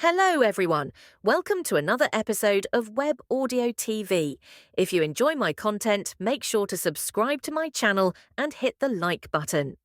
Hello, everyone. Welcome to another episode of Web Audio TV. If you enjoy my content, make sure to subscribe to my channel and hit the like button.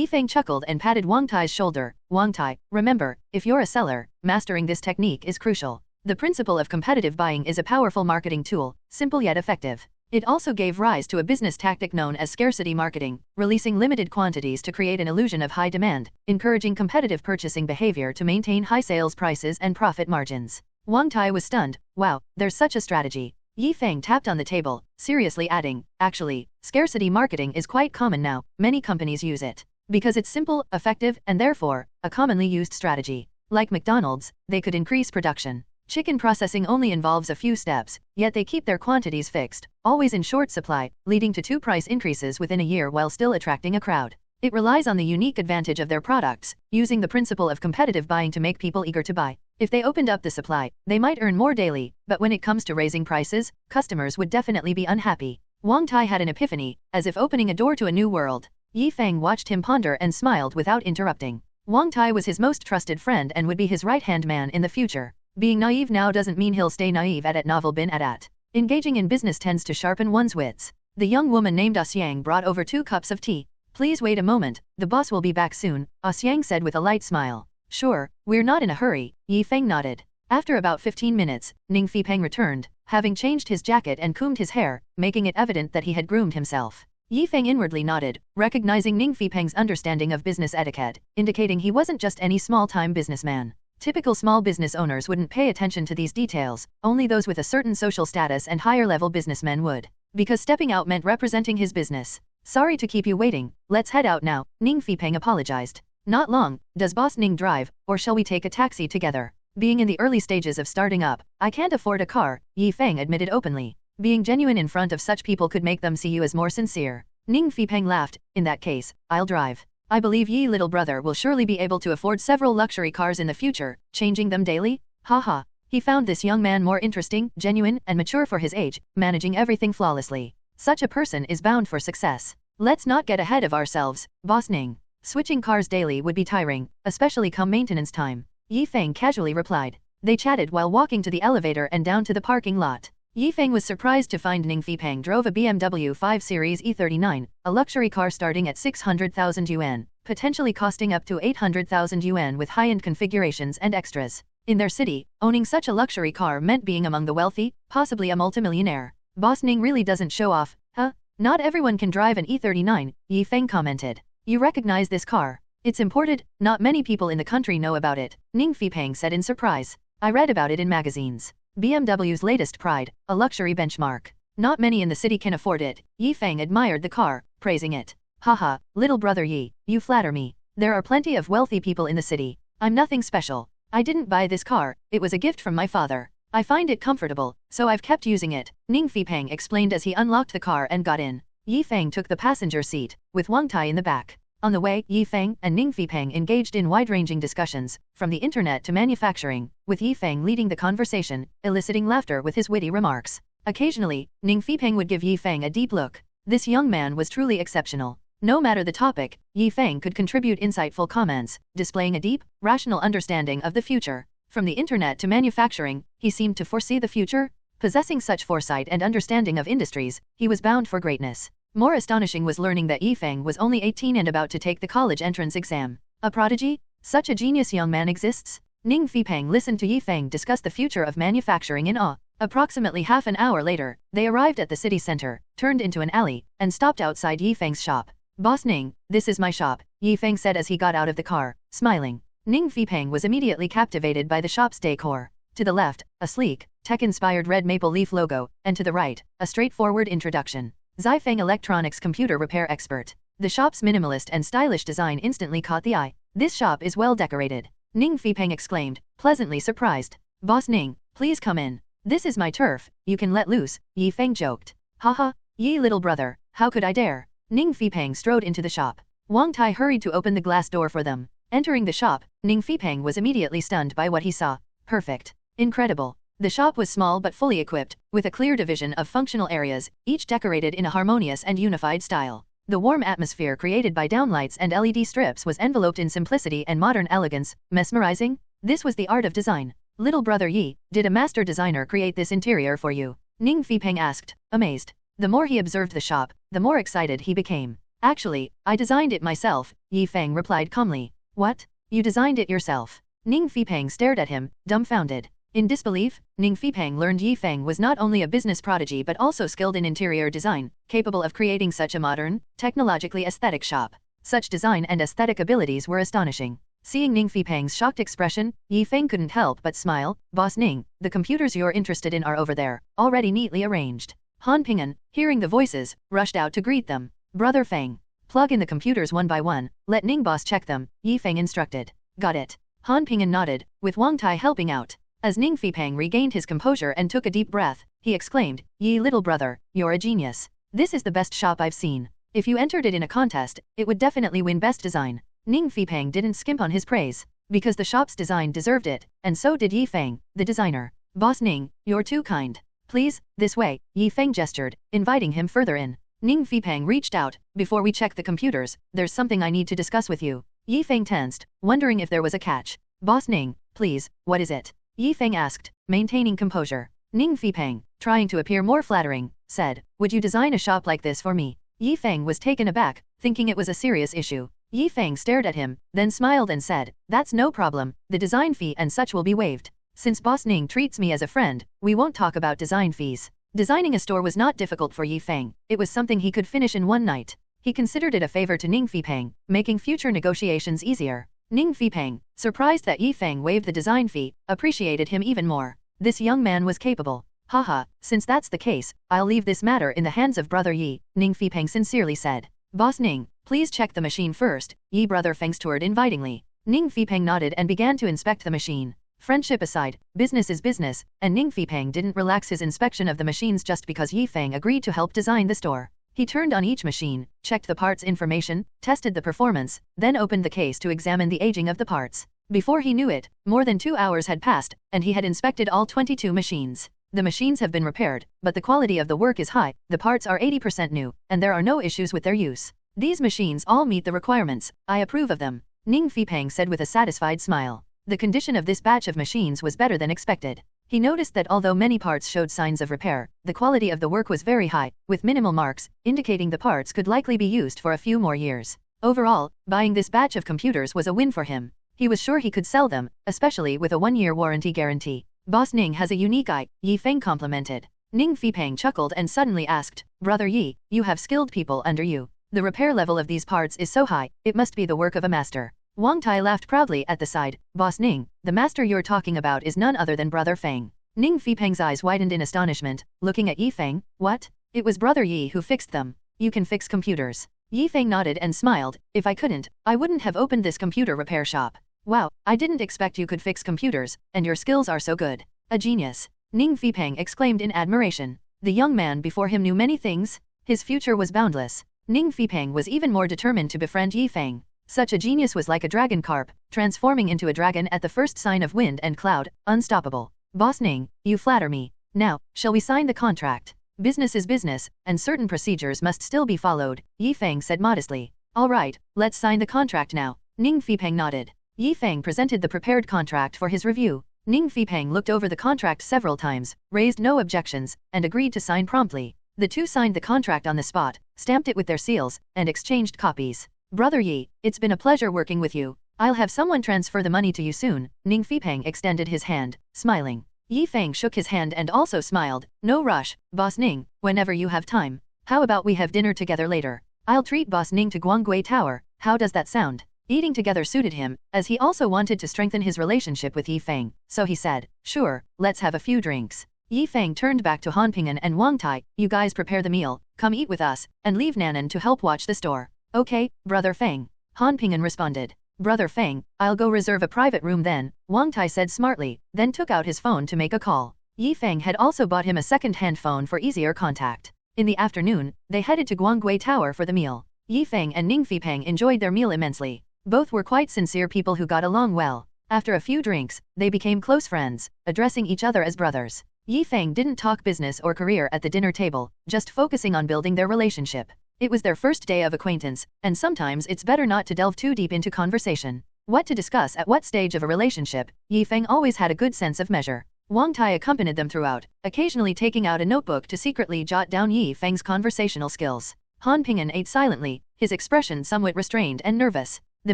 Feng chuckled and patted Wang Tai's shoulder. Wang Tai, remember, if you're a seller, mastering this technique is crucial. The principle of competitive buying is a powerful marketing tool, simple yet effective. It also gave rise to a business tactic known as scarcity marketing, releasing limited quantities to create an illusion of high demand, encouraging competitive purchasing behavior to maintain high sales prices and profit margins. Wang Tai was stunned. Wow, there's such a strategy. Feng tapped on the table, seriously adding, actually, scarcity marketing is quite common now, many companies use it. Because it's simple, effective, and therefore, a commonly used strategy. Like McDonald's, they could increase production. Chicken processing only involves a few steps, yet they keep their quantities fixed, always in short supply, leading to 2 price increases within a year while still attracting a crowd. It relies on the unique advantage of their products, using the principle of competitive buying to make people eager to buy. If they opened up the supply, they might earn more daily, but when it comes to raising prices, customers would definitely be unhappy. Wang Tai had an epiphany, as if opening a door to a new world. Feng watched him ponder and smiled without interrupting. Wang Tai was his most trusted friend and would be his right-hand man in the future. Being naive now doesn't mean he'll stay naive at novel bin at. Engaging in business tends to sharpen one's wits. The young woman named Xiang brought over 2 cups of tea. Please wait a moment, the boss will be back soon, Xiang said with a light smile. Sure, we're not in a hurry, Feng nodded. After about 15 minutes, Hmph returned, having changed his jacket and combed his hair, making it evident that he had groomed himself. Feng inwardly nodded, recognizing Hmph's understanding of business etiquette, indicating he wasn't just any small-time businessman. Typical small business owners wouldn't pay attention to these details, only those with a certain social status and higher-level businessmen would. Because stepping out meant representing his business. Sorry to keep you waiting, let's head out now, Hmph apologized. Not long, does Boss Ning drive, or shall we take a taxi together? Being in the early stages of starting up, I can't afford a car, Feng admitted openly. Being genuine in front of such people could make them see you as more sincere. Hmph laughed, in that case, I'll drive. I believe little brother will surely be able to afford several luxury cars in the future, changing them daily? Haha. He found this young man more interesting, genuine, and mature for his age, managing everything flawlessly. Such a person is bound for success. Let's not get ahead of ourselves, Boss Ning. Switching cars daily would be tiring, especially come maintenance time. Feng casually replied. They chatted while walking to the elevator and down to the parking lot. Feng was surprised to find Hmph drove a BMW 5 Series E39, a luxury car starting at 600,000 yuan, potentially costing up to 800,000 yuan with high-end configurations and extras. In their city, owning such a luxury car meant being among the wealthy, possibly a multimillionaire. Boss Ning really doesn't show off, huh? Not everyone can drive an E39, Feng commented. You recognize this car? It's imported, not many people in the country know about it, Hmph said in surprise. I read about it in magazines. BMW's latest pride, a luxury benchmark. Not many in the city can afford it. Feng admired the car, praising it. Haha, little brother you flatter me. There are plenty of wealthy people in the city. I'm nothing special. I didn't buy this car, it was a gift from my father. I find it comfortable, so I've kept using it, Hmph explained as he unlocked the car and got in. Feng took the passenger seat, with Wang Tai in the back. On the way, Feng and Hmph engaged in wide-ranging discussions, from the internet to manufacturing, with Feng leading the conversation, eliciting laughter with his witty remarks. Occasionally, Hmph would give Feng a deep look. This young man was truly exceptional. No matter the topic, Feng could contribute insightful comments, displaying a deep, rational understanding of the future. From the internet to manufacturing, he seemed to foresee the future. Possessing such foresight and understanding of industries, he was bound for greatness. More astonishing was learning that Feng was only 18 and about to take the college entrance exam. A prodigy? Such a genius young man exists? Hmph listened to Feng discuss the future of manufacturing in awe. Approximately half an hour later, they arrived at the city center, turned into an alley, and stopped outside Feng's shop. Boss Ning, this is my shop, Feng said as he got out of the car, smiling. Hmph was immediately captivated by the shop's decor. To the left, a sleek, tech-inspired red maple leaf logo, and to the right, a straightforward introduction. Feng Electronics computer repair expert. The shop's minimalist and stylish design instantly caught the eye. This shop is well decorated, Hmph exclaimed, pleasantly surprised. Boss Ning, please come in. This is my turf, you can let loose, Feng joked. Haha, little brother, how could I dare? Hmph strode into the shop. Wang Tai hurried to open the glass door for them. Entering the shop, Hmph was immediately stunned by what he saw. Perfect. Incredible. The shop was small but fully equipped, with a clear division of functional areas, each decorated in a harmonious and unified style. The warm atmosphere created by downlights and LED strips was enveloped in simplicity and modern elegance, mesmerizing. This was the art of design. Little brother Yi, did a master designer create this interior for you? Hmph asked, amazed. The more he observed the shop, the more excited he became. Actually, I designed it myself, Feng replied calmly. What? You designed it yourself? Hmph stared at him, dumbfounded. In disbelief, Hmph learned Feng was not only a business prodigy but also skilled in interior design, capable of creating such a modern, technologically aesthetic shop. Such design and aesthetic abilities were astonishing. Seeing Hmp's shocked expression, Feng couldn't help but smile. Boss Ning, the computers you're interested in are over there, already neatly arranged. Hmph, hearing the voices, rushed out to greet them. Brother Feng, plug in the computers one by one, let Ning boss check them, Feng instructed. Got it. Hmph nodded, with Wang Tai helping out. As Hmph regained his composure and took a deep breath, he exclaimed, Yi little brother, you're a genius. This is the best shop I've seen. If you entered it in a contest, it would definitely win best design. Hmph didn't skimp on his praise, because the shop's design deserved it, and so did Feng, the designer. Boss Ning, you're too kind. Please, this way, Feng gestured, inviting him further in. Hmph reached out, before we check the computers, there's something I need to discuss with you. Feng tensed, wondering if there was a catch. Boss Ning, please, what is it? Feng asked, maintaining composure. Hmph, trying to appear more flattering, said, would you design a shop like this for me? Feng was taken aback, thinking it was a serious issue. Feng stared at him, then smiled and said, that's no problem, the design fee and such will be waived. Since Boss Ning treats me as a friend, we won't talk about design fees. Designing a store was not difficult for Feng, it was something he could finish in one night. He considered it a favor to Hmph, making future negotiations easier. Hmph, surprised that Feng waived the design fee, appreciated him even more. This young man was capable. Haha, since that's the case, I'll leave this matter in the hands of brother Yi, Hmph sincerely said. Boss Ning, please check the machine first, brother Feng steward invitingly. Hmph nodded and began to inspect the machine. Friendship aside, business is business, and Hmph didn't relax his inspection of the machines just because Feng agreed to help design the store. He turned on each machine, checked the parts information, tested the performance, then opened the case to examine the aging of the parts. Before he knew it, more than 2 hours had passed, and he had inspected all 22 machines. The machines have been repaired, but the quality of the work is high, the parts are 80% new, and there are no issues with their use. These machines all meet the requirements, I approve of them, Hmph said with a satisfied smile. The condition of this batch of machines was better than expected. He noticed that although many parts showed signs of repair, the quality of the work was very high, with minimal marks, indicating the parts could likely be used for a few more years. Overall, buying this batch of computers was a win for him. He was sure he could sell them, especially with a 1-year warranty guarantee. Boss Ning has a unique eye, Feng complimented. Hmph chuckled and suddenly asked, Brother Yi, you have skilled people under you. The repair level of these parts is so high, it must be the work of a master. Wang Tai laughed proudly at the side. Boss Ning, the master you're talking about is none other than brother Feng. Hmp's eyes widened in astonishment, looking at Feng. What? It was brother Yi who fixed them. You can fix computers. Feng nodded and smiled. If I couldn't, I wouldn't have opened this computer repair shop. Wow, I didn't expect you could fix computers, and your skills are so good. A genius. Hmph exclaimed in admiration. The young man before him knew many things. His future was boundless. Hmph was even more determined to befriend Feng. Such a genius was like a dragon carp, transforming into a dragon at the first sign of wind and cloud, unstoppable. Boss Ning, you flatter me. Now, shall we sign the contract? Business is business, and certain procedures must still be followed, Feng said modestly. All right, let's sign the contract now. Hmph nodded. Feng presented the prepared contract for his review. Hmph looked over the contract several times, raised no objections, and agreed to sign promptly. The two signed the contract on the spot, stamped it with their seals, and exchanged copies. Brother Yi, it's been a pleasure working with you. I'll have someone transfer the money to you soon. Hmph extended his hand, smiling. Feng shook his hand and also smiled. No rush, Boss Ning, whenever you have time. How about we have dinner together later? I'll treat Boss Ning to Guanggui Tower, how does that sound? Eating together suited him, as he also wanted to strengthen his relationship with Feng, so he said, sure, let's have a few drinks. Feng turned back to Hmph and Wang Tai, you guys prepare the meal, come eat with us, and leave Nanan to help watch the store. Okay, brother Feng. Hmph responded. Brother Feng, I'll go reserve a private room then, Wang Tai said smartly, then took out his phone to make a call. Feng had also bought him a second-hand phone for easier contact. In the afternoon, they headed to Guanggui Tower for the meal. Feng and Hmph enjoyed their meal immensely. Both were quite sincere people who got along well. After a few drinks, they became close friends, addressing each other as brothers. Feng didn't talk business or career at the dinner table, just focusing on building their relationship. It was their first day of acquaintance, and sometimes it's better not to delve too deep into conversation. what to discuss at what stage of a relationship. Feng always had a good sense of measure. Wang Tai accompanied them throughout, occasionally taking out a notebook to secretly jot down Feng's conversational skills. Hmph ate silently, his expression somewhat restrained and nervous. The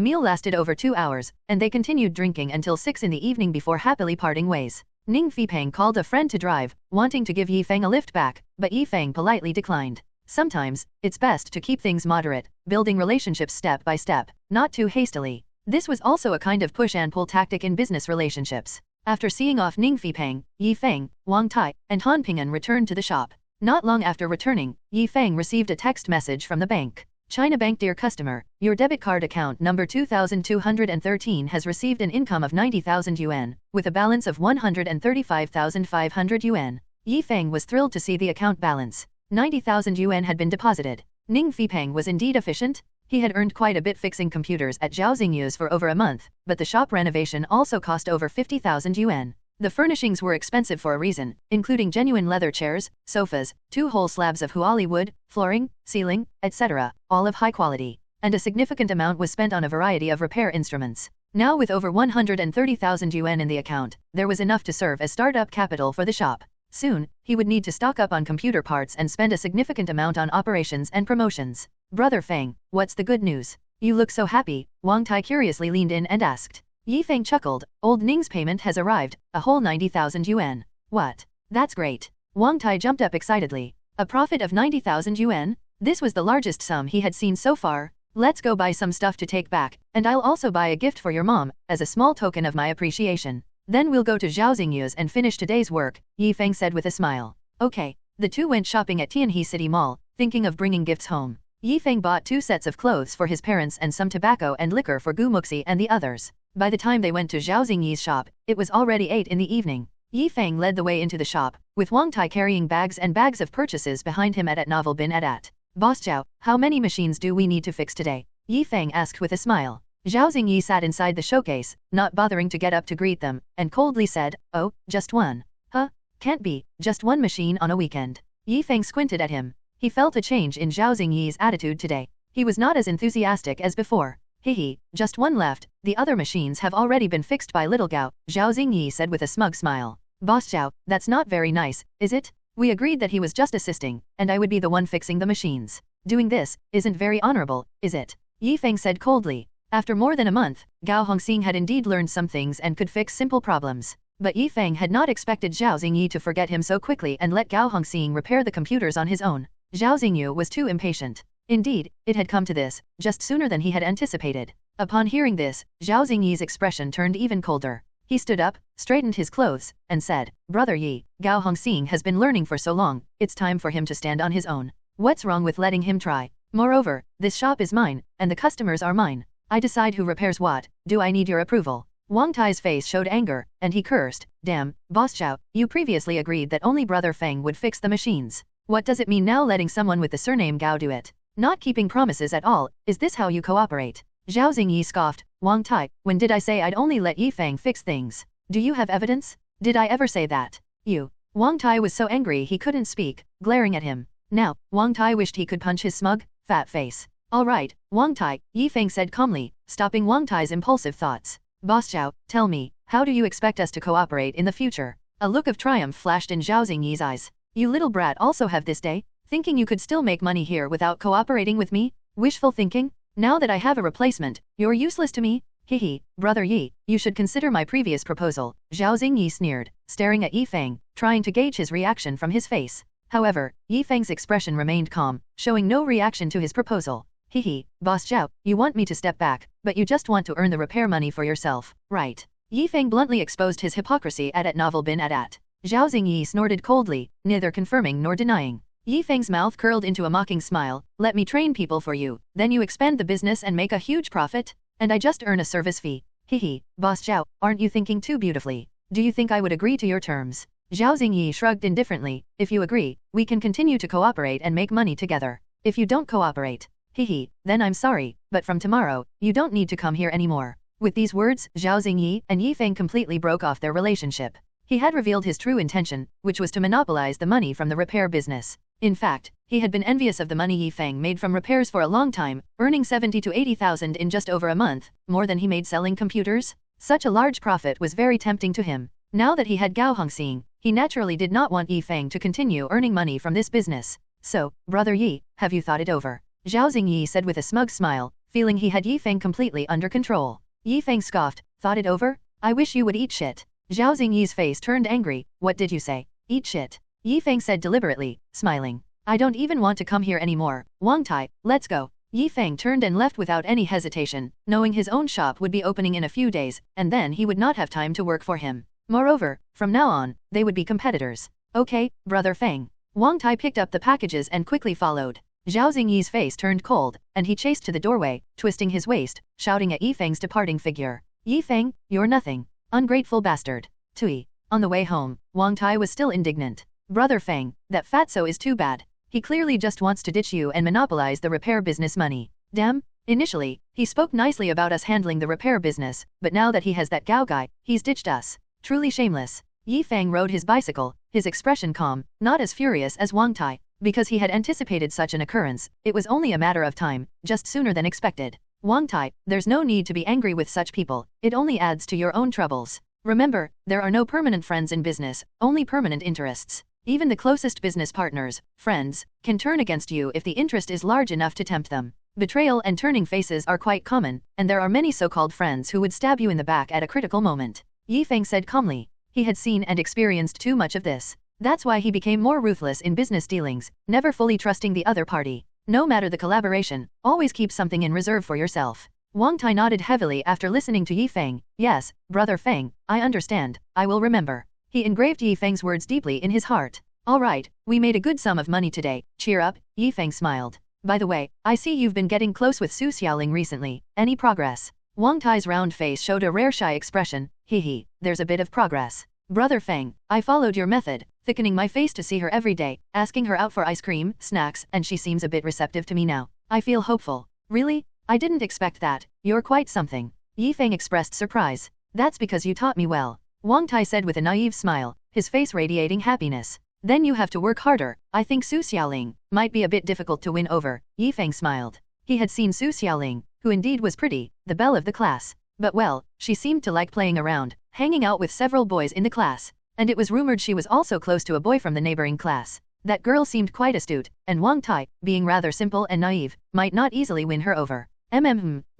meal lasted over 2 hours, and they continued drinking until 6 in the evening before happily parting ways. Hmph called a friend to drive, wanting to give Feng a lift back, but Feng politely declined. Sometimes, it's best to keep things moderate, building relationships step by step, not too hastily. This was also a kind of push and pull tactic in business relationships. After seeing off Feng, Feng, Wang Tai, and Hmph returned to the shop. Not long after returning, Feng received a text message from the bank. China Bank. Dear customer, your debit card account number 2213 has received an income of 90,000 yuan, with a balance of 135,500 yuan. Feng was thrilled to see the account balance. 90,000 yuan had been deposited. Hmph was indeed efficient. He had earned quite a bit fixing computers at Zhaoxingyu's for over a month, but the shop renovation also cost over 50,000 yuan. The furnishings were expensive for a reason, including genuine leather chairs, sofas, 2 whole slabs of huali wood, flooring, ceiling, etc., all of high quality. And a significant amount was spent on a variety of repair instruments. Now with over 130,000 yuan in the account, there was enough to serve as startup capital for the shop. Soon, he would need to stock up on computer parts and spend a significant amount on operations and promotions. Brother Feng, what's the good news? You look so happy. Wang Tai curiously leaned in and asked. Feng chuckled. Old Ning's payment has arrived, a whole 90,000 yuan. What? That's great. Wang Tai jumped up excitedly. A profit of 90,000 yuan? This was the largest sum he had seen so far. Let's go buy some stuff to take back, and I'll also buy a gift for your mom, as a small token of my appreciation. Then we'll go to Zhaoxingyu's and finish today's work, Feng said with a smile. Okay. The two went shopping at Tianhe City Mall, thinking of bringing gifts home. Feng bought 2 sets of clothes for his parents and some tobacco and liquor for Muxi and the others. By the time they went to Zhaoxingyu's shop, it was already 8 in the evening. Feng led the way into the shop, with Wang Tai carrying bags and bags of purchases behind him at Novel Bin at. Boss Zhao, how many machines do we need to fix today? Feng asked with a smile. Zhaoxingyu sat inside the showcase, not bothering to get up to greet them, and coldly said, oh, just one. Huh? Can't be, just one machine on a weekend. Feng squinted at him. He felt a change in Zhaoxingyu's attitude today. He was not as enthusiastic as before. Hehe, just one left, the other machines have already been fixed by little Gao, Zhaoxingyu said with a smug smile. Boss Zhao, that's not very nice, is it? We agreed that he was just assisting, and I would be the one fixing the machines. Doing this isn't very honorable, is it? Feng said coldly. After more than a month, Gao Hongxing had indeed learned some things and could fix simple problems. But Feng had not expected Zhaoxingyu to forget him so quickly and let Gao Hongxing repair the computers on his own. Zhaoxingyu was too impatient. Indeed, it had come to this, just sooner than he had anticipated. Upon hearing this, Zhaoxingyu's expression turned even colder. He stood up, straightened his clothes, and said, Brother Yi, Gao Hongxing has been learning for so long, it's time for him to stand on his own. What's wrong with letting him try? Moreover, this shop is mine, and the customers are mine. I decide who repairs what. Do I need your approval? Wang Tai's face showed anger, and he cursed. Damn, Boss Zhao, you previously agreed that only Brother Feng would fix the machines. What does it mean now letting someone with the surname Gao do it? Not keeping promises at all, is this how you cooperate? Zhaoxingyu scoffed. Wang Tai, when did I say I'd only let Feng fix things? Do you have evidence? Did I ever say that? You. Wang Tai was so angry he couldn't speak, glaring at him. Now, Wang Tai wished he could punch his smug, fat face. All right, Wang Tai, Feng said calmly, stopping Wang Tai's impulsive thoughts. Boss Zhao, tell me, how do you expect us to cooperate in the future? A look of triumph flashed in Zhaoxingyu's eyes. You little brat also have this day? Thinking you could still make money here without cooperating with me? Wishful thinking? Now that I have a replacement, you're useless to me? Hehe, Brother Yi, you should consider my previous proposal. Zhaoxingyu sneered, staring at Feng, trying to gauge his reaction from his face. However, Feng's expression remained calm, showing no reaction to his proposal. Hehe, Boss Zhao, you want me to step back, but you just want to earn the repair money for yourself, right? Feng bluntly exposed his hypocrisy at Novel Bin at. Zhaoxingyu snorted coldly, neither confirming nor denying. Feng's mouth curled into a mocking smile. Let me train people for you, then you expand the business and make a huge profit, and I just earn a service fee. Hehe, Boss Zhao, aren't you thinking too beautifully? Do you think I would agree to your terms? Zhaoxingyu shrugged indifferently. If you agree, we can continue to cooperate and make money together. If you don't cooperate, hehe, then I'm sorry, but from tomorrow, you don't need to come here anymore. With these words, Zhaoxingyu and Feng completely broke off their relationship. He had revealed his true intention, which was to monopolize the money from the repair business. In fact, He had been envious of the money Yi Feng made from repairs for a long time, earning 70 to 80,000 in just over a month, more than he made selling computers. Such a large profit was very tempting to him. Now that he had Gao Hongxing, he naturally did not want Yi Feng to continue earning money from this business. So, brother Yi, have you thought it over? Zhao Xingyi said with a smug smile, feeling he had Yi Feng completely under control. Yi Feng scoffed, thought it over? I wish you would eat shit. Zhao Xingyi's face turned angry, what did you say? Eat shit. Yi Feng said deliberately, smiling. I don't even want to come here anymore. Wang Tai, let's go. Yi Feng turned and left without any hesitation, knowing his own shop would be opening in a few days, and then he would not have time to work for him. Moreover, from now on, they would be competitors. Okay, brother Feng. Wang Tai picked up the packages and quickly followed. Zhao Xingyi's face turned cold, and he chased to the doorway, twisting his waist, shouting at Yi Feng's departing figure. Yi Feng, you're nothing. Ungrateful bastard. Tui. On the way home, Wang Tai was still indignant. Brother Feng, that fatso is too bad. He clearly just wants to ditch you and monopolize the repair business money. Damn. Initially, he spoke nicely about us handling the repair business, but now that he has that Gao guy, he's ditched us. Truly shameless. Yi Feng rode his bicycle, his expression calm, not as furious as Wang Tai. Because he had anticipated such an occurrence, it was only a matter of time, just sooner than expected. Wang Tai, there's no need to be angry with such people, it only adds to your own troubles. Remember, there are no permanent friends in business, only permanent interests. Even the closest business partners, friends, can turn against you if the interest is large enough to tempt them. Betrayal and turning faces are quite common, and there are many so-called friends who would stab you in the back at a critical moment. Yi Feng said calmly. He had seen and experienced too much of this. That's why he became more ruthless in business dealings, never fully trusting the other party. No matter the collaboration, always keep something in reserve for yourself. Wang Tai nodded heavily after listening to Yi Feng. Yes, brother Feng, I understand, I will remember. He engraved Yi Feng's words deeply in his heart. Alright, we made a good sum of money today, cheer up, Yi Feng smiled. By the way, I see you've been getting close with Su Xiaoling recently, any progress? Wang Tai's round face showed a rare shy expression, hee, there's a bit of progress. Brother Feng, I followed your method, thickening my face to see her every day, asking her out for ice cream, snacks, and she seems a bit receptive to me now. I feel hopeful. Really? I didn't expect that, you're quite something. Yi Feng expressed surprise. That's because you taught me well. Wang Tai said with a naive smile, his face radiating happiness. Then you have to work harder. I think Su Xiaoling might be a bit difficult to win over. Yi Feng smiled. He had seen Su Xiaoling, who indeed was pretty, the belle of the class. But well, she seemed to like playing around, hanging out with several boys in the class. And it was rumored she was also close to a boy from the neighboring class. That girl seemed quite astute, and Wang Tai, being rather simple and naive, might not easily win her over.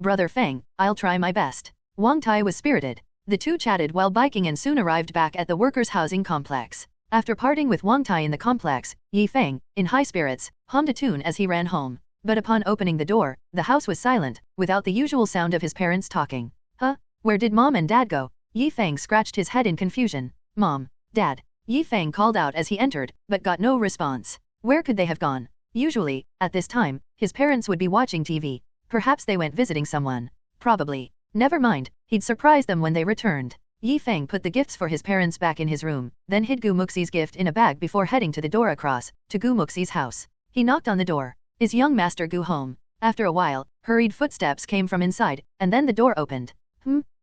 Brother Feng, I'll try my best. Wang Tai was spirited. The two chatted while biking and soon arrived back at the workers' housing complex. After parting with Wang Tai in the complex, Yi Feng, in high spirits, hummed a tune as he ran home. But upon opening the door, the house was silent, without the usual sound of his parents talking. Huh? Where did Mom and Dad go? Yi Feng scratched his head in confusion. Mom, Dad. Yi Feng called out as he entered, but got no response. Where could they have gone? Usually, at this time, his parents would be watching TV. Perhaps they went visiting someone. Probably. Never mind, he'd surprise them when they returned. Yi Feng put the gifts for his parents back in his room, then hid Gu Muxi's gift in a bag before heading to the door across, to Gu Muxi's house. He knocked on the door. Is young master Gu home? After a while, hurried footsteps came from inside, and then the door opened.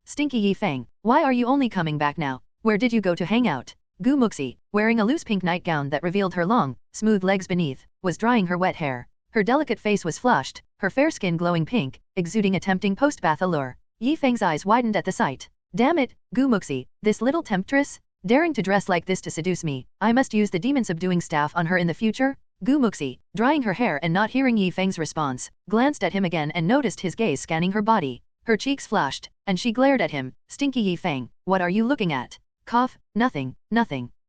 Stinky Yi Feng, why are you only coming back now? Where did you go to hang out? Gu Muxi, wearing a loose pink nightgown that revealed her long, smooth legs beneath, was drying her wet hair. Her delicate face was flushed, her fair skin glowing pink, exuding a tempting post-bath allure. Yi Feng's eyes widened at the sight. Damn it, Gu Muxi, this little temptress? Daring to dress like this to seduce me, I must use the demon-subduing staff on her in the future? Gu Muxi, drying her hair and not hearing Yi Feng's response, glanced at him again and noticed his gaze scanning her body. Her cheeks flushed, and she glared at him. Stinky Yi Feng, what are you looking at? Cough, nothing.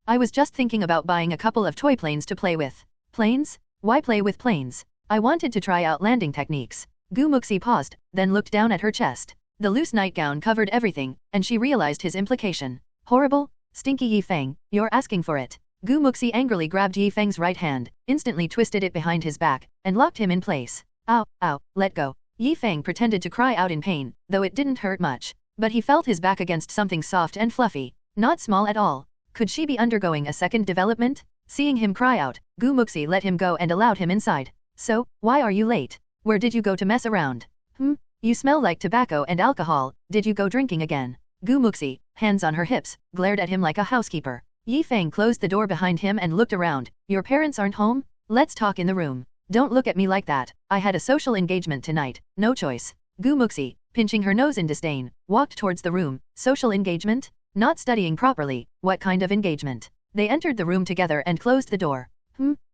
I was just thinking about buying a couple of toy planes to play with. Planes? Why play with planes? I wanted to try out landing techniques. Gu Muxi paused, then looked down at her chest. The loose nightgown covered everything, and she realized his implication. Horrible? Stinky Yi Feng, you're asking for it. Gu Muxi angrily grabbed Yi Feng's right hand, instantly twisted it behind his back, and locked him in place. Ow, let go. Yi Feng pretended to cry out in pain, though it didn't hurt much. But he felt his back against something soft and fluffy. Not small at all. Could she be undergoing a second development? Seeing him cry out, Gu Muxi let him go and allowed him inside. So, why are you late? Where did you go to mess around? You smell like tobacco and alcohol, did you go drinking again? Gu Muxi, hands on her hips, glared at him like a housekeeper. Yi Feng closed the door behind him and looked around. Your parents aren't home? Let's talk in the room. Don't look at me like that, I had a social engagement tonight, no choice. Gu Muxi, pinching her nose in disdain, walked towards the room. Social engagement? Not studying properly, what kind of engagement? They entered the room together and closed the door.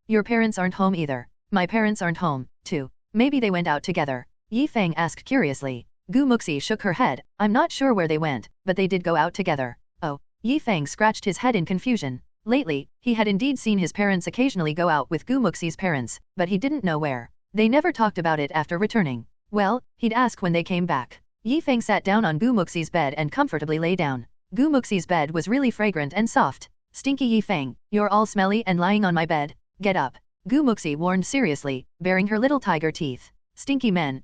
Your parents aren't home either. My parents aren't home, too. Maybe they went out together. Feng asked curiously. Gu Muxi shook her head. I'm not sure where they went, but they did go out together. Oh. Feng scratched his head in confusion. Lately, he had indeed seen his parents occasionally go out with Gu Muxi's parents, but he didn't know where. They never talked about it after returning. Well, he'd ask when they came back. Feng sat down on Gu Muxi's bed and comfortably lay down. Gu Muxi's bed was really fragrant and soft. Stinky Feng, you're all smelly and lying on my bed. Get up. Gu Muxi warned seriously, baring her little tiger teeth. Stinky men,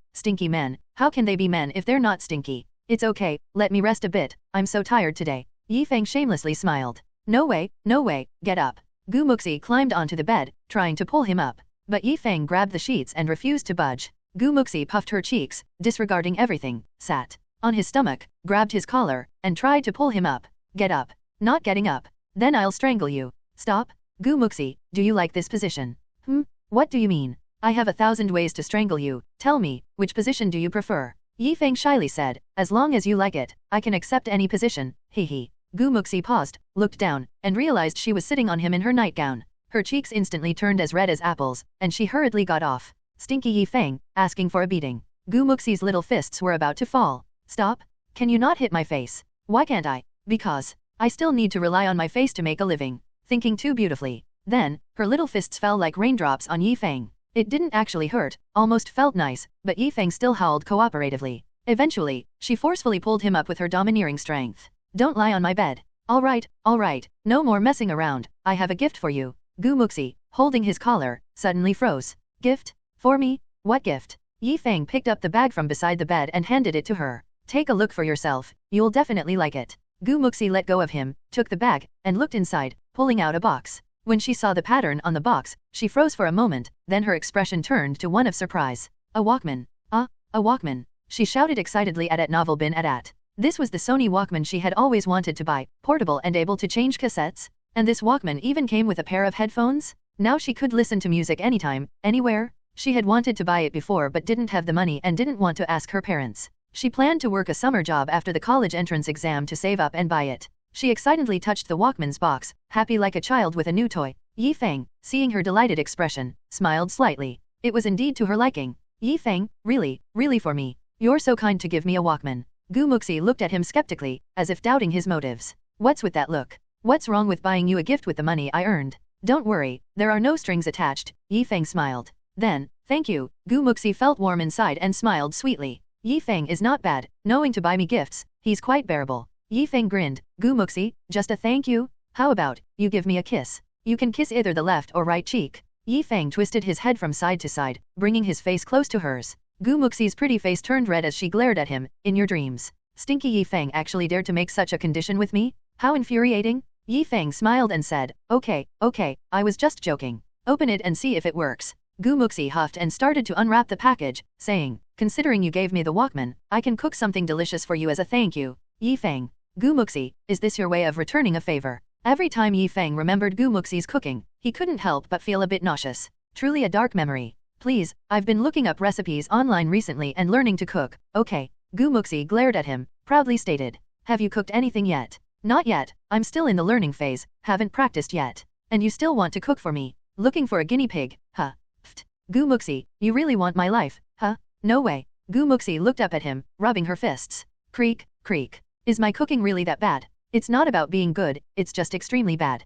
how can they be men if they're not stinky? It's okay, let me rest a bit, I'm so tired today. Feng shamelessly smiled. No way, get up. Gu Muxi climbed onto the bed, trying to pull him up. But Feng grabbed the sheets and refused to budge. Gu Muxi puffed her cheeks, disregarding everything, sat on his stomach, grabbed his collar, and tried to pull him up. Get up. Not getting up. Then I'll strangle you. Stop. Gu Muxi, do you like this position? What do you mean? I have 1,000 ways to strangle you, tell me, which position do you prefer? Feng shyly said, as long as you like it, I can accept any position, hehe. Gu Muxi paused, looked down, and realized she was sitting on him in her nightgown. Her cheeks instantly turned as red as apples, and she hurriedly got off. Stinky Feng, asking for a beating. Gu Muxi's little fists were about to fall. Stop. Can you not hit my face? Why can't I? Because I still need to rely on my face to make a living. Thinking too beautifully. Then, her little fists fell like raindrops on Feng. It didn't actually hurt, almost felt nice, but Feng still howled cooperatively. Eventually, she forcefully pulled him up with her domineering strength. Don't lie on my bed. All right, no more messing around, I have a gift for you. Gu Muxi, holding his collar, suddenly froze. Gift? For me? What gift? Feng picked up the bag from beside the bed and handed it to her. Take a look for yourself, you'll definitely like it. Gu Muxi let go of him, took the bag, and looked inside, pulling out a box. When she saw the pattern on the box, she froze for a moment, then her expression turned to one of surprise. A Walkman. A Walkman. She shouted excitedly at Novel Bin at. This was the Sony Walkman she had always wanted to buy, portable and able to change cassettes. And this Walkman even came with a pair of headphones? Now she could listen to music anytime, anywhere. She had wanted to buy it before but didn't have the money and didn't want to ask her parents. She planned to work a summer job after the college entrance exam to save up and buy it. She excitedly touched the Walkman's box, happy like a child with a new toy. Feng, seeing her delighted expression, smiled slightly. It was indeed to her liking. Feng, really for me. You're so kind to give me a Walkman. Gu Muxi looked at him skeptically, as if doubting his motives. What's with that look? What's wrong with buying you a gift with the money I earned? Don't worry, there are no strings attached. Feng smiled. Then, thank you. Gu Muxi felt warm inside and smiled sweetly. Feng is not bad, knowing to buy me gifts, he's quite bearable. Feng grinned. Gu Muxi, just a thank you? How about, you give me a kiss? You can kiss either the left or right cheek. Feng twisted his head from side to side, bringing his face close to hers. Gu Muxi's pretty face turned red as she glared at him. In your dreams. Stinky Feng actually dared to make such a condition with me? How infuriating? Feng smiled and said, okay, I was just joking. Open it and see if it works. Gu Muxi huffed and started to unwrap the package, saying, considering you gave me the Walkman, I can cook something delicious for you as a thank you. Feng. Gu Muxi, is this your way of returning a favor? Every time Feng remembered Gu Muxi's cooking, he couldn't help but feel a bit nauseous. Truly a dark memory. Please, I've been looking up recipes online recently and learning to cook, okay. Gu Muxi glared at him, proudly stated. Have you cooked anything yet? Not yet, I'm still in the learning phase, haven't practiced yet. And you still want to cook for me? Looking for a guinea pig, huh? Pfft. Gu Muxi, you really want my life, huh? No way. Gu Muxi looked up at him, rubbing her fists. Creak. Is my cooking really that bad? It's not about being good, it's just extremely bad.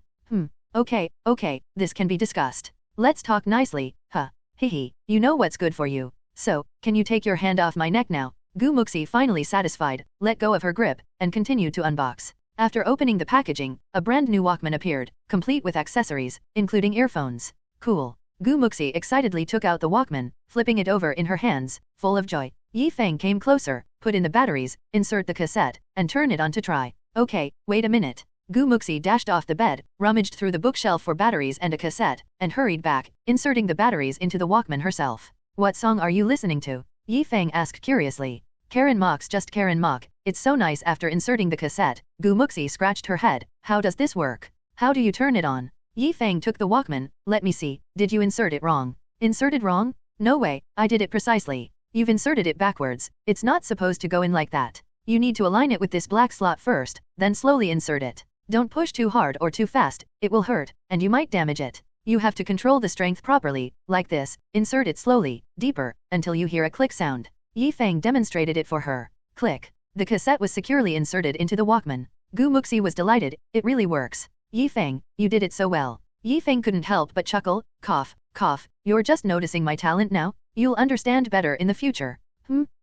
Okay, this can be discussed. Let's talk nicely, huh? Hehe, you know what's good for you. So, can you take your hand off my neck now? Gu Muxi finally satisfied, let go of her grip, and continued to unbox. After opening the packaging, a brand new Walkman appeared, complete with accessories, including earphones. Cool. Gu Muxi excitedly took out the Walkman, flipping it over in her hands, full of joy. Feng came closer, put in the batteries, insert the cassette, and turn it on to try. Okay, wait a minute. Gu Muxi dashed off the bed, rummaged through the bookshelf for batteries and a cassette, and hurried back, inserting the batteries into the Walkman herself. What song are you listening to? Feng asked curiously. Karen Mok's Just Karen Mok. It's so nice. After inserting the cassette, Gu Muxi scratched her head. How does this work? How do you turn it on? Yi Feng took the Walkman. Let me see, did you insert it wrong? Inserted wrong? No way, I did it precisely. You've inserted it backwards, it's not supposed to go in like that. You need to align it with this black slot first, then slowly insert it. Don't push too hard or too fast, it will hurt, and you might damage it. You have to control the strength properly, like this, insert it slowly, deeper, until you hear a click sound. Yi Feng demonstrated it for her. Click. The cassette was securely inserted into the Walkman. Muxi was delighted, it really works. Yi Feng, you did it so well. Yi Feng couldn't help but chuckle, cough, cough, you're just noticing my talent now? You'll understand better in the future.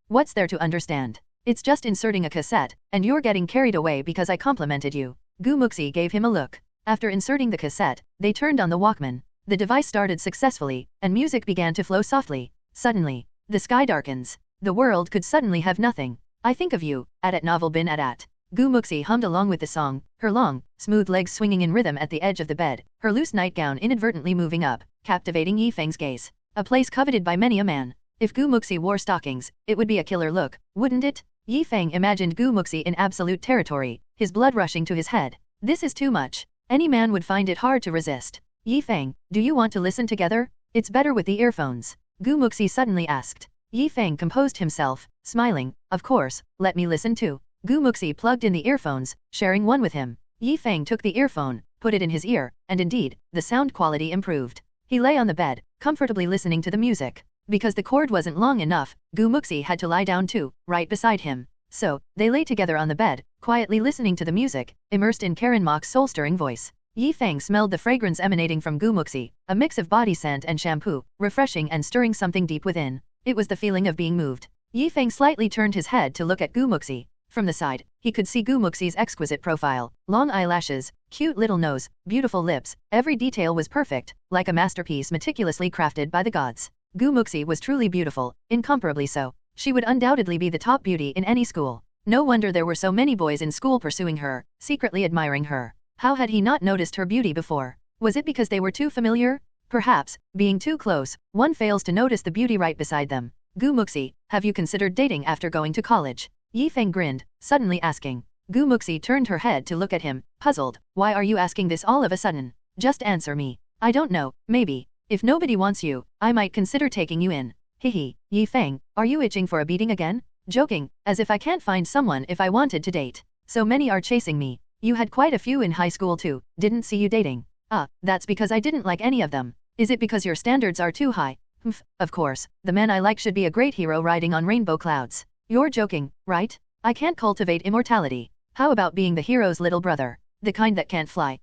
What's there to understand? It's just inserting a cassette, and you're getting carried away because I complimented you. Muxi gave him a look. After inserting the cassette, they turned on the Walkman. The device started successfully, and music began to flow softly. Suddenly, the sky darkens. The world could suddenly have nothing. I think of you, at novel bin at. Muxi hummed along with the song, her long, smooth legs swinging in rhythm at the edge of the bed, her loose nightgown inadvertently moving up, captivating Yi Feng's gaze. A place coveted by many a man. If Muxi wore stockings, it would be a killer look, wouldn't it? Yi Feng imagined Muxi in absolute territory, his blood rushing to his head. This is too much. Any man would find it hard to resist. Yi Feng, do you want to listen together? It's better with the earphones. Muxi suddenly asked. Yi Feng composed himself, smiling, of course, let me listen too. Muxi plugged in the earphones, sharing one with him. Yi Feng took the earphone, put it in his ear, and indeed, the sound quality improved. He lay on the bed, comfortably listening to the music. Because the cord wasn't long enough, Muxi had to lie down too, right beside him. So, they lay together on the bed, quietly listening to the music, immersed in Karen Mok's soul-stirring voice. Yi Feng smelled the fragrance emanating from Muxi, a mix of body scent and shampoo, refreshing and stirring something deep within. It was the feeling of being moved. Yi Feng slightly turned his head to look at Muxi. From the side, he could see Muxi's exquisite profile, long eyelashes, cute little nose, beautiful lips, every detail was perfect, like a masterpiece meticulously crafted by the gods. Muxi was truly beautiful, incomparably so. She would undoubtedly be the top beauty in any school. No wonder there were so many boys in school pursuing her, secretly admiring her. How had he not noticed her beauty before? Was it because they were too familiar? Perhaps, being too close, one fails to notice the beauty right beside them. Muxi, have you considered dating after going to college? Yi Feng grinned, suddenly asking. Muxi turned her head to look at him, puzzled. Why are you asking this all of a sudden? Just answer me. I don't know, maybe. If nobody wants you, I might consider taking you in. Hehe, Yi Feng, are you itching for a beating again? Joking, as if I can't find someone if I wanted to date. So many are chasing me. You had quite a few in high school too, didn't see you dating. That's because I didn't like any of them. Is it because your standards are too high? Of course, the man I like should be a great hero riding on rainbow clouds. You're joking, right? I can't cultivate immortality. How about being the hero's little brother? The kind that can't fly?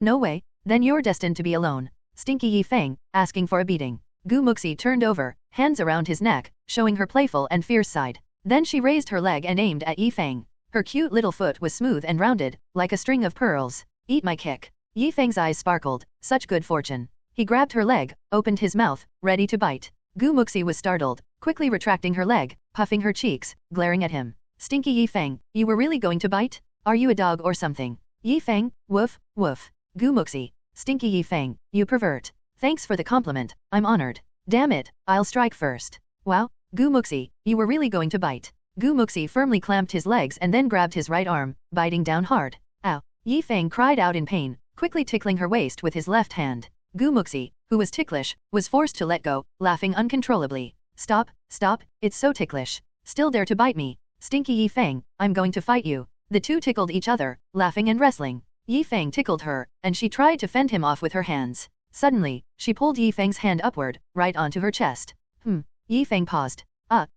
No way. Then you're destined to be alone. Stinky Yi Feng, asking for a beating. Muxi turned over, hands around his neck, showing her playful and fierce side. Then she raised her leg and aimed at Yi Feng. Her cute little foot was smooth and rounded, like a string of pearls. Eat my kick. Yi Feng's eyes sparkled, such good fortune. He grabbed her leg, opened his mouth, ready to bite. Muxi was startled, quickly retracting her leg, puffing her cheeks, glaring at him. Stinky Yi Feng, you were really going to bite? Are you a dog or something? Yi Feng, woof, woof. Muxi, Stinky Yi Feng, you pervert. Thanks for the compliment, I'm honored. Damn it, I'll strike first. Wow, Muxi, you were really going to bite. Muxi firmly clamped his legs and then grabbed his right arm, biting down hard. Ow. Yi Feng cried out in pain, quickly tickling her waist with his left hand. Muxi, who was ticklish, was forced to let go, laughing uncontrollably. Stop, stop, it's so ticklish. Still dare to bite me. Stinky Yi Feng, I'm going to fight you. The two tickled each other, laughing and wrestling. Yi Feng tickled her, and she tried to fend him off with her hands. Suddenly, she pulled Yi Feng's hand upward, right onto her chest. Yi Feng paused.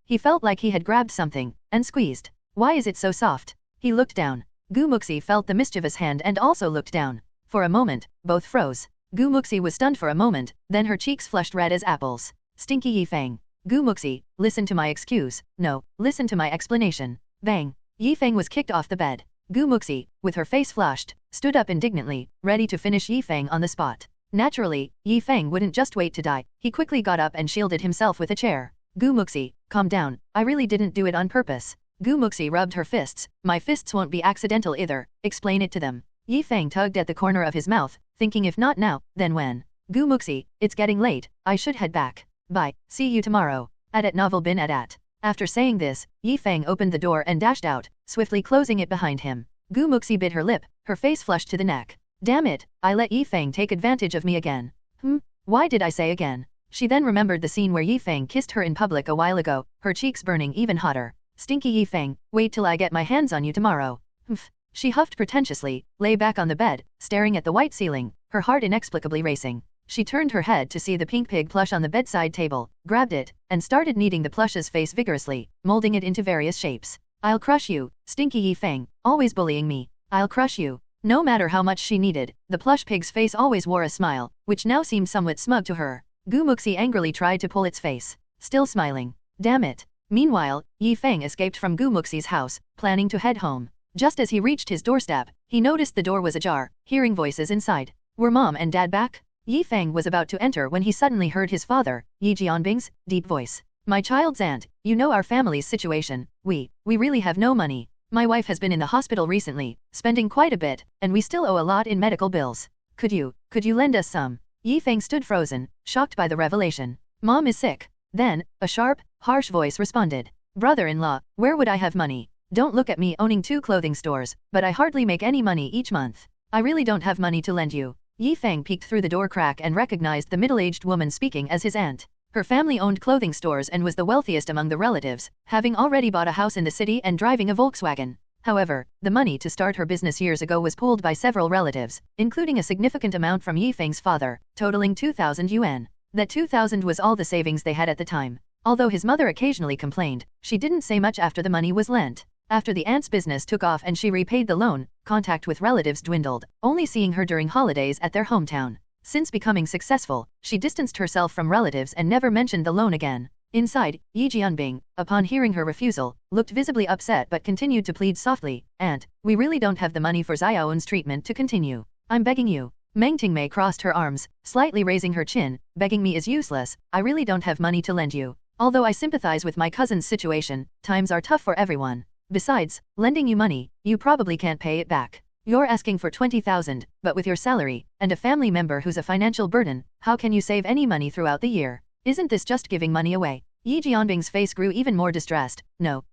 He felt like he had grabbed something, and squeezed. Why is it so soft? He looked down. Muxi felt the mischievous hand and also looked down. For a moment, both froze. Muxi was stunned for a moment, then her cheeks flushed red as apples. Stinky Yi Feng. Muxi, listen to my excuse. No, listen to my explanation. Bang. Yi Feng was kicked off the bed. Muxi, with her face flushed, stood up indignantly, ready to finish Yi Feng on the spot. Naturally, Yi Feng wouldn't just wait to die. He quickly got up and shielded himself with a chair. Muxi, calm down. I really didn't do it on purpose. Muxi rubbed her fists. My fists won't be accidental either. Explain it to them. Yi Feng tugged at the corner of his mouth, thinking if not now, then when. Muxi, it's getting late. I should head back. Bye. See you tomorrow. At novel bin at. After saying this, Yi Feng opened the door and dashed out, swiftly closing it behind him. Muxi bit her lip, her face flushed to the neck. Damn it, I let Yi Feng take advantage of me again. Why did I say again? She then remembered the scene where Yi Feng kissed her in public a while ago, her cheeks burning even hotter. Stinky Yi Feng, wait till I get my hands on you tomorrow. Hmph. She huffed pretentiously, lay back on the bed, staring at the white ceiling, her heart inexplicably racing. She turned her head to see the pink pig plush on the bedside table, grabbed it, and started kneading the plush's face vigorously, molding it into various shapes. I'll crush you, Stinky Yi Feng, always bullying me. I'll crush you. No matter how much she needed, the plush pig's face always wore a smile, which now seemed somewhat smug to her. Muxi angrily tried to pull its face, still smiling. Damn it. Meanwhile, Yi Feng escaped from Muxi's house, planning to head home. Just as he reached his doorstep, he noticed the door was ajar, hearing voices inside. Were Mom and Dad back? Yi Feng was about to enter when he suddenly heard his father, Yi Jianbing's, deep voice. My child's aunt, you know our family's situation, we really have no money. My wife has been in the hospital recently, spending quite a bit, and we still owe a lot in medical bills. Could you lend us some? Yi Feng stood frozen, shocked by the revelation. Mom is sick. Then, a sharp, harsh voice responded. Brother-in-law, where would I have money? Don't look at me owning 2 clothing stores, but I hardly make any money each month. I really don't have money to lend you. Yi Feng peeked through the door crack and recognized the middle-aged woman speaking as his aunt. Her family owned clothing stores and was the wealthiest among the relatives, having already bought a house in the city and driving a Volkswagen. However, the money to start her business years ago was pooled by several relatives, including a significant amount from Yi Feng's father, totaling 2,000 yuan. That 2,000 was all the savings they had at the time. Although his mother occasionally complained, she didn't say much after the money was lent. After the aunt's business took off and she repaid the loan, contact with relatives dwindled, only seeing her during holidays at their hometown. Since becoming successful, she distanced herself from relatives and never mentioned the loan again. Inside, Yi Jianbing, upon hearing her refusal, looked visibly upset but continued to plead softly, Aunt, we really don't have the money for Xiaoen's treatment to continue. I'm begging you. Meng Tingmei crossed her arms, slightly raising her chin, begging me is useless, I really don't have money to lend you. Although I sympathize with my cousin's situation, times are tough for everyone. Besides, lending you money, you probably can't pay it back. You're asking for 20,000, but with your salary, and a family member who's a financial burden, how can you save any money throughout the year? Isn't this just giving money away? Yi Jianbing's face grew even more distressed. No,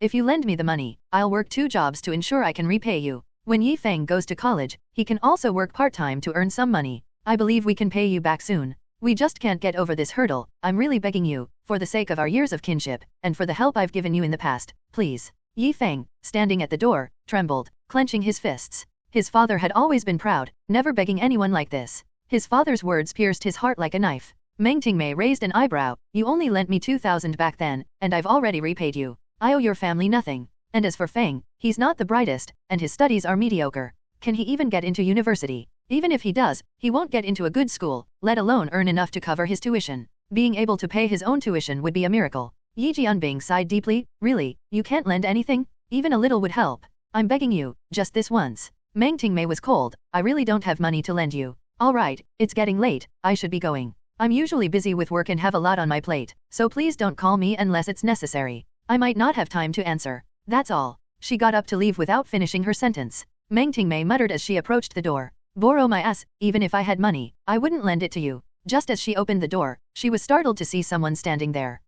if you lend me the money, I'll work 2 jobs to ensure I can repay you. When Yi Feng goes to college, he can also work part-time to earn some money. I believe we can pay you back soon. We just can't get over this hurdle, I'm really begging you, for the sake of our years of kinship, and for the help I've given you in the past, please. Yi Feng, standing at the door, trembled, clenching his fists. His father had always been proud, never begging anyone like this. His father's words pierced his heart like a knife. Meng Tingmei raised an eyebrow, you only lent me 2,000 back then, and I've already repaid you. I owe your family nothing. And as for Feng, he's not the brightest, and his studies are mediocre. Can he even get into university? Even if he does, he won't get into a good school, let alone earn enough to cover his tuition. Being able to pay his own tuition would be a miracle. Yi Jianbing sighed deeply, really, you can't lend anything? Even a little would help. I'm begging you, just this once. Meng Tingmei was cold, I really don't have money to lend you. Alright, it's getting late, I should be going. I'm usually busy with work and have a lot on my plate, so please don't call me unless it's necessary. I might not have time to answer. That's all. She got up to leave without finishing her sentence. Meng Tingmei muttered as she approached the door. Borrow my ass, even if I had money, I wouldn't lend it to you. Just as she opened the door, she was startled to see someone standing there.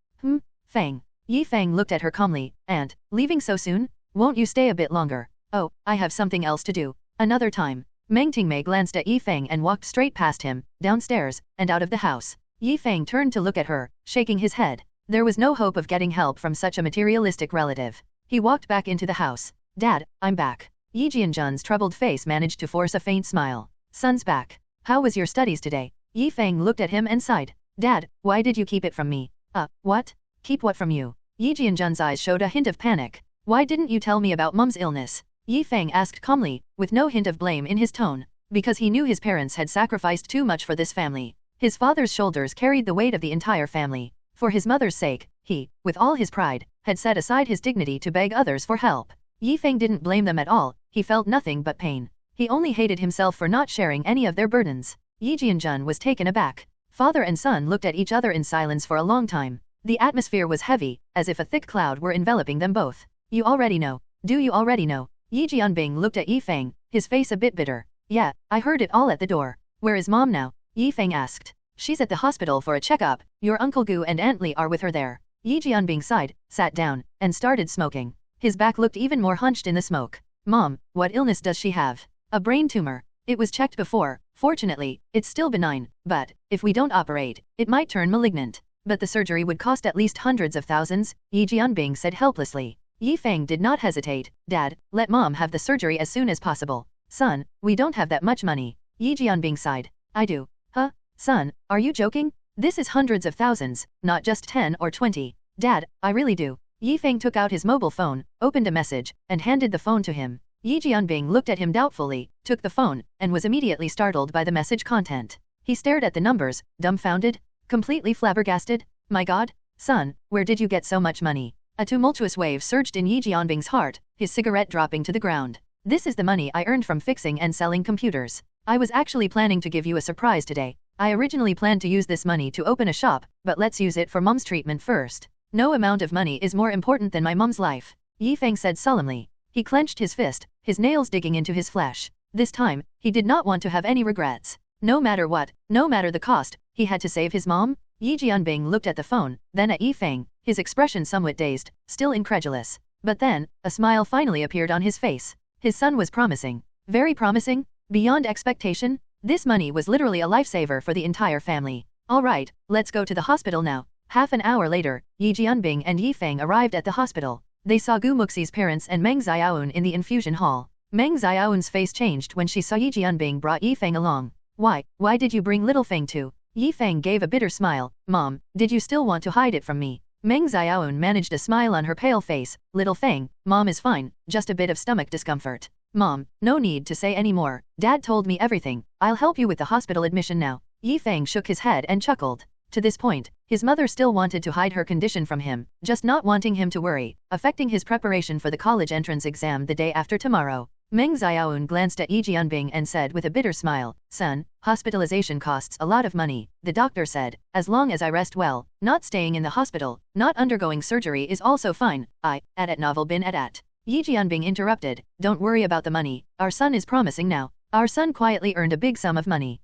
Feng. Yi Feng looked at her calmly, Aunt, leaving so soon? Won't you stay a bit longer? Oh, I have something else to do. Another time. Meng Tingmei glanced at Yi Feng and walked straight past him, downstairs, and out of the house. Yi Feng turned to look at her, shaking his head. There was no hope of getting help from such a materialistic relative. He walked back into the house. Dad, I'm back. Yi Jianjun's troubled face managed to force a faint smile. Son's back. How was your studies today? Yi Feng looked at him and sighed. Dad, why did you keep it from me? What? Keep what from you? Yi Jianjun's eyes showed a hint of panic. Why didn't you tell me about Mom's illness? Yi Feng asked calmly, with no hint of blame in his tone. Because he knew his parents had sacrificed too much for this family. His father's shoulders carried the weight of the entire family. For his mother's sake, he, with all his pride, had set aside his dignity to beg others for help. Yi Feng didn't blame them at all, he felt nothing but pain. He only hated himself for not sharing any of their burdens. Yi Jianjun was taken aback. Father and son looked at each other in silence for a long time. The atmosphere was heavy, as if a thick cloud were enveloping them both. You already know. Do you already know? Yi Jianbing looked at Yi Feng, his face a bit bitter. Yeah, I heard it all at the door. Where is Mom now? Yi Feng asked. She's at the hospital for a checkup, your Uncle Gu and Aunt Li are with her there. Yi Jianbing sighed, sat down, and started smoking. His back looked even more hunched in the smoke. Mom, what illness does she have? A brain tumor. It was checked before. Fortunately, it's still benign, but if we don't operate, it might turn malignant. But the surgery would cost at least hundreds of thousands, Yi Jianbing said helplessly. Yi Feng did not hesitate. Dad, let mom have the surgery as soon as possible. Son, we don't have that much money. Yi Jianbing sighed. I do. Huh? Son, are you joking? This is hundreds of thousands, not just 10 or 20. Dad, I really do. Yi Feng took out his mobile phone, opened a message, and handed the phone to him. Yi Jianbing looked at him doubtfully, took the phone, and was immediately startled by the message content. He stared at the numbers, dumbfounded, completely flabbergasted. My God, son, where did you get so much money? A tumultuous wave surged in Yi Jianbing's heart, his cigarette dropping to the ground. This is the money I earned from fixing and selling computers. I was actually planning to give you a surprise today. I originally planned to use this money to open a shop, but let's use it for mom's treatment first. No amount of money is more important than my mom's life, Yi Feng said solemnly. He clenched his fist, his nails digging into his flesh. This time, he did not want to have any regrets. No matter what, no matter the cost, he had to save his mom. Yi Jianbing looked at the phone, then at Yi Feng, his expression somewhat dazed, still incredulous. But then, a smile finally appeared on his face. His son was promising. Very promising? Beyond expectation? This money was literally a lifesaver for the entire family. Alright, let's go to the hospital now. Half an hour later, Yi Jianbing and Yi Feng arrived at the hospital. They saw Gu Muxi's parents and Meng Xiaoun in the infusion hall. Meng Xiaoun's face changed when she saw Yi Jianbing brought Yi Feng along. Why did you bring little Feng too? Yi Feng gave a bitter smile. Mom, did you still want to hide it from me? Meng Xiaoun managed a smile on her pale face. Little Feng, Mom is fine, just a bit of stomach discomfort. Mom, no need to say any more. Dad told me everything. I'll help you with the hospital admission now. Yi Feng shook his head and chuckled. To this point, his mother still wanted to hide her condition from him, just not wanting him to worry, affecting his preparation for the college entrance exam the day after tomorrow. Meng Xiaoun glanced at Yi Jianbing and said with a bitter smile, Son, hospitalization costs a lot of money, the doctor said. As long as I rest well, not staying in the hospital, not undergoing surgery is also fine. At novel bin at. Yi Jianbing interrupted, Don't worry about the money, our son is promising now. Our son quietly earned a big sum of money.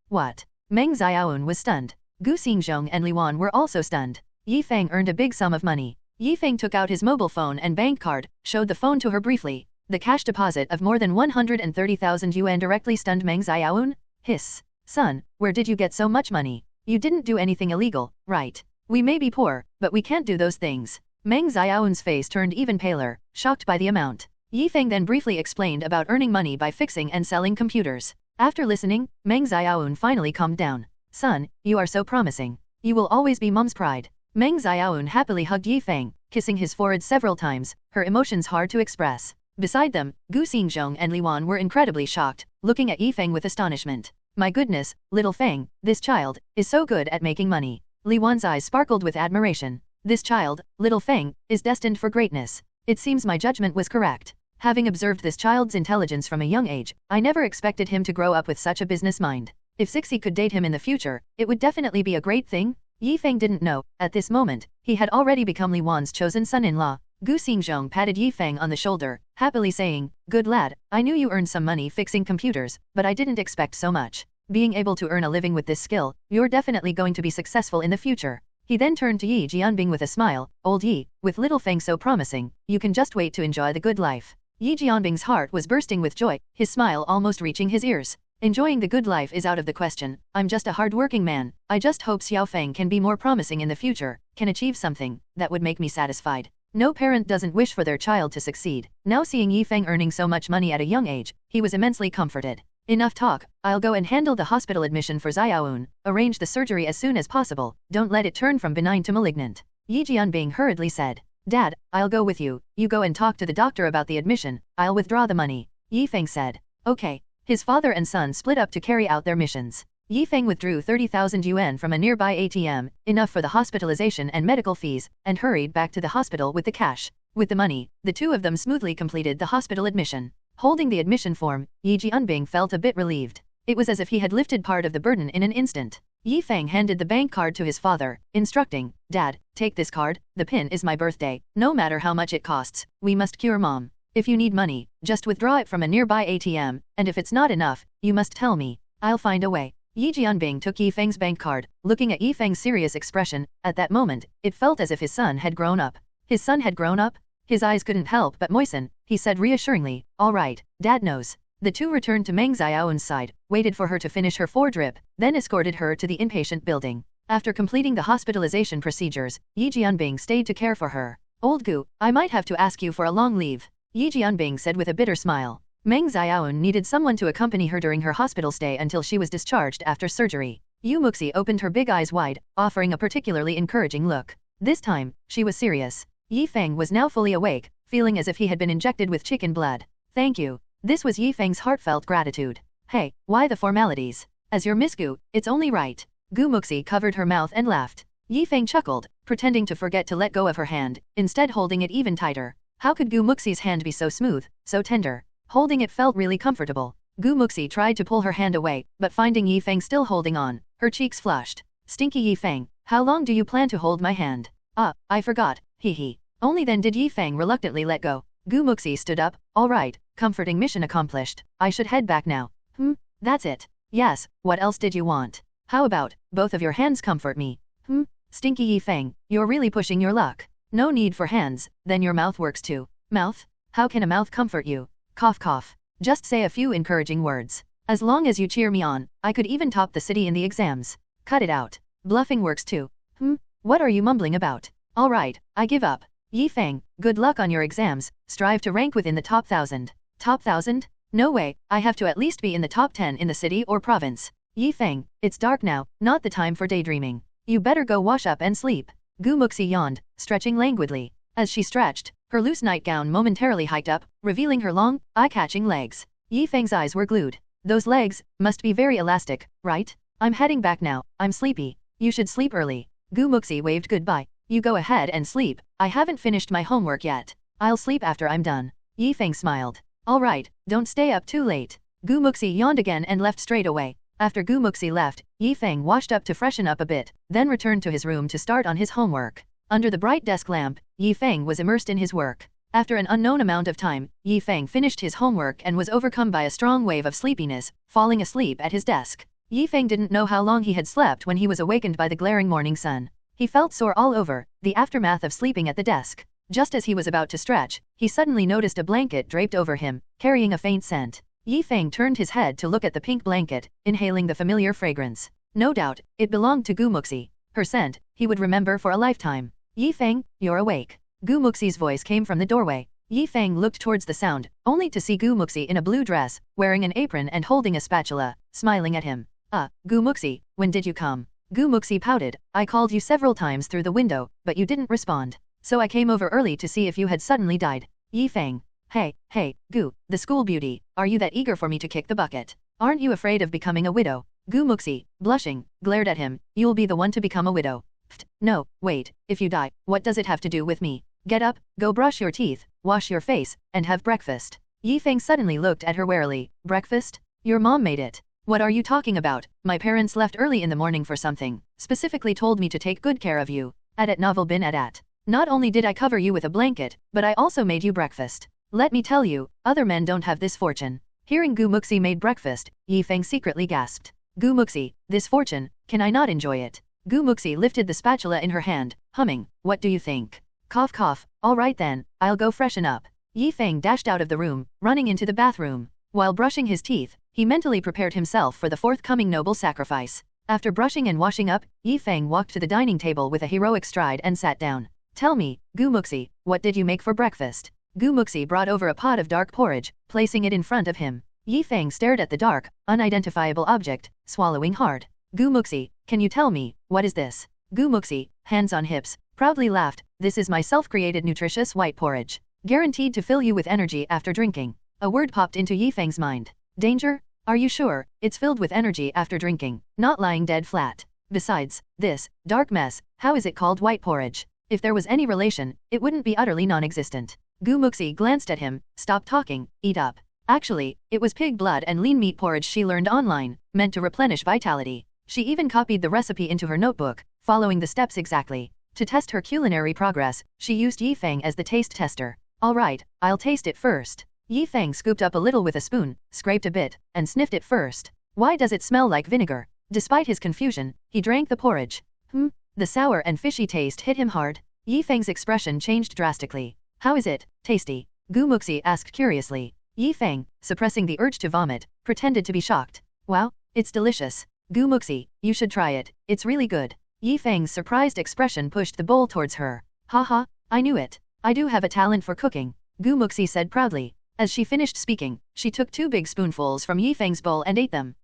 What? Meng Xiaoun was stunned. Gu Xingzhong and Li Wan were also stunned. Yi Feng earned a big sum of money. Yi Feng took out his mobile phone and bank card, showed the phone to her briefly. The cash deposit of more than 130,000 yuan directly stunned Meng Xiaoun. Hiss. Son, where did you get so much money? You didn't do anything illegal, right? We may be poor, but we can't do those things. Meng Xiaoun's face turned even paler, shocked by the amount. Yi Feng then briefly explained about earning money by fixing and selling computers. After listening, Meng Xiaoun finally calmed down. Son, you are so promising. You will always be mom's pride. Meng Xiaoun happily hugged Yi Feng, kissing his forehead several times, her emotions hard to express. Beside them, Gu Xingzhong and Li Wan were incredibly shocked, looking at Yi Feng with astonishment. My goodness, little Feng, this child, is so good at making money. Li Wan's eyes sparkled with admiration. This child, little Feng, is destined for greatness. It seems my judgment was correct. Having observed this child's intelligence from a young age, I never expected him to grow up with such a business mind. If Sixi could date him in the future, it would definitely be a great thing. Yi Feng didn't know, at this moment, he had already become Li Wan's chosen son-in-law. Gu Xingzhong patted Yi Feng on the shoulder, happily saying, Good lad, I knew you earned some money fixing computers, but I didn't expect so much. Being able to earn a living with this skill, you're definitely going to be successful in the future. He then turned to Yi Jianbing with a smile, Old Yi, with little Feng so promising, you can just wait to enjoy the good life. Yi Jianbing's heart was bursting with joy, his smile almost reaching his ears. Enjoying the good life is out of the question. I'm just a hard-working man. I just hope Xiao Feng can be more promising in the future, can achieve something that would make me satisfied. No parent doesn't wish for their child to succeed. Now seeing Yi Feng earning so much money at a young age, he was immensely comforted. Enough talk, I'll go and handle the hospital admission for Xiaoun, arrange the surgery as soon as possible, don't let it turn from benign to malignant. Yi Jianbing hurriedly said, Dad, I'll go with you, you go and talk to the doctor about the admission, I'll withdraw the money. Yi Feng said, Okay. His father and son split up to carry out their missions. Yi Feng withdrew 30,000 yuan from a nearby ATM, enough for the hospitalization and medical fees, and hurried back to the hospital with the cash. With the money, the two of them smoothly completed the hospital admission. Holding the admission form, Yi Jianbing felt a bit relieved. It was as if he had lifted part of the burden in an instant. Yi Feng handed the bank card to his father, instructing, Dad, take this card, the pin is my birthday, no matter how much it costs, we must cure mom. If you need money, just withdraw it from a nearby ATM, and if it's not enough, you must tell me. I'll find a way. Yi Jianbing took Yi Feng's bank card, looking at Yi Feng's serious expression. At that moment, it felt as if his son had grown up. His son had grown up? His eyes couldn't help but moisten. He said reassuringly, All right, Dad knows. The two returned to Meng Xiao's side, waited for her to finish her 4-drip, then escorted her to the inpatient building. After completing the hospitalization procedures, Yi Jianbing stayed to care for her. Old Gu, I might have to ask you for a long leave, Yi Jianbing said with a bitter smile. Meng Xiao needed someone to accompany her during her hospital stay until she was discharged after surgery. Muxi opened her big eyes wide, offering a particularly encouraging look. This time, she was serious. Feng was now fully awake, feeling as if he had been injected with chicken blood. Thank you. This was Feng's heartfelt gratitude. Hey, why the formalities? As your Miss Gu, it's only right. Muxi covered her mouth and laughed. Feng chuckled, pretending to forget to let go of her hand, instead holding it even tighter. How could Muxi's hand be so smooth, so tender? Holding it felt really comfortable. Muxi tried to pull her hand away, but finding Feng still holding on, her cheeks flushed. Stinky Feng, how long do you plan to hold my hand? I forgot, hee. Only then did Feng reluctantly let go. Muxi stood up, alright, comforting mission accomplished. I should head back now. That's it. Yes, what else did you want? How about, both of your hands comfort me? Stinky Feng, you're really pushing your luck. No need for hands, then your mouth works too. Mouth? How can a mouth comfort you? Cough cough. Just say a few encouraging words. As long as you cheer me on, I could even top the city in the exams. Cut it out. Bluffing works too. What are you mumbling about? Alright, I give up. Feng, good luck on your exams, strive to rank within the top 1000. Top 1000? No way, I have to at least be in the top 10 in the city or province. Feng, it's dark now, not the time for daydreaming. You better go wash up and sleep. Muxi yawned, stretching languidly. As she stretched, her loose nightgown momentarily hiked up, revealing her long, eye-catching legs. Feng's eyes were glued. Those legs must be very elastic, right? I'm heading back now, I'm sleepy. You should sleep early. Muxi waved goodbye. You go ahead and sleep, I haven't finished my homework yet. I'll sleep after I'm done. Feng smiled. Alright, don't stay up too late. Muxi yawned again and left straight away. After Muxi left, Feng washed up to freshen up a bit, then returned to his room to start on his homework. Under the bright desk lamp, Feng was immersed in his work. After an unknown amount of time, Feng finished his homework and was overcome by a strong wave of sleepiness, falling asleep at his desk. Feng didn't know how long he had slept when he was awakened by the glaring morning sun. He felt sore all over, the aftermath of sleeping at the desk. Just as he was about to stretch, he suddenly noticed a blanket draped over him, carrying a faint scent. Feng turned his head to look at the pink blanket, inhaling the familiar fragrance. No doubt, it belonged to Muxi. Her scent, he would remember for a lifetime. Feng, you're awake. Muxi's voice came from the doorway. Feng looked towards the sound, only to see Muxi in a blue dress, wearing an apron and holding a spatula, smiling at him. Muxi, when did you come? Muxi pouted. I called you several times through the window, but you didn't respond. So I came over early to see if you had suddenly died. Feng. Hey, Gu, the school beauty, are you that eager for me to kick the bucket? Aren't you afraid of becoming a widow? Muxi, blushing, glared at him. You'll be the one to become a widow. No, wait, if you die, what does it have to do with me? Get up, go brush your teeth, wash your face, and have breakfast. Feng suddenly looked at her warily. Breakfast? Your mom made it. What are you talking about? My parents left early in the morning for something, specifically told me to take good care of you. At novel bin at. Not only did I cover you with a blanket, but I also made you breakfast. Let me tell you, other men don't have this fortune. Hearing Muxi made breakfast, Feng secretly gasped. Muxi, this fortune, can I not enjoy it? Muxi lifted the spatula in her hand, humming, what do you think? Cough cough, alright then, I'll go freshen up. Feng dashed out of the room, running into the bathroom. While brushing his teeth, he mentally prepared himself for the forthcoming noble sacrifice. After brushing and washing up, Feng walked to the dining table with a heroic stride and sat down. Tell me, Muxi, what did you make for breakfast? Muxi brought over a pot of dark porridge, placing it in front of him. Feng stared at the dark, unidentifiable object, swallowing hard. Muxi, can you tell me, what is this? Muxi, hands on hips, proudly laughed. This is my self-created nutritious white porridge. Guaranteed to fill you with energy after drinking. A word popped into Feng's mind. Danger? Are you sure? It's filled with energy after drinking, not lying dead flat. Besides, this dark mess, how is it called white porridge? If there was any relation, it wouldn't be utterly non-existent. Muxi glanced at him, stop talking, eat up. Actually, it was pig blood and lean meat porridge she learned online, meant to replenish vitality. She even copied the recipe into her notebook, following the steps exactly. To test her culinary progress, she used Feng as the taste tester. Alright, I'll taste it first. Feng scooped up a little with a spoon, scraped a bit, and sniffed it first. Why does it smell like vinegar? Despite his confusion, he drank the porridge. The sour and fishy taste hit him hard. Feng's expression changed drastically. How is it? Tasty? Muxi asked curiously. Yi Feng, suppressing the urge to vomit, pretended to be shocked. Wow, it's delicious. Gu Muxi, you should try it, it's really good. Yi Feng's surprised expression pushed the bowl towards her. Haha, I knew it. I do have a talent for cooking, Gu Muxi said proudly. As she finished speaking, she took 2 big spoonfuls from Yi Feng's bowl and ate them.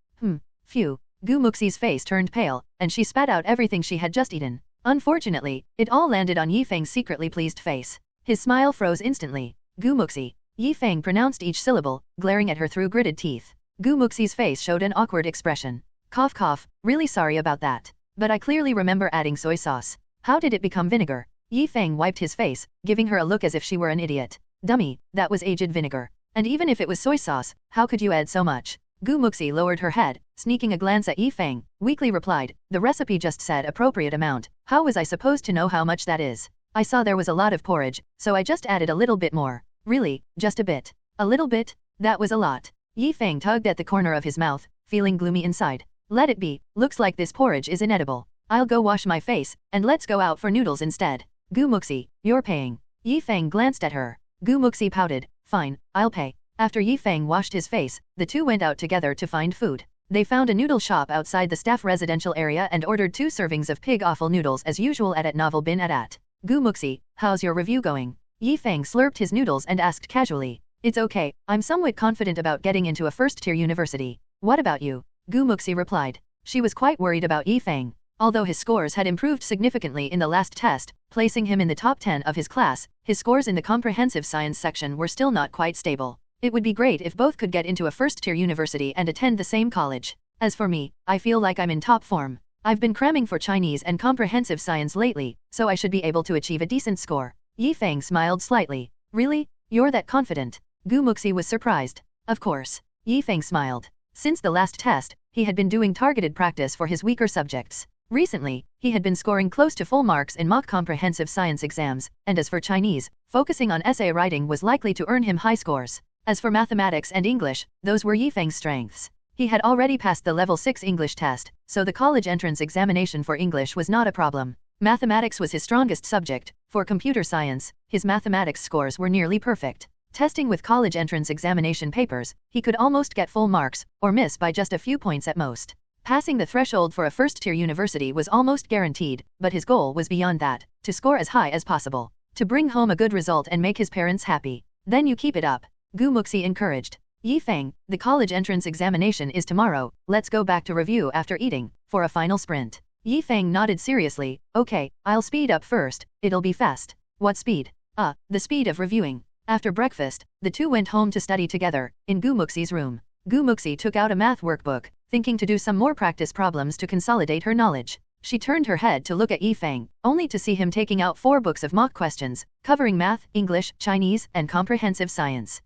Phew. Gu Muxi's face turned pale, and she spat out everything she had just eaten. Unfortunately, it all landed on Yi Feng's secretly pleased face. His smile froze instantly. Gu Muxi. Yi Feng pronounced each syllable, glaring at her through gritted teeth. Gu Muxi's face showed an awkward expression. Cough cough, really sorry about that. But I clearly remember adding soy sauce. How did it become vinegar? Yi Feng wiped his face, giving her a look as if she were an idiot. Dummy, that was aged vinegar. And even if it was soy sauce, how could you add so much? Gu Muxi lowered her head, sneaking a glance at Yi Feng, weakly replied, the recipe just said appropriate amount, how was I supposed to know how much that is? I saw there was a lot of porridge, so I just added a little bit more. Really, just a bit. A little bit? That was a lot. Yi Feng tugged at the corner of his mouth, feeling gloomy inside. Let it be, looks like this porridge is inedible. I'll go wash my face, and let's go out for noodles instead. Gu Muxi, you're paying. Yi Feng glanced at her. Gu Muxi pouted, fine, I'll pay. After Yi Feng washed his face, the two went out together to find food. They found a noodle shop outside the staff residential area and ordered 2 servings of pig offal noodles as usual at Novel Bin at. Gu Muxi, how's your review going? Yi Feng slurped his noodles and asked casually. It's okay, I'm somewhat confident about getting into a first-tier university. What about you? Gu Muxi replied. She was quite worried about Yi Feng. Although his scores had improved significantly in the last test, placing him in the top 10 of his class, his scores in the comprehensive science section were still not quite stable. It would be great if both could get into a first-tier university and attend the same college. As for me, I feel like I'm in top form. I've been cramming for Chinese and comprehensive science lately, so I should be able to achieve a decent score. Yi Feng smiled slightly. Really? You're that confident? Gu Muxi was surprised. Of course. Yi Feng smiled. Since the last test, he had been doing targeted practice for his weaker subjects. Recently, he had been scoring close to full marks in mock comprehensive science exams, and as for Chinese, focusing on essay writing was likely to earn him high scores. As for mathematics and English, those were Yi Feng's strengths. He had already passed the level 6 English test, so the college entrance examination for English was not a problem. Mathematics was his strongest subject. For computer science, his mathematics scores were nearly perfect. Testing with college entrance examination papers, he could almost get full marks, or miss by just a few points at most. Passing the threshold for a first-tier university was almost guaranteed, but his goal was beyond that, to score as high as possible. To bring home a good result and make his parents happy. Then you keep it up. Gu Muxi encouraged. Yi Feng, the college entrance examination is tomorrow, let's go back to review after eating, for a final sprint. Yi Feng nodded seriously, okay, I'll speed up first, it'll be fast. What speed? The speed of reviewing. After breakfast, the two went home to study together, in Gu Muxi's room. Gu Muxi took out a math workbook, thinking to do some more practice problems to consolidate her knowledge. She turned her head to look at Yi Feng, only to see him taking out 4 books of mock questions, covering math, English, Chinese, and comprehensive science.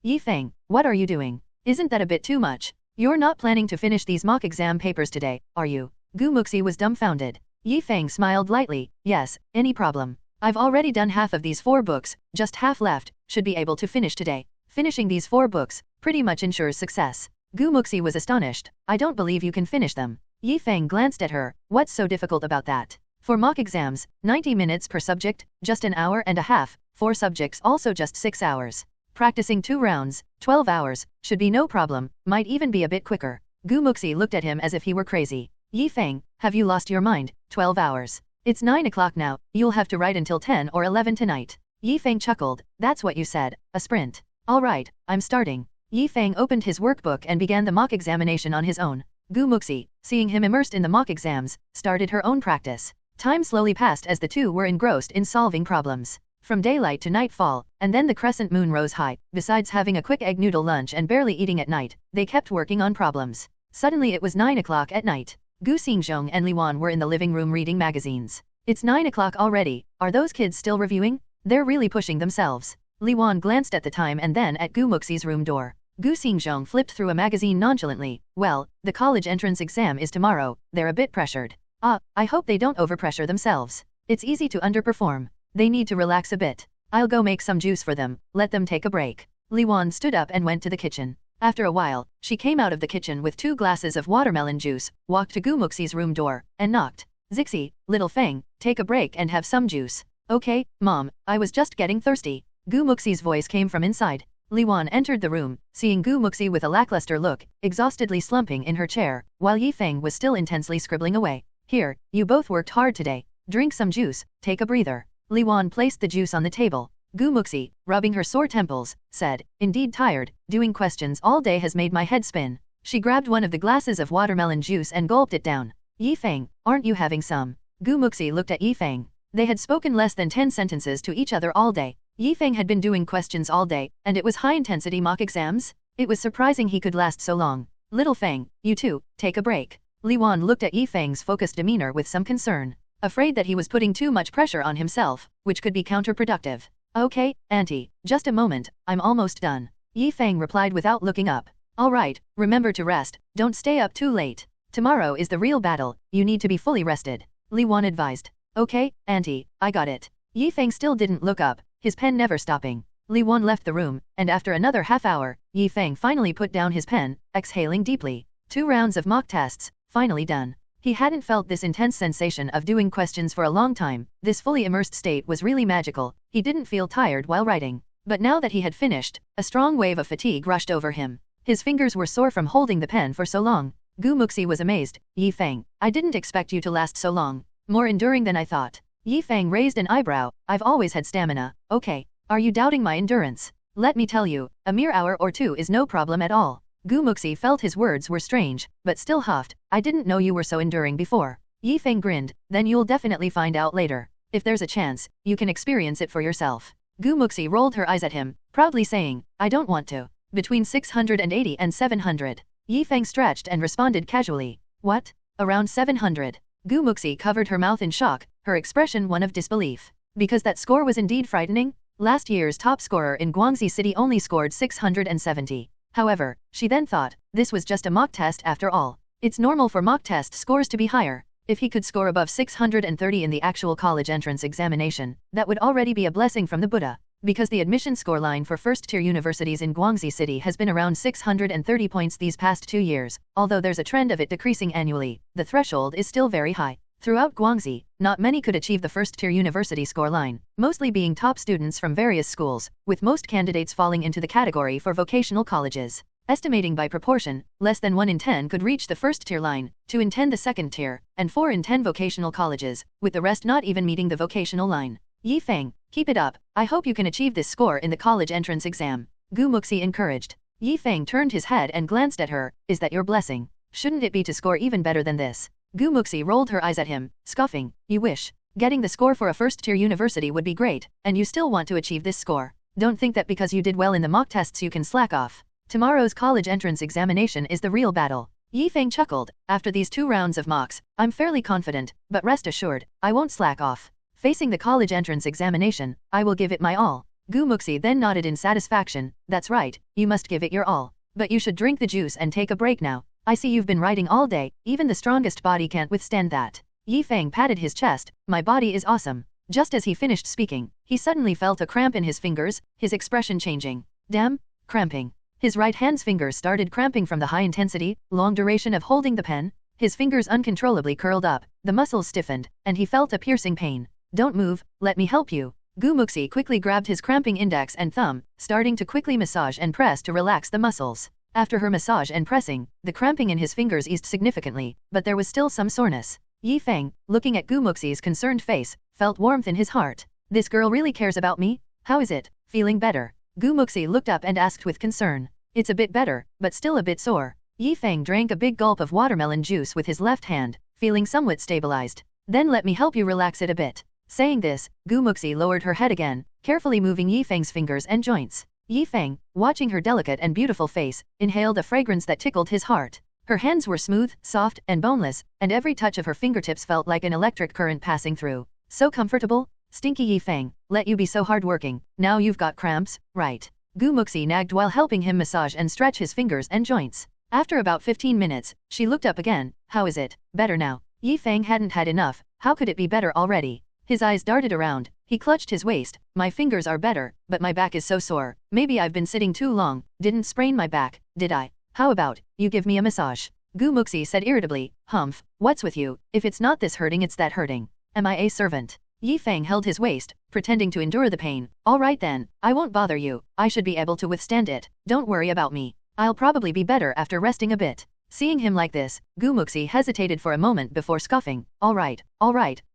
Yi Feng, what are you doing? Isn't that a bit too much? You're not planning to finish these mock exam papers today, are you? Gu Muxi was dumbfounded. Yi Feng smiled lightly, yes, any problem. I've already done half of these 4 books, just half left, should be able to finish today. Finishing these 4 books, pretty much ensures success. Gu Muxi was astonished, I don't believe you can finish them. Yi Feng glanced at her, what's so difficult about that? For mock exams, 90 minutes per subject, just an hour and a half, 4 subjects also just 6 hours. Practicing 2 rounds, 12 hours, should be no problem, might even be a bit quicker. Gu Muxi looked at him as if he were crazy. Yi Feng, have you lost your mind? 12 hours. It's 9 o'clock now, you'll have to write until 10 or 11 tonight. Yi Feng chuckled, that's what you said, a sprint. Alright, I'm starting. Yi Feng opened his workbook and began the mock examination on his own. Gu Muxi, seeing him immersed in the mock exams, started her own practice. Time slowly passed as the two were engrossed in solving problems. From daylight to nightfall, and then the crescent moon rose high. Besides having a quick egg noodle lunch and barely eating at night, they kept working on problems. Suddenly it was 9 o'clock at night. Gu Xingzhong and Li Wan were in the living room reading magazines. It's 9 o'clock already, are those kids still reviewing? They're really pushing themselves. Li Wan glanced at the time and then at Gu Muxi's room door. Gu Xingzhong flipped through a magazine nonchalantly. Well, the college entrance exam is tomorrow, they're a bit pressured. I hope they don't overpressure themselves. It's easy to underperform. They need to relax a bit. I'll go make some juice for them, let them take a break. Li Wan stood up and went to the kitchen. After a while, she came out of the kitchen with 2 glasses of watermelon juice, walked to Gu Muxi's room door, and knocked. Zixi, little Feng, take a break and have some juice. Okay, Mom, I was just getting thirsty. Gu Muxi's voice came from inside. Li Wan entered the room, seeing Gu Muxi with a lackluster look, exhaustedly slumping in her chair, while Yi Feng was still intensely scribbling away. Here, you both worked hard today. Drink some juice, take a breather. Li Wan placed the juice on the table. Gu Muxi, rubbing her sore temples, said, indeed tired, doing questions all day has made my head spin. She grabbed one of the glasses of watermelon juice and gulped it down. Yi Feng, aren't you having some? Gu Muxi looked at Yi Feng. They had spoken less than 10 sentences to each other all day. Yi Feng had been doing questions all day, and it was high-intensity mock exams? It was surprising he could last so long. Little Feng, you too, take a break. Li Wan looked at Yi Feng's focused demeanor with some concern, afraid that he was putting too much pressure on himself, which could be counterproductive. Okay, auntie, just a moment, I'm almost done. Yi Feng replied without looking up. All right, remember to rest, don't stay up too late. Tomorrow is the real battle, you need to be fully rested. Li Wan advised. Okay, auntie, I got it. Yi Feng still didn't look up, his pen never stopping. Li Wan left the room, and after another half hour, Yi Feng finally put down his pen, exhaling deeply. 2 rounds of mock tests, finally done. He hadn't felt this intense sensation of doing questions for a long time. This fully immersed state was really magical. He didn't feel tired while writing. But now that he had finished, a strong wave of fatigue rushed over him. His fingers were sore from holding the pen for so long. Gu Muxi was amazed. Yi Feng, I didn't expect you to last so long. More enduring than I thought. Yi Feng raised an eyebrow. I've always had stamina. Okay. Are you doubting my endurance? Let me tell you, a mere hour or 2 is no problem at all. Gu Muxi felt his words were strange, but still huffed. I didn't know you were so enduring before. Yi Feng grinned. Then you'll definitely find out later. If there's a chance, you can experience it for yourself. Gu Muxi rolled her eyes at him, proudly saying, I don't want to. Between 680 and 700. Yi Feng stretched and responded casually. What? Around 700. Gu Muxi covered her mouth in shock, her expression one of disbelief. Because that score was indeed frightening? Last year's top scorer in Guangxi City only scored 670. However, she then thought, this was just a mock test after all. It's normal for mock test scores to be higher. If he could score above 630 in the actual college entrance examination, that would already be a blessing from the Buddha. Because the admission score line for first-tier universities in Guangxi City has been around 630 points these past 2 years, although there's a trend of it decreasing annually, the threshold is still very high. Throughout Guangxi, not many could achieve the first-tier university score line, mostly being top students from various schools, with most candidates falling into the category for vocational colleges. Estimating by proportion, less than 1 in 10 could reach the first-tier line, 2 in 10 the second-tier, and 4 in 10 vocational colleges, with the rest not even meeting the vocational line. Yi Feng, keep it up, I hope you can achieve this score in the college entrance exam. Gu Muxi encouraged. Yi Feng turned his head and glanced at her, is that your blessing? Shouldn't it be to score even better than this? Gu Muxi rolled her eyes at him, scoffing, you wish. Getting the score for a first-tier university would be great, and you still want to achieve this score. Don't think that because you did well in the mock tests you can slack off. Tomorrow's college entrance examination is the real battle. Yi Feng chuckled. After these 2 rounds of mocks, I'm fairly confident, but rest assured, I won't slack off. Facing the college entrance examination, I will give it my all. Gu Muxi then nodded in satisfaction. That's right, you must give it your all. But you should drink the juice and take a break now. I see you've been writing all day, even the strongest body can't withstand that. Yi Feng patted his chest, my body is awesome. Just as he finished speaking, he suddenly felt a cramp in his fingers, his expression changing. Damn, cramping. His right hand's fingers started cramping from the high intensity, long duration of holding the pen. His fingers uncontrollably curled up, the muscles stiffened, and he felt a piercing pain. Don't move, let me help you. Gu Muxi quickly grabbed his cramping index and thumb, starting to quickly massage and press to relax the muscles. After her massage and pressing, the cramping in his fingers eased significantly, but there was still some soreness. Yi Feng, looking at Gu Muxi's concerned face, felt warmth in his heart. This girl really cares about me? How is it? Feeling better? Gu Muxi looked up and asked with concern. It's a bit better, but still a bit sore. Yi Feng drank a big gulp of watermelon juice with his left hand, feeling somewhat stabilized. Then let me help you relax it a bit. Saying this, Gu Muxi lowered her head again, carefully moving Yi Feng's fingers and joints. Yi Feng, watching her delicate and beautiful face, inhaled a fragrance that tickled his heart. Her hands were smooth, soft, and boneless, and every touch of her fingertips felt like an electric current passing through. So comfortable? Stinky Yi Feng, let you be so hardworking, now you've got cramps, right? Gu Muxi nagged while helping him massage and stretch his fingers and joints. After about 15 minutes, she looked up again. How is it? Better now. Yi Feng hadn't had enough. How could it be better already? His eyes darted around. He clutched his waist. My fingers are better, but my back is so sore. Maybe I've been sitting too long. Didn't sprain my back, did I? How about, you give me a massage? Gu Muxi said irritably. Hmph, what's with you? If it's not this hurting it's that hurting. Am I a servant? Yi Feng held his waist, pretending to endure the pain. Alright then, I won't bother you, I should be able to withstand it, don't worry about me. I'll probably be better after resting a bit. Seeing him like this, Muxi hesitated for a moment before scoffing. Alright,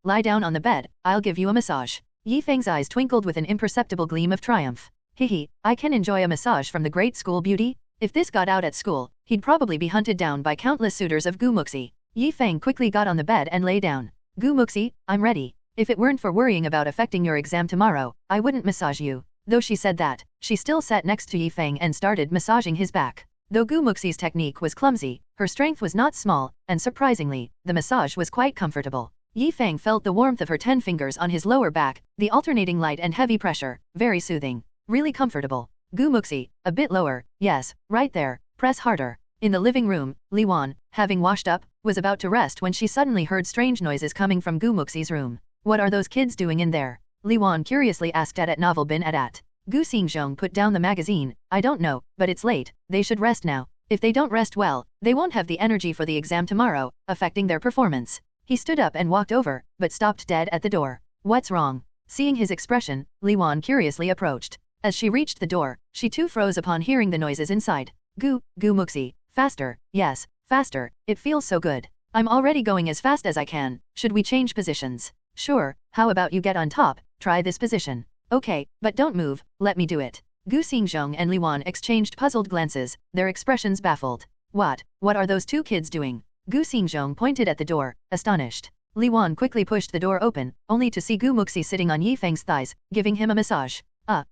lie down on the bed, I'll give you a massage. Yi Feng's eyes twinkled with an imperceptible gleam of triumph. Hehe, I can enjoy a massage from the great school beauty? If this got out at school, he'd probably be hunted down by countless suitors of Muxi. Yi Feng quickly got on the bed and lay down. Muxi, I'm ready. If it weren't for worrying about affecting your exam tomorrow, I wouldn't massage you. Though she said that, she still sat next to Yi Feng and started massaging his back. Though Muxi's technique was clumsy, her strength was not small, and surprisingly, the massage was quite comfortable. Yi Feng felt the warmth of her 10 fingers on his lower back, the alternating light and heavy pressure, very soothing. Really comfortable. Muxi, a bit lower, yes, right there, press harder. In the living room, Li Wan, having washed up, was about to rest when she suddenly heard strange noises coming from Muxi's room. What are those kids doing in there? Li Wan curiously asked at novel bin at. Gu Xingzhong put down the magazine. I don't know, but it's late, they should rest now. If they don't rest well, they won't have the energy for the exam tomorrow, affecting their performance. He stood up and walked over, but stopped dead at the door. What's wrong? Seeing his expression, Li Wan curiously approached. As she reached the door, she too froze upon hearing the noises inside. Muxi, faster, yes, faster, it feels so good. I'm already going as fast as I can, should we change positions? Sure, how about you get on top, try this position. Okay, but don't move, let me do it. Gu Xingzhong and Li Wan exchanged puzzled glances, their expressions baffled. What are those two kids doing? Gu Xingzhong pointed at the door, astonished. Li Wan quickly pushed the door open, only to see Muxi sitting on Yi Feng's thighs, giving him a massage.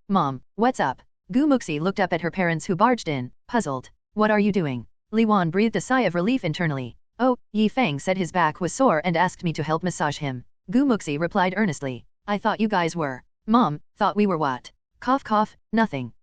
Mom, what's up? Muxi looked up at her parents who barged in, puzzled. What are you doing? Li Wan breathed a sigh of relief internally. Oh, Yi Feng said his back was sore and asked me to help massage him. Muxi replied earnestly. I thought you guys were. Mom, thought we were what? Cough cough, nothing.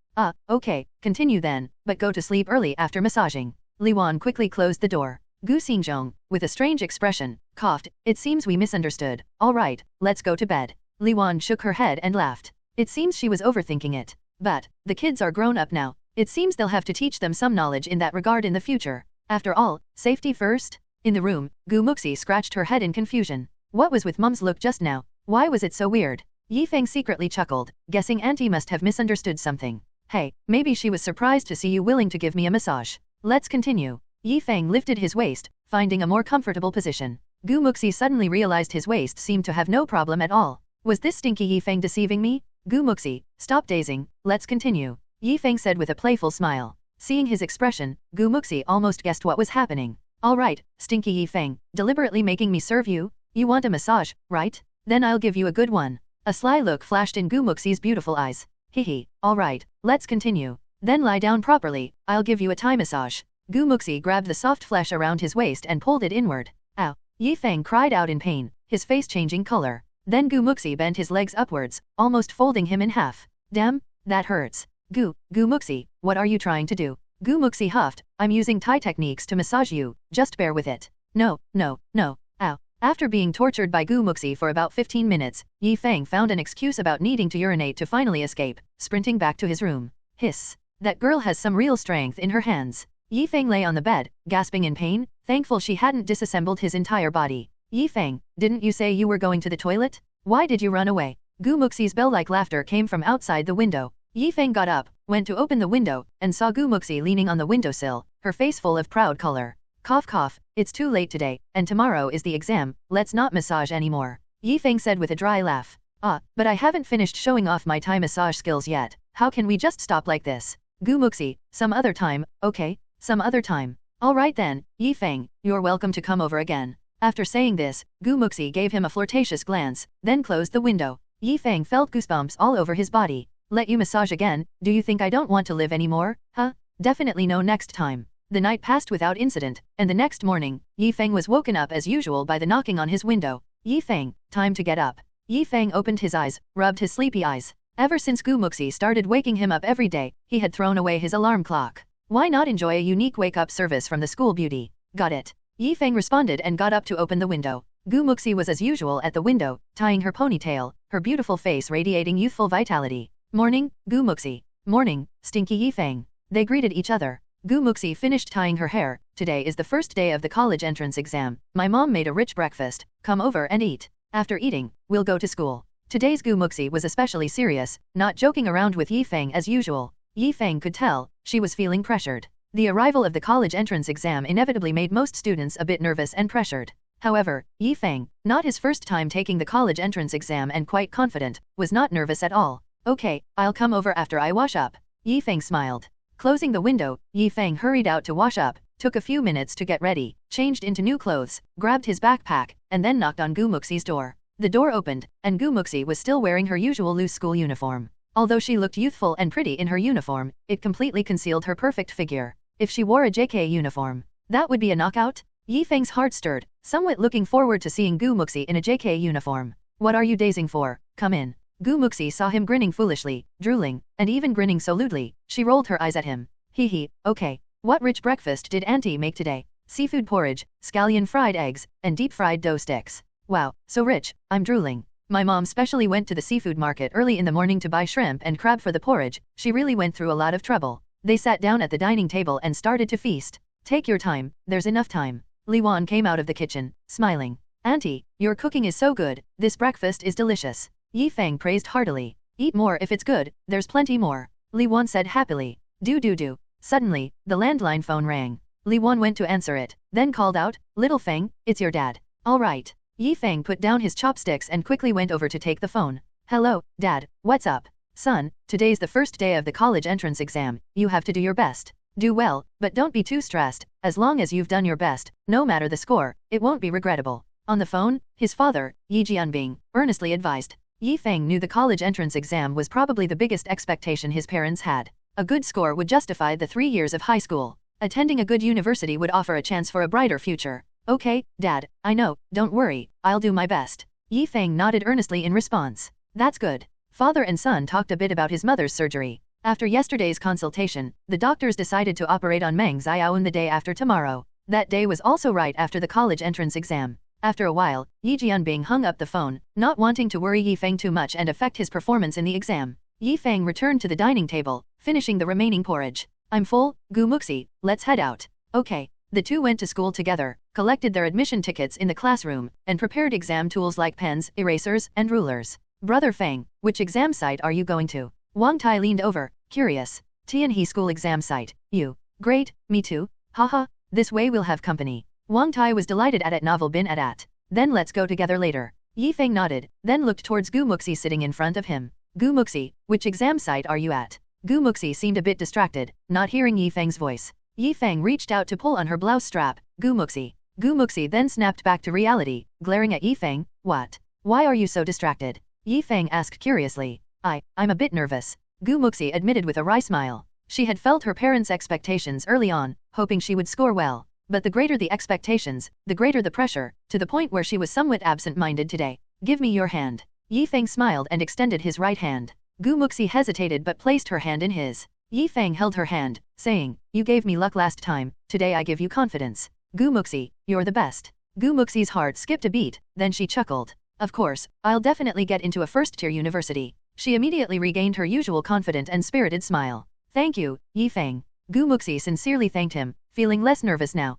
Okay, continue then, but go to sleep early after massaging. Li Wan quickly closed the door. Gu Xingzhong, with a strange expression, coughed. It seems we misunderstood. Alright, let's go to bed. Li Wan shook her head and laughed. It seems she was overthinking it. But, the kids are grown up now. It seems they'll have to teach them some knowledge in that regard in the future. After all, safety first? In the room, Muxi scratched her head in confusion. What was with Mom's look just now? Why was it so weird? Yi Feng secretly chuckled, guessing Auntie must have misunderstood something. Hey, maybe she was surprised to see you willing to give me a massage. Let's continue. Yi Feng lifted his waist, finding a more comfortable position. Muxi suddenly realized his waist seemed to have no problem at all. Was this stinky Yi Feng deceiving me? Muxi, stop dazing, let's continue. Yi Feng said with a playful smile. Seeing his expression, Muxi almost guessed what was happening. Alright, stinky Yi Feng, deliberately making me serve you? You want a massage, right? Then I'll give you a good one. A sly look flashed in Muxi's beautiful eyes. Hehe, alright, let's continue. Then lie down properly, I'll give you a Thai massage. Muxi grabbed the soft flesh around his waist and pulled it inward. Ow! Yi Feng cried out in pain, his face changing color. Then Muxi bent his legs upwards, almost folding him in half. Damn, that hurts. Muxi, what are you trying to do? Muxi huffed, I'm using Thai techniques to massage you, just bear with it. No, ow. After being tortured by Muxi for about 15 minutes, Yi Feng found an excuse about needing to urinate to finally escape, sprinting back to his room. Hiss. That girl has some real strength in her hands. Yi Feng lay on the bed, gasping in pain, thankful she hadn't disassembled his entire body. Yi Feng, didn't you say you were going to the toilet? Why did you run away? Muxi's bell-like laughter came from outside the window. Yi Feng got up, went to open the window, and saw Muxi leaning on the windowsill, her face full of proud color. Cough cough, it's too late today, and tomorrow is the exam, let's not massage anymore. Yi Feng said with a dry laugh. But I haven't finished showing off my Thai massage skills yet, how can we just stop like this? Muxi, some other time, okay? Some other time. Alright then, Yi Feng, you're welcome to come over again. After saying this, Muxi gave him a flirtatious glance, then closed the window. Yi Feng felt goosebumps all over his body. Let you massage again, do you think I don't want to live anymore, huh? Definitely no next time. The night passed without incident, and the next morning, Yi Feng was woken up as usual by the knocking on his window. Yi Feng, time to get up. Yi Feng opened his eyes, rubbed his sleepy eyes. Ever since Muxi started waking him up every day, he had thrown away his alarm clock. Why not enjoy a unique wake-up service from the school beauty? Got it. Yi Feng responded and got up to open the window. Muxi was as usual at the window, tying her ponytail, her beautiful face radiating youthful vitality. Morning, Muxi. Morning, stinky Yi Feng. They greeted each other. Muxi finished tying her hair. Today is the first day of the college entrance exam. My mom made a rich breakfast. Come over and eat. After eating, we'll go to school. Today's Gu Muxi was especially serious, not joking around with Yi Feng as usual. Yi Feng could tell, she was feeling pressured. The arrival of the college entrance exam inevitably made most students a bit nervous and pressured. However, Yi Feng, not his first time taking the college entrance exam and quite confident, was not nervous at all. Okay, I'll come over after I wash up. Yi Feng smiled. Closing the window, Yi Feng hurried out to wash up, took a few minutes to get ready, changed into new clothes, grabbed his backpack, and then knocked on Gu Muxi's door. The door opened, and Gu Muxi was still wearing her usual loose school uniform. Although she looked youthful and pretty in her uniform, it completely concealed her perfect figure. If she wore a JK uniform, that would be a knockout? Yi Feng's heart stirred, somewhat looking forward to seeing Gu Muxi in a JK uniform. What are you dazing for? Come in. Gu Muxi saw him grinning foolishly, drooling, and even grinning so lewdly, she rolled her eyes at him. Hee, okay. What rich breakfast did Auntie make today? Seafood porridge, scallion fried eggs, and deep-fried dough sticks. Wow, so rich, I'm drooling. My mom specially went to the seafood market early in the morning to buy shrimp and crab for the porridge. She really went through a lot of trouble. They sat down at the dining table and started to feast. Take your time, there's enough time. Li Wan came out of the kitchen, smiling. Auntie, your cooking is so good, this breakfast is delicious. Yi Feng praised heartily. Eat more if it's good, there's plenty more. Li Wan said happily. Do. Suddenly, the landline phone rang. Li Wan went to answer it, then called out, Little Feng, it's your dad. All right. Yi Feng put down his chopsticks and quickly went over to take the phone. Hello, Dad, what's up? Son, today's the first day of the college entrance exam, you have to do your best. Do well, but don't be too stressed. As long as you've done your best, no matter the score, it won't be regrettable. On the phone, his father, Yi Jianbing, earnestly advised. Yi Feng knew the college entrance exam was probably the biggest expectation his parents had. A good score would justify the 3 years of high school. Attending a good university would offer a chance for a brighter future. Okay, Dad, I know, don't worry, I'll do my best. Yi Feng nodded earnestly in response. That's good. Father and son talked a bit about his mother's surgery. After yesterday's consultation, the doctors decided to operate on Meng Xiaoan the day after tomorrow. That day was also right after the college entrance exam. After a while, Yi Jianbing hung up the phone, not wanting to worry Yi Feng too much and affect his performance in the exam. Yi Feng returned to the dining table, finishing the remaining porridge. I'm full, Gu Muxi, let's head out. Okay. The two went to school together, collected their admission tickets in the classroom, and prepared exam tools like pens, erasers, and rulers. Brother Feng, which exam site are you going to? Wang Tai leaned over, curious. Tianhe school exam site. You. Great, me too. Haha, this way we'll have company. Wang Tai was delighted at novel bin at. Then let's go together later. Yi Feng nodded, then looked towards Gu Muxi sitting in front of him. Gu Muxi, which exam site are you at? Gu Muxi seemed a bit distracted, not hearing Yi Feng's voice. Yi Feng reached out to pull on her blouse strap. Gu Muxi. Gu Muxi then snapped back to reality, glaring at Yi Feng. What? Why are you so distracted? Yi Feng asked curiously. I'm a bit nervous. Gu Muxi admitted with a wry smile. She had felt her parents' expectations early on, hoping she would score well. But the greater the expectations, the greater the pressure, to the point where she was somewhat absent-minded today. Give me your hand. Yi Feng smiled and extended his right hand. Gu Muxi hesitated but placed her hand in his. Yi Feng held her hand, saying, You gave me luck last time, today I give you confidence. Gu Muxi, you're the best. Gu Muxi's heart skipped a beat, then she chuckled. Of course, I'll definitely get into a first-tier university. She immediately regained her usual confident and spirited smile. Thank you, Yi Feng. Gu Muxi sincerely thanked him, feeling less nervous now.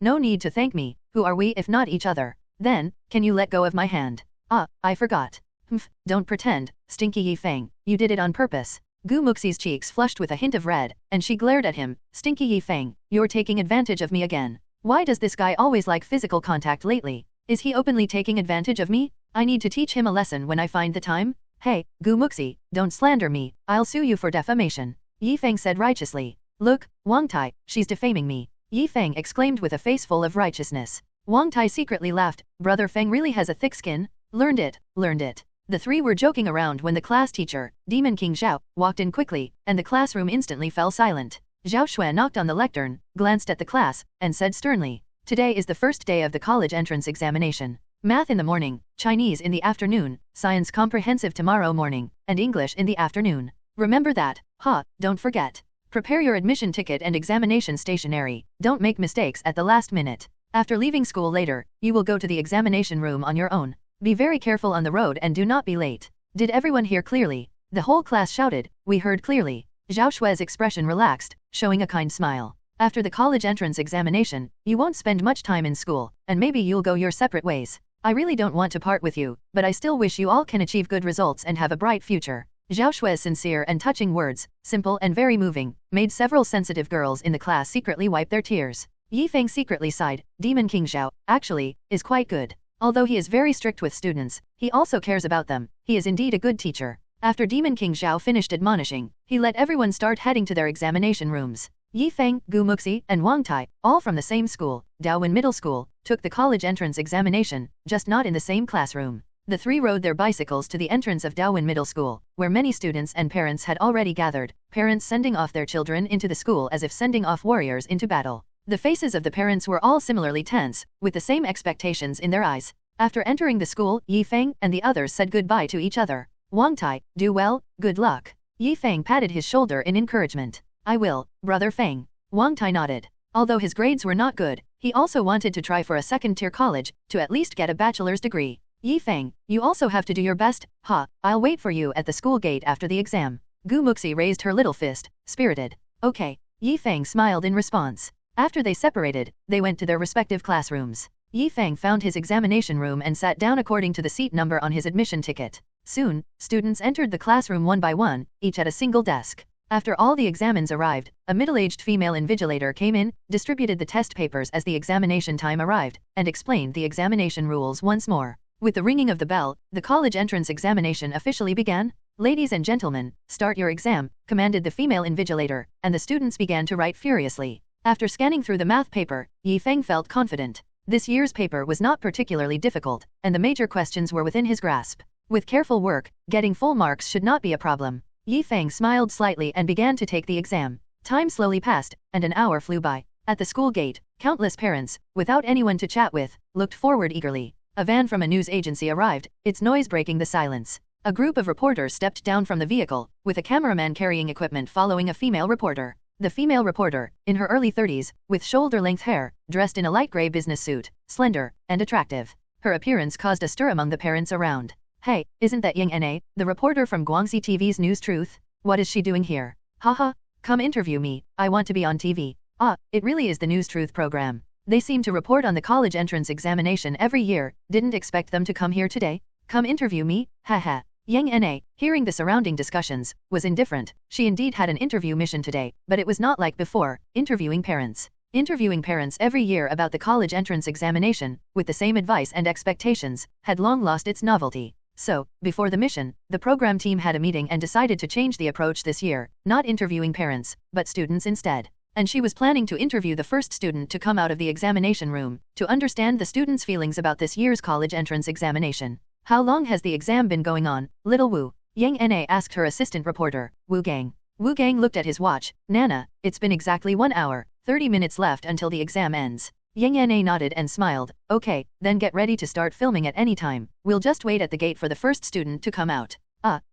No need to thank me, who are we if not each other? Then, can you let go of my hand? I forgot. Hmph, don't pretend, stinky Yi Feng, you did it on purpose. Gu Muxi's cheeks flushed with a hint of red, and she glared at him. Stinky Yi Feng, you're taking advantage of me again. Why does this guy always like physical contact lately? Is he openly taking advantage of me? I need to teach him a lesson when I find the time. Hey, Gu Muxi, don't slander me, I'll sue you for defamation. Yi Feng said righteously. Look, Wang Tai, she's defaming me. Yi Feng exclaimed with a face full of righteousness. Wang Tai secretly laughed. Brother Feng really has a thick skin. Learned it. The three were joking around when the class teacher, Demon King Zhao, walked in quickly, and the classroom instantly fell silent. Zhao Xue knocked on the lectern, glanced at the class, and said sternly, Today is the first day of the college entrance examination. Math in the morning, Chinese in the afternoon, Science comprehensive tomorrow morning, and English in the afternoon. Remember that, don't forget. Prepare your admission ticket and examination stationery, don't make mistakes at the last minute. After leaving school later, you will go to the examination room on your own. Be very careful on the road and do not be late. Did everyone hear clearly? The whole class shouted, we heard clearly. Zhao Xue's expression relaxed, showing a kind smile. After the college entrance examination, you won't spend much time in school, and maybe you'll go your separate ways. I really don't want to part with you, but I still wish you all can achieve good results and have a bright future. Zhao Shui's sincere and touching words, simple and very moving, made several sensitive girls in the class secretly wipe their tears. Yi Feng secretly sighed. Demon King Zhao, actually, is quite good. Although he is very strict with students, he also cares about them. He is indeed a good teacher. After Demon King Zhao finished admonishing, he let everyone start heading to their examination rooms. Yi Feng, Gu Muxi, and Wang Tai, all from the same school, Daowin Middle School, took the college entrance examination, just not in the same classroom. The three rode their bicycles to the entrance of Daowin Middle School, where many students and parents had already gathered, parents sending off their children into the school as if sending off warriors into battle. The faces of the parents were all similarly tense, with the same expectations in their eyes. After entering the school, Yi Feng and the others said goodbye to each other. Wang Tai, do well, good luck. Yi Feng patted his shoulder in encouragement. I will, brother Feng. Wang Tai nodded. Although his grades were not good, he also wanted to try for a second-tier college, to at least get a bachelor's degree. Yi Feng, you also have to do your best. I'll wait for you at the school gate after the exam. Gu Muxi raised her little fist, spirited. Okay. Yi Feng smiled in response. After they separated, they went to their respective classrooms. Yi Feng found his examination room and sat down according to the seat number on his admission ticket. Soon, students entered the classroom one by one, each at a single desk. After all the examines arrived, a middle-aged female invigilator came in, distributed the test papers as the examination time arrived, and explained the examination rules once more. With the ringing of the bell, the college entrance examination officially began. Ladies and gentlemen, start your exam, commanded the female invigilator, and the students began to write furiously. After scanning through the math paper, Yi Feng felt confident. This year's paper was not particularly difficult, and the major questions were within his grasp. With careful work, getting full marks should not be a problem. Yi Feng smiled slightly and began to take the exam. Time slowly passed, and an hour flew by. At the school gate, countless parents, without anyone to chat with, looked forward eagerly. A van from a news agency arrived, its noise breaking the silence. A group of reporters stepped down from the vehicle, with a cameraman carrying equipment following a female reporter. The female reporter, in her early 30s, with shoulder-length hair, dressed in a light gray business suit, slender, and attractive. Her appearance caused a stir among the parents around. Hey, isn't that Yang Na, the reporter from Guangxi TV's News Truth? What is she doing here? Haha, come interview me, I want to be on TV. It really is the News Truth program. They seem to report on the college entrance examination every year, didn't expect them to come here today? Come interview me, haha. Yang Na, hearing the surrounding discussions, was indifferent. She indeed had an interview mission today, but it was not like before, interviewing parents. Interviewing parents every year about the college entrance examination, with the same advice and expectations, had long lost its novelty. So, before the mission, the program team had a meeting and decided to change the approach this year, not interviewing parents, but students instead. And she was planning to interview the first student to come out of the examination room, to understand the students' feelings about this year's college entrance examination. How long has the exam been going on, little Wu? Yang Na asked her assistant reporter, Wu Gang. Wu Gang looked at his watch. Nana, it's been exactly 1 hour, 30 minutes left until the exam ends. Yang Na nodded and smiled. Okay, then get ready to start filming at any time. We'll just wait at the gate for the first student to come out.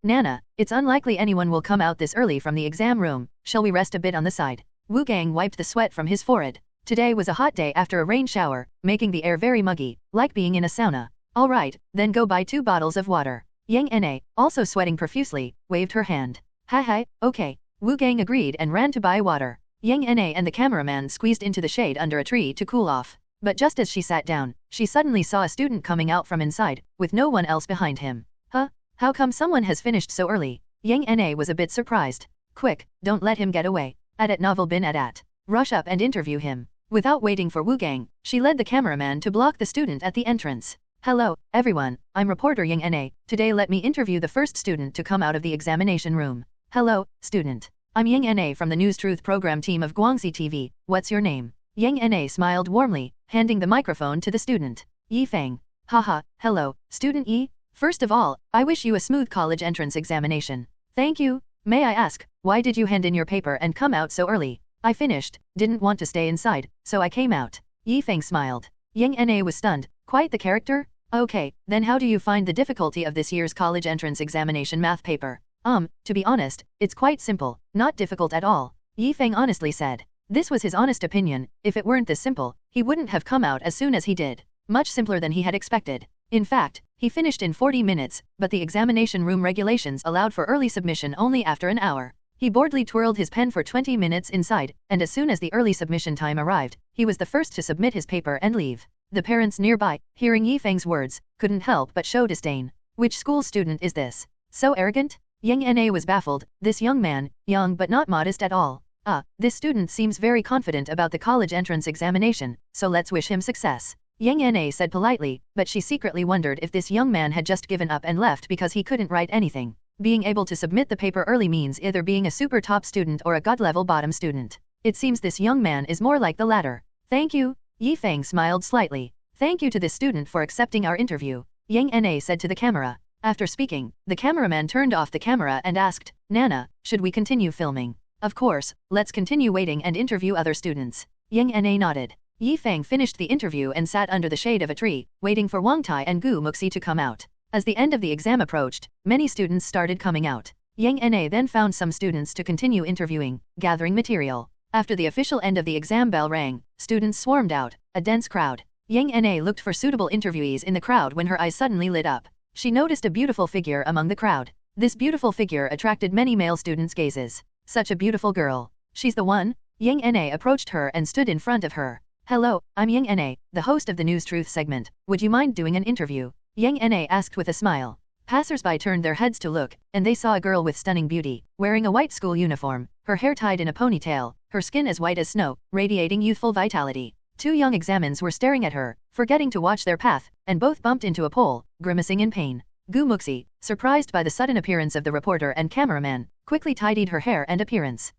Nana, it's unlikely anyone will come out this early from the exam room. Shall we rest a bit on the side? Wu Gang wiped the sweat from his forehead. Today was a hot day after a rain shower, making the air very muggy, like being in a sauna. Alright, then go buy 2 bottles of water. Yang Na, also sweating profusely, waved her hand. Hi, okay. Wu Gang agreed and ran to buy water. Yang Na and the cameraman squeezed into the shade under a tree to cool off. But just as she sat down, she suddenly saw a student coming out from inside, with no one else behind him. How come someone has finished so early? Yang Na was a bit surprised. Quick, don't let him get away. At Novel bin at. Rush up and interview him. Without waiting for Wu Gang, she led the cameraman to block the student at the entrance. Hello, everyone, I'm reporter Yang Na. Today let me interview the first student to come out of the examination room. Hello, student. I'm Yang Na from the News Truth program team of Guangxi TV. What's your name? Yang Na smiled warmly, handing the microphone to the student. Yi Feng. Haha, hello, student Yi. First of all, I wish you a smooth college entrance examination. Thank you. May I ask, why did you hand in your paper and come out so early? I finished, didn't want to stay inside, so I came out. Yi Feng smiled. Yang Na was stunned. Quite the character? Okay, then how do you find the difficulty of this year's college entrance examination math paper? To be honest, it's quite simple, not difficult at all. Yi Feng honestly said. This was his honest opinion. If it weren't this simple, he wouldn't have come out as soon as he did. Much simpler than he had expected. In fact, he finished in 40 minutes, but the examination room regulations allowed for early submission only after an hour. He boredly twirled his pen for 20 minutes inside, and as soon as the early submission time arrived, he was the first to submit his paper and leave. The parents nearby, hearing Yi Feng's words, couldn't help but show disdain. Which school student is this? So arrogant? Yang Na was baffled. This young man, young but not modest at all. This student seems very confident about the college entrance examination, so let's wish him success. Yang Na said politely, but she secretly wondered if this young man had just given up and left because he couldn't write anything. Being able to submit the paper early means either being a super top student or a god-level bottom student. It seems this young man is more like the latter. Thank you. Yi Feng smiled slightly. Thank you to this student for accepting our interview, Yang Na said to the camera. After speaking, the cameraman turned off the camera and asked, Nana, should we continue filming? Of course, let's continue waiting and interview other students. Yang Na nodded. Yi Feng finished the interview and sat under the shade of a tree, waiting for Wang Tai and Gu Muxi to come out. As the end of the exam approached, many students started coming out. Yang Na then found some students to continue interviewing, gathering material. After the official end of the exam bell rang, students swarmed out, a dense crowd. Yang Na looked for suitable interviewees in the crowd when her eyes suddenly lit up. She noticed a beautiful figure among the crowd. This beautiful figure attracted many male students' gazes. Such a beautiful girl. She's the one? Yang Na approached her and stood in front of her. Hello, I'm Yang Na, the host of the News Truth segment. Would you mind doing an interview? Yang Na asked with a smile. Passers-by turned their heads to look, and they saw a girl with stunning beauty, wearing a white school uniform, her hair tied in a ponytail, her skin as white as snow, radiating youthful vitality. Two young examins were staring at her, forgetting to watch their path, and both bumped into a pole, grimacing in pain. Gu Muxi, surprised by the sudden appearance of the reporter and cameraman, quickly tidied her hair and appearance.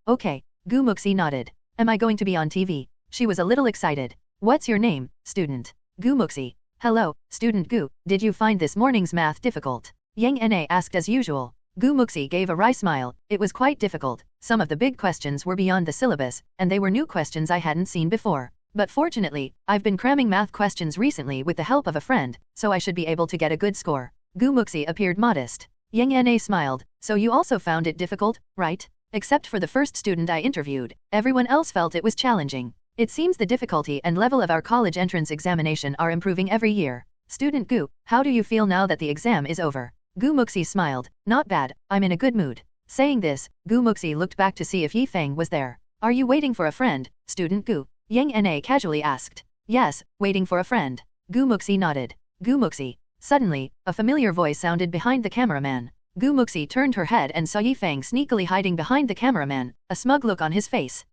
Okay. Gu Muxi nodded. Am I going to be on TV? She was a little excited. What's your name, student? Gu Muxi. Hello, student Gu, did you find this morning's math difficult? Yang Na asked as usual. Gu Muxi gave a wry smile. It was quite difficult. Some of the big questions were beyond the syllabus, and they were new questions I hadn't seen before. But fortunately, I've been cramming math questions recently with the help of a friend, so I should be able to get a good score. Gu Muxi appeared modest. Yang Na smiled. So you also found it difficult, right? Except for the first student I interviewed, everyone else felt it was challenging. It seems the difficulty and level of our college entrance examination are improving every year. Student Gu, how do you feel now that the exam is over? Gu Muxi smiled. Not bad, I'm in a good mood. Saying this, Gu Muxi looked back to see if Yi Feng was there. Are you waiting for a friend, student Gu? Yang Na casually asked. Yes, waiting for a friend. Gu Muxi nodded. Gu Muxi. Suddenly, a familiar voice sounded behind the cameraman. Gu Muxi turned her head and saw Yi Feng sneakily hiding behind the cameraman, a smug look on his face.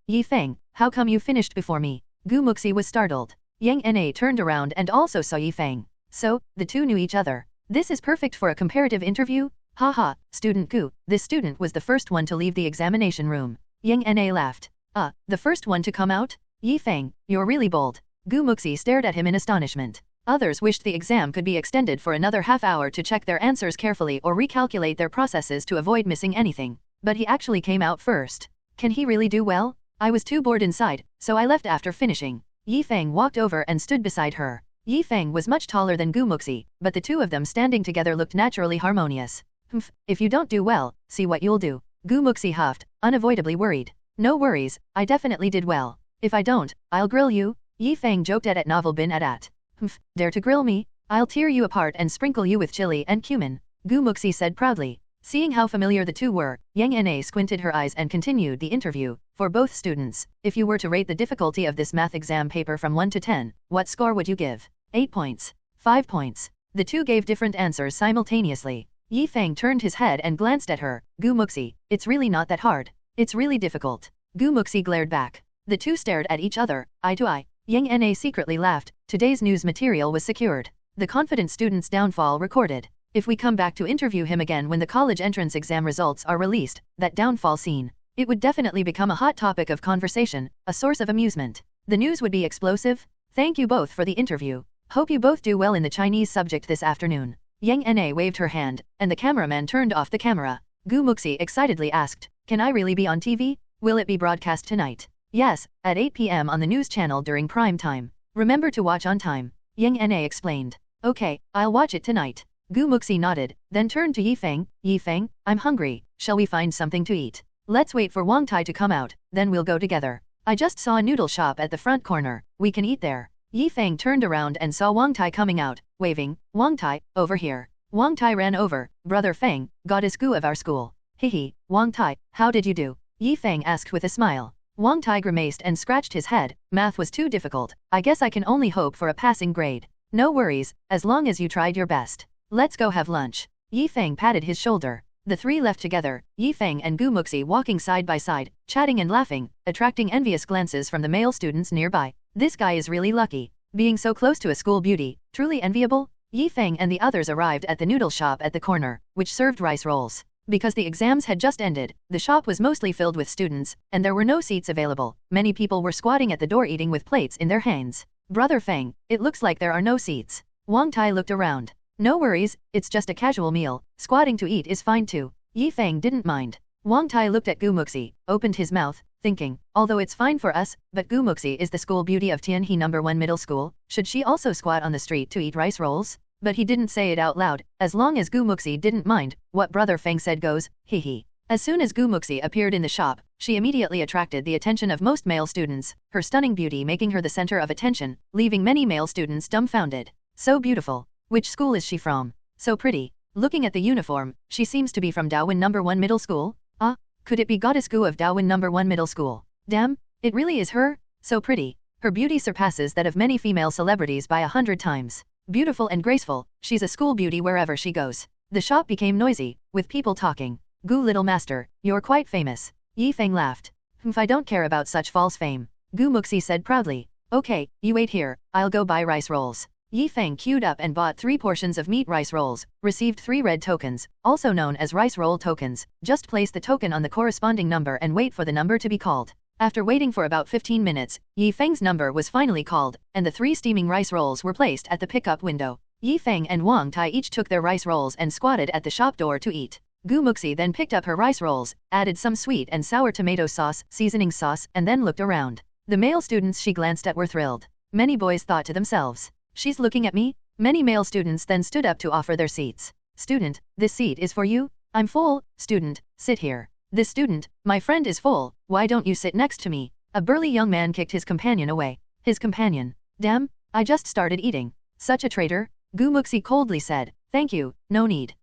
Yi Feng, how come you finished before me? Gu Muxi was startled. Yang Na turned around and also saw Yi Feng. So, the two knew each other. This is perfect for a comparative interview? Haha, student Gu, this student was the first one to leave the examination room. Yang Na laughed. The first one to come out? Yi Feng, you're really bold. Gu Muxi stared at him in astonishment. Others wished the exam could be extended for another half hour to check their answers carefully or recalculate their processes to avoid missing anything. But he actually came out first. Can he really do well? I was too bored inside, so I left after finishing. Yi Feng walked over and stood beside her. Yi Feng was much taller than Gu Muxi, but the two of them standing together looked naturally harmonious. Hmph, if you don't do well, see what you'll do. Gu Muxi huffed, unavoidably worried. No worries, I definitely did well. If I don't, I'll grill you. Yi Feng joked at Novel bin at. Hmph, dare to grill me? I'll tear you apart and sprinkle you with chili and cumin. Gu Muxi said proudly. Seeing how familiar the two were, Yang Na squinted her eyes and continued the interview. For both students, if you were to rate the difficulty of this math exam paper from 1 to 10, what score would you give? 8 points. 5 points. The two gave different answers simultaneously. Yi Feng turned his head and glanced at her. Gu Muxi, it's really not that hard. It's really difficult. Gu Muxi glared back. The two stared at each other, eye to eye. Yang Na secretly laughed. Today's news material was secured. The confident student's downfall recorded. If we come back to interview him again when the college entrance exam results are released, that downfall scene, it would definitely become a hot topic of conversation, a source of amusement. The news would be explosive. Thank you both for the interview. Hope you both do well in the Chinese subject this afternoon. Yang Na waved her hand, and the cameraman turned off the camera. Gu Muxi excitedly asked, can I really be on TV? Will it be broadcast tonight? Yes, at 8 p.m. on the news channel during prime time. Remember to watch on time. Yang Na explained. Okay, I'll watch it tonight. Gu Muxi nodded, then turned to Yi Feng. Yi Feng, I'm hungry. Shall we find something to eat? Let's wait for Wang Tai to come out, then we'll go together. I just saw a noodle shop at the front corner. We can eat there. Yi Feng turned around and saw Wang Tai coming out, waving. Wang Tai, over here. Wang Tai ran over. Brother Feng, goddess Gu of our school. Hehe, Wang Tai, how did you do? Yi Feng asked with a smile. Wang Tai grimaced and scratched his head. Math was too difficult. I guess I can only hope for a passing grade. No worries, as long as you tried your best. Let's go have lunch. Yi Feng patted his shoulder. The three left together, Yi Feng and Gu Muxi walking side by side, chatting and laughing, attracting envious glances from the male students nearby. This guy is really lucky. Being so close to a school beauty, truly enviable. Yi Feng and the others arrived at the noodle shop at the corner, which served rice rolls. Because the exams had just ended, the shop was mostly filled with students, and there were no seats available. Many people were squatting at the door eating with plates in their hands. Brother Feng, it looks like there are no seats. Wang Tai looked around. No worries, it's just a casual meal. Squatting to eat is fine too. Yi Feng didn't mind. Wang Tai looked at Gu Muxi, opened his mouth, thinking, although it's fine for us, but Gu Muxi is the school beauty of Tianhe No. 1 middle school, should she also squat on the street to eat rice rolls? But he didn't say it out loud. As long as Gu Muxi didn't mind, what Brother Feng said goes, hee. As soon as Gu Muxi appeared in the shop, she immediately attracted the attention of most male students, her stunning beauty making her the center of attention, leaving many male students dumbfounded. So beautiful. Which school is she from? So pretty. Looking at the uniform, she seems to be from Daowin No. 1 middle school? Could it be Goddess Gu of Daowin No. 1 middle school? Damn, it really is her? So pretty. Her beauty surpasses that of many female celebrities by 100 times. Beautiful and graceful, she's a school beauty wherever she goes. The shop became noisy, with people talking. Gu little master, you're quite famous. Yi Feng laughed. I don't care about such false fame. Gu Muxi said proudly. Okay, you wait here, I'll go buy rice rolls. Yi Feng queued up and bought 3 portions of meat rice rolls, received 3 red tokens, also known as rice roll tokens. Just place the token on the corresponding number and wait for the number to be called. After waiting for about 15 minutes, Yi Feng's number was finally called, and the 3 steaming rice rolls were placed at the pickup window. Yi Feng and Wang Tai each took their rice rolls and squatted at the shop door to eat. Gu Muxi then picked up her rice rolls, added some sweet and sour tomato sauce, seasoning sauce, and then looked around. The male students she glanced at were thrilled. Many boys thought to themselves, she's looking at me? Many male students then stood up to offer their seats. Student, this seat is for you? I'm full. Student, sit here. This student, my friend is full, why don't you sit next to me? A burly young man kicked his companion away. His companion. Damn, I just started eating. Such a traitor? Gu Muxi coldly said, thank you, no need.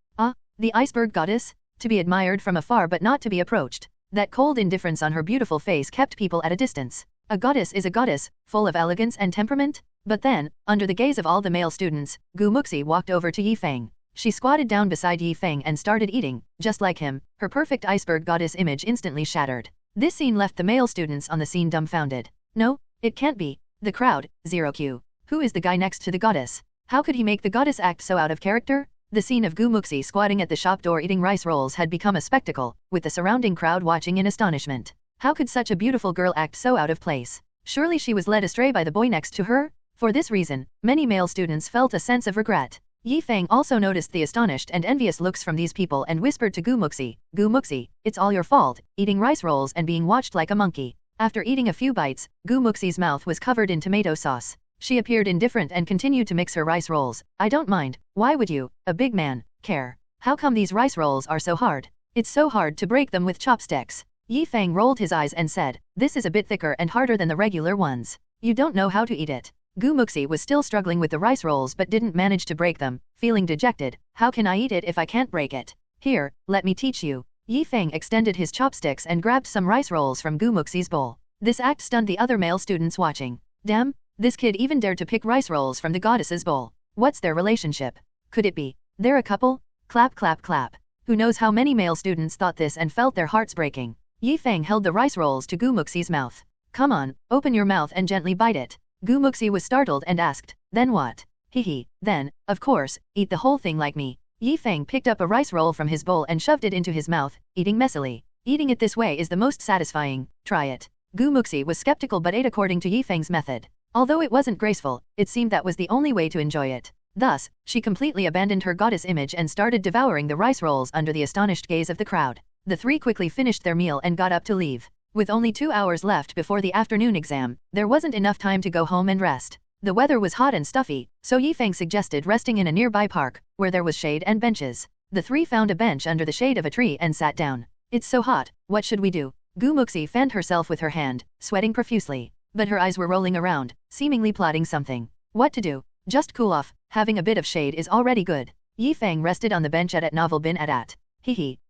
The iceberg goddess? To be admired from afar but not to be approached. That cold indifference on her beautiful face kept people at a distance. A goddess is a goddess, full of elegance and temperament? But then, under the gaze of all the male students, Gu Muxi walked over to Yi Feng. She squatted down beside Yi Feng and started eating. Just like him, her perfect iceberg goddess image instantly shattered. This scene left the male students on the scene dumbfounded. No, it can't be. The crowd, 0Q. Who is the guy next to the goddess? How could he make the goddess act so out of character? The scene of Gu Muxi squatting at the shop door eating rice rolls had become a spectacle, with the surrounding crowd watching in astonishment. How could such a beautiful girl act so out of place? Surely she was led astray by the boy next to her? For this reason, many male students felt a sense of regret. Yi Feng also noticed the astonished and envious looks from these people and whispered to Gu Muxi, it's all your fault, eating rice rolls and being watched like a monkey. After eating a few bites, Gu Muxi's mouth was covered in tomato sauce. She appeared indifferent and continued to mix her rice rolls. I don't mind, why would you, a big man, care? How come these rice rolls are so hard? It's so hard to break them with chopsticks. Yi Feng rolled his eyes and said, this is a bit thicker and harder than the regular ones. You don't know how to eat it. Gu Muxi was still struggling with the rice rolls but didn't manage to break them, feeling dejected. How can I eat it if I can't break it? Here, let me teach you. Yi Feng extended his chopsticks and grabbed some rice rolls from Gu Muxi's bowl. This act stunned the other male students watching. Damn, this kid even dared to pick rice rolls from the goddess's bowl. What's their relationship? Could it be they're a couple? Clap clap clap. Who knows how many male students thought this and felt their hearts breaking. Yi Feng held the rice rolls to Gu Muxi's mouth. Come on, open your mouth and gently bite it. Gu Muxi was startled and asked, then what? Then, of course, eat the whole thing like me. Yi Feng picked up a rice roll from his bowl and shoved it into his mouth, eating messily. Eating it this way is the most satisfying, try it. Gu Muxi was skeptical but ate according to Yi Feng's method. Although it wasn't graceful, it seemed that was the only way to enjoy it. Thus, she completely abandoned her goddess image and started devouring the rice rolls under the astonished gaze of the crowd. The 3 quickly finished their meal and got up to leave. With only 2 hours left before the afternoon exam, there wasn't enough time to go home and rest. The weather was hot and stuffy, so Yi Feng suggested resting in a nearby park, where there was shade and benches. The 3 found a bench under the shade of a tree and sat down. It's so hot, what should we do? Gu Muxi fanned herself with her hand, sweating profusely. But her eyes were rolling around, seemingly plotting something. What to do? Just cool off, having a bit of shade is already good. Yi Feng rested on the bench at novel bin at.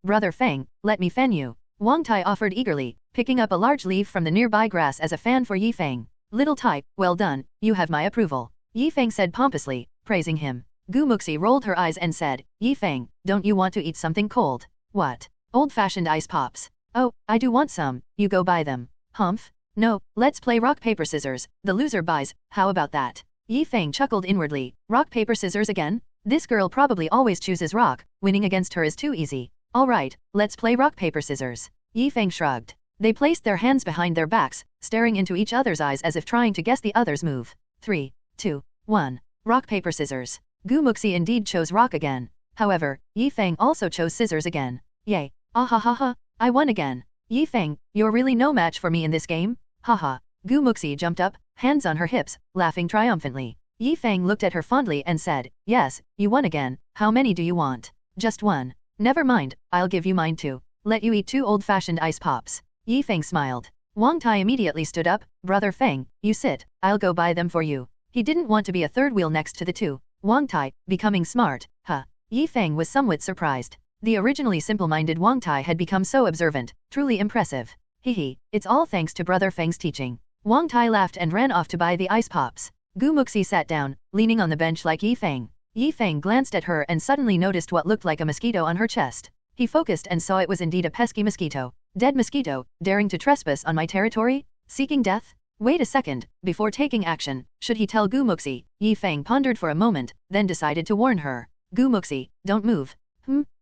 Brother Feng, let me fan you. Wang Tai offered eagerly, picking up a large leaf from the nearby grass as a fan for Yi Feng. Little type, well done, you have my approval. Yi Feng said pompously, praising him. Gu Muxi rolled her eyes and said, Yi Feng, don't you want to eat something cold? What? Old-fashioned ice pops. Oh, I do want some, you go buy them. Hmph. No, let's play rock paper scissors, the loser buys, how about that? Yi Feng chuckled inwardly, rock paper scissors again? This girl probably always chooses rock, winning against her is too easy. Alright, let's play rock paper scissors. Yi Feng shrugged. They placed their hands behind their backs, staring into each other's eyes as if trying to guess the other's move. 3, 2, 1. Rock paper scissors. Gu Muxi indeed chose rock again. However, Yi Feng also chose scissors again. Yay. Ah ha ha ha, I won again. Yi Feng, you're really no match for me in this game? Haha. Gu Muxi jumped up, hands on her hips, laughing triumphantly. Yi Feng looked at her fondly and said, yes, you won again, how many do you want? Just one. Never mind, I'll give you mine too. Let you eat 2 old-fashioned ice pops. Yi Feng smiled. Wang Tai immediately stood up, Brother Feng, you sit, I'll go buy them for you. He didn't want to be a third wheel next to the two. Wang Tai, becoming smart, huh? Yi Feng was somewhat surprised. The originally simple-minded Wang Tai had become so observant, truly impressive. Hehe, it's all thanks to Brother Feng's teaching. Wang Tai laughed and ran off to buy the ice pops. Gu Muxi sat down, leaning on the bench like Yi Feng. Yi Feng glanced at her and suddenly noticed what looked like a mosquito on her chest. He focused and saw it was indeed a pesky mosquito. Dead mosquito, daring to trespass on my territory? Seeking death? Wait a second, before taking action, should he tell Gu Muxi? Yi Feng pondered for a moment, then decided to warn her. Gu Muxi, don't move.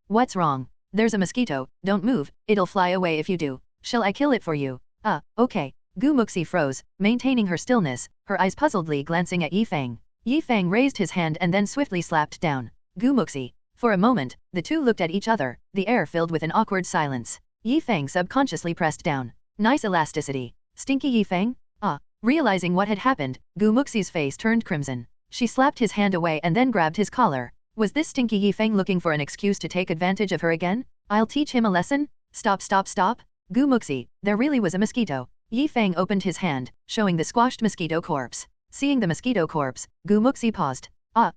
What's wrong? There's a mosquito, don't move, it'll fly away if you do. Shall I kill it for you? Okay. Gu Muxi froze, maintaining her stillness, her eyes puzzledly glancing at Yi Feng. Yi Feng raised his hand and then swiftly slapped down. Gu Muxi. For a moment, the two looked at each other, the air filled with an awkward silence. Yi Feng subconsciously pressed down. Nice elasticity. Stinky Yi Feng? Realizing what had happened, Gu Muxi's face turned crimson. She slapped his hand away and then grabbed his collar. Was this stinky Yi Feng looking for an excuse to take advantage of her again? I'll teach him a lesson? Stop. Gu Muxi, there really was a mosquito. Yi Feng opened his hand, showing the squashed mosquito corpse. Seeing the mosquito corpse, Gu Muxi paused.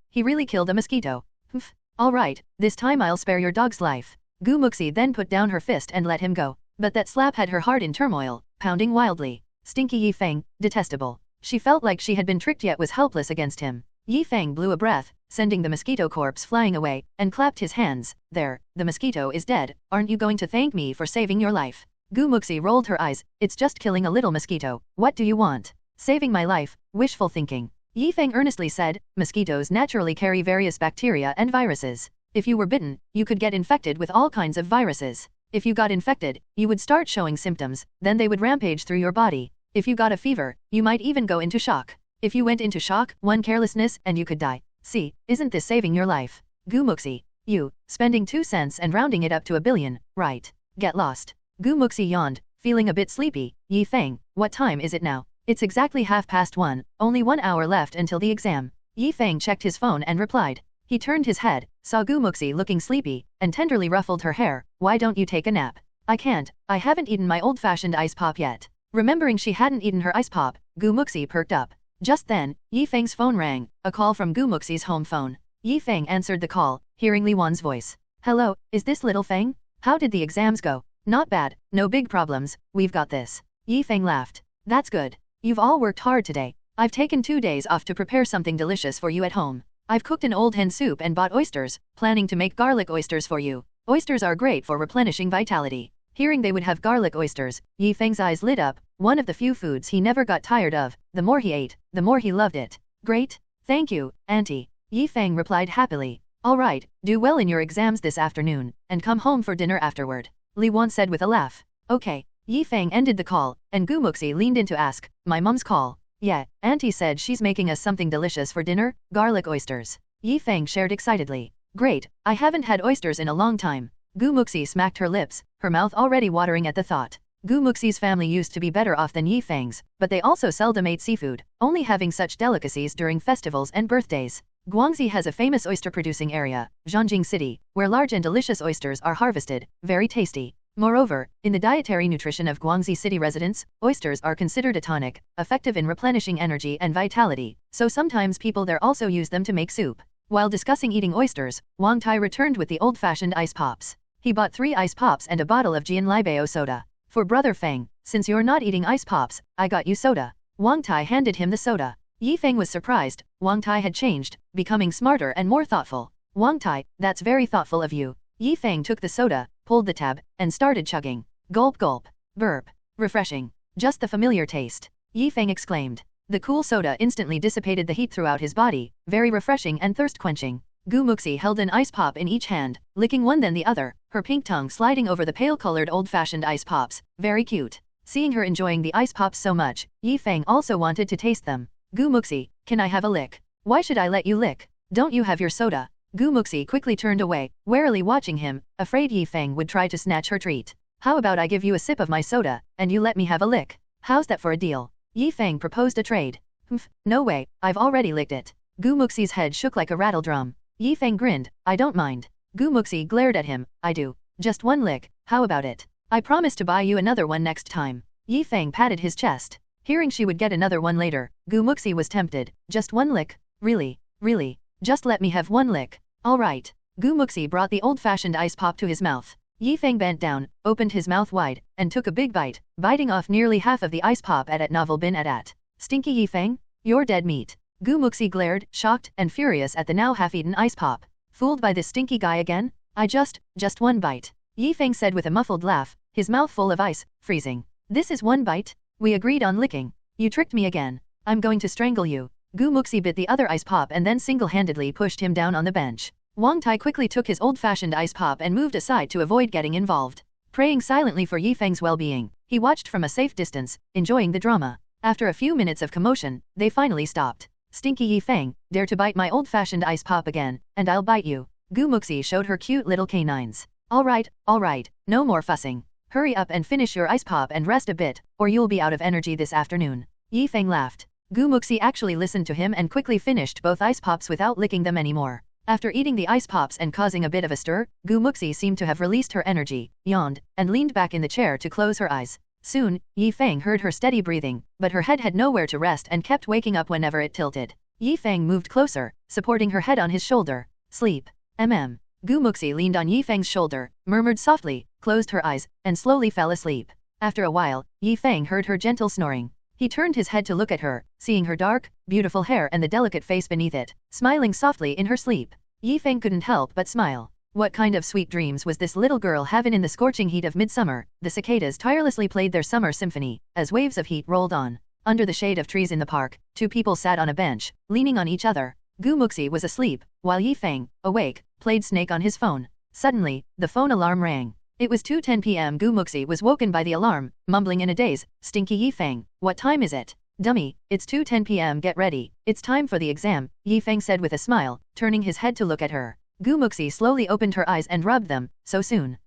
He really killed a mosquito. Hmph. Alright, this time I'll spare your dog's life. Gu Muxi then put down her fist and let him go. But that slap had her heart in turmoil, pounding wildly. Stinky Yi Feng, detestable. She felt like she had been tricked yet was helpless against him. Yi Feng blew a breath, sending the mosquito corpse flying away, and clapped his hands. There, the mosquito is dead, aren't you going to thank me for saving your life? Gu Muxi rolled her eyes, it's just killing a little mosquito, what do you want? Saving my life, wishful thinking. Yi Feng earnestly said, mosquitoes naturally carry various bacteria and viruses. If you were bitten, you could get infected with all kinds of viruses. If you got infected, you would start showing symptoms, then they would rampage through your body. If you got a fever, you might even go into shock. If you went into shock, one carelessness, and you could die. See, isn't this saving your life? Gu Muxi. You, spending 2 cents and rounding it up to 1 billion, right? Get lost. Gu Muxi yawned, feeling a bit sleepy. Yi Feng, what time is it now? It's exactly 1:30, only 1 hour left until the exam. Yi Feng checked his phone and replied. He turned his head, saw Gu Muxi looking sleepy, and tenderly ruffled her hair. Why don't you take a nap? I can't, I haven't eaten my old-fashioned ice pop yet. Remembering she hadn't eaten her ice pop, Gu Muxi perked up. Just then, Yi Feng's phone rang, a call from Gu Muxi's home phone. Yi Feng answered the call, hearing Li Wan's voice. Hello, is this little Feng? How did the exams go? Not bad, no big problems, we've got this. Yi Feng laughed. That's good. You've all worked hard today. I've taken 2 days off to prepare something delicious for you at home. I've cooked an old hen soup and bought oysters, planning to make garlic oysters for you. Oysters are great for replenishing vitality. Hearing they would have garlic oysters, Yi Feng's eyes lit up, one of the few foods he never got tired of. The more he ate, the more he loved it. Great. Thank you, Auntie. Yi Feng replied happily. Alright, do well in your exams this afternoon, and come home for dinner afterward. Li Wan said with a laugh. Okay. Yi Feng ended the call, and Gu Muxi leaned in to ask, my mom's call. Yeah, Auntie said she's making us something delicious for dinner, garlic oysters. Yi Feng shared excitedly. Great, I haven't had oysters in a long time. Gu Muxi smacked her lips, her mouth already watering at the thought. Gu Muxi's family used to be better off than Yi Feng's, but they also seldom ate seafood, only having such delicacies during festivals and birthdays. Guangxi has a famous oyster-producing area, Zhangjing City, where large and delicious oysters are harvested, very tasty. Moreover, in the dietary nutrition of Guangxi City residents, oysters are considered a tonic, effective in replenishing energy and vitality, so sometimes people there also use them to make soup. While discussing eating oysters, Wang Tai returned with the old-fashioned ice pops. He bought 3 ice pops and a bottle of Jianlibao soda. For brother Feng, since you're not eating ice pops, I got you soda. Wang Tai handed him the soda. Yi Feng was surprised. Wang Tai had changed, becoming smarter and more thoughtful. Wang Tai, that's very thoughtful of you. Yi Feng took the soda, pulled the tab, and started chugging. Gulp gulp. Burp. Refreshing. Just the familiar taste. Yi Feng exclaimed. The cool soda instantly dissipated the heat throughout his body, very refreshing and thirst-quenching. Muxi held an ice pop in each hand, licking one then the other, her pink tongue sliding over the pale-colored old-fashioned ice pops. Very cute. Seeing her enjoying the ice pops so much, Yi Feng also wanted to taste them. Muxi, can I have a lick? Why should I let you lick? Don't you have your soda? Muxi quickly turned away, warily watching him, afraid Yi Feng would try to snatch her treat. How about I give you a sip of my soda, and you let me have a lick? How's that for a deal? Yi Feng proposed a trade. Hmph, no way, I've already licked it. Muxi's head shook like a rattle drum. Yi Feng grinned, I don't mind. Muxi glared at him, I do. Just one lick, how about it? I promise to buy you another one next time. Yi Feng patted his chest. Hearing she would get another one later, Muxi was tempted. Just one lick? Really? Really? Just let me have one lick. Alright. Muxi brought the old-fashioned ice pop to his mouth. Yi Feng bent down, opened his mouth wide, and took a big bite, biting off nearly half of the ice pop at novel bin at. Stinky Yi Feng? You're dead meat. Muxi glared, shocked and furious at the now half-eaten ice pop. Fooled by this stinky guy again? Just one bite. Yi Feng said with a muffled laugh, his mouth full of ice, freezing. This is one bite? We agreed on licking. You tricked me again. I'm going to strangle you. Muxi bit the other ice pop and then single-handedly pushed him down on the bench. Wang Tai quickly took his old-fashioned ice pop and moved aside to avoid getting involved. Praying silently for Yi Feng's well-being, he watched from a safe distance, enjoying the drama. After a few minutes of commotion, they finally stopped. Stinky Yi Feng, dare to bite my old-fashioned ice pop again, and I'll bite you. Muxi showed her cute little canines. Alright, no more fussing. Hurry up and finish your ice pop and rest a bit, or you'll be out of energy this afternoon. Yi Feng laughed. Muxi actually listened to him and quickly finished both ice pops without licking them anymore. After eating the ice pops and causing a bit of a stir, Muxi seemed to have released her energy, yawned, and leaned back in the chair to close her eyes. Soon, Yi Feng heard her steady breathing, but her head had nowhere to rest and kept waking up whenever it tilted. Yi Feng moved closer, supporting her head on his shoulder. Sleep. Muxi leaned on Yi Feng's shoulder, murmured softly, closed her eyes, and slowly fell asleep. After a while, Yi Feng heard her gentle snoring. He turned his head to look at her, seeing her dark, beautiful hair and the delicate face beneath it, smiling softly in her sleep. Yi Feng couldn't help but smile. What kind of sweet dreams was this little girl having in the scorching heat of midsummer? The cicadas tirelessly played their summer symphony, as waves of heat rolled on. Under the shade of trees in the park, 2 people sat on a bench, leaning on each other. Muxi was asleep, while Yi Feng, awake, played Snake on his phone. Suddenly, the phone alarm rang. It was 2:10 p.m. Muxi was woken by the alarm, mumbling in a daze, Stinky Yi Feng, what time is it? Dummy, it's 2:10 p.m. Get ready, it's time for the exam, Yi Feng said with a smile, turning his head to look at her. Muxi slowly opened her eyes and rubbed them, so soon.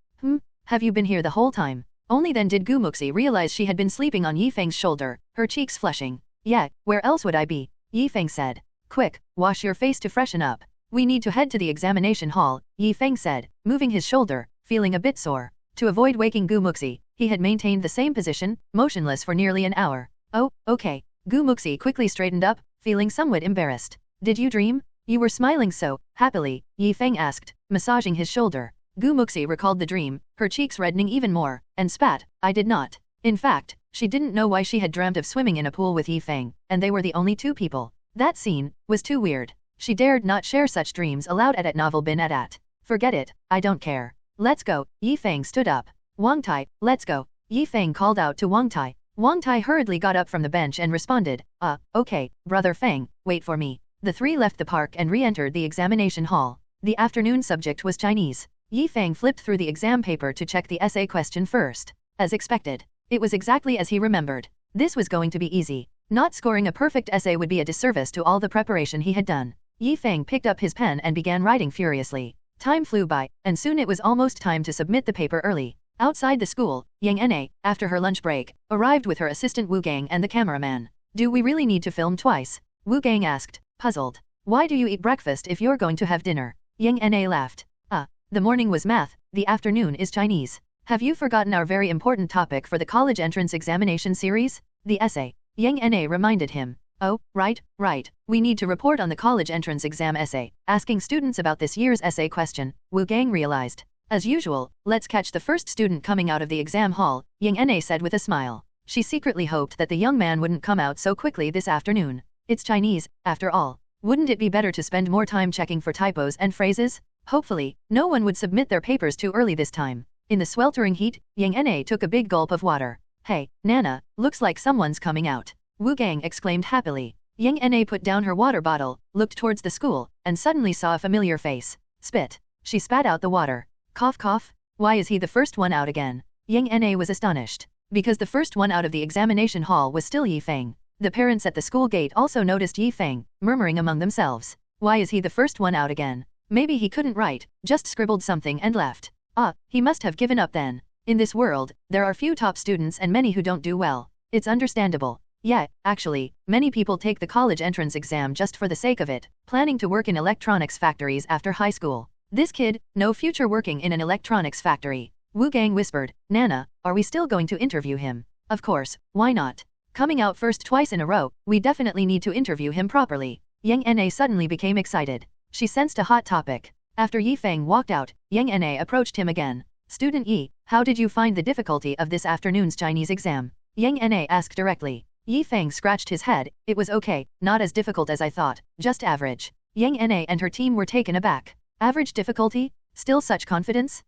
Have you been here the whole time? Only then did Muxi realize she had been sleeping on Yi Feng's shoulder, her cheeks flushing. Yeah, where else would I be? Yi Feng said. Quick, wash your face to freshen up. We need to head to the examination hall, Yi Feng said, moving his shoulder, feeling a bit sore. To avoid waking Muxi, he had maintained the same position, motionless for nearly an hour. Oh, okay. Muxi quickly straightened up, feeling somewhat embarrassed. Did you dream? You were smiling so happily, Yi Feng asked, massaging his shoulder. Muxi recalled the dream, her cheeks reddening even more, and spat, I did not. In fact, she didn't know why she had dreamt of swimming in a pool with Yi Feng, and they were the only 2 people. That scene was too weird. She dared not share such dreams aloud at novel bin at. Forget it, I don't care. Let's go, Yi Feng stood up. Wang Tai, let's go. Yi Feng called out to Wang Tai. Wang Tai hurriedly got up from the bench and responded, okay, brother Feng, wait for me. The 3 left the park and re-entered the examination hall. The afternoon subject was Chinese. Yi Feng flipped through the exam paper to check the essay question first. As expected, it was exactly as he remembered. This was going to be easy. Not scoring a perfect essay would be a disservice to all the preparation he had done. Yi Feng picked up his pen and began writing furiously. Time flew by, and soon it was almost time to submit the paper early. Outside the school, Yang Na, after her lunch break, arrived with her assistant Wu Gang and the cameraman. Do we really need to film twice? Wu Gang asked, puzzled. Why do you eat breakfast if you're going to have dinner? Yang Na laughed. The morning was math, the afternoon is Chinese. Have you forgotten our very important topic for the college entrance examination series? The essay. Yang Na reminded him. Oh, right. We need to report on the college entrance exam essay, asking students about this year's essay question, Wu Gang realized. As usual, let's catch the first student coming out of the exam hall, Hmph said with a smile. She secretly hoped that the young man wouldn't come out so quickly this afternoon. It's Chinese, after all. Wouldn't it be better to spend more time checking for typos and phrases? Hopefully, no one would submit their papers too early this time. In the sweltering heat, Hmph took a big gulp of water. Hey, Nana, looks like someone's coming out. Wu Gang exclaimed happily. Hmph put down her water bottle, looked towards the school, and suddenly saw a familiar face. Spit. She spat out the water. Cough cough. Why is he the first one out again? Hmph was astonished. Because the first one out of the examination hall was still Feng. The parents at the school gate also noticed Feng, murmuring among themselves. Why is he the first one out again? Maybe he couldn't write, just scribbled something and left. Ah, he must have given up then. In this world, there are few top students and many who don't do well. It's understandable. Yeah, actually, many people take the college entrance exam just for the sake of it, planning to work in electronics factories after high school. This kid, no future working in an electronics factory. Wu Gang whispered, Nana, are we still going to interview him? Of course, why not? Coming out first twice in a row, we definitely need to interview him properly. Hmph suddenly became excited. She sensed a hot topic. After Feng walked out, Hmph approached him again. Student Yi, how did you find the difficulty of this afternoon's Chinese exam? Hmph asked directly. Feng scratched his head. It was okay, not as difficult as I thought, just average. Hmph and her team were taken aback. Average difficulty? Still such confidence?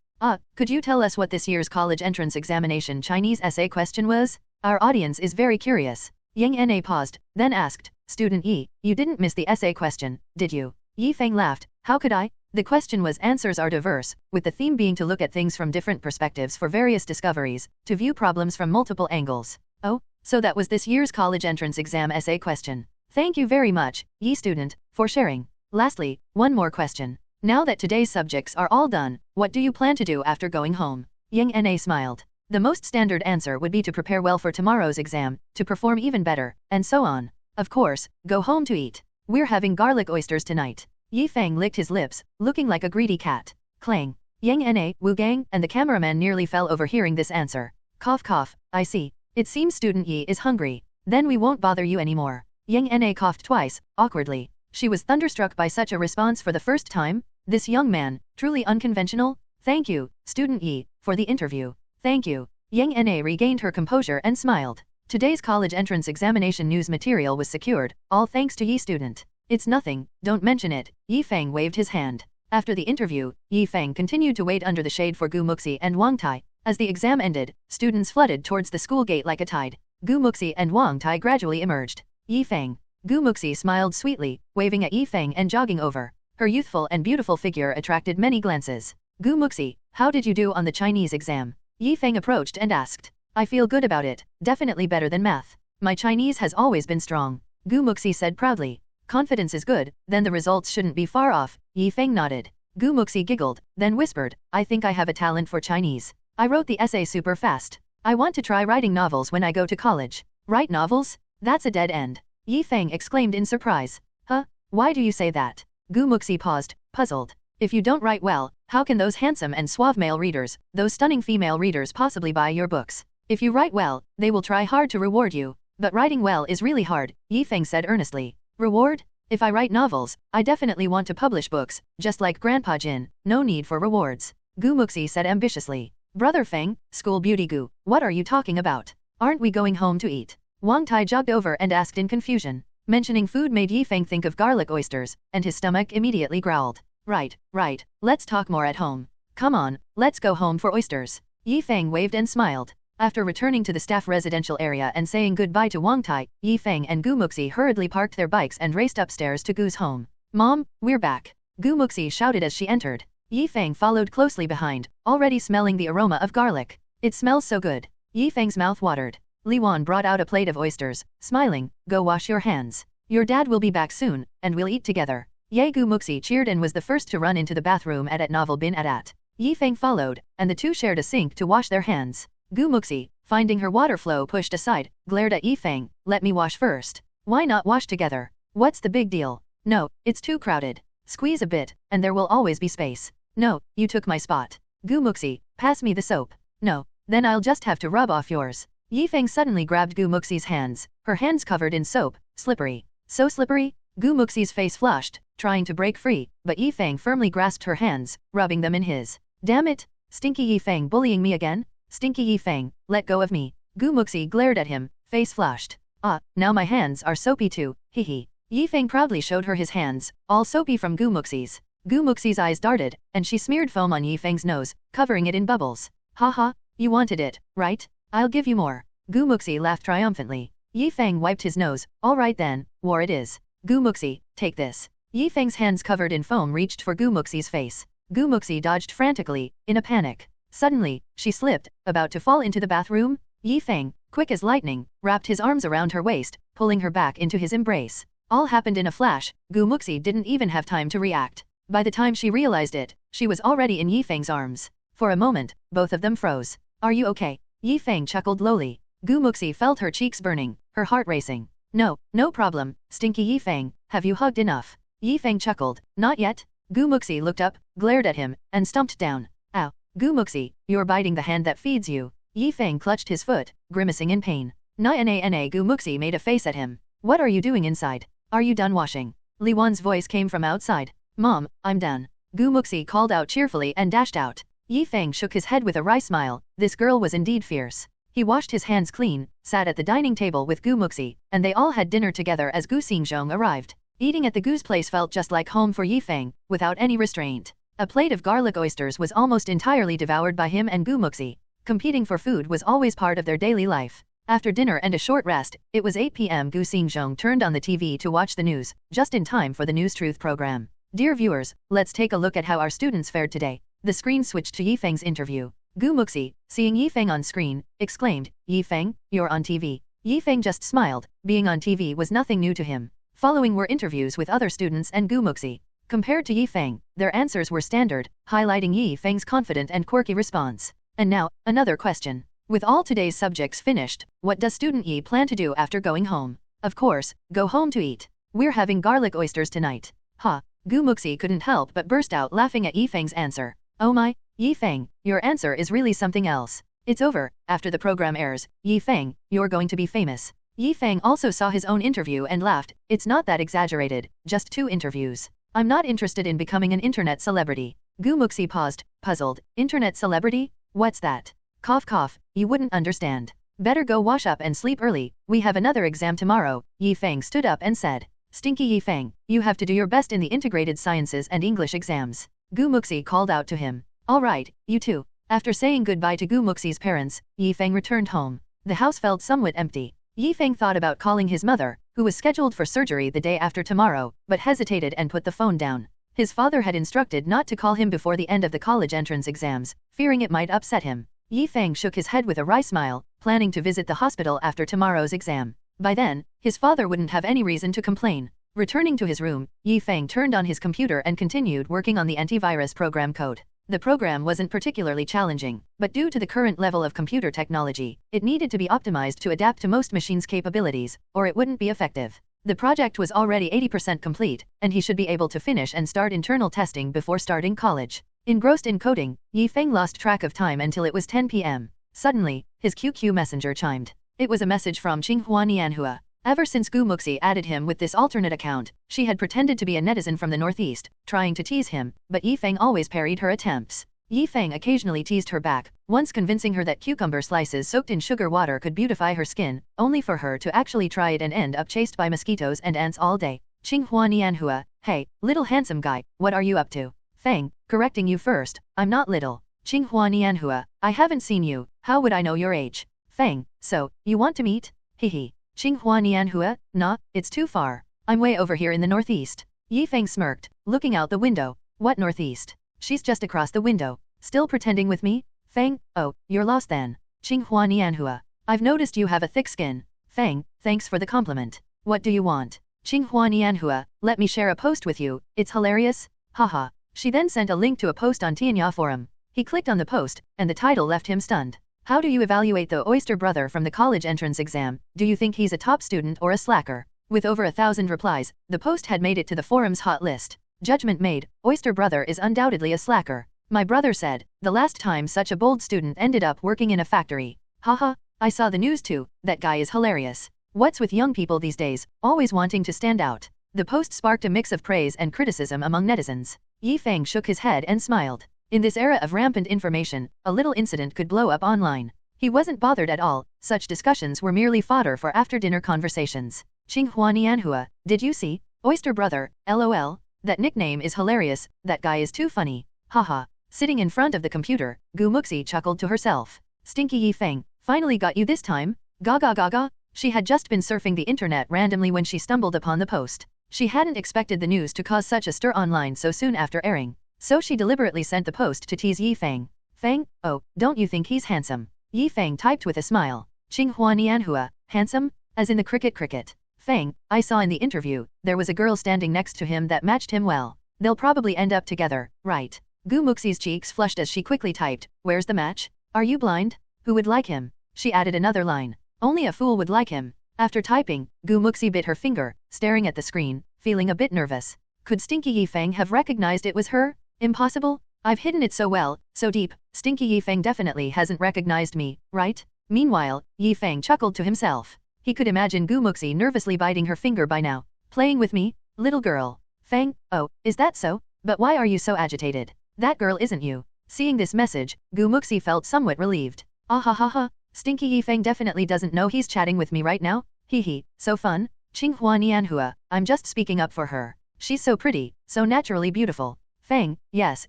Could you tell us what this year's college entrance examination Chinese essay question was? Our audience is very curious. Hmph paused, then asked, Student Yi, you didn't miss the essay question, did you? Feng laughed, how could I? The question was answers are diverse, with the theme being to look at things from different perspectives for various discoveries, to view problems from multiple angles. Oh, so that was this year's college entrance exam essay question. Thank you very much, Yi student, for sharing. Lastly, one more question. Now that today's subjects are all done, what do you plan to do after going home? Hmph smiled. The most standard answer would be to prepare well for tomorrow's exam, to perform even better, and so on. Of course, go home to eat. We're having garlic oysters tonight. Feng licked his lips, looking like a greedy cat. Clang. Hmph, Wu Gang, and the cameraman nearly fell over hearing this answer. Cough cough, I see. It seems Student Yi is hungry. Then we won't bother you anymore. Hmph coughed twice, awkwardly. She was thunderstruck by such a response for the first time. This young man, truly unconventional. Thank you, Student Yi, for the interview. Thank you. Hmph regained her composure and smiled. Today's college entrance examination news material was secured, all thanks to Yi student. It's nothing, don't mention it. Feng waved his hand. After the interview, Feng continued to wait under the shade for Muxi and Tai. As the exam ended, students flooded towards the school gate like a tide. Muxi and Tai gradually emerged. Feng. Muxi smiled sweetly, waving at Feng and jogging over. Her youthful and beautiful figure attracted many glances. Muxi, how did you do on the Chinese exam? Feng approached and asked. I feel good about it, definitely better than math. My Chinese has always been strong. Muxi said proudly. Confidence is good, then the results shouldn't be far off. Feng nodded. Muxi giggled, then whispered, I think I have a talent for Chinese. I wrote the essay super fast. I want to try writing novels when I go to college. Write novels? That's a dead end. Feng exclaimed in surprise. Huh? Why do you say that? Muxi paused, puzzled. If you don't write well, how can those handsome and suave male readers, those stunning female readers possibly buy your books? If you write well, they will try hard to reward you. But writing well is really hard, Feng said earnestly. Reward? If I write novels, I definitely want to publish books, just like Grandpa Jin, no need for rewards. Muxi said ambitiously. Brother Feng, school beauty Gu, what are you talking about? Aren't we going home to eat? Tai jogged over and asked in confusion. Mentioning food made Feng think of garlic oysters, and his stomach immediately growled. Right, let's talk more at home. Come on, let's go home for oysters. Feng waved and smiled. After returning to the staff residential area and saying goodbye to Tai, Feng and Muxi hurriedly parked their bikes and raced upstairs to Gu's home. Mom, we're back. Muxi shouted as she entered. Feng followed closely behind, already smelling the aroma of garlic. It smells so good. Feng's mouth watered. Li Wan brought out a plate of oysters, smiling, go wash your hands. Your dad will be back soon, and we'll eat together. Muxi cheered and was the first to run into the bathroom at Novel Bin Adat. Feng followed, and the two shared a sink to wash their hands. Muxi, finding her water flow pushed aside, glared at Feng, let me wash first. Why not wash together? What's the big deal? No, it's too crowded. Squeeze a bit, and there will always be space. No, you took my spot. Muxi, pass me the soap. No, then I'll just have to rub off yours. Feng suddenly grabbed Muxi's hands, her hands covered in soap, slippery. So slippery? Muxi's face flushed, trying to break free, but Feng firmly grasped her hands, rubbing them in his. Damn it! Stinky Yi Feng bullying me again? Stinky Yi Feng, let go of me. Gu Muxi glared at him, face flushed. Ah, now my hands are soapy too, hehe. Yi Feng proudly showed her his hands, all soapy from Gu Muxi's. Gu Muxi's eyes darted, and she smeared foam on Yi Feng's nose, covering it in bubbles. Haha, you wanted it, right? I'll give you more. Gu Muxi laughed triumphantly. Yi Feng wiped his nose. Alright then, war it is. Gu Muxi, take this. Yi Feng's hands covered in foam reached for Gu Muxi's face. Gu Muxi dodged frantically, in a panic. Suddenly, she slipped, about to fall into the bathroom. Yi Feng, quick as lightning, wrapped his arms around her waist, pulling her back into his embrace. All happened in a flash. Gu Muxi didn't even have time to react. By the time she realized it, she was already in Yi Feng's arms. For a moment, both of them froze. Are you okay? Yi Feng chuckled lowly. Gu Muxi felt her cheeks burning, her heart racing. No, no problem, Stinky Yi Feng, have you hugged enough? Yi Feng chuckled. Not yet. Gu Muxi looked up, glared at him, and stomped down. Ow. Gu Muxi, you're biting the hand that feeds you. Yi Feng clutched his foot, grimacing in pain. Na Gu Muxi made a face at him. What are you doing inside? Are you done washing? Li Wan's voice came from outside. Mom, I'm done. Gu Muxi called out cheerfully and dashed out. Yi Feng shook his head with a wry smile. This girl was indeed fierce. He washed his hands clean, sat at the dining table with Gu Muxi, and they all had dinner together as Gu Xingzhong arrived. Eating at the Gu's place felt just like home for Yi Feng, without any restraint. A plate of garlic oysters was almost entirely devoured by him and Gu Muxi. Competing for food was always part of their daily life. After dinner and a short rest, it was 8 p.m. Gu Xingzhong turned on the TV to watch the news, just in time for the News Truth program. Dear viewers, let's take a look at how our students fared today. The screen switched to Yi Feng's interview. Gu Muxi, seeing Yi Feng on screen, exclaimed, Yi Feng, you're on TV. Yi Feng just smiled. Being on TV was nothing new to him. Following were interviews with other students and Gu Muxi. Compared to Yi Feng, their answers were standard, highlighting Yi Feng's confident and quirky response. And now, another question. With all today's subjects finished, what does student Yi plan to do after going home? Of course, go home to eat. We're having garlic oysters tonight. Ha! Gu Muxi couldn't help but burst out laughing at Yi Feng's answer. Oh my, Yi Feng, your answer is really something else. It's over. After the program airs, Yi Feng, you're going to be famous. Yi Feng also saw his own interview and laughed. It's not that exaggerated, just 2 interviews. I'm not interested in becoming an internet celebrity. Gu Muxi paused, puzzled. Internet celebrity? What's that? Cough cough, you wouldn't understand. Better go wash up and sleep early, we have another exam tomorrow. Yi Feng stood up and said. Stinky Yi Feng, you have to do your best in the integrated sciences and English exams. Gu Muxi called out to him. Alright, you too. After saying goodbye to Gu Muxi's parents, Yi Feng returned home. The house felt somewhat empty. Yi Feng thought about calling his mother, who was scheduled for surgery the day after tomorrow, but hesitated and put the phone down. His father had instructed not to call him before the end of the college entrance exams, fearing it might upset him. Yi Feng shook his head with a wry smile, planning to visit the hospital after tomorrow's exam. By then, his father wouldn't have any reason to complain. Returning to his room, Yi Feng turned on his computer and continued working on the antivirus program code. The program wasn't particularly challenging, but due to the current level of computer technology, it needed to be optimized to adapt to most machines' capabilities, or it wouldn't be effective. The project was already 80% complete, and he should be able to finish and start internal testing before starting college. Engrossed in coding, Yi Feng lost track of time until it was 10 p.m. Suddenly, his QQ messenger chimed. It was a message from Tsinghua Nianhua. Ever since Gu Muxi added him with this alternate account, she had pretended to be a netizen from the northeast, trying to tease him, but Yi Feng always parried her attempts. Yi Feng occasionally teased her back, once convincing her that cucumber slices soaked in sugar water could beautify her skin, only for her to actually try it and end up chased by mosquitoes and ants all day. Tsinghua Nianhua, hey, little handsome guy, what are you up to? Feng, correcting you first, I'm not little. Tsinghua Nianhua, I haven't seen you, how would I know your age? Feng, so, you want to meet? Hehe. Tsinghua Nianhua, nah, it's too far. I'm way over here in the northeast. Yi Feng smirked, looking out the window. What northeast? She's just across the window. Still pretending with me? Feng, oh, you're lost then. Tsinghua Nianhua, I've noticed you have a thick skin. Feng, thanks for the compliment. What do you want? Tsinghua Nianhua, let me share a post with you, it's hilarious. Haha. She then sent a link to a post on Tianya forum. He clicked on the post, and the title left him stunned. How do you evaluate the Oyster brother from the college entrance exam? Do you think he's a top student or a slacker? With over 1,000 replies, the post had made it to the forum's hot list. Judgment made, Oyster brother is undoubtedly a slacker. My brother said, the last time such a bold student ended up working in a factory. Haha, I saw the news too, that guy is hilarious. What's with young people these days, always wanting to stand out? The post sparked a mix of praise and criticism among netizens. Yi Feng shook his head and smiled. In this era of rampant information, a little incident could blow up online. He wasn't bothered at all, such discussions were merely fodder for after-dinner conversations. Tsinghua Nianhua, did you see? Oyster Brother, lol. That nickname is hilarious, that guy is too funny. Haha. Sitting in front of the computer, Gu Muxi chuckled to herself. Stinky Yi Feng, finally got you this time? Gaga gaga. She had just been surfing the internet randomly when she stumbled upon the post. She hadn't expected the news to cause such a stir online so soon after airing. So she deliberately sent the post to tease Yi Feng. Feng, oh, don't you think he's handsome? Yi Feng typed with a smile. Tsinghua Nianhua, handsome? As in the cricket. Feng, I saw in the interview, there was a girl standing next to him that matched him well. They'll probably end up together, right? Gu Muxi's cheeks flushed as she quickly typed, where's the match? Are you blind? Who would like him? She added another line. Only a fool would like him. After typing, Gu Muxi bit her finger, staring at the screen, feeling a bit nervous. Could Stinky Yi Feng have recognized it was her? Impossible? I've hidden it so well, so deep, Stinky Yi Feng definitely hasn't recognized me, right? Meanwhile, Yi Feng chuckled to himself. He could imagine Gu Muxi nervously biting her finger by now. Playing with me, little girl. Feng, oh, is that so? But why are you so agitated? That girl isn't you. Seeing this message, Gu Muxi felt somewhat relieved. Ah ha ha ha, Stinky Yi Feng definitely doesn't know he's chatting with me right now? Hee, so fun. Tsinghua Nianhua, I'm just speaking up for her. She's so pretty, so naturally beautiful. Feng, yes,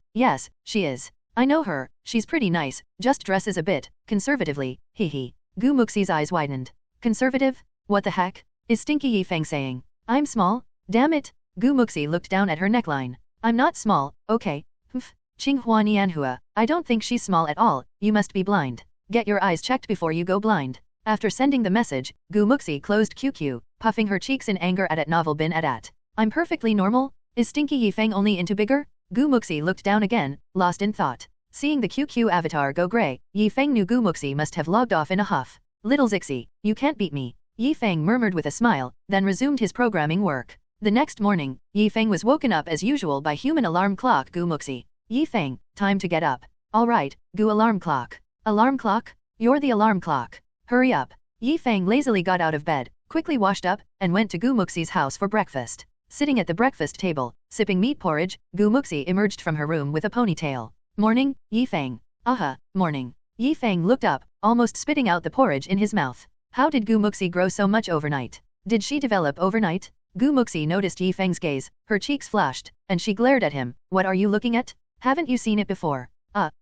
she is. I know her, she's pretty nice, just dresses a bit conservatively, hee. Gu Muxi's eyes widened. Conservative? What the heck? Is Stinky Yi Feng saying? I'm small? Damn it. Gu Muxi looked down at her neckline. I'm not small, okay. Hmph. Tsinghua Nianhua, I don't think she's small at all, you must be blind. Get your eyes checked before you go blind. After sending the message, Gu Muxi closed QQ, puffing her cheeks in anger at novel bin at. I'm perfectly normal? Is Stinky Yi Feng only into bigger? Gu Muxi looked down again, lost in thought. Seeing the QQ avatar go grey, Yi Feng knew Gu Muxi must have logged off in a huff. Little Zixi, you can't beat me. Yi Feng murmured with a smile, then resumed his programming work. The next morning, Yi Feng was woken up as usual by human alarm clock Gu Muxi. Yi Feng, time to get up. Alright, Gu alarm clock. Alarm clock? You're the alarm clock. Hurry up. Yi Feng lazily got out of bed, quickly washed up, and went to Gu Muxi's house for breakfast. Sitting at the breakfast table, sipping meat porridge, Gu Muxi emerged from her room with a ponytail. Morning, Yi Feng. Aha, morning. Yi Feng looked up, almost spitting out the porridge in his mouth. How did Gu Muxi grow so much overnight? Did she develop overnight? Gu Muxi noticed Yi Feng's gaze, her cheeks flashed, and she glared at him. What are you looking at? Haven't you seen it before?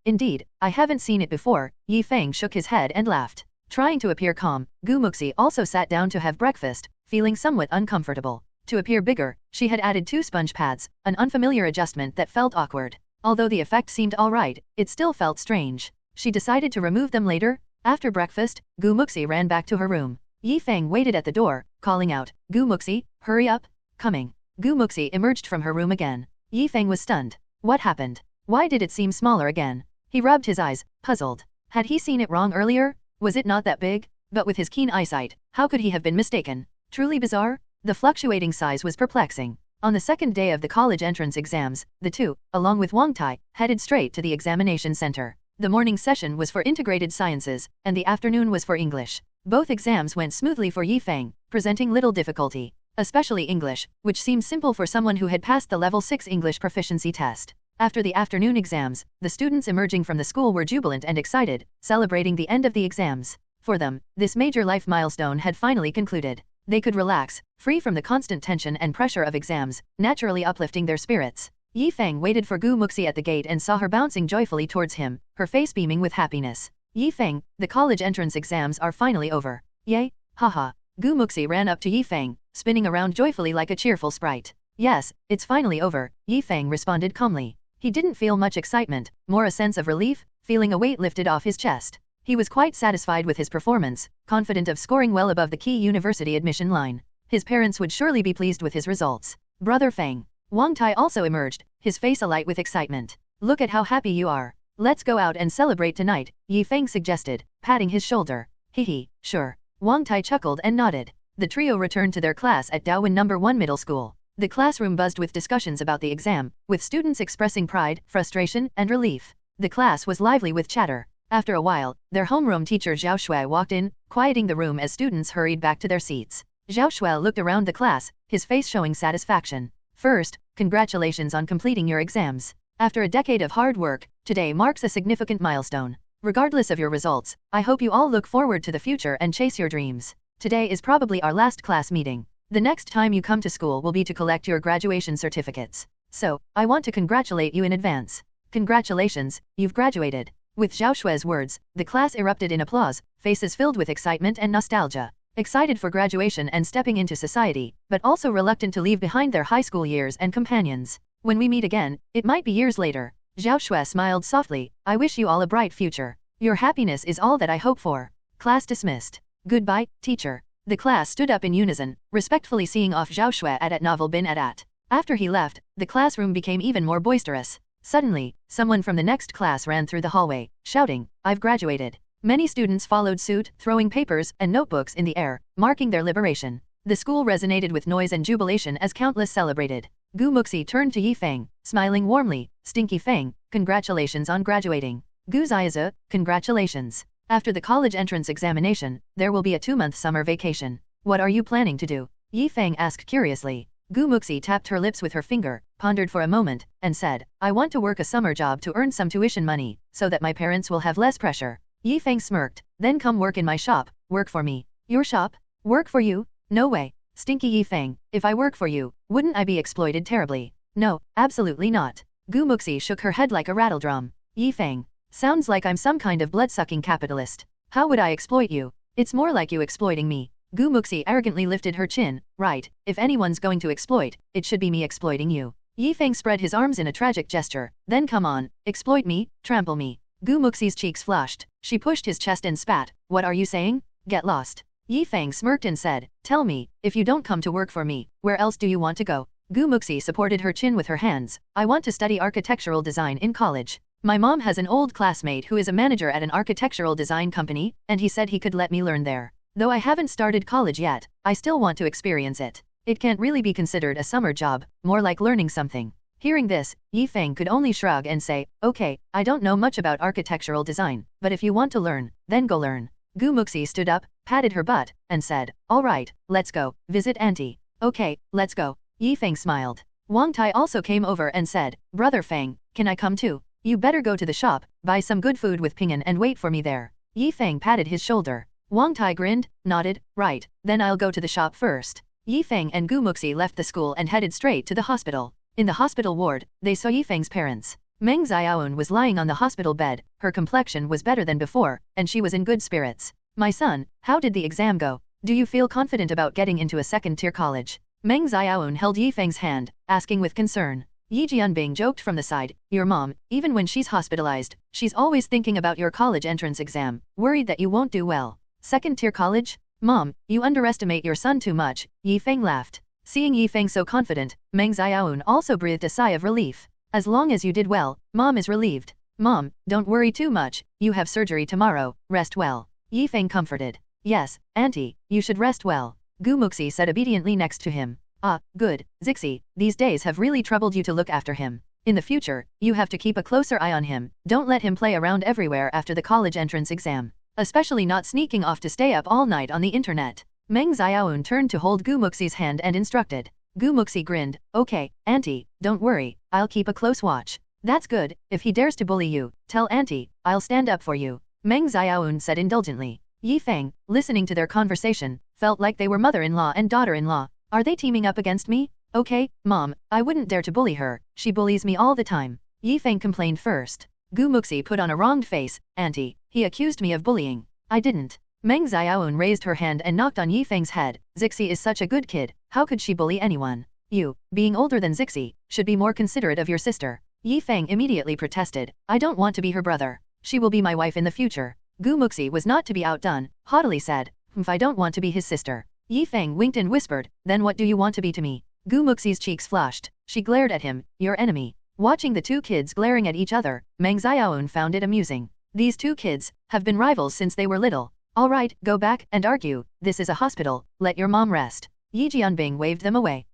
Indeed, I haven't seen it before. Yi Feng shook his head and laughed. Trying to appear calm, Gu Muxi also sat down to have breakfast, feeling somewhat uncomfortable. To appear bigger, she had added 2 sponge pads, an unfamiliar adjustment that felt awkward. Although the effect seemed alright, it still felt strange. She decided to remove them later. After breakfast, Gu Muxi ran back to her room. Yi Feng waited at the door, calling out, Gu Muxi, hurry up. Coming. Gu Muxi emerged from her room again. Yi Feng was stunned. What happened? Why did it seem smaller again? He rubbed his eyes, puzzled. Had he seen it wrong earlier? Was it not that big? But with his keen eyesight, how could he have been mistaken? Truly bizarre? The fluctuating size was perplexing. On the second day of the college entrance exams, the two, along with Wang Tai, headed straight to the examination center. The morning session was for integrated sciences, and the afternoon was for English. Both exams went smoothly for Yi Feng, presenting little difficulty. Especially English, which seemed simple for someone who had passed the level 6 English proficiency test. After the afternoon exams, the students emerging from the school were jubilant and excited, celebrating the end of the exams. For them, this major life milestone had finally concluded. They could relax, free from the constant tension and pressure of exams, naturally uplifting their spirits. Yi Feng waited for Gu Muxi at the gate and saw her bouncing joyfully towards him, her face beaming with happiness. Yi Feng, the college entrance exams are finally over. Yay, haha. Gu Muxi ran up to Yi Feng, spinning around joyfully like a cheerful sprite. Yes, it's finally over, Yi Feng responded calmly. He didn't feel much excitement, more a sense of relief, feeling a weight lifted off his chest. He was quite satisfied with his performance, confident of scoring well above the key university admission line. His parents would surely be pleased with his results. Brother Feng. Wang Tai also emerged, his face alight with excitement. Look at how happy you are. Let's go out and celebrate tonight, Yi Feng suggested, patting his shoulder. Hehe, sure. Wang Tai chuckled and nodded. The trio returned to their class at Daowin No. 1 Middle School. The classroom buzzed with discussions about the exam, with students expressing pride, frustration, and relief. The class was lively with chatter. After a while, their homeroom teacher Zhao Shui walked in, quieting the room as students hurried back to their seats. Zhao Shui looked around the class, his face showing satisfaction. First, congratulations on completing your exams. After a decade of hard work, today marks a significant milestone. Regardless of your results, I hope you all look forward to the future and chase your dreams. Today is probably our last class meeting. The next time you come to school will be to collect your graduation certificates. So, I want to congratulate you in advance. Congratulations, you've graduated. With Zhao Xue's words, the class erupted in applause, faces filled with excitement and nostalgia. Excited for graduation and stepping into society, but also reluctant to leave behind their high school years and companions. When we meet again, it might be years later. Zhao Xue smiled softly. I wish you all a bright future. Your happiness is all that I hope for. Class dismissed. Goodbye, teacher. The class stood up in unison, respectfully seeing off Zhao Xue at Novel bin at. After he left, the classroom became even more boisterous. Suddenly, someone from the next class ran through the hallway, shouting, I've graduated. Many students followed suit, throwing papers and notebooks in the air, marking their liberation. The school resonated with noise and jubilation as countless celebrated. Gu Muxi turned to Yi Feng, smiling warmly. Stinky Feng, congratulations on graduating. Gu Ziaze, congratulations. After the college entrance examination, there will be a 2-month summer vacation. What are you planning to do? Yi Feng asked curiously. Gu Muxi tapped her lips with her finger, pondered for a moment, and said, I want to work a summer job to earn some tuition money, so that my parents will have less pressure. Yi Feng smirked, then come work in my shop, work for me. Your shop? Work for you? No way. Stinky Yi Feng, if I work for you, wouldn't I be exploited terribly? No, absolutely not. Gu Muxi shook her head like a rattledrum. Yi Feng, sounds like I'm some kind of blood-sucking capitalist. How would I exploit you? It's more like you exploiting me. Gu Muxi arrogantly lifted her chin. Right, if anyone's going to exploit, it should be me exploiting you. Yi Feng spread his arms in a tragic gesture. Then come on, exploit me, trample me. Gu Muxi's cheeks flushed. She pushed his chest and spat. What are you saying? Get lost. Yi Feng smirked and said, tell me, if you don't come to work for me, where else do you want to go? Gu Muxi supported her chin with her hands. I want to study architectural design in college. My mom has an old classmate who is a manager at an architectural design company, and he said he could let me learn there. Though I haven't started college yet, I still want to experience it. It can't really be considered a summer job, more like learning something. Hearing this, Yi Feng could only shrug and say, okay, I don't know much about architectural design, but if you want to learn, then go learn. Gu Muxi stood up, patted her butt, and said, all right, let's go, visit auntie. Okay, let's go. Yi Feng smiled. Wang Tai also came over and said, Brother Feng, can I come too? You better go to the shop, buy some good food with Ping'an and wait for me there. Yi Feng patted his shoulder. Wang Tai grinned, nodded, right, then I'll go to the shop first. Yi Feng and Gu Muxi left the school and headed straight to the hospital. In the hospital ward, they saw Yi Feng's parents. Meng Xiaoan was lying on the hospital bed, her complexion was better than before, and she was in good spirits. My son, how did the exam go? Do you feel confident about getting into a second-tier college? Meng Xiaoan held Yi Feng's hand, asking with concern. Yi Jianbing joked from the side, your mom, even when she's hospitalized, she's always thinking about your college entrance exam, worried that you won't do well. Second-tier college? Mom, you underestimate your son too much, Yi Feng laughed. Seeing Yi Feng so confident, Meng Xiaoan also breathed a sigh of relief. As long as you did well, Mom is relieved. Mom, don't worry too much, you have surgery tomorrow, rest well. Yi Feng comforted. Yes, auntie, you should rest well. Gu Muxi said obediently next to him. Ah, good, Zixi, these days have really troubled you to look after him. In the future, you have to keep a closer eye on him, don't let him play around everywhere after the college entrance exam. Especially not sneaking off to stay up all night on the internet. Meng Xiaoan turned to hold Gu Muxi's hand and instructed. Gu Muxi grinned, okay, auntie, don't worry, I'll keep a close watch. That's good, if he dares to bully you, tell auntie, I'll stand up for you. Meng Xiaoan said indulgently. Yi Feng, listening to their conversation, felt like they were mother-in-law and daughter-in-law. Are they teaming up against me? Okay, Mom, I wouldn't dare to bully her, she bullies me all the time. Yi Feng complained first. Gu Muxi put on a wronged face, auntie, he accused me of bullying. I didn't. Meng Xiaoan raised her hand and knocked on Yi Feng's head. Zixi is such a good kid, how could she bully anyone? You, being older than Zixi, should be more considerate of your sister. Yi Feng immediately protested. I don't want to be her brother. She will be my wife in the future. Gu Muxi was not to be outdone, haughtily said, Hmph, I don't want to be his sister. Yi Feng winked and whispered, then what do you want to be to me? Gu Muxi's cheeks flushed. She glared at him, your enemy. Watching the two kids glaring at each other, Meng Xiaoan found it amusing. These two kids have been rivals since they were little. All right, go back and argue, this is a hospital, let your mom rest. Yi Jianbing waved them away.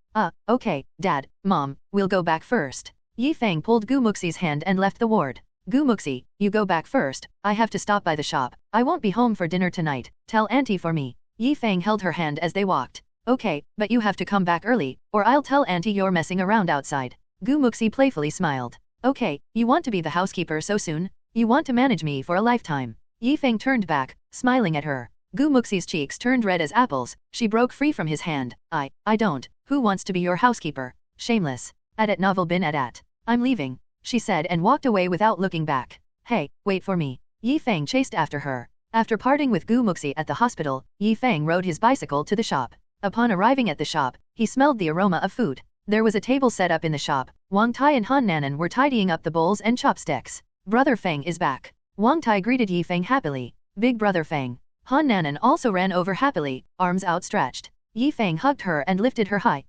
Okay, Dad, Mom, we'll go back first. Yi Feng pulled Gu Muxi's hand and left the ward. Gu Muxi, you go back first, I have to stop by the shop. I won't be home for dinner tonight, tell auntie for me. Yi Feng held her hand as they walked. Okay, but you have to come back early, or I'll tell auntie you're messing around outside. Gu Muxi playfully smiled. Okay, you want to be the housekeeper so soon? You want to manage me for a lifetime. Yi Feng turned back, smiling at her. Muxi's cheeks turned red as apples. She broke free from his hand. I don't. Who wants to be your housekeeper? Shameless. At novel bin at. I'm leaving, she said and walked away without looking back. Hey, wait for me. Yi Feng chased after her. After parting with Muxi at the hospital, Yi Feng rode his bicycle to the shop. Upon arriving at the shop, he smelled the aroma of food. There was a table set up in the shop. Wang Tai and Han Nanan were tidying up the bowls and chopsticks. Brother Feng is back. Wang Tai greeted Yi Feng happily. Big brother Feng. Han Nanan also ran over happily, arms outstretched. Yi Feng hugged her and lifted her high.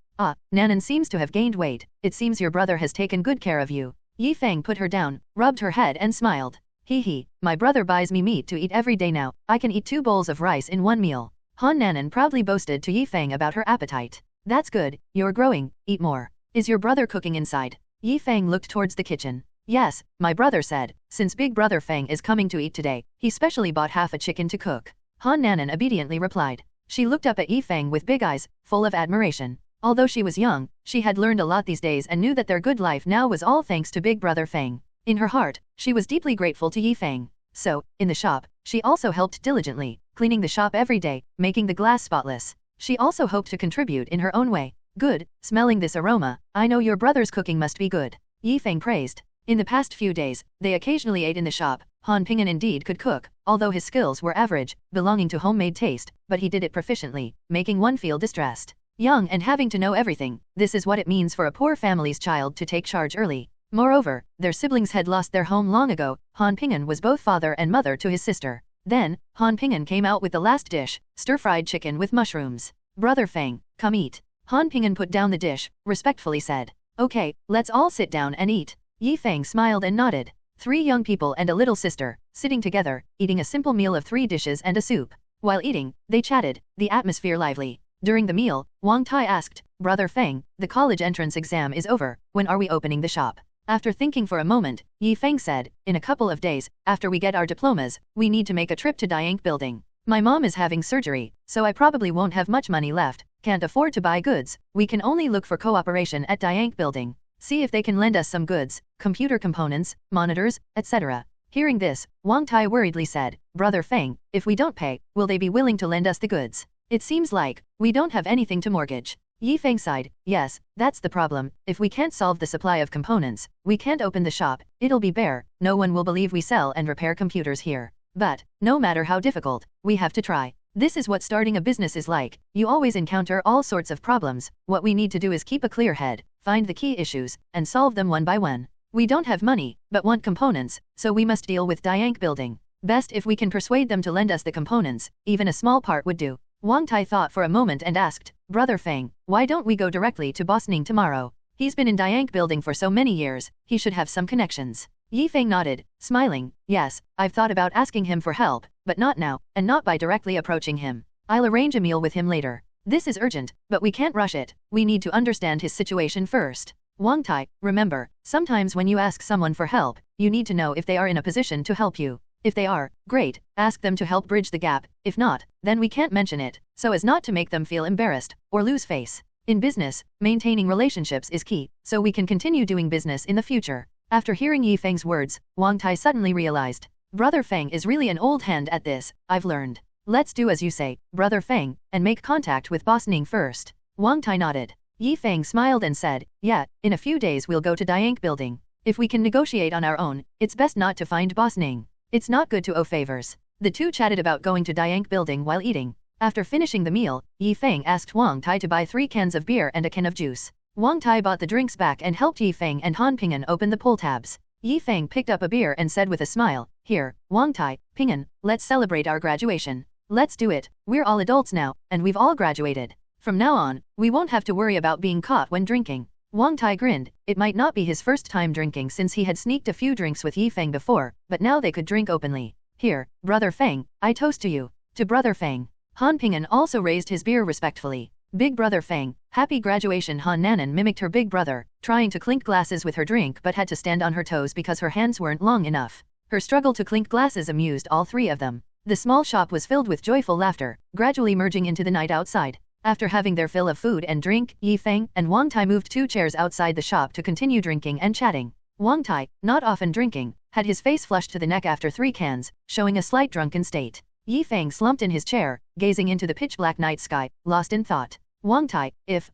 Nanan seems to have gained weight. It seems your brother has taken good care of you. Yi Feng put her down, rubbed her head and smiled. Hee, my brother buys me meat to eat every day now. I can eat 2 bowls of rice in 1 meal. Han Nanan proudly boasted to Yi Feng about her appetite. That's good, you're growing, eat more. Is your brother cooking inside? Yi Feng looked towards the kitchen. Yes, my brother said, since big brother Feng is coming to eat today, he specially bought half a chicken to cook. Han Nanan obediently replied. She looked up at Yi Feng with big eyes, full of admiration. Although she was young, she had learned a lot these days and knew that their good life now was all thanks to big brother Feng. In her heart, she was deeply grateful to Yi Feng. So, in the shop, she also helped diligently, cleaning the shop every day, making the glass spotless. She also hoped to contribute in her own way. Good, smelling this aroma, I know your brother's cooking must be good. Yi Feng praised. In the past few days, they occasionally ate in the shop. Hmph indeed could cook, although his skills were average, belonging to homemade taste, but he did it proficiently, making one feel distressed. Young and having to know everything, this is what it means for a poor family's child to take charge early. Moreover, their siblings had lost their home long ago. Hmph was both father and mother to his sister. Then, Hmph came out with the last dish, stir-fried chicken with mushrooms. Brother Feng, come eat. Hmph put down the dish, respectfully said. Okay, let's all sit down and eat. Yi Feng smiled and nodded. 3 young people and a little sister, sitting together, eating a simple meal of 3 dishes and a soup. While eating, they chatted, the atmosphere lively. During the meal, Wang Tai asked, Brother Feng, the college entrance exam is over, when are we opening the shop? After thinking for a moment, Yi Feng said, in a couple of days, after we get our diplomas, we need to make a trip to Diank building. My mom is having surgery, so I probably won't have much money left, can't afford to buy goods, we can only look for cooperation at Diank building. See if they can lend us some goods, computer components, monitors, etc. Hearing this, Wang Tai worriedly said, Brother Feng, if we don't pay, will they be willing to lend us the goods? It seems like, we don't have anything to mortgage. Yi Feng sighed, yes, that's the problem, if we can't solve the supply of components, we can't open the shop, it'll be bare, no one will believe we sell and repair computers here. But, no matter how difficult, we have to try. This is what starting a business is like, you always encounter all sorts of problems, what we need to do is keep a clear head, find the key issues, and solve them one by one. We don't have money, but want components, so we must deal with Diank building. Best if we can persuade them to lend us the components, even a small part would do. Wang Tai thought for a moment and asked, Brother Feng, why don't we go directly to Boss Ning tomorrow? He's been in Diank building for so many years, he should have some connections. Yi Feng nodded, smiling, yes, I've thought about asking him for help, but not now, and not by directly approaching him. I'll arrange a meal with him later. This is urgent, but we can't rush it, we need to understand his situation first. Wang Tai, remember, sometimes when you ask someone for help, you need to know if they are in a position to help you. If they are, great, ask them to help bridge the gap, if not, then we can't mention it, so as not to make them feel embarrassed, or lose face. In business, maintaining relationships is key, so we can continue doing business in the future. After hearing Yi Feng's words, Wang Tai suddenly realized, Brother Feng is really an old hand at this, I've learned. Let's do as you say, Brother Feng, and make contact with Boss Ning first. Wang Tai nodded. Yi Feng smiled and said, yeah, in a few days we'll go to Diank building. If we can negotiate on our own, it's best not to find Boss Ning. It's not good to owe favors. The two chatted about going to Diank building while eating. After finishing the meal, Yi Feng asked Wang Tai to buy 3 cans of beer and a can of juice. Wang Tai bought the drinks back and helped Yi Feng and Han Ping'an open the pull tabs. Yi Feng picked up a beer and said with a smile, here, Wang Tai, Ping'an, let's celebrate our graduation. Let's do it, we're all adults now, and we've all graduated. From now on, we won't have to worry about being caught when drinking. Wang Tai grinned, it might not be his first time drinking since he had sneaked a few drinks with Yi Feng before, but now they could drink openly. Here, Brother Feng, I toast to you. To Brother Feng. Han Ping'an also raised his beer respectfully. Big Brother Feng, happy graduation. Han Nanan mimicked her big brother, trying to clink glasses with her drink but had to stand on her toes because her hands weren't long enough. Her struggle to clink glasses amused all 3 of them. The small shop was filled with joyful laughter, gradually merging into the night outside. After having their fill of food and drink, Yi Feng and Wang Tai moved 2 chairs outside the shop to continue drinking and chatting. Wang Tai, not often drinking, had his face flushed to the neck after 3 cans, showing a slight drunken state. Feng slumped in his chair, gazing into the pitch-black night sky, lost in thought. Wang Tai, if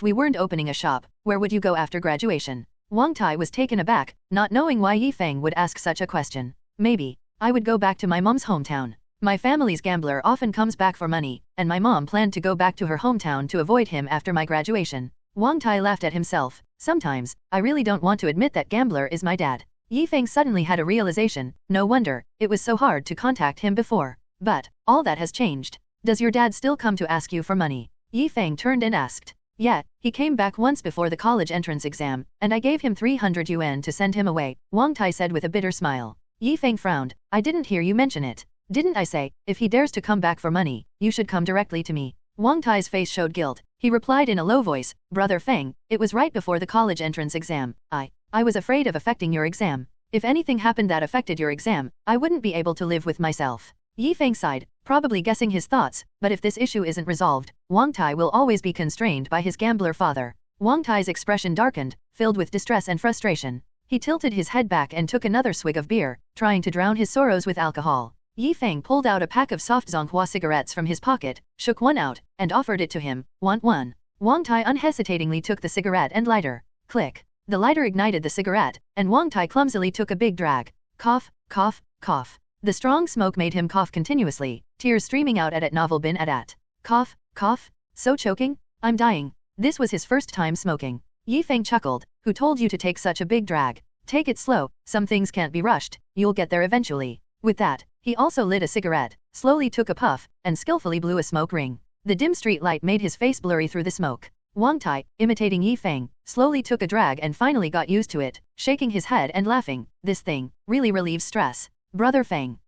we weren't opening a shop, where would you go after graduation? Wang Tai was taken aback, not knowing why Feng would ask such a question. Maybe, I would go back to my mom's hometown. My family's gambler often comes back for money, and my mom planned to go back to her hometown to avoid him after my graduation. Wang Tai laughed at himself. Sometimes, I really don't want to admit that gambler is my dad. Feng suddenly had a realization, no wonder, it was so hard to contact him before. But, all that has changed. Does your dad still come to ask you for money? Feng turned and asked. Yeah, he came back once before the college entrance exam, and I gave him 300 yuan to send him away, Wang Tai said with a bitter smile. Feng frowned. I didn't hear you mention it. Didn't I say, if he dares to come back for money, you should come directly to me? Wang Tai's face showed guilt. He replied in a low voice, Brother Feng, it was right before the college entrance exam. I was afraid of affecting your exam. If anything happened that affected your exam, I wouldn't be able to live with myself. Feng sighed, probably guessing his thoughts, but if this issue isn't resolved, Wang Tai will always be constrained by his gambler father. Wang Tai's expression darkened, filled with distress and frustration. He tilted his head back and took another swig of beer, trying to drown his sorrows with alcohol. Feng pulled out a pack of soft Zonghua cigarettes from his pocket, shook one out, and offered it to him. Want one? Wang Tai unhesitatingly took the cigarette and lighter. Click. The lighter ignited the cigarette, and Wang Tai clumsily took a big drag. Cough, cough, cough. The strong smoke made him cough continuously, tears streaming out at novel bin at. Cough, cough. So choking? I'm dying. This was his first time smoking. Feng chuckled. Who told you to take such a big drag? Take it slow, some things can't be rushed, you'll get there eventually. With that, he also lit a cigarette, slowly took a puff, and skillfully blew a smoke ring. The dim street light made his face blurry through the smoke. Wang Tai, imitating Feng, slowly took a drag and finally got used to it, shaking his head and laughing. This thing really relieves stress. Brother Feng.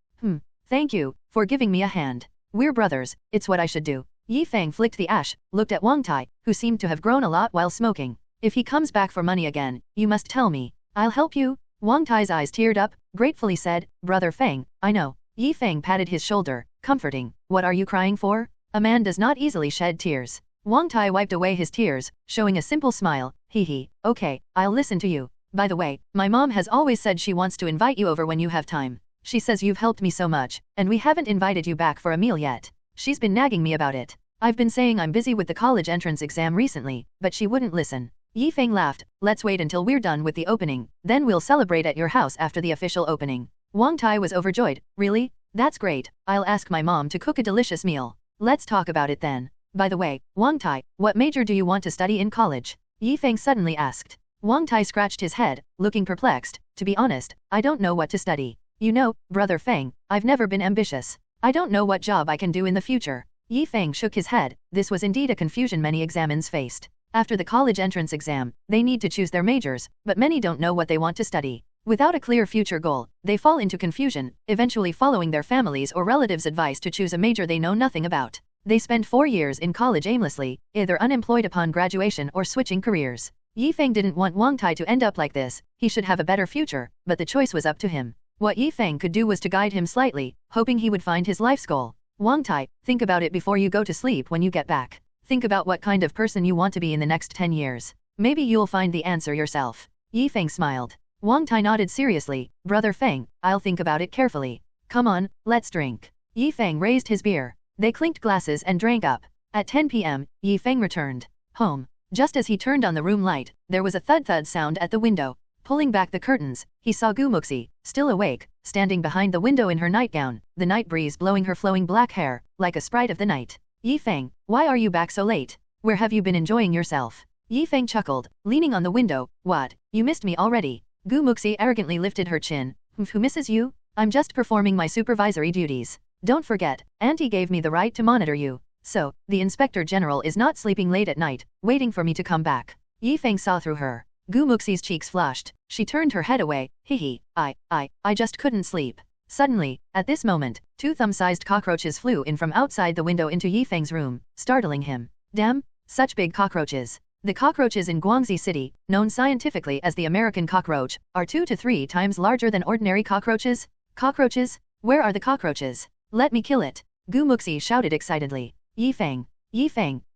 Thank you for giving me a hand. We're brothers, it's what I should do. Feng flicked the ash, looked at Wang Tai, who seemed to have grown a lot while smoking. If he comes back for money again, you must tell me. I'll help you. Wang Tai's eyes teared up, gratefully said, Brother Feng, I know. Feng patted his shoulder, comforting. What are you crying for? A man does not easily shed tears. Wang Tai wiped away his tears, showing a simple smile. Hee. Okay, I'll listen to you. By the way, my mom has always said she wants to invite you over when you have time. She says you've helped me so much, and we haven't invited you back for a meal yet. She's been nagging me about it. I've been saying I'm busy with the college entrance exam recently, but she wouldn't listen. Feng laughed. Let's wait until we're done with the opening, then we'll celebrate at your house after the official opening. Wang Tai was overjoyed. Really? That's great. I'll ask my mom to cook a delicious meal. Let's talk about it then. By the way, Wang Tai, what major do you want to study in college? Feng suddenly asked. Wang Tai scratched his head, looking perplexed. To be honest, I don't know what to study. You know, Brother Feng, I've never been ambitious. I don't know what job I can do in the future. Feng shook his head. This was indeed a confusion many examines faced. After the college entrance exam, they need to choose their majors, but many don't know what they want to study. Without a clear future goal, they fall into confusion, eventually following their families' or relatives' advice to choose a major they know nothing about. They spend 4 years in college aimlessly, either unemployed upon graduation or switching careers. Feng didn't want Wang Tai to end up like this. He should have a better future, but the choice was up to him. What Feng could do was to guide him slightly, hoping he would find his life's goal. Wang Tai, think about it before you go to sleep when you get back. Think about what kind of person you want to be in the next 10 years. Maybe you'll find the answer yourself. Feng smiled. Wang Tai nodded seriously. Brother Feng, I'll think about it carefully. Come on, let's drink. Feng raised his beer. They clinked glasses and drank up. At 10 p.m., Feng returned home. Just as he turned on the room light, there was a thud-thud sound at the window. Pulling back the curtains, he saw Muxi, still awake, standing behind the window in her nightgown, the night breeze blowing her flowing black hair, like a sprite of the night. Feng, why are you back so late? Where have you been enjoying yourself? Feng chuckled, leaning on the window. What, you missed me already? Muxi arrogantly lifted her chin. Who misses you? I'm just performing my supervisory duties. Don't forget, Auntie gave me the right to monitor you. So, the Inspector General is not sleeping late at night, waiting for me to come back. Feng saw through her. Muxi's cheeks flushed. She turned her head away. I just couldn't sleep. Suddenly, at this moment, 2 thumb-sized cockroaches flew in from outside the window into Feng's room, startling him. Damn, such big cockroaches. The cockroaches in Guangxi City, known scientifically as the American cockroach, are 2 to 3 times larger than ordinary cockroaches. Cockroaches? Where are the cockroaches? Let me kill it. Muxi shouted excitedly. Feng,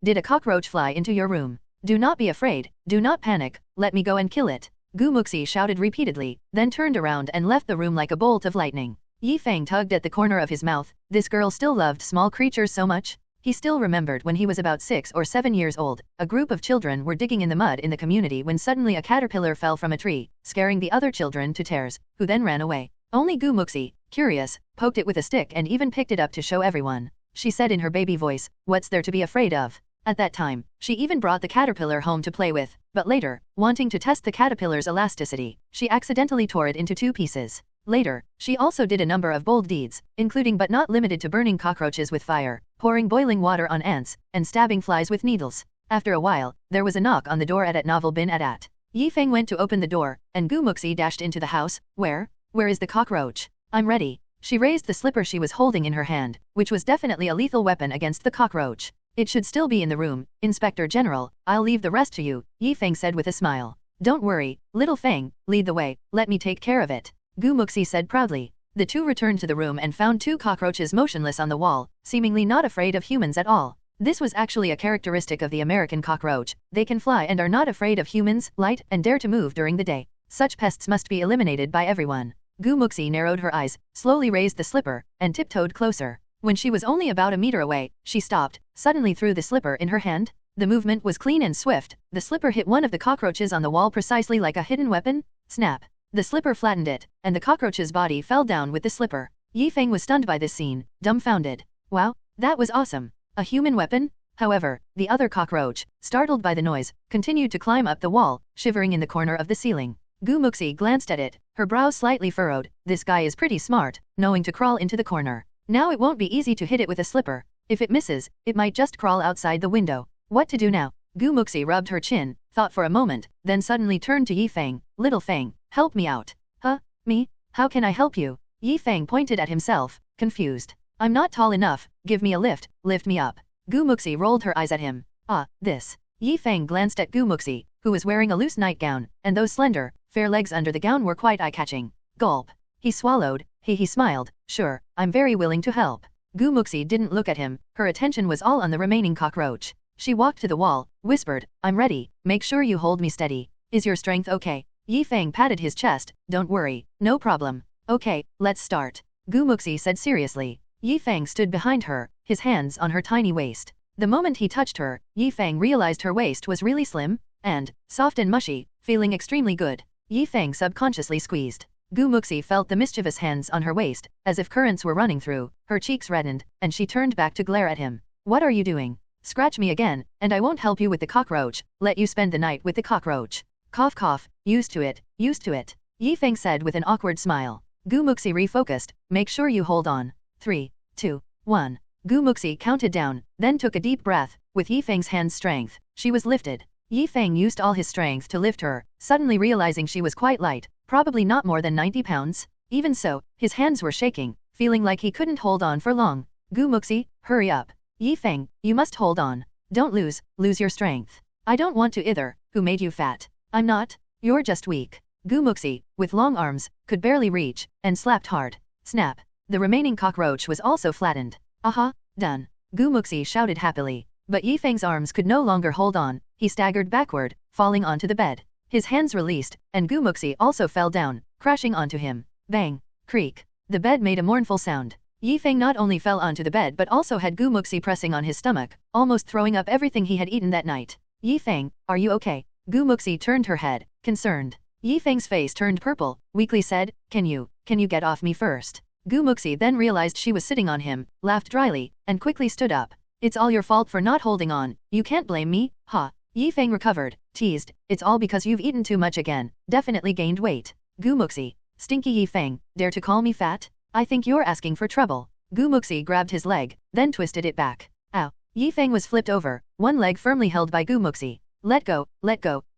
did a cockroach fly into your room? Do not be afraid, do not panic, let me go and kill it. Gu Muxi shouted repeatedly, then turned around and left the room like a bolt of lightning. Yi Feng tugged at the corner of his mouth. This girl still loved small creatures so much? He still remembered when he was about 6 or 7 years old, a group of children were digging in the mud in the community when suddenly a caterpillar fell from a tree, scaring the other children to tears, who then ran away. Only Gu Muxi, curious, poked it with a stick and even picked it up to show everyone. She said in her baby voice, "What's there to be afraid of?" At that time, she even brought the caterpillar home to play with, but later, wanting to test the caterpillar's elasticity, she accidentally tore it into 2 pieces. Later, she also did a number of bold deeds, including but not limited to burning cockroaches with fire, pouring boiling water on ants, and stabbing flies with needles. After a while, there was a knock on the door at Novel bin at. Yi Feng went to open the door, and Gu Muxi dashed into the house. Where is the cockroach? I'm ready. She raised the slipper she was holding in her hand, which was definitely a lethal weapon against the cockroach. It should still be in the room, Inspector General, I'll leave the rest to you, Yi Feng said with a smile. Don't worry, little Feng, lead the way, let me take care of it. Gu Muxi said proudly. The two returned to the room and found 2 cockroaches motionless on the wall, seemingly not afraid of humans at all. This was actually a characteristic of the American cockroach. They can fly and are not afraid of humans, light, and dare to move during the day. Such pests must be eliminated by everyone. Gu Muxi narrowed her eyes, slowly raised the slipper, and tiptoed closer. When she was only about a meter away, she stopped, suddenly threw the slipper in her hand. The movement was clean and swift. The slipper hit one of the cockroaches on the wall precisely like a hidden weapon. Snap. The slipper flattened it, and the cockroach's body fell down with the slipper. Yi Feng was stunned by this scene, dumbfounded. Wow, that was awesome. A human weapon? However, the other cockroach, startled by the noise, continued to climb up the wall, shivering in the corner of the ceiling. Gu Muxi glanced at it, her brows slightly furrowed. This guy is pretty smart, knowing to crawl into the corner. Now it won't be easy to hit it with a slipper. If it misses, it might just crawl outside the window. What to do now? Gu Muxi rubbed her chin, thought for a moment, then suddenly turned to Yi Feng. Little Feng, help me out. Huh? Me? How can I help you? Yi Feng pointed at himself, confused. I'm not tall enough, give me a lift me up. Gu Muxi rolled her eyes at him. Ah, this. Yi Feng glanced at Gu Muxi, who was wearing a loose nightgown, and those slender, fair legs under the gown were quite eye-catching. Gulp. He swallowed. He smiled. Sure, I'm very willing to help. Gu Muxi didn't look at him, her attention was all on the remaining cockroach. She walked to the wall, whispered, I'm ready, make sure you hold me steady. Is your strength okay? Yi Feng patted his chest, don't worry, no problem. Okay, let's start. Gu Muxi said seriously. Yi Feng stood behind her, his hands on her tiny waist. The moment he touched her, Yi Feng realized her waist was really slim, and soft and mushy, feeling extremely good. Yi Feng subconsciously squeezed. Gu Muxi felt the mischievous hands on her waist, as if currents were running through, her cheeks reddened, and she turned back to glare at him. What are you doing? Scratch me again, and I won't help you with the cockroach, let you spend the night with the cockroach. Cough cough, used to it, Yi Feng said with an awkward smile. Gu Muxi refocused, make sure you hold on. 3, 2, 1. Gu Muxi counted down, then took a deep breath. With Yi Feng's hand's strength, she was lifted. Yi Feng used all his strength to lift her, suddenly realizing she was quite light, probably not more than 90 pounds. Even so, his hands were shaking, feeling like he couldn't hold on for long. Gu Muxi, hurry up. Yi Feng, you must hold on. Don't lose your strength. I don't want to either. Who made you fat? I'm not. You're just weak. Gu Muxi, with long arms, could barely reach, and slapped hard. Snap. The remaining cockroach was also flattened. Aha, done. Gu Muxi shouted happily. But Yi Feng's arms could no longer hold on, he staggered backward, falling onto the bed. His hands released, and Gu Muxi also fell down, crashing onto him. Bang. Creak. The bed made a mournful sound. Yi Feng not only fell onto the bed but also had Gu Muxi pressing on his stomach, almost throwing up everything he had eaten that night. Yi Feng, are you okay? Gu Muxi turned her head, concerned. Yi Feng's face turned purple, weakly said, Can you get off me first? Gu Muxi then realized she was sitting on him, laughed dryly, and quickly stood up. It's all your fault for not holding on, you can't blame me, ha. Yi Feng recovered, teased, it's all because you've eaten too much again, definitely gained weight. Gu Muxi, stinky Yi Feng, dare to call me fat? I think you're asking for trouble. Gu Muxi grabbed his leg, then twisted it back. Ow. Yi Feng was flipped over, one leg firmly held by Gu Muxi. Let go,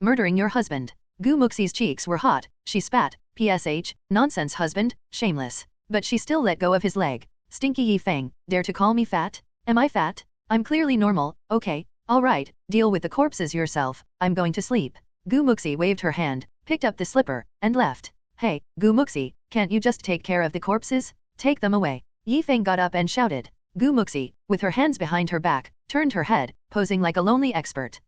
murdering your husband. Gu Muxi's cheeks were hot, she spat, psh, nonsense husband, shameless. But she still let go of his leg. Stinky Yi Feng, dare to call me fat? Am I fat? I'm clearly normal, okay, alright, deal with the corpses yourself, I'm going to sleep. Gu Muxi waved her hand, picked up the slipper, and left. Hey, Gu Muxi, can't you just take care of the corpses? Take them away. Yi Feng got up and shouted. Gu Muxi, with her hands behind her back, turned her head, posing like a lonely expert.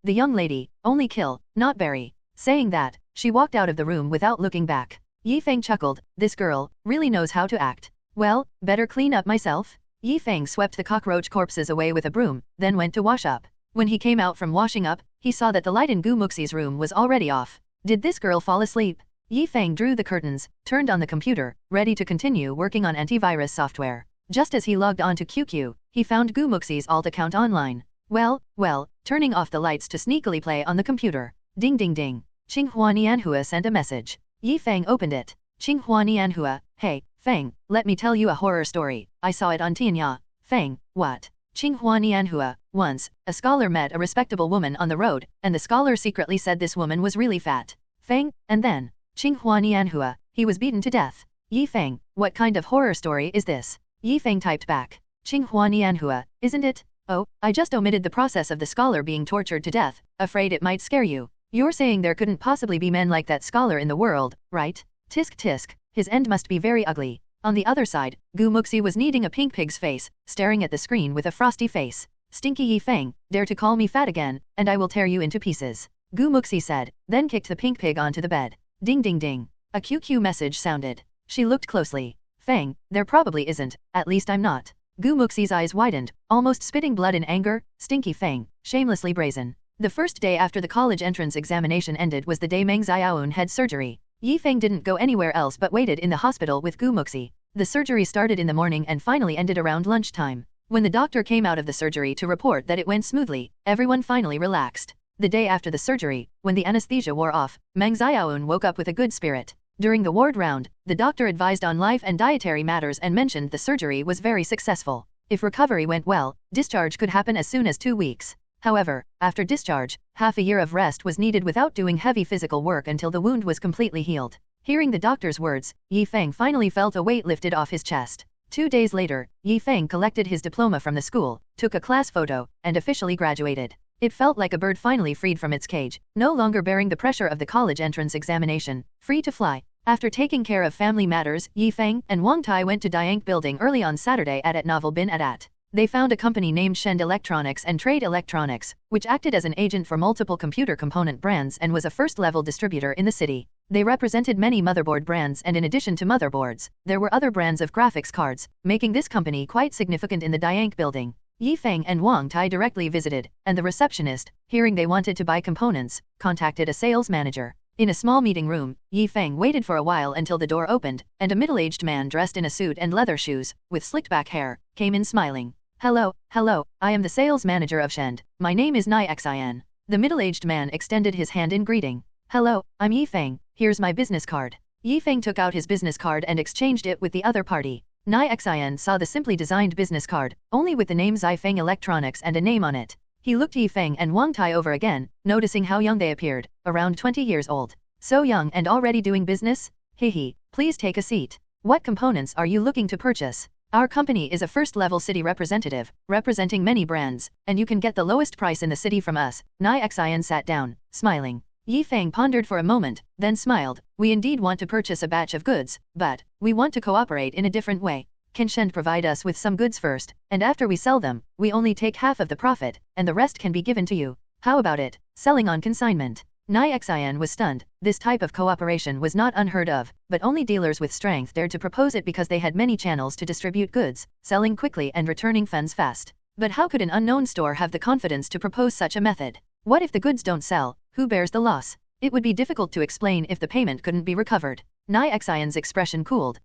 The young lady, only kill, not bury. Saying that, she walked out of the room without looking back. Yi Feng chuckled, this girl really knows how to act. Well, better clean up myself? Yi Feng swept the cockroach corpses away with a broom, then went to wash up. When he came out from washing up, he saw that the light in Gu Muxi's room was already off. Did this girl fall asleep? Yi Feng drew the curtains, turned on the computer, ready to continue working on antivirus software. Just as he logged on to QQ, he found Gu Muxi's alt account online. Well, turning off the lights to sneakily play on the computer. Ding ding ding. Qinghua Nianhua sent a message. Yi Feng opened it. Qinghua Nianhua, hey, Feng, let me tell you a horror story. I saw it on Tianya. Feng, what? Qinghua Nianhua, once, a scholar met a respectable woman on the road, and the scholar secretly said this woman was really fat. Feng, and then, Qinghua Nianhua, he was beaten to death. Yi Feng, what kind of horror story is this? Yi Feng typed back. Qinghua Nianhua, isn't it? Oh, I just omitted the process of the scholar being tortured to death, afraid it might scare you. You're saying there couldn't possibly be men like that scholar in the world, right? Tisk tisk, his end must be very ugly. On the other side, Gu Muxi was kneading a pink pig's face, staring at the screen with a frosty face. Stinky Yi Feng, dare to call me fat again, and I will tear you into pieces. Gu Muxi said, then kicked the pink pig onto the bed. Ding ding ding. A QQ message sounded. She looked closely. Feng, there probably isn't, at least I'm not. Gu Muxi's eyes widened, almost spitting blood in anger. Stinky Feng, shamelessly brazen. The first day after the college entrance examination ended was the day Meng Xiaoun had surgery. Yi Feng didn't go anywhere else but waited in the hospital with Gu Muxi. The surgery started in the morning and finally ended around lunchtime. When the doctor came out of the surgery to report that it went smoothly, everyone finally relaxed. The day after the surgery, when the anesthesia wore off, Meng Xiaoun woke up with a good spirit. During the ward round, the doctor advised on life and dietary matters and mentioned the surgery was very successful. If recovery went well, discharge could happen as soon as 2 weeks. However, after discharge, half a year of rest was needed without doing heavy physical work until the wound was completely healed. Hearing the doctor's words, Yi Feng finally felt a weight lifted off his chest. 2 days later, Yi Feng collected his diploma from the school, took a class photo, and officially graduated. It felt like a bird finally freed from its cage, no longer bearing the pressure of the college entrance examination, free to fly. After taking care of family matters, Yi Feng and Wang Tai went to Diank Building early on Saturday at Novel Bin Adat. They found a company named Shend Electronics and Trade Electronics, which acted as an agent for multiple computer component brands and was a first-level distributor in the city. They represented many motherboard brands, and in addition to motherboards, there were other brands of graphics cards, making this company quite significant in the Diank Building. Yi Feng and Wang Tai directly visited, and the receptionist, hearing they wanted to buy components, contacted a sales manager. In a small meeting room, Yi Feng waited for a while until the door opened, and a middle-aged man dressed in a suit and leather shoes, with slicked-back hair, came in smiling. Hello, I am the sales manager of Shend. My name is Nai Xin. The middle-aged man extended his hand in greeting. Hello, I'm Yi Feng, here's my business card. Yi Feng took out his business card and exchanged it with the other party. Nai Xin saw the simply designed business card, only with the name Feng Electronics and a name on it. He looked Yi Feng and Wang Tai over again, noticing how young they appeared, around 20 years old. So young and already doing business? Hehe, please take a seat. What components are you looking to purchase? Our company is a first-level city representative, representing many brands, and you can get the lowest price in the city from us. Nai Xin sat down, smiling. Yi Feng pondered for a moment, then smiled. We indeed want to purchase a batch of goods, but we want to cooperate in a different way. Can Shend provide us with some goods first, and after we sell them, we only take half of the profit, and the rest can be given to you. How about it? Selling on consignment. Nai Xin was stunned. This type of cooperation was not unheard of, but only dealers with strength dared to propose it because they had many channels to distribute goods, selling quickly and returning funds fast. But how could an unknown store have the confidence to propose such a method? What if the goods don't sell? Who bears the loss? It would be difficult to explain if the payment couldn't be recovered. Nai Xion's expression cooled.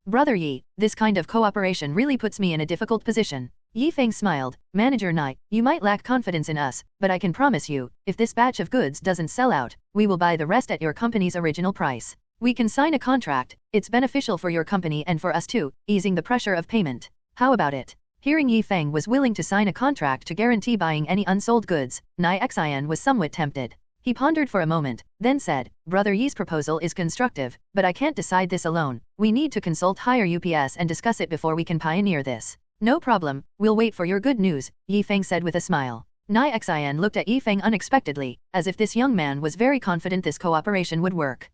Brother Yi, this kind of cooperation really puts me in a difficult position. Yi Feng smiled. Manager Nai, you might lack confidence in us, but I can promise you, if this batch of goods doesn't sell out, we will buy the rest at your company's original price. We can sign a contract. It's beneficial for your company and for us too, easing the pressure of payment. How about it? Hearing Yi Feng was willing to sign a contract to guarantee buying any unsold goods, Nai Xian was somewhat tempted. He pondered for a moment, then said, Brother Yi's proposal is constructive, but I can't decide this alone. We need to consult higher UPS and discuss it before we can pioneer this. No problem, we'll wait for your good news, Yi Feng said with a smile. Nai Xian looked at Yi Feng unexpectedly, as if this young man was very confident this cooperation would work.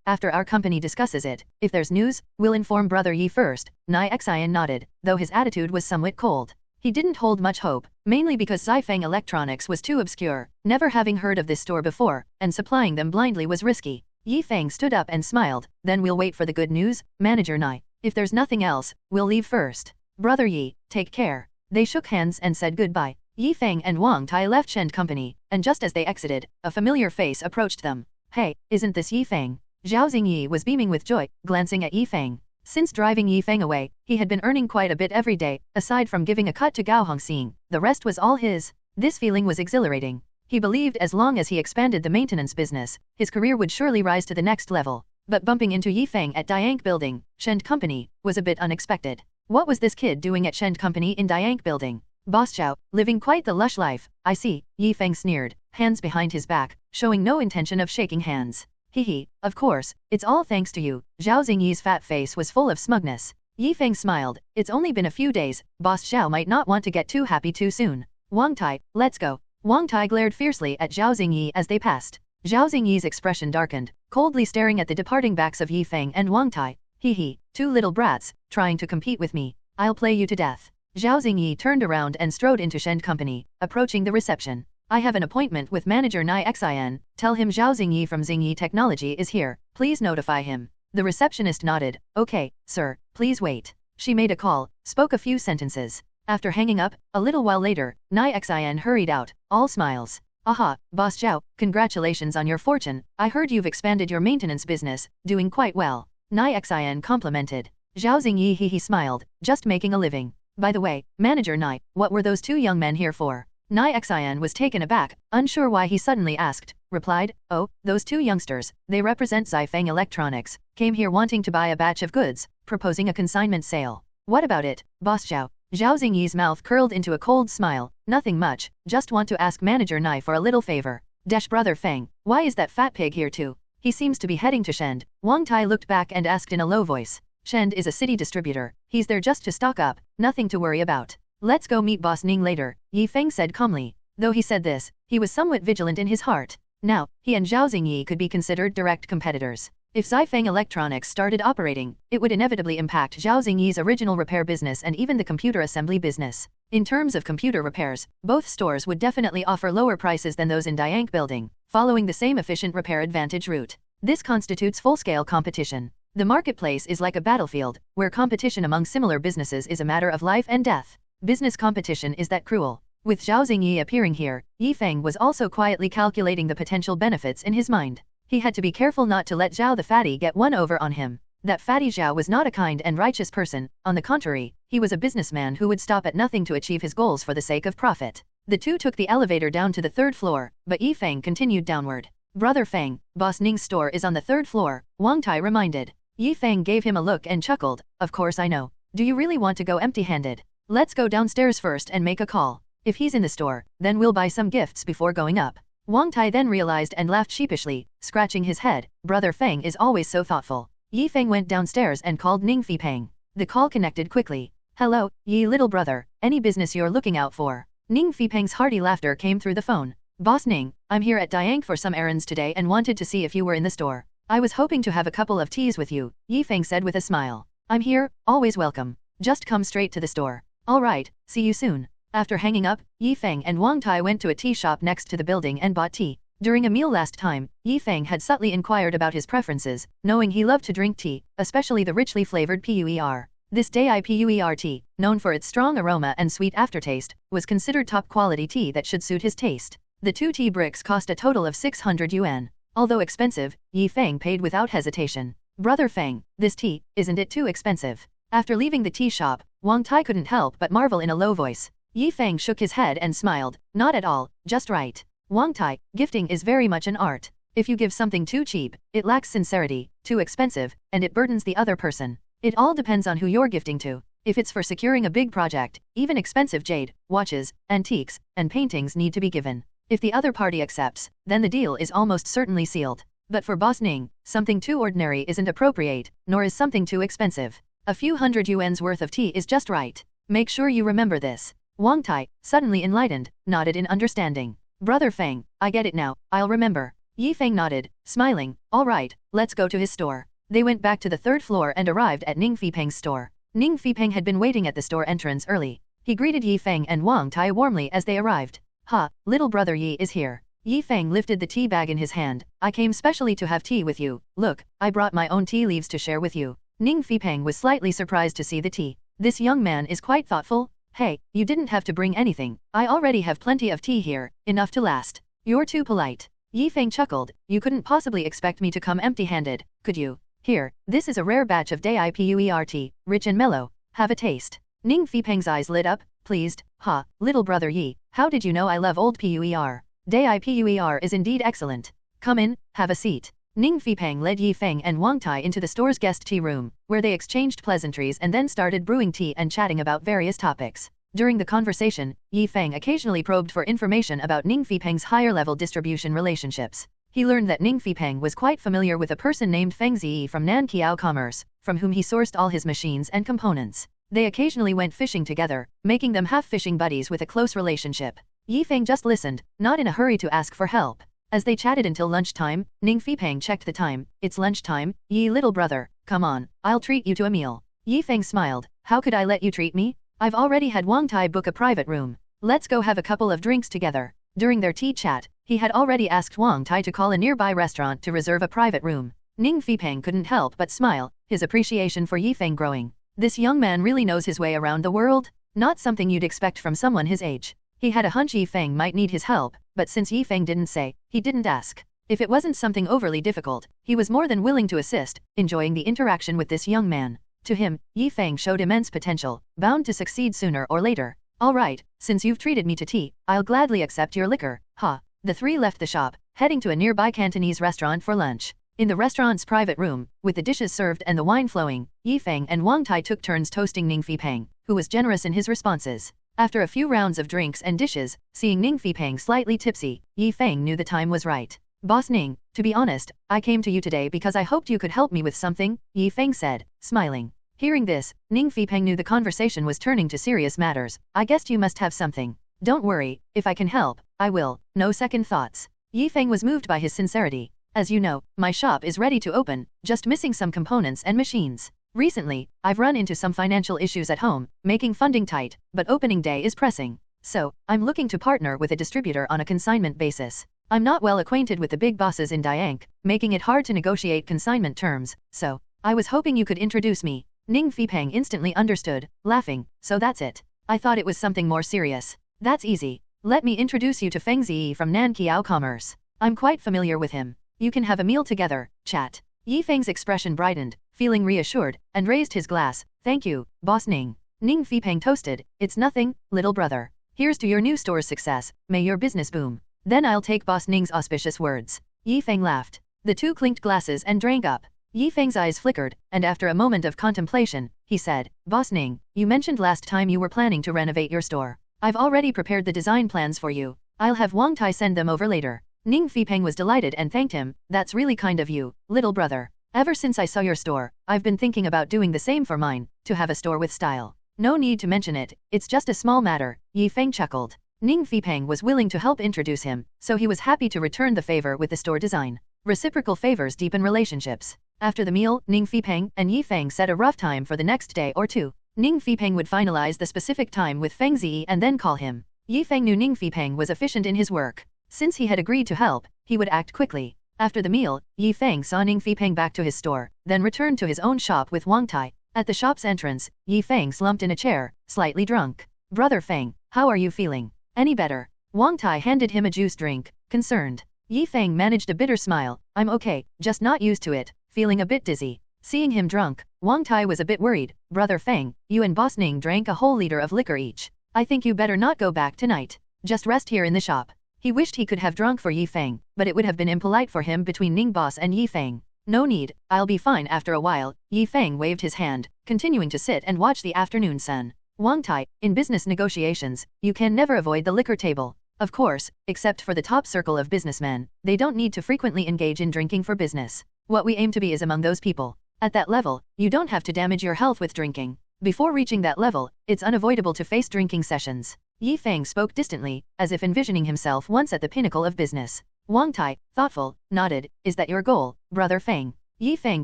After our company discusses it, if there's news, we'll inform Brother Yi first. Nai Xian nodded, though his attitude was somewhat cold. He didn't hold much hope, mainly because Feng Electronics was too obscure, never having heard of this store before, and supplying them blindly was risky. Feng stood up and smiled. Then we'll wait for the good news, Manager Nai. If there's nothing else, we'll leave first. Brother Yi, take care. They shook hands and said goodbye. Feng and Wang Tai left Shen Company, and just as they exited, a familiar face approached them. Hey, isn't this Feng? Zhao Xingyi was beaming with joy, glancing at Feng. Since driving Feng away, he had been earning quite a bit every day, aside from giving a cut to Gao Hongxing, the rest was all his. This feeling was exhilarating. He believed as long as he expanded the maintenance business, his career would surely rise to the next level. But bumping into Feng at Diank Building, Shen Company, was a bit unexpected. What was this kid doing at Shen Company in Diank Building? Boss Zhao, living quite the lush life, I see, Feng sneered, hands behind his back, showing no intention of shaking hands. Hehe, of course, it's all thanks to you. Zhao Xingyi's fat face was full of smugness. Feng smiled. It's only been a few days, Boss Zhao might not want to get too happy too soon. Wang Tai, let's go. Wang Tai glared fiercely at Zhao Xingyi as they passed. Zhao Xingyi's expression darkened, coldly staring at the departing backs of Feng and Wang Tai. Hehe, two little brats, trying to compete with me. I'll play you to death. Zhao Xingyi turned around and strode into Shen Company, approaching the reception. I have an appointment with Manager Nai Xin. Tell him Zhao Xingyi from Xingyi Technology is here. Please notify him. The receptionist nodded. Okay, sir, please wait. She made a call, spoke a few sentences. After hanging up, a little while later, Nai Xin hurried out, all smiles. Aha, Boss Zhao, congratulations on your fortune. I heard you've expanded your maintenance business, doing quite well. Nai Xin complimented. Zhao Xingyi he smiled, just making a living. By the way, Manager Nai, what were those two young men here for? Nai Xian was taken aback, unsure why he suddenly asked, replied, oh, those two youngsters, they represent Feng Electronics, came here wanting to buy a batch of goods, proposing a consignment sale. What about it, Boss Zhao? Zhao Xingyi's mouth curled into a cold smile, nothing much, just want to ask Manager Nai for a little favor. Brother Feng, why is that fat pig here too? He seems to be heading to Shend. Wang Tai looked back and asked in a low voice. Shend is a city distributor, he's there just to stock up, nothing to worry about. Let's go meet Boss Ning later, Feng said calmly. Though he said this, he was somewhat vigilant in his heart. Now, he and Zhao Xingyi could be considered direct competitors. If Feng Electronics started operating, it would inevitably impact Zhao Xingyi's original repair business and even the computer assembly business. In terms of computer repairs, both stores would definitely offer lower prices than those in Diank Building, following the same efficient repair advantage route. This constitutes full-scale competition. The marketplace is like a battlefield, where competition among similar businesses is a matter of life and death. Business competition is that cruel. With Zhao Xingyi appearing here, Feng was also quietly calculating the potential benefits in his mind. He had to be careful not to let Zhao the fatty get one over on him. That fatty Zhao was not a kind and righteous person, on the contrary, he was a businessman who would stop at nothing to achieve his goals for the sake of profit. The two took the elevator down to the third floor, but Feng continued downward. Brother Feng, Boss Ning's store is on the third floor, Wang Tai reminded. Feng gave him a look and chuckled. Of course I know. Do you really want to go empty-handed? Let's go downstairs first and make a call. If he's in the store, then we'll buy some gifts before going up. Wang Tai then realized and laughed sheepishly, scratching his head. Brother Feng is always so thoughtful. Feng went downstairs and called Ning Fipeng. The call connected quickly. Hello, little brother, any business you're looking out for? Ning Fipeng's hearty laughter came through the phone. Boss Ning, I'm here at Diank for some errands today and wanted to see if you were in the store. I was hoping to have a couple of teas with you, Feng said with a smile. I'm here, always welcome. Just come straight to the store. All right, see you soon. After hanging up, Feng and Wang Tai went to a tea shop next to the building and bought tea. During a meal last time, Feng had subtly inquired about his preferences, knowing he loved to drink tea, especially the richly flavored puer. This Dai puer tea, known for its strong aroma and sweet aftertaste, was considered top-quality tea that should suit his taste. The 2 tea bricks cost a total of 600 yuan. Although expensive, Feng paid without hesitation. Brother Feng, this tea, isn't it too expensive? After leaving the tea shop, Wang Tai couldn't help but marvel in a low voice. Feng shook his head and smiled. Not at all, just right. Wang Tai, gifting is very much an art. If you give something too cheap, it lacks sincerity, too expensive, and it burdens the other person. It all depends on who you're gifting to. If it's for securing a big project, even expensive jade, watches, antiques, and paintings need to be given. If the other party accepts, then the deal is almost certainly sealed. But for Boss Ning, something too ordinary isn't appropriate, nor is something too expensive. A few hundred yuan's worth of tea is just right. Make sure you remember this. Wang Tai, suddenly enlightened, nodded in understanding. Brother Feng, I get it now, I'll remember. Feng nodded, smiling. All right, let's go to his store. They went back to the third floor and arrived at Ning Fipeng's store. Ning Fipeng had been waiting at the store entrance early. He greeted Yi Feng and Wang Tai warmly as they arrived. "Ha, little brother Yi is here." Yi Feng lifted the tea bag in his hand. "I came specially to have tea with you. Look, I brought my own tea leaves to share with you." Hmph was slightly surprised to see the tea. This young man is quite thoughtful. "Hey, you didn't have to bring anything. I already have plenty of tea here, enough to last." "You're too polite." Yi Feng chuckled. "You couldn't possibly expect me to come empty-handed, could you? Here, this is a rare batch of Dai-puer tea, rich and mellow. Have a taste." Hmp's eyes lit up, pleased. "Ha, little brother Yi, how did you know I love old puer? Dai-puer is indeed excellent. Come in, have a seat." Hmph led Yi Feng and Wang Tai into the store's guest tea room, where they exchanged pleasantries and then started brewing tea and chatting about various topics. During the conversation, Yi Feng occasionally probed for information about Hmp's higher-level distribution relationships. He learned that Hmph was quite familiar with a person named Feng from Nankiao Commerce, from whom he sourced all his machines and components. They occasionally went fishing together, making them half-fishing buddies with a close relationship. Yi Feng just listened, not in a hurry to ask for help. As they chatted until lunchtime, Hmph checked the time. "It's lunchtime, Yi little brother, come on, I'll treat you to a meal." Yi Feng smiled. "How could I let you treat me? I've already had Wang Tai book a private room. Let's go have a couple of drinks together." During their tea chat, he had already asked Wang Tai to call a nearby restaurant to reserve a private room. Hmph couldn't help but smile, his appreciation for Yi Feng growing. This young man really knows his way around the world? Not something you'd expect from someone his age. He had a hunch Yi Feng might need his help, but since Yi Feng didn't say, he didn't ask. If it wasn't something overly difficult, he was more than willing to assist, enjoying the interaction with this young man. To him, Yi Feng showed immense potential, bound to succeed sooner or later. "All right, since you've treated me to tea, I'll gladly accept your liquor." Ha! The three left the shop, heading to a nearby Cantonese restaurant for lunch. In the restaurant's private room, with the dishes served and the wine flowing, Yi Feng and Wang Tai took turns toasting Hmph, who was generous in his responses. After a few rounds of drinks and dishes, seeing Hmph slightly tipsy, Yi Feng knew the time was right. "Boss Ning, to be honest, I came to you today because I hoped you could help me with something," Yi Feng said, smiling. Hearing this, Hmph knew the conversation was turning to serious matters. "I guessed you must have something. Don't worry, if I can help, I will." No second thoughts. Yi Feng was moved by his sincerity. "As you know, my shop is ready to open, just missing some components and machines. Recently, I've run into some financial issues at home, making funding tight, but opening day is pressing. So, I'm looking to partner with a distributor on a consignment basis. I'm not well acquainted with the big bosses in Diank, making it hard to negotiate consignment terms, so, I was hoping you could introduce me." Hmph instantly understood, laughing. "So that's it. I thought it was something more serious. That's easy. Let me introduce you to Feng from Nankiao Commerce. I'm quite familiar with him. You can have a meal together, chat." Yi Feng's expression brightened, feeling reassured, and raised his glass. "Thank you, Boss Ning." Hmph toasted. "It's nothing, little brother. Here's to your new store's success, may your business boom." "Then I'll take Boss Ning's auspicious words." Yi Feng laughed. The two clinked glasses and drank up. Yi Feng's eyes flickered, and after a moment of contemplation, he said, "Boss Ning, you mentioned last time you were planning to renovate your store. I've already prepared the design plans for you. I'll have Wang Tai send them over later." Hmph was delighted and thanked him. "That's really kind of you, little brother. Ever since I saw your store, I've been thinking about doing the same for mine, to have a store with style." "No need to mention it, it's just a small matter," Yi Feng chuckled. Hmph was willing to help introduce him, so he was happy to return the favor with the store design. Reciprocal favors deepen relationships. After the meal, Hmph and Yi Feng set a rough time for the next day or two. Hmph would finalize the specific time with Feng and then call him. Yi Feng knew Hmph was efficient in his work. Since he had agreed to help, he would act quickly. After the meal, Yi Feng saw Hmph back to his store, then returned to his own shop with Wang Tai. At the shop's entrance, Yi Feng slumped in a chair, slightly drunk. "Brother Feng, how are you feeling? Any better?" Wang Tai handed him a juice drink, concerned. Yi Feng managed a bitter smile. "I'm okay, just not used to it, feeling a bit dizzy." Seeing him drunk, Wang Tai was a bit worried. "Brother Feng, you and Boss Ning drank a whole liter of liquor each. I think you better not go back tonight. Just rest here in the shop." He wished he could have drunk for Yi Feng, but it would have been impolite for him between Ning Boss and Yi Feng. "No need, I'll be fine after a while." Yi Feng waved his hand, continuing to sit and watch the afternoon sun. Wang Tai, in business negotiations, you can never avoid the liquor table. Of course, except for the top circle of businessmen, they don't need to frequently engage in drinking for business. What we aim to be is among those people. At that level, you don't have to damage your health with drinking. Before reaching that level, it's unavoidable to face drinking sessions. Yi Feng spoke distantly, as if envisioning himself once at the pinnacle of business. Wang Tai, thoughtful, nodded. "Is that your goal, Brother Feng?" Yi Feng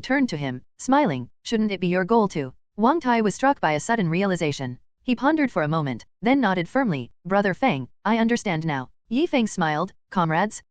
turned to him, smiling. "Shouldn't it be your goal too?" Wang Tai was struck by a sudden realization. He pondered for a moment, then nodded firmly. Brother Feng, I understand now. Yi Feng smiled. Comrades,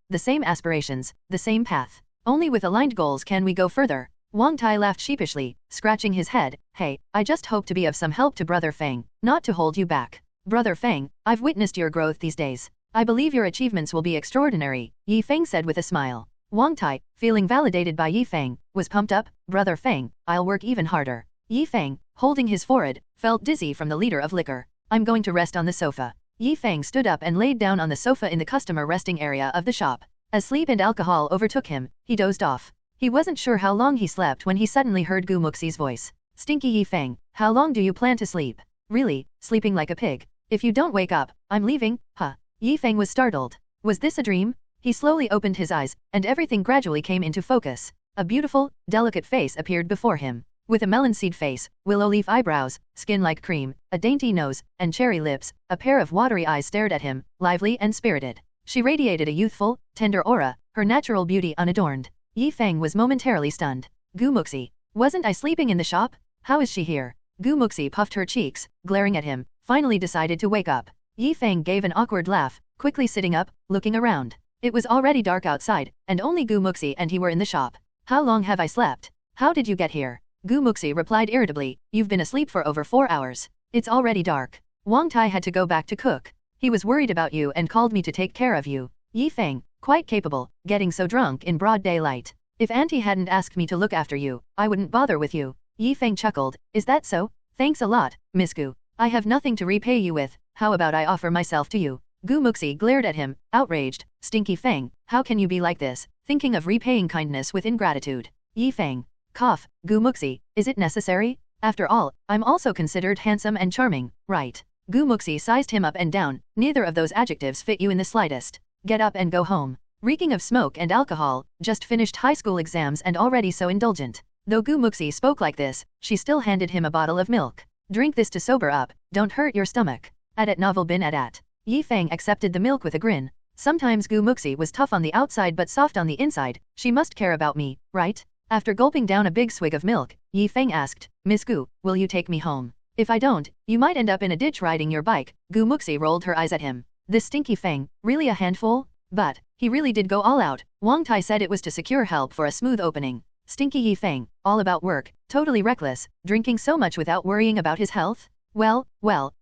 the same aspirations, the same path. Only with aligned goals can we go further. Wang Tai laughed sheepishly, scratching his head. Hey, I just hope to be of some help to Brother Feng, not to hold you back. Brother Feng, I've witnessed your growth these days. I believe your achievements will be extraordinary, Yi Feng said with a smile. Wang Tai, feeling validated by Yi Feng, was pumped up. Brother Feng, I'll work even harder. Yi Feng, holding his forehead, felt dizzy from the liter of liquor. I'm going to rest on the sofa. Yi Feng stood up and laid down on the sofa in the customer resting area of the shop. As sleep and alcohol overtook him, he dozed off. He wasn't sure how long he slept when he suddenly heard Gu Muxi's voice. Stinky Yi Feng, how long do you plan to sleep? Really, sleeping like a pig. If you don't wake up, I'm leaving, huh? Yi Feng was startled. Was this a dream? He slowly opened his eyes, and everything gradually came into focus. A beautiful, delicate face appeared before him. With a melon seed face, willow leaf eyebrows, skin like cream, a dainty nose, and cherry lips, a pair of watery eyes stared at him, lively and spirited. She radiated a youthful, tender aura, her natural beauty unadorned. Yi Feng was momentarily stunned. Gu Muxi. Wasn't I sleeping in the shop? How is she here? Gu Muxi puffed her cheeks, glaring at him, finally decided to wake up. Yi Feng gave an awkward laugh, quickly sitting up, looking around. It was already dark outside, and only Gu Muxi and he were in the shop. How long have I slept? How did you get here? Gu Muxi replied irritably, you've been asleep for over 4 hours. It's already dark. Wang Tai had to go back to cook. He was worried about you and called me to take care of you. Yi Feng, quite capable, getting so drunk in broad daylight. If Auntie hadn't asked me to look after you, I wouldn't bother with you. Yi Feng chuckled, is that so? Thanks a lot, Miss Gu. I have nothing to repay you with, how about I offer myself to you? Gu Muxi glared at him, outraged. Stinky Feng, how can you be like this, thinking of repaying kindness with ingratitude? Yi Feng. Cough, Gu Muxi, is it necessary? After all, I'm also considered handsome and charming, right? Gu Muxi sized him up and down, neither of those adjectives fit you in the slightest. Get up and go home. Reeking of smoke and alcohol, just finished high school exams and already so indulgent. Though Gu Muxi spoke like this, she still handed him a bottle of milk. Drink this to sober up, don't hurt your stomach. At novel bin at. Yi Feng accepted the milk with a grin. Sometimes Gu Muxi was tough on the outside but soft on the inside, she must care about me, right? After gulping down a big swig of milk, Yi Feng asked, Miss Gu, will you take me home? If I don't, you might end up in a ditch riding your bike. Gu Muxi rolled her eyes at him. This stinky Feng, really a handful? But, he really did go all out. Wang Tai said it was to secure help for a smooth opening. Stinky Yi Feng, all about work, totally reckless, drinking so much without worrying about his health? Well,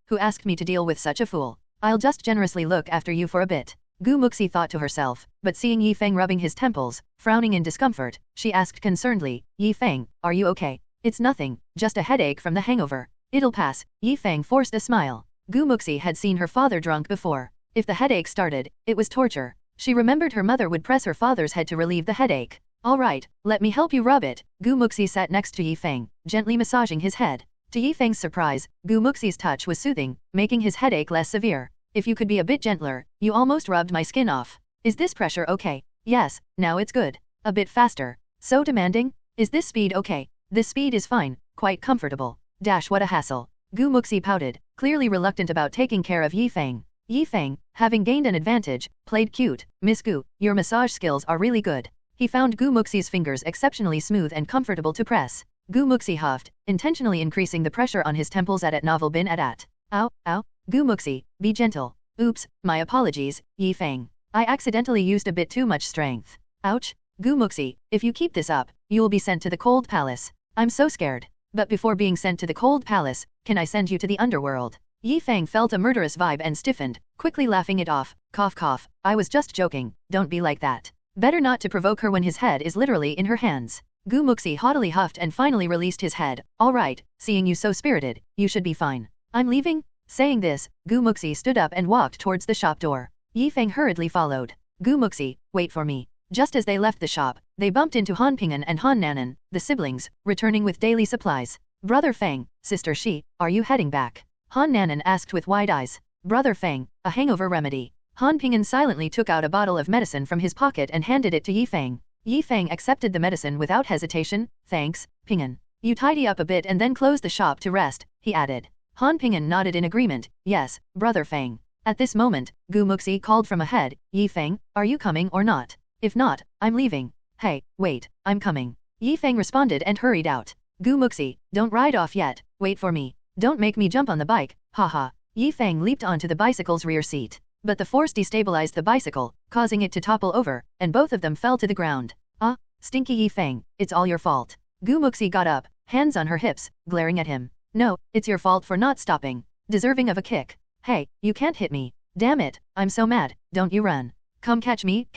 who asked me to deal with such a fool? I'll just generously look after you for a bit. Gu Muxi thought to herself, but seeing Yi Feng rubbing his temples, frowning in discomfort, she asked concernedly, Yi Feng, are you okay? It's nothing, just a headache from the hangover. It'll pass. Yi Feng forced a smile. Gu Muxi had seen her father drunk before. If the headache started, it was torture. She remembered her mother would press her father's head to relieve the headache. All right, let me help you rub it. Gu Muxi sat next to Yi Feng, gently massaging his head. To Yi Feng's surprise, Gu Muxi's touch was soothing, making his headache less severe. If you could be a bit gentler, you almost rubbed my skin off. Is this pressure okay? Yes, now it's good. A bit faster. So demanding? Is this speed okay? This speed is fine, quite comfortable. Dash, what a hassle. Gu Muxi pouted, clearly reluctant about taking care of Yi Feng. Yi Feng, having gained an advantage, played cute. Miss Gu, your massage skills are really good. He found Gu Muxi's fingers exceptionally smooth and comfortable to press. Gu Muxi huffed, intentionally increasing the pressure on his temples at novel bin at. Ow, ow. Gu Muxi, be gentle. Oops, my apologies, Yi Feng. I accidentally used a bit too much strength. Ouch. Gu Muxi, if you keep this up, you will be sent to the cold palace. I'm so scared. But before being sent to the cold palace, can I send you to the underworld? Yi Feng felt a murderous vibe and stiffened, quickly laughing it off. Cough cough, I was just joking, don't be like that. Better not to provoke her when his head is literally in her hands. Gu Muxi haughtily huffed and finally released his head. Alright, seeing you so spirited, you should be fine. I'm leaving? Saying this, Gu Muxi stood up and walked towards the shop door. Yi Feng hurriedly followed. Gu Muxi, wait for me. Just as they left the shop, they bumped into Hmph and Hnanan, the siblings, returning with daily supplies. Brother Feng, Sister Shi, are you heading back? Hnanan asked with wide eyes. Brother Feng, a hangover remedy. Hmph silently took out a bottle of medicine from his pocket and handed it to Yi Feng. Yi Feng accepted the medicine without hesitation. Thanks, Ping'an. You tidy up a bit and then close the shop to rest, he added. Hmph nodded in agreement. Yes, Brother Feng. At this moment, Gu Muxi called from ahead. Yi Feng, are you coming or not? If not, I'm leaving. Hey, wait, I'm coming. Yi Feng responded and hurried out. Gu Muxi, don't ride off yet, wait for me. Don't make me jump on the bike, haha. Yi Feng leaped onto the bicycle's rear seat. But the force destabilized the bicycle, causing it to topple over, and both of them fell to the ground. Ah, stinky Yi Feng, it's all your fault. Muxi got up, hands on her hips, glaring at him. No, it's your fault for not stopping. Deserving of a kick. Hey, you can't hit me. Damn it, I'm so mad, don't you run. Come catch me,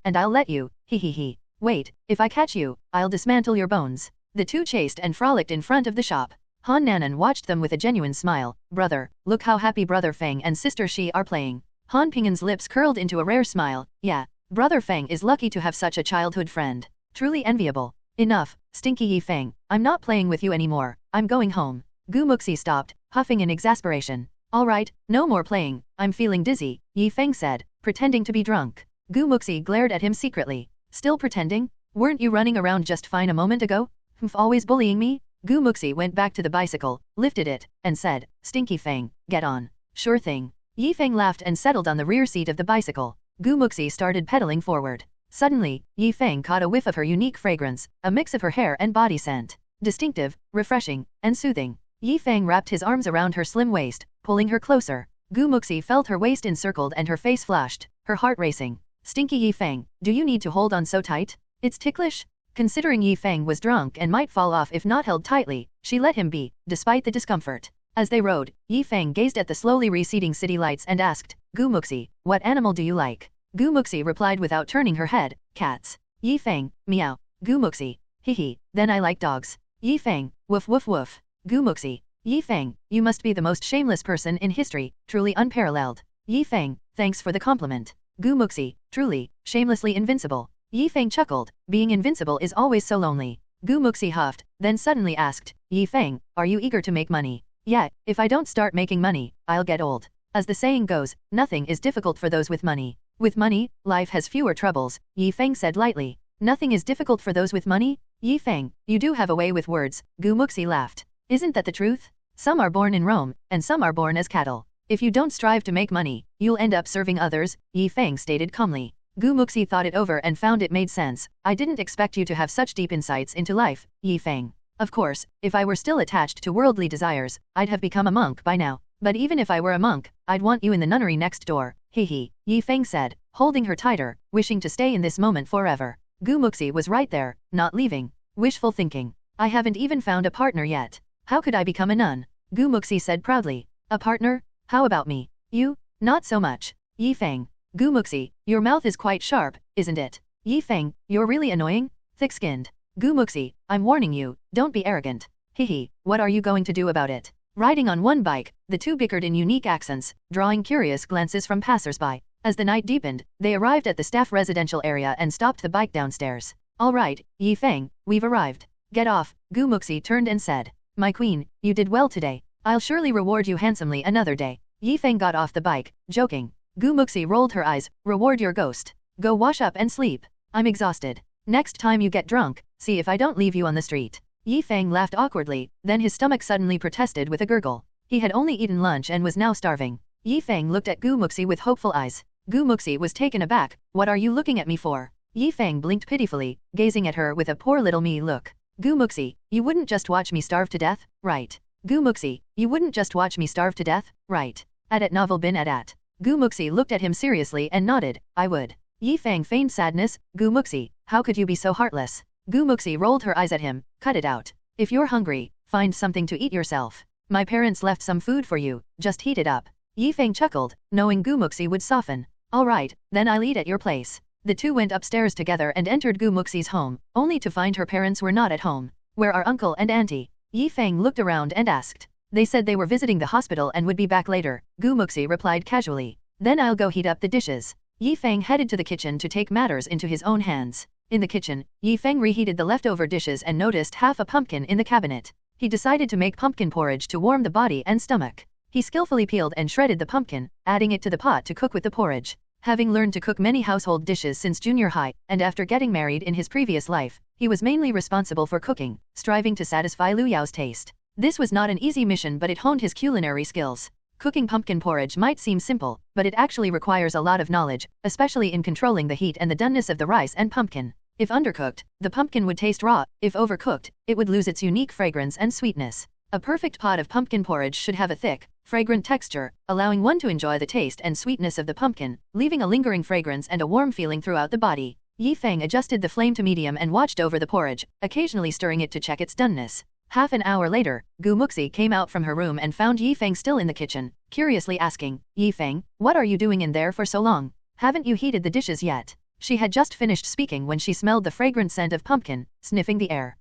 and I'll let you, hee. Wait, if I catch you, I'll dismantle your bones. The two chased and frolicked in front of the shop. Han Nanan watched them with a genuine smile. Brother, look how happy Brother Feng and Sister Shi are playing. Han Ping'an's lips curled into a rare smile. Yeah, Brother Feng is lucky to have such a childhood friend. Truly enviable. Enough, stinky Yi Feng, I'm not playing with you anymore, I'm going home. Muxi stopped, huffing in exasperation. Alright, no more playing, I'm feeling dizzy, Yi Feng said, pretending to be drunk. Muxi glared at him secretly. Still pretending? Weren't you running around just fine a moment ago? Hmph, always bullying me? Muxi went back to the bicycle, lifted it, and said, Stinky Feng, get on. Sure thing. Yi Feng laughed and settled on the rear seat of the bicycle. Muxi started pedaling forward. Suddenly, Yi Feng caught a whiff of her unique fragrance, a mix of her hair and body scent. Distinctive, refreshing, and soothing. Yi Feng wrapped his arms around her slim waist, pulling her closer. Muxi felt her waist encircled and her face flushed, her heart racing. Stinky Yi Feng, do you need to hold on so tight? It's ticklish? Considering Yi Feng was drunk and might fall off if not held tightly, she let him be, despite the discomfort. As they rode, Yi Feng gazed at the slowly receding city lights and asked, Muxi, what animal do you like? Muxi replied without turning her head, cats. Yi Feng, meow. Muxi, hee, then I like dogs. Yi Feng, woof woof woof. Muxi, Yi Feng, you must be the most shameless person in history, truly unparalleled. Yi Feng, thanks for the compliment. Muxi, truly, shamelessly invincible. Yi Feng chuckled, being invincible is always so lonely. Muxi huffed, then suddenly asked, Yi Feng, are you eager to make money? Yeah, if I don't start making money, I'll get old. As the saying goes, nothing is difficult for those with money. With money, life has fewer troubles, Yi Feng said lightly. Nothing is difficult for those with money? Yi Feng, you do have a way with words, Muxi laughed. Isn't that the truth? Some are born in Rome, and some are born as cattle. If you don't strive to make money, you'll end up serving others, Yi Feng stated calmly. Muxi thought it over and found it made sense. I didn't expect you to have such deep insights into life, Yi Feng. Of course, if I were still attached to worldly desires, I'd have become a monk by now. But even if I were a monk, I'd want you in the nunnery next door, hee, Yi Feng said, holding her tighter, wishing to stay in this moment forever. Muxi was right there, not leaving. Wishful thinking. I haven't even found a partner yet. How could I become a nun? Muxi said proudly. A partner? How about me? You? Not so much. Yi Feng. Muxi, your mouth is quite sharp, isn't it? Yi Feng, you're really annoying? Thick-skinned. Muxi, I'm warning you, don't be arrogant. Hee, what are you going to do about it? Riding on one bike, the two bickered in unique accents, drawing curious glances from passers-by. As the night deepened, they arrived at the staff residential area and stopped the bike downstairs. All right, Yi Feng, we've arrived. Get off, Muxi turned and said. My queen, you did well today. I'll surely reward you handsomely another day. Yi Feng got off the bike, joking. Muxi rolled her eyes, reward your ghost. Go wash up and sleep. I'm exhausted. Next time you get drunk, see if I don't leave you on the street. Yi Feng laughed awkwardly, then his stomach suddenly protested with a gurgle. He had only eaten lunch and was now starving. Yi Feng looked at Muxi with hopeful eyes. Muxi was taken aback. What are you looking at me for? Yi Feng blinked pitifully, gazing at her with a poor little me look. Muxi, you wouldn't just watch me starve to death, right? Muxi, you wouldn't just watch me starve to death, right? At novel bin at. Muxi looked at him seriously and nodded, I would. Yi Feng feigned sadness. Muxi, how could you be so heartless? Muxi rolled her eyes at him, cut it out. If you're hungry, find something to eat yourself. My parents left some food for you, just heat it up. Yi Feng chuckled, knowing Muxi would soften. Alright, then I'll eat at your place. The two went upstairs together and entered Muxi's home, only to find her parents were not at home. Where are uncle and auntie? Yi Feng looked around and asked. They said they were visiting the hospital and would be back later, Muxi replied casually. Then I'll go heat up the dishes. Yi Feng headed to the kitchen to take matters into his own hands. In the kitchen, Yi Feng reheated the leftover dishes and noticed half a pumpkin in the cabinet. He decided to make pumpkin porridge to warm the body and stomach. He skillfully peeled and shredded the pumpkin, adding it to the pot to cook with the porridge. Having learned to cook many household dishes since junior high, and after getting married in his previous life, he was mainly responsible for cooking, striving to satisfy Liu Yao's taste. This was not an easy mission, but it honed his culinary skills. Cooking pumpkin porridge might seem simple, but it actually requires a lot of knowledge, especially in controlling the heat and the doneness of the rice and pumpkin. If undercooked, the pumpkin would taste raw. If overcooked, it would lose its unique fragrance and sweetness. A perfect pot of pumpkin porridge should have a thick, fragrant texture, allowing one to enjoy the taste and sweetness of the pumpkin, leaving a lingering fragrance and a warm feeling throughout the body. Feng adjusted the flame to medium and watched over the porridge, occasionally stirring it to check its doneness. Half an hour later, Muxi came out from her room and found Feng still in the kitchen, curiously asking, Feng, what are you doing in there for so long? Haven't you heated the dishes yet? She had just finished speaking when she smelled the fragrant scent of pumpkin, sniffing the air.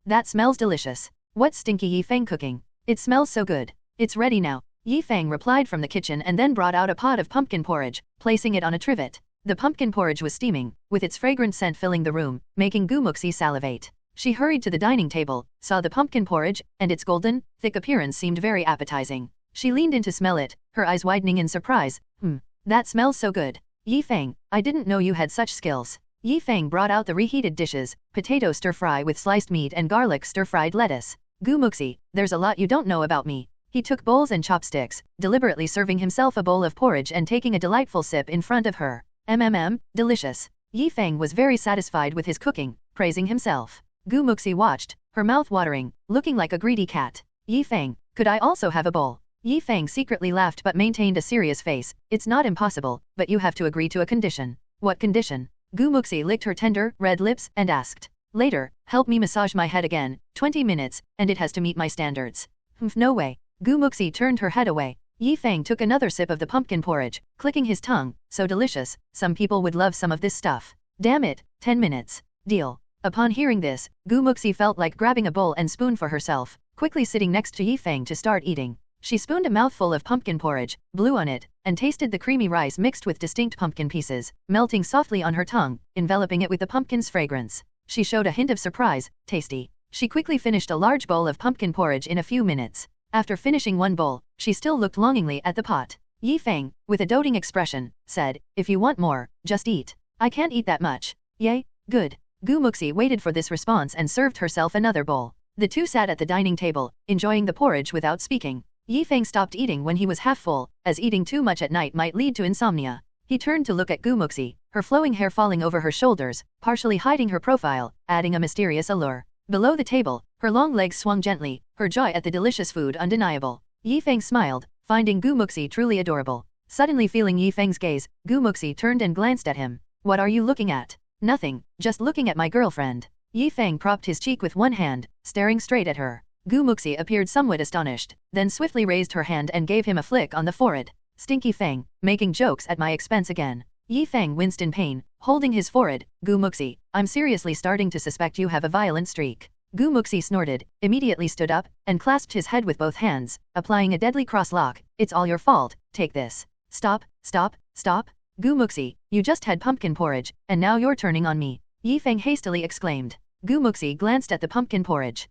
That smells delicious. What's stinky Feng cooking? It smells so good. It's ready now. Feng replied from the kitchen and then brought out a pot of pumpkin porridge, placing it on a trivet. The pumpkin porridge was steaming, with its fragrant scent filling the room, making Muxi salivate. She hurried to the dining table, saw the pumpkin porridge, and its golden, thick appearance seemed very appetizing. She leaned in to smell it, her eyes widening in surprise. That smells so good. Feng, I didn't know you had such skills. Feng brought out the reheated dishes, potato stir-fry with sliced meat and garlic stir-fried lettuce. Muxi, there's a lot you don't know about me. He took bowls and chopsticks, deliberately serving himself a bowl of porridge and taking a delightful sip in front of her. Delicious. Feng was very satisfied with his cooking, praising himself. Muxi watched, her mouth watering, looking like a greedy cat. Feng, could I also have a bowl? Feng secretly laughed but maintained a serious face. It's not impossible, but you have to agree to a condition. What condition? Muxi licked her tender, red lips and asked. Later, help me massage my head again, 20 minutes, and it has to meet my standards. No way. Muxi turned her head away. Feng took another sip of the pumpkin porridge, clicking his tongue. So delicious, some people would love some of this stuff. Damn it, 10 minutes. Deal. Upon hearing this, Muxi felt like grabbing a bowl and spoon for herself, quickly sitting next to Feng to start eating. She spooned a mouthful of pumpkin porridge, blew on it, and tasted the creamy rice mixed with distinct pumpkin pieces, melting softly on her tongue, enveloping it with the pumpkin's fragrance. She showed a hint of surprise. Tasty. She quickly finished a large bowl of pumpkin porridge in a few minutes. After finishing one bowl, she still looked longingly at the pot. Feng, with a doting expression, said, if you want more, just eat. I can't eat that much. Yay, good. Muxi waited for this response and served herself another bowl. The two sat at the dining table, enjoying the porridge without speaking. Feng stopped eating when he was half full, as eating too much at night might lead to insomnia. He turned to look at Muxi, her flowing hair falling over her shoulders, partially hiding her profile, adding a mysterious allure. Below the table, her long legs swung gently, her joy at the delicious food undeniable. Feng smiled, finding Muxi truly adorable. Suddenly feeling Feng's gaze, Muxi turned and glanced at him. What are you looking at? Nothing, just looking at my girlfriend. Feng propped his cheek with one hand, staring straight at her. Muxi appeared somewhat astonished, then swiftly raised her hand and gave him a flick on the forehead. Stinky Feng, making jokes at my expense again. Feng winced in pain, holding his forehead. Muxi, I'm seriously starting to suspect you have a violent streak. Muxi snorted, immediately stood up, and clasped his head with both hands, applying a deadly cross-lock. It's all your fault, take this. Stop, stop, stop. Muxi, you just had pumpkin porridge, and now you're turning on me. Feng hastily exclaimed. Muxi glanced at the pumpkin porridge.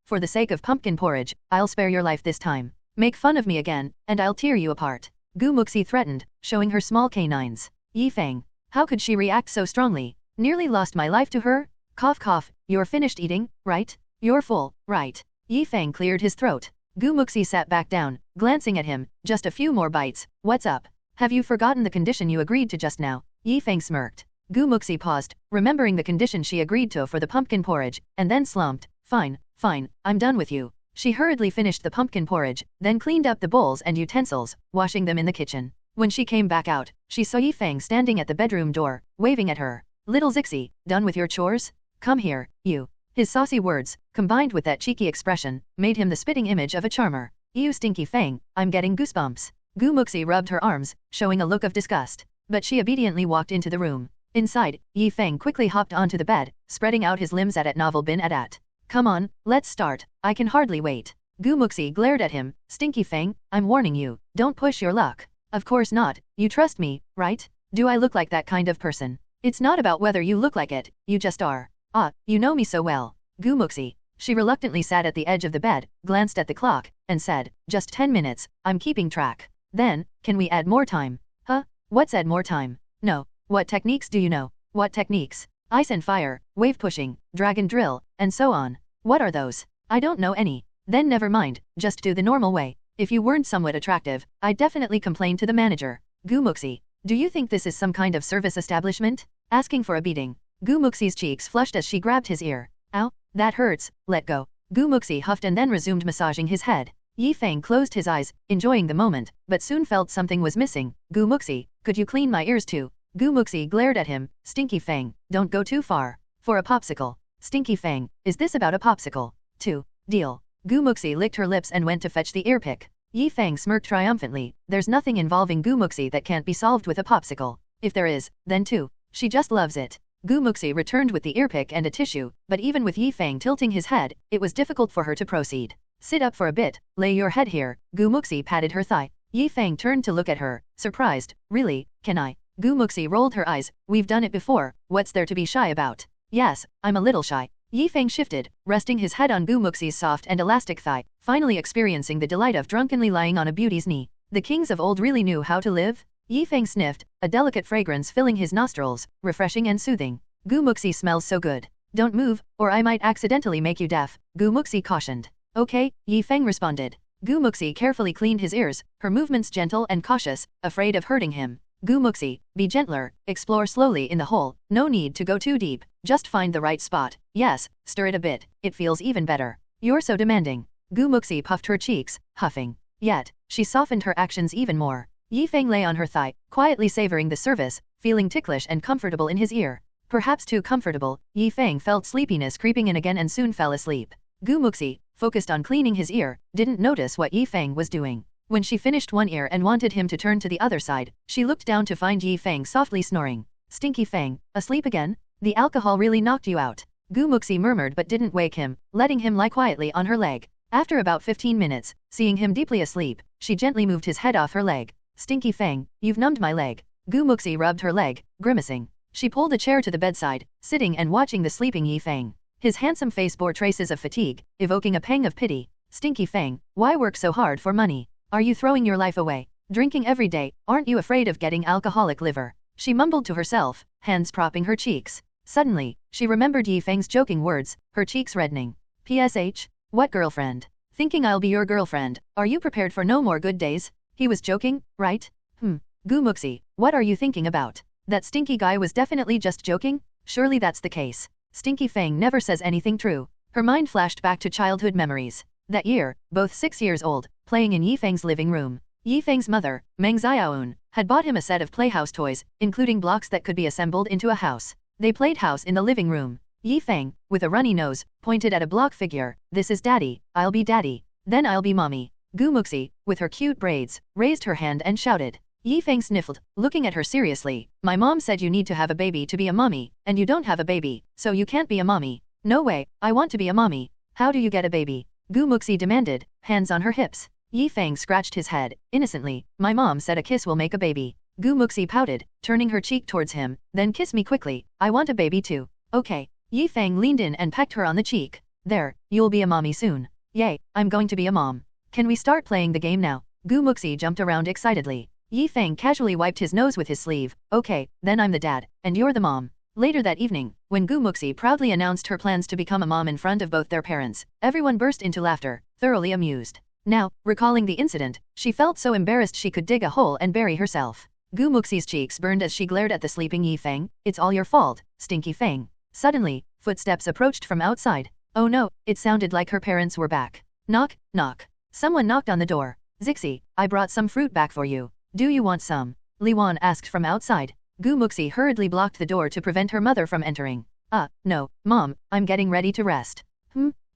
For the sake of pumpkin porridge, I'll spare your life this time. Make fun of me again, and I'll tear you apart. Muxi threatened, showing her small canines. Feng, how could she react so strongly? Nearly lost my life to her? Cough cough, you're finished eating, right? You're full, right? Feng cleared his throat. Muxi sat back down, glancing at him. Just a few more bites, what's up? Have you forgotten the condition you agreed to just now? Feng smirked. Muxi paused, remembering the condition she agreed to for the pumpkin porridge, and then slumped. Fine, fine, I'm done with you. She hurriedly finished the pumpkin porridge, then cleaned up the bowls and utensils, washing them in the kitchen. When she came back out, she saw Feng standing at the bedroom door, waving at her. Little Zixi, done with your chores? Come here, you. His saucy words, combined with that cheeky expression, made him the spitting image of a charmer. Ew stinky Feng, I'm getting goosebumps. Muxi rubbed her arms, showing a look of disgust. But she obediently walked into the room. Inside, Feng quickly hopped onto the bed, spreading out his limbs at novel bin at. Come on, let's start, I can hardly wait. Muxi glared at him. Stinky Feng, I'm warning you, don't push your luck. Of course not, you trust me, right? Do I look like that kind of person? It's not about whether you look like it, you just are. Ah, you know me so well. Muxi. She reluctantly sat at the edge of the bed, glanced at the clock, and said, just 10 minutes, I'm keeping track. Then, can we add more time? Huh? What's add more time? No. What techniques do you know? What techniques? Ice and fire, wave pushing, dragon drill, and so on. What are those? I don't know any. Then never mind, just do the normal way. If you weren't somewhat attractive, I'd definitely complain to the manager. Muxi. Do you think this is some kind of service establishment? Asking for a beating. Muxi's cheeks flushed as she grabbed his ear. Ow, that hurts, let go. Gu Muxi huffed and then resumed massaging his head. Yi Feng closed his eyes, enjoying the moment, but soon felt something was missing. Gu Muxi, could you clean my ears too? Gu Muxi glared at him. Stinky Feng, don't go too far. For a popsicle. Stinky Feng, is this about a popsicle? 2. Deal. Gu Muxi licked her lips and went to fetch the earpick. Yi Feng smirked triumphantly. There's nothing involving Gu Muxi that can't be solved with a popsicle. If there is, then too. She just loves it. Gu Muxi returned with the earpick and a tissue, but even with Yi Feng tilting his head, it was difficult for her to proceed. Sit up for a bit, lay your head here. Gu Muxi patted her thigh. Yi Feng turned to look at her, surprised. Really, can I? Gu Muxi rolled her eyes. We've done it before, what's there to be shy about? Yes, I'm a little shy. Yi Feng shifted, resting his head on Gu Muxi's soft and elastic thigh, finally experiencing the delight of drunkenly lying on a beauty's knee. The kings of old really knew how to live? Yi Feng sniffed, a delicate fragrance filling his nostrils, refreshing and soothing. Gu Muxi smells so good. Don't move, or I might accidentally make you deaf, Gu Muxi cautioned. Okay, Yi Feng responded. Gu Muxi carefully cleaned his ears, her movements gentle and cautious, afraid of hurting him. Gu Muxi, be gentler, explore slowly in the hole, no need to go too deep, just find the right spot. Yes, stir it a bit, it feels even better. You're so demanding. Gu Muxi puffed her cheeks, huffing. Yet, she softened her actions even more. Yi Feng lay on her thigh, quietly savoring the service, feeling ticklish and comfortable in his ear. Perhaps too comfortable, Yi Feng felt sleepiness creeping in again and soon fell asleep. Gu Muxi, focused on cleaning his ear, didn't notice what Yi Feng was doing. When she finished one ear and wanted him to turn to the other side, she looked down to find Yi Feng softly snoring. Stinky Feng, asleep again? The alcohol really knocked you out. Gu Muxi murmured but didn't wake him, letting him lie quietly on her leg. After about 15 minutes, seeing him deeply asleep, she gently moved his head off her leg. Stinky Feng, you've numbed my leg. Gu Muxi rubbed her leg, grimacing. She pulled a chair to the bedside, sitting and watching the sleeping Yi Feng. His handsome face bore traces of fatigue, evoking a pang of pity. Stinky Feng, why work so hard for money? Are you throwing your life away? Drinking every day, aren't you afraid of getting alcoholic liver? She mumbled to herself, hands propping her cheeks. Suddenly, she remembered Yi Feng's joking words, her cheeks reddening. PSH? What girlfriend? Thinking I'll be your girlfriend, are you prepared for no more good days? He was joking, right? Gu Muxi, what are you thinking about? That stinky guy was definitely just joking? Surely that's the case. Stinky Feng never says anything true. Her mind flashed back to childhood memories. That year, both 6 years old, playing in Yi Feng's living room. Yi Feng's mother, Meng Xiaoun, had bought him a set of playhouse toys, including blocks that could be assembled into a house. They played house in the living room. Yi Feng, with a runny nose, pointed at a block figure. This is daddy, I'll be daddy. Then I'll be mommy. Gu Muxi, with her cute braids, raised her hand and shouted. Yi Feng sniffled, looking at her seriously. My mom said you need to have a baby to be a mommy, and you don't have a baby, so you can't be a mommy. No way, I want to be a mommy. How do you get a baby? Gu Muxi demanded, hands on her hips. Yi Feng scratched his head, innocently. My mom said a kiss will make a baby. Gu Muxi pouted, turning her cheek towards him. Then kiss me quickly, I want a baby too. Okay. Yi Feng leaned in and pecked her on the cheek. There, you'll be a mommy soon. Yay, I'm going to be a mom. Can we start playing the game now? Gu Muxi jumped around excitedly. Yi Feng casually wiped his nose with his sleeve. Okay, then I'm the dad, and you're the mom. Later that evening, when Gu Muxi proudly announced her plans to become a mom in front of both their parents, everyone burst into laughter, thoroughly amused. Now, recalling the incident, she felt so embarrassed she could dig a hole and bury herself. Gu Muxi's cheeks burned as she glared at the sleeping Yi Feng. It's all your fault, Stinky Feng. Suddenly, footsteps approached from outside. Oh no, it sounded like her parents were back. Knock, knock. Someone knocked on the door. Zixi, I brought some fruit back for you. Do you want some? Li Wan asked from outside. Gu Muxi hurriedly blocked the door to prevent her mother from entering. No, Mom, I'm getting ready to rest.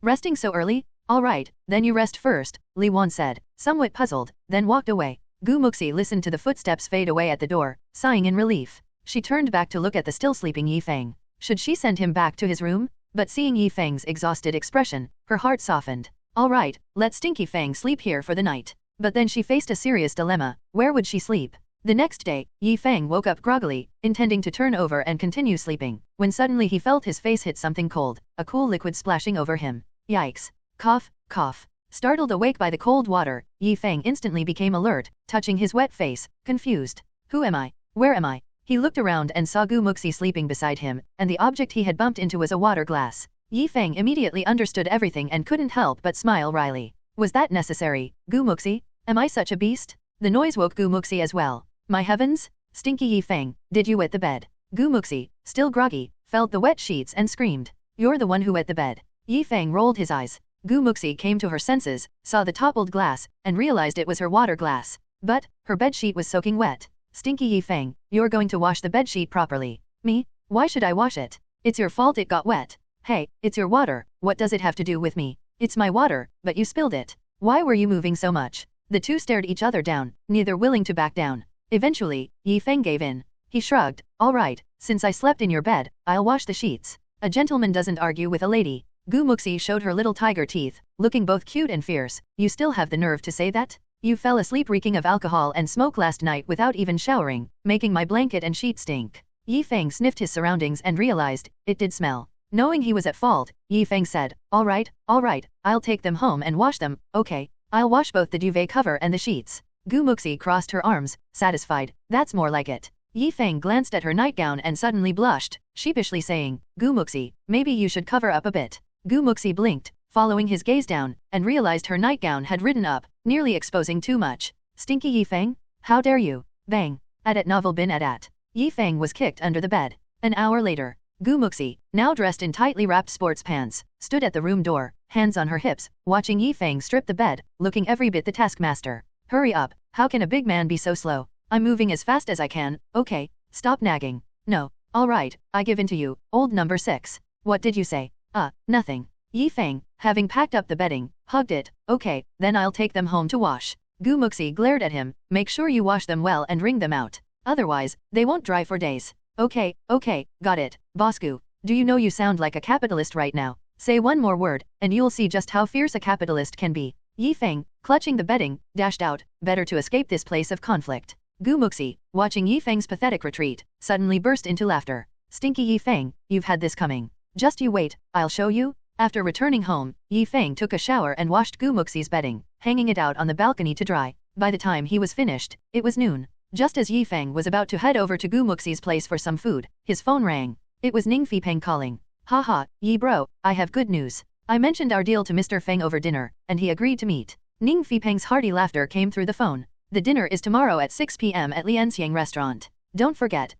Resting so early? All right, then you rest first, Li Wan said, somewhat puzzled, then walked away. Gu Muxi listened to the footsteps fade away at the door, sighing in relief. She turned back to look at the still sleeping Yi Feng. Should she send him back to his room? But seeing Yi Feng's exhausted expression, her heart softened. All right, let Stinky Feng sleep here for the night. But then she faced a serious dilemma. Where would she sleep? The next day, Yi Feng woke up groggily, intending to turn over and continue sleeping, when suddenly he felt his face hit something cold, a cool liquid splashing over him. Yikes. Cough, cough. Startled awake by the cold water, Yi Feng instantly became alert, touching his wet face, confused. Who am I? Where am I? He looked around and saw Gu Muxi sleeping beside him, and the object he had bumped into was a water glass. Yi Feng immediately understood everything and couldn't help but smile wryly. Was that necessary, Gu Muxi? Am I such a beast? The noise woke Gu Muxi as well. My heavens? Stinky Yi Feng, did you wet the bed? Gu Muxi, still groggy, felt the wet sheets and screamed. You're the one who wet the bed. Yi Feng rolled his eyes. Gu Muxi came to her senses, saw the toppled glass, and realized it was her water glass. But, her bedsheet was soaking wet. Stinky Yi Feng, you're going to wash the bedsheet properly. Me? Why should I wash it? It's your fault it got wet. Hey, it's your water, what does it have to do with me? It's my water, but you spilled it. Why were you moving so much? The two stared each other down, neither willing to back down. Eventually, Yi Feng gave in. He shrugged. All right, since I slept in your bed, I'll wash the sheets. A gentleman doesn't argue with a lady. Gu Muxi showed her little tiger teeth, looking both cute and fierce. You still have the nerve to say that? You fell asleep reeking of alcohol and smoke last night without even showering, making my blanket and sheet stink. Yi Feng sniffed his surroundings and realized, it did smell. Knowing he was at fault, Yi Feng said, all right, I'll take them home and wash them, okay. I'll wash both the duvet cover and the sheets. Gu Muxi crossed her arms, satisfied, that's more like it. Yi Feng glanced at her nightgown and suddenly blushed, sheepishly saying, Gu Muxi, maybe you should cover up a bit. Gu Muxi blinked, following his gaze down, and realized her nightgown had ridden up, nearly exposing too much. Stinky Yi Feng? How dare you? Bang. At novel bin at. Yi Feng was kicked under the bed. An hour later, Gu Muxi, now dressed in tightly wrapped sports pants, stood at the room door, hands on her hips, watching Yi Feng strip the bed, looking every bit the taskmaster. Hurry up, how can a big man be so slow? I'm moving as fast as I can, okay, stop nagging. No, alright, I give in to you, old number 6. What did you say? Nothing. Yi Feng, having packed up the bedding, hugged it, okay, then I'll take them home to wash. Gu Muxi glared at him, make sure you wash them well and wring them out. Otherwise, they won't dry for days. Okay, got it, Boss Gu. Do you know you sound like a capitalist right now? Say one more word, and you'll see just how fierce a capitalist can be. Yi Feng, clutching the bedding, dashed out, better to escape this place of conflict. Gu Muxi, watching Yi Feng's pathetic retreat, suddenly burst into laughter. Stinky Yi Feng, you've had this coming. Just you wait, I'll show you. After returning home, Yi Feng took a shower and washed Gu Muxi's bedding, hanging it out on the balcony to dry. By the time he was finished, it was noon. Just as Yi Feng was about to head over to Gu Muxi's place for some food, his phone rang. It was Hmph calling. Haha, Yi bro, I have good news. I mentioned our deal to Mr. Feng over dinner, and he agreed to meet. Hmph's hearty laughter came through the phone. The dinner is tomorrow at 6 p.m. at Lianxiang restaurant. Don't forget.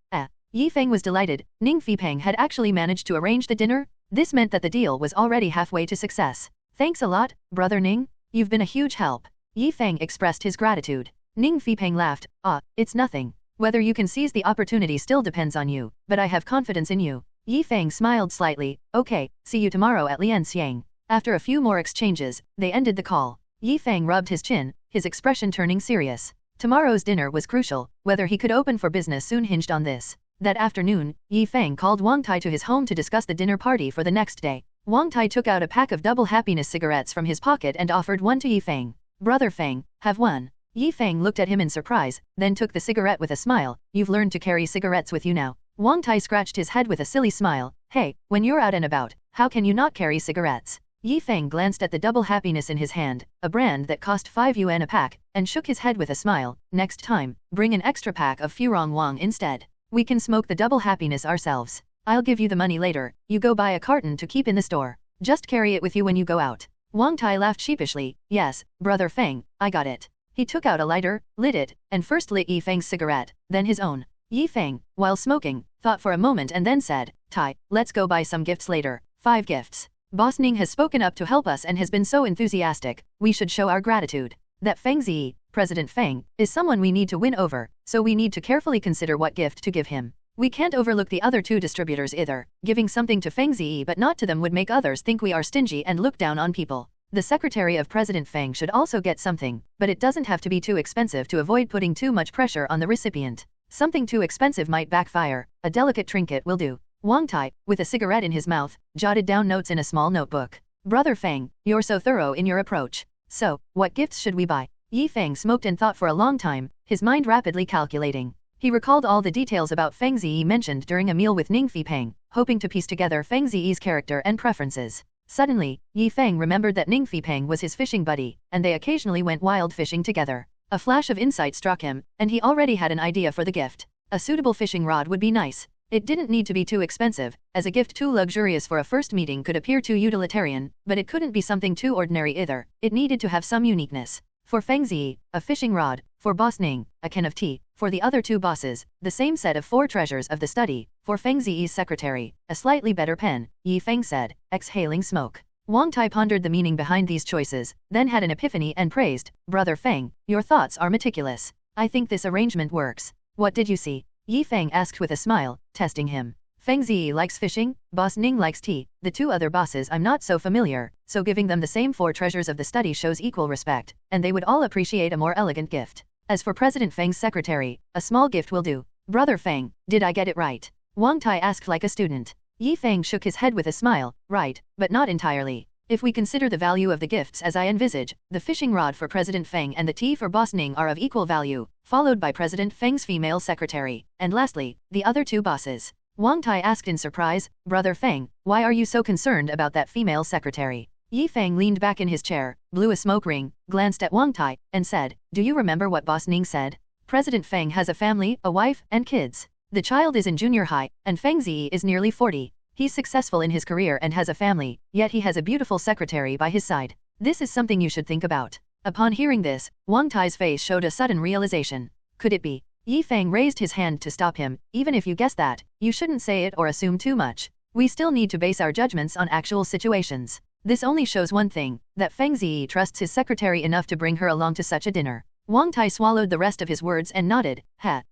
Yi Feng was delighted. Hmph had actually managed to arrange the dinner. This meant that the deal was already halfway to success. Thanks a lot, brother Ning. You've been a huge help. Yi Feng expressed his gratitude. Hmph laughed. It's nothing. Whether you can seize the opportunity still depends on you, but I have confidence in you. Yi Feng smiled slightly. Okay, see you tomorrow at Lianxiang. After a few more exchanges, they ended the call. Yi Feng rubbed his chin, his expression turning serious. Tomorrow's dinner was crucial. Whether he could open for business soon hinged on this. That afternoon, Yi Feng called Wang Tai to his home to discuss the dinner party for the next day. Wang Tai took out a pack of double happiness cigarettes from his pocket and offered one to Yi Feng. Brother Feng, have one. Yi Feng looked at him in surprise, then took the cigarette with a smile. You've learned to carry cigarettes with you now. Wang Tai scratched his head with a silly smile. Hey, when you're out and about, how can you not carry cigarettes? Yi Feng glanced at the double happiness in his hand, a brand that cost 5 yuan a pack, and shook his head with a smile. Next time, bring an extra pack of Furong Wang instead. We can smoke the double happiness ourselves. I'll give you the money later. You go buy a carton to keep in the store. Just carry it with you when you go out. Wang Tai laughed sheepishly. Yes, brother Feng, I got it. He took out a lighter, lit it, and first lit Yi Feng's cigarette, then his own. Yi Feng, while smoking, thought for a moment and then said, Tai, let's go buy some gifts later. 5 gifts. Boss Ning has spoken up to help us and has been so enthusiastic. We should show our gratitude. That Feng Ziyi, President Feng, is someone we need to win over, so we need to carefully consider what gift to give him. We can't overlook the other 2 distributors either. Giving something to Feng Ziyi but not to them would make others think we are stingy and look down on people. The secretary of President Feng should also get something, but it doesn't have to be too expensive to avoid putting too much pressure on the recipient. Something too expensive might backfire. A delicate trinket will do. Wang Tai, with a cigarette in his mouth, jotted down notes in a small notebook. Brother Feng, you're so thorough in your approach. So, what gifts should we buy? Yi Feng smoked and thought for a long time, his mind rapidly calculating. He recalled all the details about Feng Ziyi mentioned during a meal with Hmph, hoping to piece together Feng Ziyi's character and preferences. Suddenly, Yi Feng remembered that Hmph was his fishing buddy, and they occasionally went wild fishing together. A flash of insight struck him, and he already had an idea for the gift. A suitable fishing rod would be nice. It didn't need to be too expensive, as a gift too luxurious for a first meeting could appear too utilitarian, but it couldn't be something too ordinary either. It needed to have some uniqueness. For Feng Ziyi, a fishing rod. For Boss Ning, a can of tea. For the other 2 bosses, the same set of 4 treasures of the study. For Feng Ziyi's secretary, a slightly better pen. Yi Feng said, exhaling smoke. Wang Tai pondered the meaning behind these choices, then had an epiphany and praised, Brother Feng, your thoughts are meticulous. I think this arrangement works. What did you see? Yi Feng asked with a smile, testing him. Feng Ziyi likes fishing, Boss Ning likes tea, the two other bosses I'm not so familiar, so giving them the same 4 treasures of the study shows equal respect, and they would all appreciate a more elegant gift. As for President Feng's secretary, a small gift will do. Brother Feng, did I get it right? Wang Tai asked like a student. Yi Feng shook his head with a smile, right, but not entirely. If we consider the value of the gifts as I envisage, the fishing rod for President Feng and the tea for Boss Ning are of equal value, followed by President Feng's female secretary, and lastly, the other 2 bosses. Wang Tai asked in surprise, Brother Feng, why are you so concerned about that female secretary? Yi Feng leaned back in his chair, blew a smoke ring, glanced at Wang Tai, and said, do you remember what Boss Ning said? President Feng has a family, a wife, and kids. The child is in junior high, and Feng Ziyi is nearly 40. He's successful in his career and has a family, yet he has a beautiful secretary by his side. This is something you should think about. Upon hearing this, Wang Tai's face showed a sudden realization. Could it be? Yi Feng raised his hand to stop him. Even if you guess that, you shouldn't say it or assume too much. We still need to base our judgments on actual situations. This only shows one thing, that Feng Ziyi trusts his secretary enough to bring her along to such a dinner. Wang Tai swallowed the rest of his words and nodded.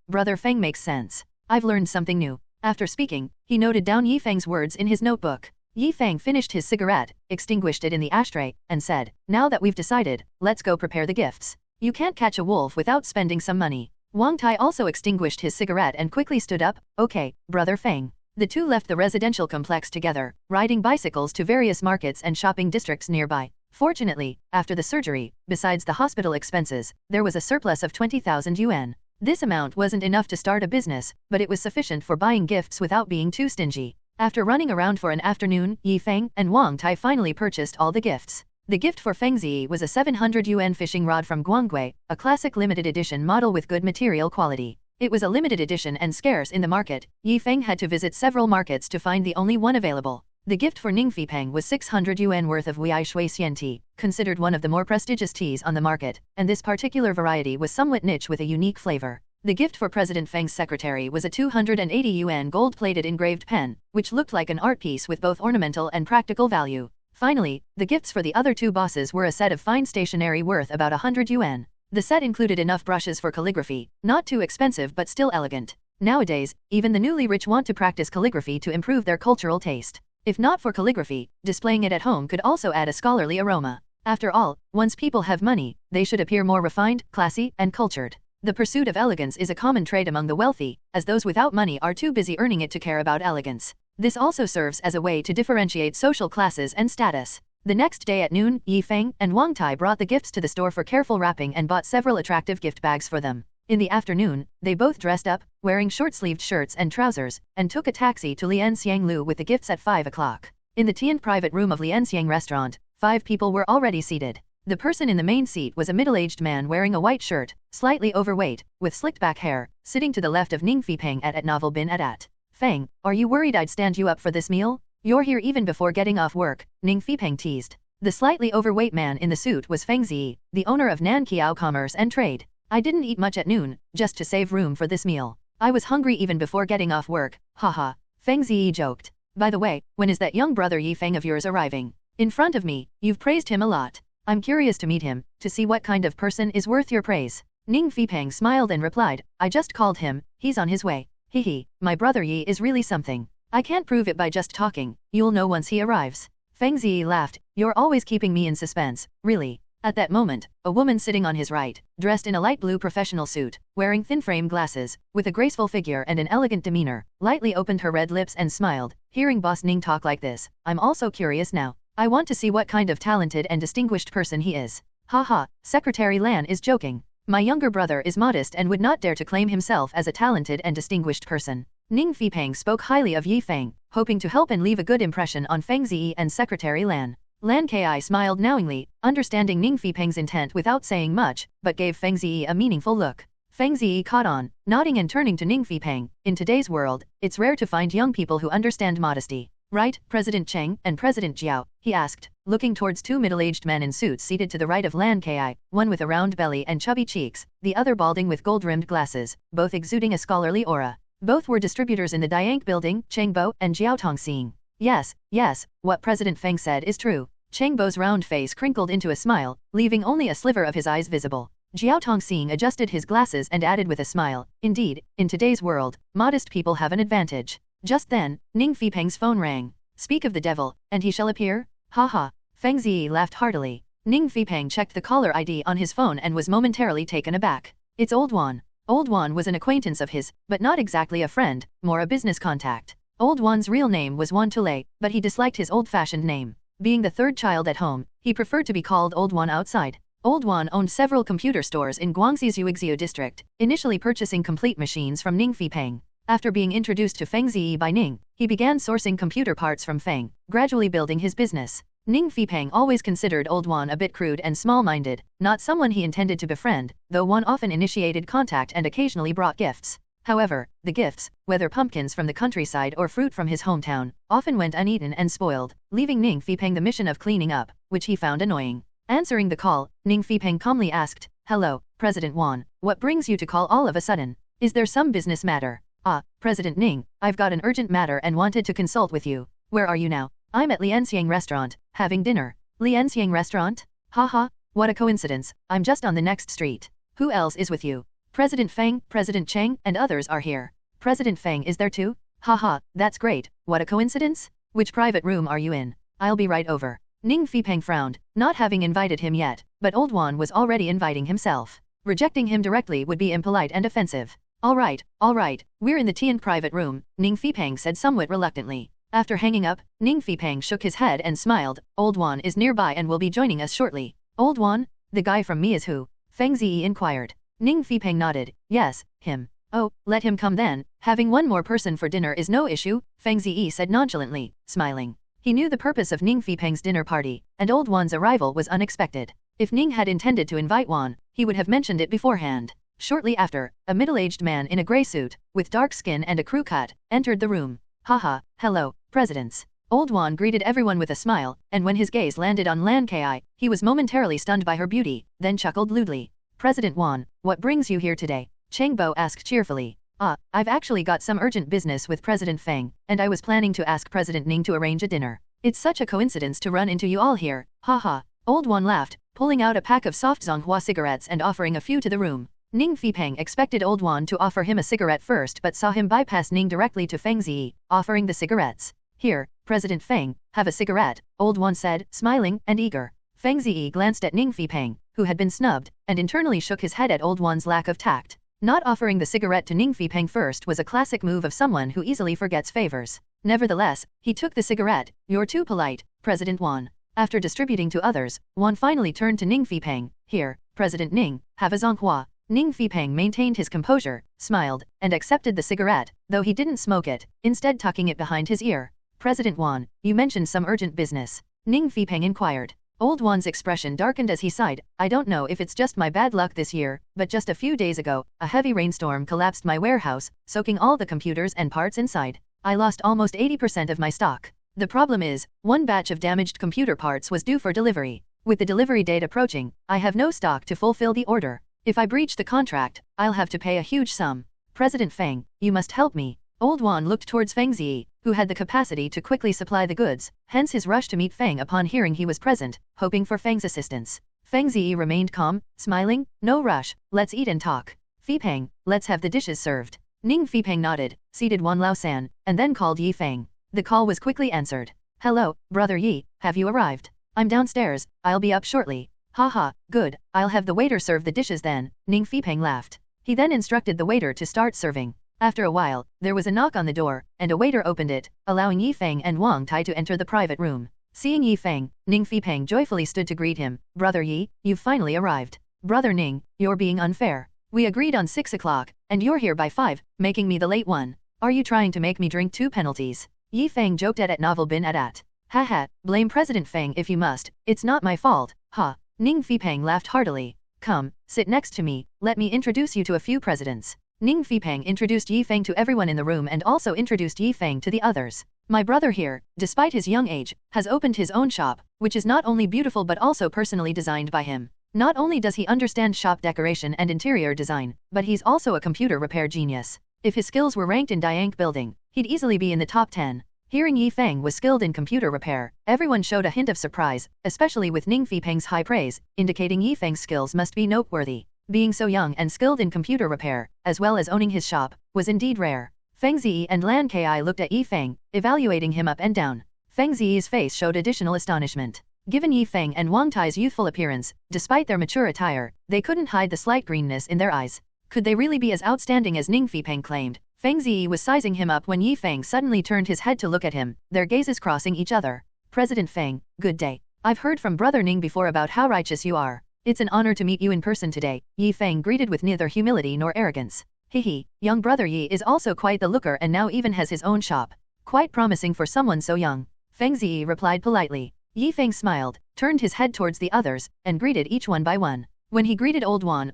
Brother Feng makes sense. I've learned something new. After speaking, he noted down Yi Feng's words in his notebook. Yi Feng finished his cigarette, extinguished it in the ashtray, and said, now that we've decided, let's go prepare the gifts. You can't catch a wolf without spending some money. Wang Tai also extinguished his cigarette and quickly stood up. Okay, Brother Feng. The two left the residential complex together, riding bicycles to various markets and shopping districts nearby. Fortunately, after the surgery, besides the hospital expenses, there was a surplus of 20,000 yuan. This amount wasn't enough to start a business, but it was sufficient for buying gifts without being too stingy. After running around for an afternoon, Yi Feng and Wang Tai finally purchased all the gifts. The gift for Feng Ziyi was a 700 yuan fishing rod from Guangui, a classic limited edition model with good material quality. It was a limited edition and scarce in the market. Yi Feng had to visit several markets to find the only one available. The gift for Hmph was 600 yuan worth of Wei Shui Xian tea, considered one of the more prestigious teas on the market, and this particular variety was somewhat niche with a unique flavor. The gift for President Feng's secretary was a 280 yuan gold-plated engraved pen, which looked like an art piece with both ornamental and practical value. Finally, the gifts for the other 2 bosses were a set of fine stationery worth about 100 yuan. The set included enough brushes for calligraphy, not too expensive but still elegant. Nowadays, even the newly rich want to practice calligraphy to improve their cultural taste. If not for calligraphy, displaying it at home could also add a scholarly aroma. After all, once people have money, they should appear more refined, classy, and cultured. The pursuit of elegance is a common trait among the wealthy, as those without money are too busy earning it to care about elegance. This also serves as a way to differentiate social classes and status. The next day at noon, Yi Feng and Wang Tai brought the gifts to the store for careful wrapping and bought several attractive gift bags for them. In the afternoon, they both dressed up, wearing short-sleeved shirts and trousers, and took a taxi to Lianxiang Lu with the gifts at 5 o'clock. In the Tian private room of Lianxiang restaurant, 5 people were already seated. The person in the main seat was a middle-aged man wearing a white shirt, slightly overweight, with slicked-back hair, sitting to the left of Hmph at Novel Bin At. Feng, are you worried I'd stand you up for this meal? You're here even before getting off work, Hmph teased. The slightly overweight man in the suit was Feng Ziyi, the owner of Nanqiao Commerce and Trade. I didn't eat much at noon, just to save room for this meal. I was hungry even before getting off work, haha. Feng Ziyi joked. By the way, when is that young brother Yi Feng of yours arriving? In front of me, you've praised him a lot. I'm curious to meet him, to see what kind of person is worth your praise. Hmph smiled and replied, I just called him, he's on his way. Hehe, my brother Yi is really something. I can't prove it by just talking, you'll know once he arrives. Feng Ziyi laughed, you're always keeping me in suspense, really. At that moment, a woman sitting on his right, dressed in a light blue professional suit, wearing thin-frame glasses, with a graceful figure and an elegant demeanor, lightly opened her red lips and smiled. Hearing Boss Ning talk like this, I'm also curious now. I want to see what kind of talented and distinguished person he is. Haha, Secretary Lan is joking. My younger brother is modest and would not dare to claim himself as a talented and distinguished person. Hmph spoke highly of Yi Feng, hoping to help and leave a good impression on Feng Ziyi and Secretary Lan. Lan Ki smiled knowingly, understanding Hmp's intent without saying much, but gave Feng Ziyi a meaningful look. Feng Ziyi caught on, nodding and turning to Hmph. In today's world, it's rare to find young people who understand modesty. Right, President Cheng and President Jiao, he asked, looking towards 2 middle-aged men in suits seated to the right of Lan Ki, one with a round belly and chubby cheeks, the other balding with gold-rimmed glasses, both exuding a scholarly aura. Both were distributors in the Diank building, Chengbo and Jiao Tongxing. Yes, what President Feng said is true. Cheng Bo's round face crinkled into a smile, leaving only a sliver of his eyes visible. Jiao Tongxing adjusted his glasses and added with a smile, indeed, in today's world, modest people have an advantage. Just then, Ning Fipeng's phone rang. Speak of the devil, and he shall appear? Ha ha. Feng Ziyi laughed heartily. Ning Fipeng checked the caller ID on his phone and was momentarily taken aback. It's Old Wan. Old Wan was an acquaintance of his, but not exactly a friend, more a business contact. Old Wan's real name was Wan Tule, but he disliked his old-fashioned name. Being the third child at home, he preferred to be called Old Wan outside. Old Wan owned several computer stores in Guangxi's Uixiu district, initially purchasing complete machines from Ning Fipeng. After being introduced to Feng Ziyi by Ning, he began sourcing computer parts from Feng, gradually building his business. Ning Fipeng always considered Old Wan a bit crude and small-minded, not someone he intended to befriend, though Wan often initiated contact and occasionally brought gifts. However, the gifts, whether pumpkins from the countryside or fruit from his hometown, often went uneaten and spoiled, leaving Ning Fipeng the mission of cleaning up, which he found annoying. Answering the call, Ning Fipeng calmly asked, "Hello, President Wan, what brings you to call all of a sudden? Is there some business matter?" "Ah, President Ning, I've got an urgent matter and wanted to consult with you. Where are you now?" "I'm at Lianxiang restaurant, having dinner." "Lianxiang restaurant? Haha, what a coincidence, I'm just on the next street. Who else is with you?" "President Feng, President Cheng, and others are here." "President Feng is there too? Haha, that's great, what a coincidence? Which private room are you in? I'll be right over." Ning Fipeng frowned, not having invited him yet, but Old Wan was already inviting himself. Rejecting him directly would be impolite and offensive. All right, we're in the Tian private room," Ning Fipeng said somewhat reluctantly. After hanging up, Ning Fipeng shook his head and smiled. "Old Wan is nearby and will be joining us shortly." "Old Wan? The guy from me is who?" Feng Ziyi inquired. Ning Fipeng nodded. "Yes, him." "Oh, let him come then. Having one more person for dinner is no issue," Feng Ziyi said nonchalantly, smiling. He knew the purpose of Ning Fipeng's dinner party, and Old Wan's arrival was unexpected. If Ning had intended to invite Wan, he would have mentioned it beforehand. Shortly after, a middle-aged man in a grey suit, with dark skin and a crew cut, entered the room. "Haha, hello, presidents." Old Wan greeted everyone with a smile, and when his gaze landed on Lan Ki, he was momentarily stunned by her beauty, then chuckled lewdly. "President Wan, what brings you here today?" Cheng Bo asked cheerfully. I've actually got some urgent business with President Feng, and I was planning to ask President Ning to arrange a dinner. It's such a coincidence to run into you all here, haha." Old Wan laughed, pulling out a pack of soft Zonghua cigarettes and offering a few to the room. Ning Fipeng expected Old Wan to offer him a cigarette first but saw him bypass Ning directly to Feng Ziyi, offering the cigarettes. "Here, President Feng, have a cigarette," Old Wan said, smiling and eager. Feng Ziyi glanced at Ning Fipeng, who had been snubbed, and internally shook his head at Old Wan's lack of tact. Not offering the cigarette to Ning Fipeng first was a classic move of someone who easily forgets favors. Nevertheless, he took the cigarette. "You're too polite, President Wan." After distributing to others, Wan finally turned to Ning Fipeng. "Here, President Ning, have a Zonghua." Ning Fipeng maintained his composure, smiled, and accepted the cigarette, though he didn't smoke it, instead tucking it behind his ear. "President Wan, you mentioned some urgent business?" Ning Fipeng inquired. Old Wan's expression darkened as he sighed. "I don't know if it's just my bad luck this year, but just a few days ago, a heavy rainstorm collapsed my warehouse, soaking all the computers and parts inside. I lost almost 80% of my stock. The problem is, one batch of damaged computer parts was due for delivery. With the delivery date approaching, I have no stock to fulfill the order. If I breach the contract, I'll have to pay a huge sum. President Feng, you must help me." Old Wan looked towards Feng Ziyi, who had the capacity to quickly supply the goods, hence his rush to meet Feng upon hearing he was present, hoping for Feng's assistance. Feng Ziyi remained calm, smiling. "No rush, let's eat and talk. Fipeng, let's have the dishes served." Ning Fipeng nodded, seated Wan Laosan, and then called Yi Feng. The call was quickly answered. "Hello, brother Yi, have you arrived?" "I'm downstairs, I'll be up shortly." "Haha, good, I'll have the waiter serve the dishes then," Ning Fipeng laughed. He then instructed the waiter to start serving. After a while, there was a knock on the door, and a waiter opened it, allowing Yi Feng and Wang Tai to enter the private room. Seeing Yi Feng, Ning Fipeng joyfully stood to greet him. "Brother Yi, you've finally arrived." "Brother Ning, you're being unfair. We agreed on 6 o'clock, and you're here by 5, making me the late one. Are you trying to make me drink 2 penalties?" Yi Feng joked at novel bin at. "Haha, blame President Feng if you must, it's not my fault, ha." Ning Fipeng laughed heartily. "Come, sit next to me, let me introduce you to a few presidents." Ning Fipeng introduced Yi Feng to everyone in the room and also introduced Yi Feng to the others. "My brother here, despite his young age, has opened his own shop, which is not only beautiful but also personally designed by him. Not only does he understand shop decoration and interior design, but he's also a computer repair genius. If his skills were ranked in Diank building, he'd easily be in the top 10. Hearing Yi Feng was skilled in computer repair, everyone showed a hint of surprise, especially with Hmph Peng's high praise, indicating Yi Feng's skills must be noteworthy. Being so young and skilled in computer repair, as well as owning his shop, was indeed rare. Feng Ziyi and Lan Kai looked at Yi Feng, evaluating him up and down. Feng Ziyi's face showed additional astonishment. Given Yi Feng and Wang Tai's youthful appearance, despite their mature attire, they couldn't hide the slight greenness in their eyes. Could they really be as outstanding as Hmph Peng claimed? Feng Ziyi was sizing him up when Yi Feng suddenly turned his head to look at him, their gazes crossing each other. President Feng, good day. I've heard from Brother Ning before about how righteous you are. It's an honor to meet you in person today, Yi Feng greeted with neither humility nor arrogance. Hehe, young brother Yi is also quite the looker and now even has his own shop. Quite promising for someone so young. Feng Ziyi replied politely. Yi Feng smiled, turned his head towards the others, and greeted each one by one. When he greeted Old Wan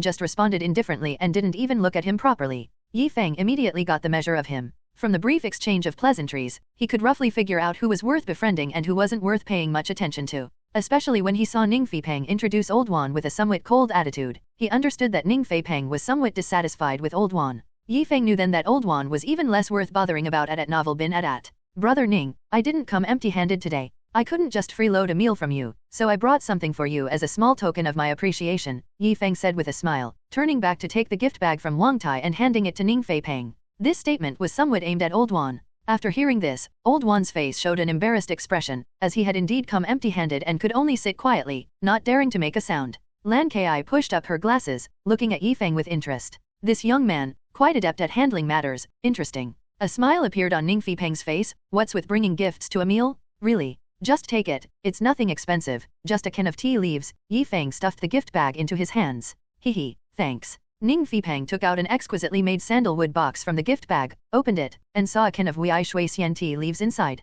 just responded indifferently and didn't even look at him properly. Yi Feng immediately got the measure of him. From the brief exchange of pleasantries, he could roughly figure out who was worth befriending and who wasn't worth paying much attention to. Especially when he saw Hmph Peng introduce Old Wan with a somewhat cold attitude, he understood that Hmph Peng was somewhat dissatisfied with Old Wan. Yi Feng knew then that Old Wan was even less worth bothering about at novel bin at. Brother Ning, I didn't come empty-handed today. I couldn't just freeload a meal from you, so I brought something for you as a small token of my appreciation, Yi Feng said with a smile, turning back to take the gift bag from Wang Tai and handing it to Hmph Peng. This statement was somewhat aimed at Old Wan. After hearing this, Old Wan's face showed an embarrassed expression, as he had indeed come empty-handed and could only sit quietly, not daring to make a sound. Lan Kai pushed up her glasses, looking at Yi Feng with interest. This young man, quite adept at handling matters, interesting. A smile appeared on Hmph Peng's face. What's with bringing gifts to a meal? Really? Just take it, it's nothing expensive, just a can of tea leaves. Yi Feng stuffed the gift bag into his hands. Hehe, thanks. Hmph Peng took out an exquisitely made sandalwood box from the gift bag, opened it, and saw a can of Wei Shui Xian tea leaves inside.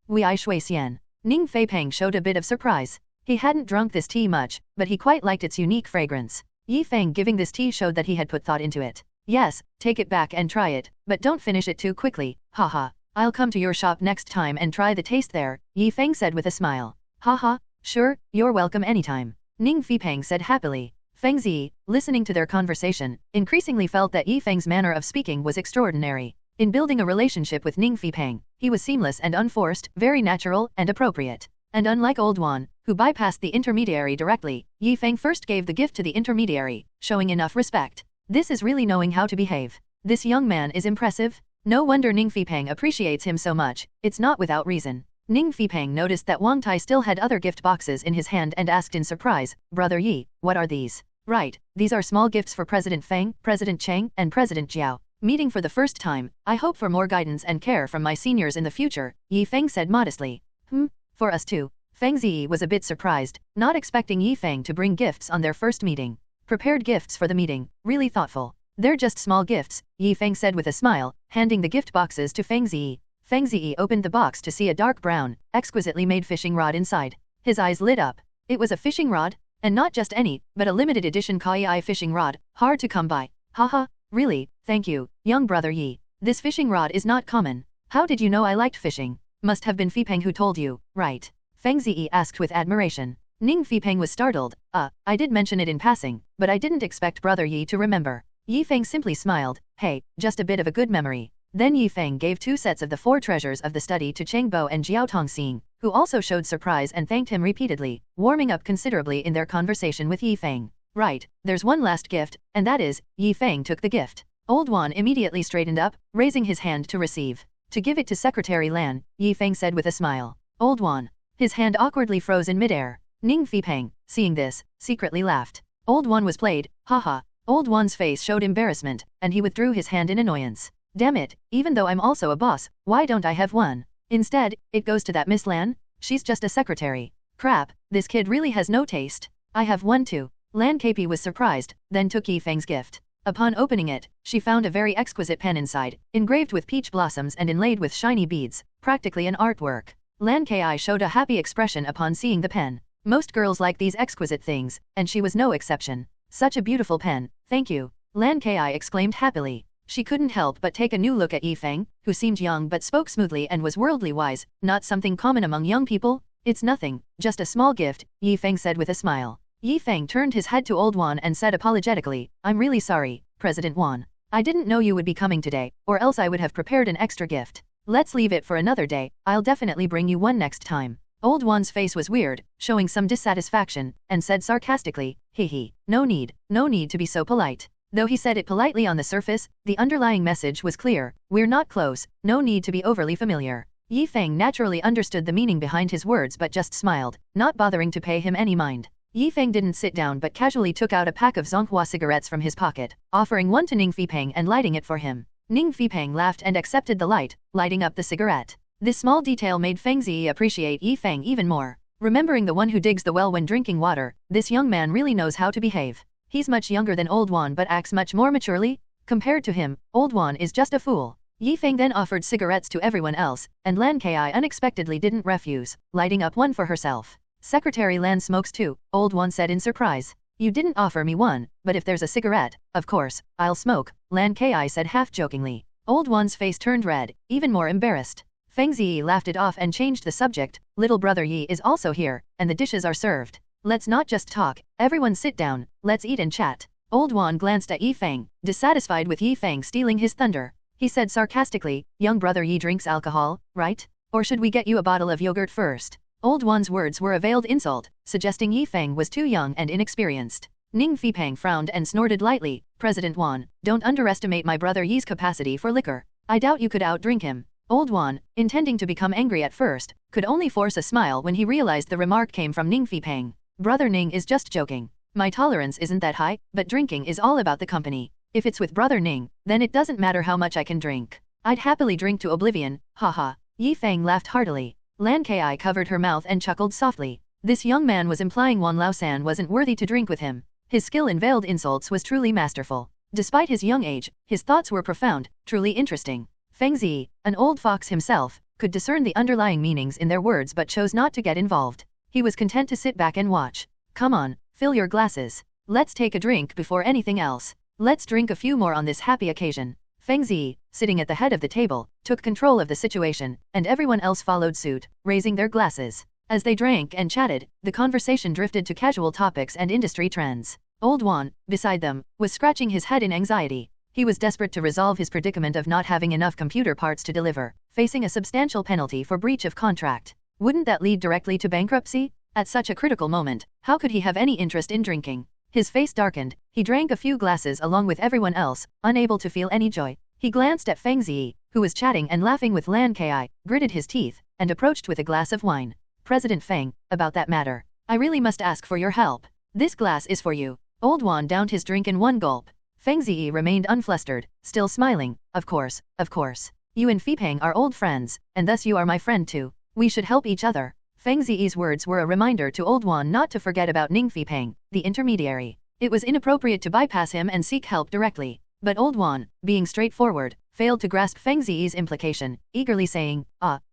Wei Shui Xian. Hmph Peng showed a bit of surprise. He hadn't drunk this tea much, but he quite liked its unique fragrance. Yi Feng giving this tea showed that he had put thought into it. Yes, take it back and try it, but don't finish it too quickly, haha. I'll come to your shop next time and try the taste there, Yi Feng said with a smile. Haha, sure, you're welcome anytime. Hmph Peng said happily. Feng Ziyi, listening to their conversation, increasingly felt that Yi Feng's manner of speaking was extraordinary. In building a relationship with Hmph Peng, he was seamless and unforced, very natural and appropriate. And unlike Old Wan, who bypassed the intermediary directly, Yi Feng first gave the gift to the intermediary, showing enough respect. This is really knowing how to behave. This young man is impressive. No wonder Hmph Peng appreciates him so much, it's not without reason. Hmph Peng noticed that Wang Tai still had other gift boxes in his hand and asked in surprise, Brother Yi, what are these? Right, these are small gifts for President Feng, President Cheng, and President Jiao. Meeting for the first time, I hope for more guidance and care from my seniors in the future, Yi Feng said modestly. For us too. Feng Ziyi was a bit surprised, not expecting Yi Feng to bring gifts on their first meeting. Prepared gifts for the meeting, really thoughtful. They're just small gifts, Yi Feng said with a smile, handing the gift boxes to Feng Ziyi. Feng Ziyi opened the box to see a dark brown, exquisitely made fishing rod inside. His eyes lit up. It was a fishing rod? And not just any, but a limited edition Kai fishing rod, hard to come by. Haha, really, thank you, young brother Yi. This fishing rod is not common. How did you know I liked fishing? Must have been Fei Peng who told you, right? Feng Ziyi asked with admiration. Hmph Peng was startled. I did mention it in passing, but I didn't expect brother Yi to remember. Yi Feng simply smiled. Hey, just a bit of a good memory. Then Yi Feng gave 2 sets of the 4 treasures of the study to Cheng Bo and Jiao Tongxing, who also showed surprise and thanked him repeatedly, warming up considerably in their conversation with Yi Feng. Right, there's one last gift, and that is, Yi Feng took the gift. Old Wan immediately straightened up, raising his hand to receive. To give it to Secretary Lan, Yi Feng said with a smile. Old Wan. His hand awkwardly froze in midair. Hmph Peng, seeing this, secretly laughed. Old Wan was played, haha. Old Wan's face showed embarrassment, and he withdrew his hand in annoyance. Damn it, even though I'm also a boss, why don't I have one? Instead, it goes to that Miss Lan? She's just a secretary. Crap, this kid really has no taste. I have one too. Lan Kai was surprised, then took Yi Feng's gift. Upon opening it, she found a very exquisite pen inside, engraved with peach blossoms and inlaid with shiny beads, practically an artwork. Lan Kai showed a happy expression upon seeing the pen. Most girls like these exquisite things, and she was no exception. Such a beautiful pen, thank you. Lan Kai exclaimed happily. She couldn't help but take a new look at Yi Feng, who seemed young but spoke smoothly and was worldly wise, not something common among young people. It's nothing, just a small gift, Yi Feng said with a smile. Yi Feng turned his head to Old Wan and said apologetically, I'm really sorry, President Wan. I didn't know you would be coming today, or else I would have prepared an extra gift. Let's leave it for another day, I'll definitely bring you one next time. Old Wan's face was weird, showing some dissatisfaction, and said sarcastically, hee, no need to be so polite. Though he said it politely on the surface, the underlying message was clear, we're not close, no need to be overly familiar. Feng naturally understood the meaning behind his words but just smiled, not bothering to pay him any mind. Feng didn't sit down but casually took out a pack of Zonghua cigarettes from his pocket, offering one to Hmph and lighting it for him. Hmph laughed and accepted the light, lighting up the cigarette. This small detail made Feng Ziyi appreciate Feng even more. Remembering the one who digs the well when drinking water, this young man really knows how to behave. He's much younger than Old Wan but acts much more maturely. Compared to him, Old Wan is just a fool. Feng then offered cigarettes to everyone else, and Lan Ki unexpectedly didn't refuse, lighting up one for herself. Secretary Lan smokes too, Old Wan said in surprise. You didn't offer me one, but if there's a cigarette, of course, I'll smoke, Lan Ki said half-jokingly. Old Wan's face turned red, even more embarrassed. Feng Ziyi laughed it off and changed the subject, little brother Yi is also here, and the dishes are served. Let's not just talk, everyone sit down, let's eat and chat. Old Wan glanced at Feng, dissatisfied with Feng stealing his thunder. He said sarcastically, young brother Yi drinks alcohol, right? Or should we get you a bottle of yogurt first? Old Wan's words were a veiled insult, suggesting Feng was too young and inexperienced. Hmph frowned and snorted lightly, President Wan, don't underestimate my brother Yi's capacity for liquor. I doubt you could outdrink him. Old Wan, intending to become angry at first, could only force a smile when he realized the remark came from Hmph. Brother Ning is just joking. My tolerance isn't that high, but drinking is all about the company. If it's with Brother Ning, then it doesn't matter how much I can drink. I'd happily drink to oblivion, haha. Feng laughed heartily. Lan Ki covered her mouth and chuckled softly. This young man was implying Wan Laosan wasn't worthy to drink with him. His skill in veiled insults was truly masterful. Despite his young age, his thoughts were profound, truly interesting. Feng Ziyi, an old fox himself, could discern the underlying meanings in their words but chose not to get involved. He was content to sit back and watch. Come on, fill your glasses. Let's take a drink before anything else. Let's drink a few more on this happy occasion. Feng Ziyi, sitting at the head of the table, took control of the situation, and everyone else followed suit, raising their glasses. As they drank and chatted, the conversation drifted to casual topics and industry trends. Old Wan, beside them, was scratching his head in anxiety. He was desperate to resolve his predicament of not having enough computer parts to deliver, facing a substantial penalty for breach of contract. Wouldn't that lead directly to bankruptcy? At such a critical moment, how could he have any interest in drinking? His face darkened, he drank a few glasses along with everyone else, unable to feel any joy. He glanced at Feng Ziyi, who was chatting and laughing with Lan Ki, gritted his teeth, and approached with a glass of wine. President Feng, about that matter, I really must ask for your help. This glass is for you. Old Wan downed his drink in one gulp. Feng Ziyi remained unflustered, still smiling. Of course. You and Fipeng are old friends, and thus you are my friend too. We should help each other. Feng Ziyi's words were a reminder to Old Wan not to forget about Hmph, the intermediary. It was inappropriate to bypass him and seek help directly. But Old Wan, being straightforward, failed to grasp Feng Ziyi's implication, eagerly saying,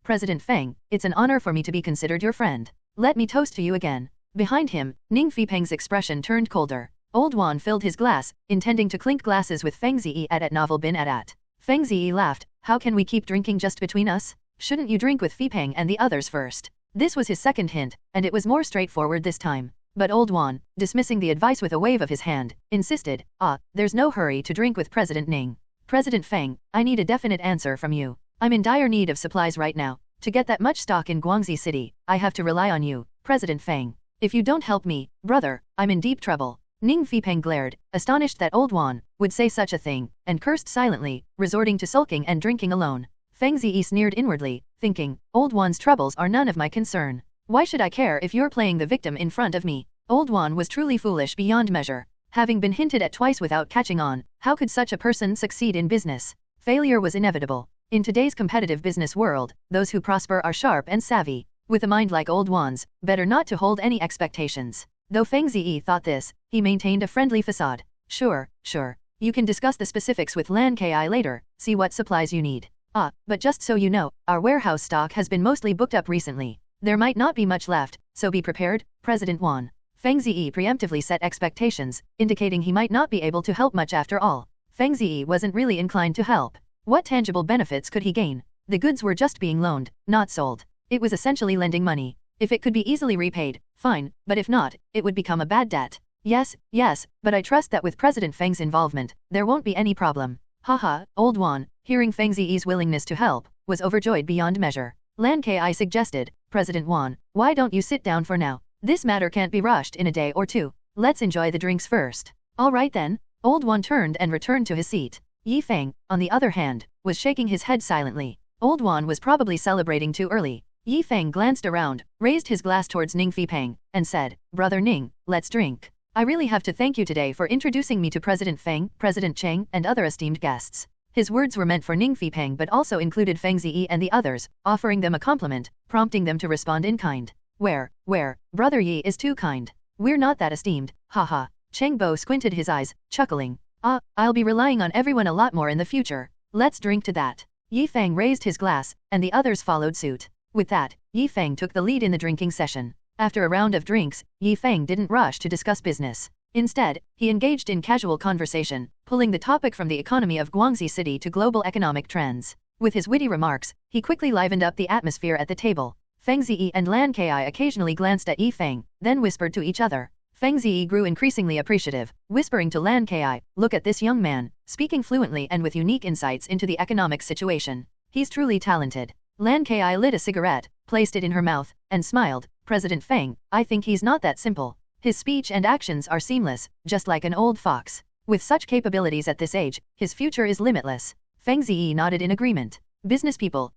President Feng, it's an honor for me to be considered your friend. Let me toast to you again. Behind him, Hmpeng's expression turned colder. Old Wan filled his glass, intending to clink glasses with Feng Ziyi at novel bin at. Feng Ziyi laughed, how can we keep drinking just between us? Shouldn't you drink with Fipeng and the others first? This was his second hint, and it was more straightforward this time. But Old Wan, dismissing the advice with a wave of his hand, insisted, there's no hurry to drink with President Ning. President Feng, I need a definite answer from you. I'm in dire need of supplies right now. To get that much stock in Guangxi City, I have to rely on you, President Feng. If you don't help me, brother, I'm in deep trouble. Hmph glared, astonished that Old Wan would say such a thing, and cursed silently, resorting to sulking and drinking alone. Feng Ziyi sneered inwardly, thinking, Old Wan's troubles are none of my concern. Why should I care if you're playing the victim in front of me? Old Wan was truly foolish beyond measure. Having been hinted at twice without catching on, how could such a person succeed in business? Failure was inevitable. In today's competitive business world, those who prosper are sharp and savvy. With a mind like Old Wan's, better not to hold any expectations. Though Feng Ziyi thought this, he maintained a friendly facade. Sure. You can discuss the specifics with Lan Ki later, see what supplies you need. But just so you know, our warehouse stock has been mostly booked up recently. There might not be much left, so be prepared, President Wan. Feng Ziyi preemptively set expectations, indicating he might not be able to help much after all. Feng Ziyi wasn't really inclined to help. What tangible benefits could he gain? The goods were just being loaned, not sold. It was essentially lending money. If it could be easily repaid, fine, but if not, it would become a bad debt. Yes, but I trust that with President Feng's involvement, there won't be any problem. Haha, Old Wan, hearing Feng Ziyi's willingness to help, was overjoyed beyond measure. Lan Kai suggested, President Wan, why don't you sit down for now? This matter can't be rushed in a day or two. Let's enjoy the drinks first. All right then. Old Wan turned and returned to his seat. Feng, on the other hand, was shaking his head silently. Old Wan was probably celebrating too early. Feng glanced around, raised his glass towards Peng, and said, Brother Ning, let's drink. I really have to thank you today for introducing me to President Feng, President Cheng, and other esteemed guests. His words were meant for Peng but also included Feng Ziyi and the others, offering them a compliment, prompting them to respond in kind. Where, Brother Yi is too kind. We're not that esteemed, haha. Cheng Bo squinted his eyes, chuckling. I'll be relying on everyone a lot more in the future. Let's drink to that. Feng raised his glass, and the others followed suit. With that, Feng took the lead in the drinking session. After a round of drinks, Feng didn't rush to discuss business. Instead, he engaged in casual conversation, pulling the topic from the economy of Guangxi City to global economic trends. With his witty remarks, he quickly livened up the atmosphere at the table. Feng Ziyi and Lan Kai occasionally glanced at Feng, then whispered to each other. Feng Ziyi grew increasingly appreciative, whispering to Lan Kai, look at this young man, speaking fluently and with unique insights into the economic situation. He's truly talented. Lan Kai lit a cigarette, placed it in her mouth, and smiled. President Feng, I think he's not that simple. His speech and actions are seamless, just like an old fox. With such capabilities at this age, his future is limitless. Feng Ziyi nodded in agreement. Business people,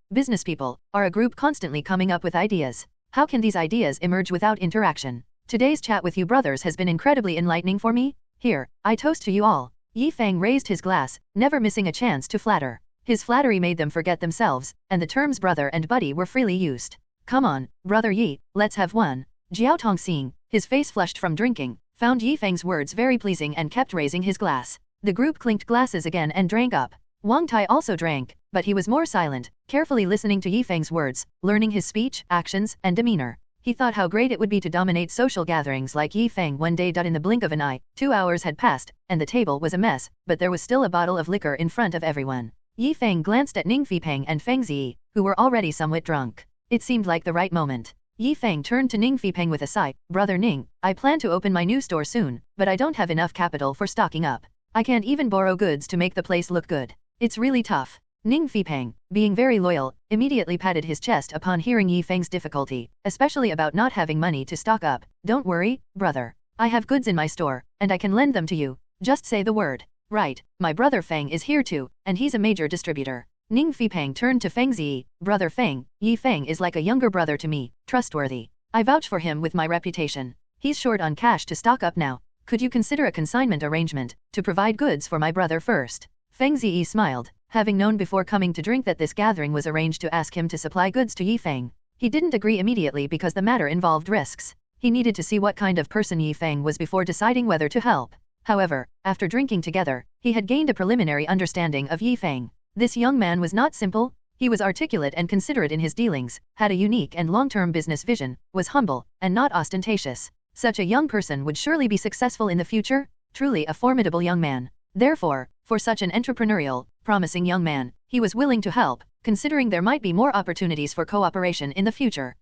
are a group constantly coming up with ideas. How can these ideas emerge without interaction? Today's chat with you brothers has been incredibly enlightening for me. Here, I toast to you all. Feng raised his glass, never missing a chance to flatter. His flattery made them forget themselves, and the terms brother and buddy were freely used. Come on, Brother Yi, let's have one. Jiao Tongxing, his face flushed from drinking, found Feng's words very pleasing and kept raising his glass. The group clinked glasses again and drank up. Wang Tai also drank, but he was more silent, carefully listening to Feng's words, learning his speech, actions, and demeanor. He thought how great it would be to dominate social gatherings like Feng one day. In the blink of an eye, 2 hours had passed, and the table was a mess, but there was still a bottle of liquor in front of everyone. Feng glanced at Peng and Feng Ziyi, who were already somewhat drunk. It seemed like the right moment. Feng turned to Peng with a sigh, Brother Ning, I plan to open my new store soon, but I don't have enough capital for stocking up. I can't even borrow goods to make the place look good. It's really tough. Peng, being very loyal, immediately patted his chest upon hearing Feng's difficulty, especially about not having money to stock up. Don't worry, brother. I have goods in my store, and I can lend them to you. Just say the word. Right, my brother Feng is here too, and he's a major distributor. Peng turned to Feng Ziyi, Brother Feng, Feng is like a younger brother to me, trustworthy. I vouch for him with my reputation. He's short on cash to stock up now. Could you consider a consignment arrangement, to provide goods for my brother first? Feng Ziyi smiled, having known before coming to drink that this gathering was arranged to ask him to supply goods to Feng. He didn't agree immediately because the matter involved risks. He needed to see what kind of person Feng was before deciding whether to help. However, after drinking together, he had gained a preliminary understanding of Feng. This young man was not simple, he was articulate and considerate in his dealings, had a unique and long-term business vision, was humble, and not ostentatious. Such a young person would surely be successful in the future, truly a formidable young man. Therefore, for such an entrepreneurial, promising young man, he was willing to help, considering there might be more opportunities for cooperation in the future.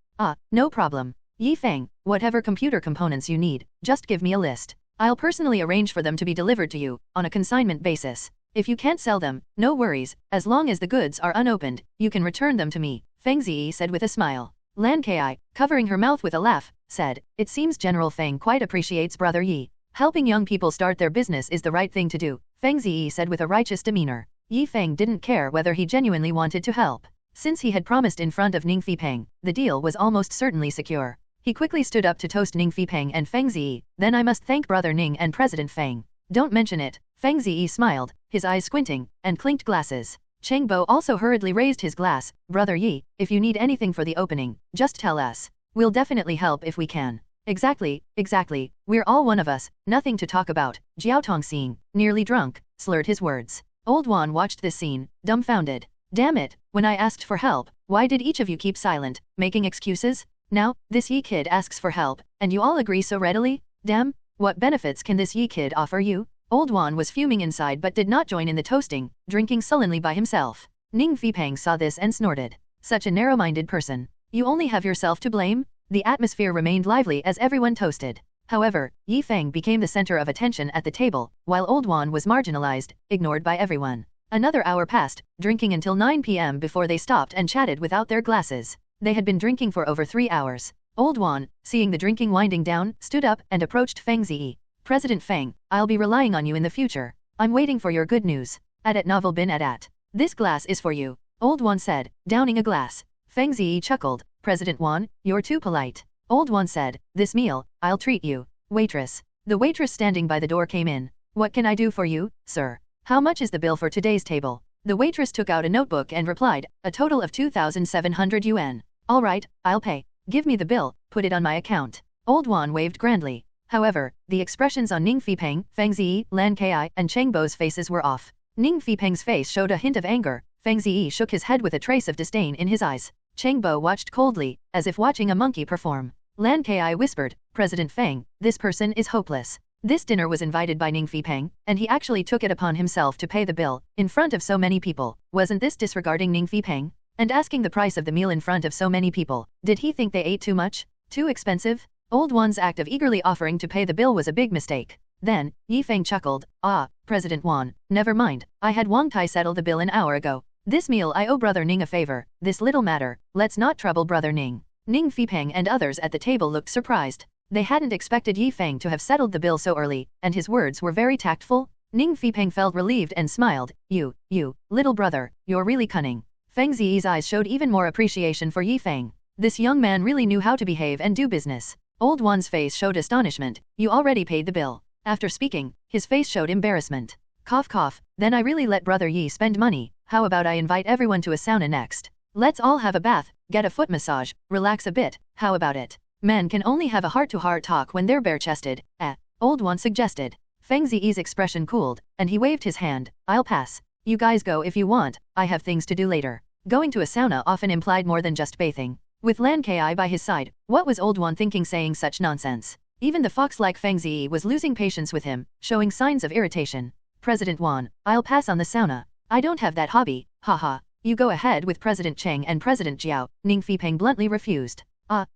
No problem. Feng, whatever computer components you need, just give me a list. I'll personally arrange for them to be delivered to you, on a consignment basis. If you can't sell them, no worries, as long as the goods are unopened, you can return them to me, Feng Ziyi said with a smile. Lan Kai, covering her mouth with a laugh, said, it seems General Feng quite appreciates Brother Yi. Helping young people start their business is the right thing to do, Feng Ziyi said with a righteous demeanor. Feng didn't care whether he genuinely wanted to help. Since he had promised in front of Peng, the deal was almost certainly secure. He quickly stood up to toast Peng and Feng Ziyi, then I must thank Brother Ning and President Feng. Don't mention it, Feng Ziyi smiled, his eyes squinting, and clinked glasses. Cheng Bo also hurriedly raised his glass, Brother Yi, if you need anything for the opening, just tell us. We'll definitely help if we can. Exactly, we're all one of us, nothing to talk about, Jiao Tongxing, nearly drunk, slurred his words. Old Wan watched this scene, dumbfounded. Damn it, when I asked for help, why did each of you keep silent, making excuses? Now, this Yi kid asks for help, and you all agree so readily? Damn, what benefits can this Yi kid offer you? Old Wan was fuming inside but did not join in the toasting, drinking sullenly by himself. Peng saw this and snorted. Such a narrow-minded person. You only have yourself to blame? The atmosphere remained lively as everyone toasted. However, Feng became the center of attention at the table, while Old Wan was marginalized, ignored by everyone. Another hour passed, drinking until 9 p.m. before they stopped and chatted without their glasses. They had been drinking for over 3 hours. Old Wan, seeing the drinking winding down, stood up and approached Feng Ziyi. President Feng, I'll be relying on you in the future. I'm waiting for your good news. At novel bin at. This glass is for you, Old Wan said, downing a glass. Feng Ziyi chuckled. President Wan, you're too polite. Old Wan said, this meal, I'll treat you. Waitress. The waitress standing by the door came in. What can I do for you, sir? How much is the bill for today's table? The waitress took out a notebook and replied, a total of 2,700 yuan. All right, I'll pay. Give me the bill, put it on my account. Old Wan waved grandly. However, the expressions on Ning Fipeng, Feng Ziyi, Lan Ki, and Cheng Bo's faces were off. Ning Fipeng's face showed a hint of anger. Feng Ziyi shook his head with a trace of disdain in his eyes. Cheng Bo watched coldly, as if watching a monkey perform. Lan Ki whispered, President Feng, this person is hopeless. This dinner was invited by Ning Fipeng, and he actually took it upon himself to pay the bill, in front of so many people. Wasn't this disregarding Ning Fipeng? And asking the price of the meal in front of so many people, did he think they ate too much? Too expensive? Old Wan's act of eagerly offering to pay the bill was a big mistake. Then, Yi Feng chuckled, President Wan, never mind, I had Wang Tai settle the bill an hour ago. This meal I owe Brother Ning a favor, this little matter, let's not trouble Brother Ning. Ning Fipeng and others at the table looked surprised. They hadn't expected Yi Feng to have settled the bill so early, and his words were very tactful. Ning Fipeng felt relieved and smiled. You, little brother, you're really cunning. Feng Ziyi's eyes showed even more appreciation for Yi Feng. This young man really knew how to behave and do business. Old Wan's face showed astonishment. You already paid the bill. After speaking, his face showed embarrassment. Cough cough, then I really let Brother Yi spend money. How about I invite everyone to a sauna next? Let's all have a bath, get a foot massage, relax a bit, how about it? Men can only have a heart-to-heart talk when they're bare-chested, Old Wan suggested. Feng Ziyi's expression cooled, and he waved his hand. I'll pass. You guys go if you want, I have things to do later. Going to a sauna often implied more than just bathing. With Lan Ki by his side, what was Old Wan thinking saying such nonsense? Even the fox-like Feng Ziyi was losing patience with him, showing signs of irritation. President Wan, I'll pass on the sauna. I don't have that hobby, haha. You go ahead with President Cheng and President Jiao, Ning Fipeng bluntly refused.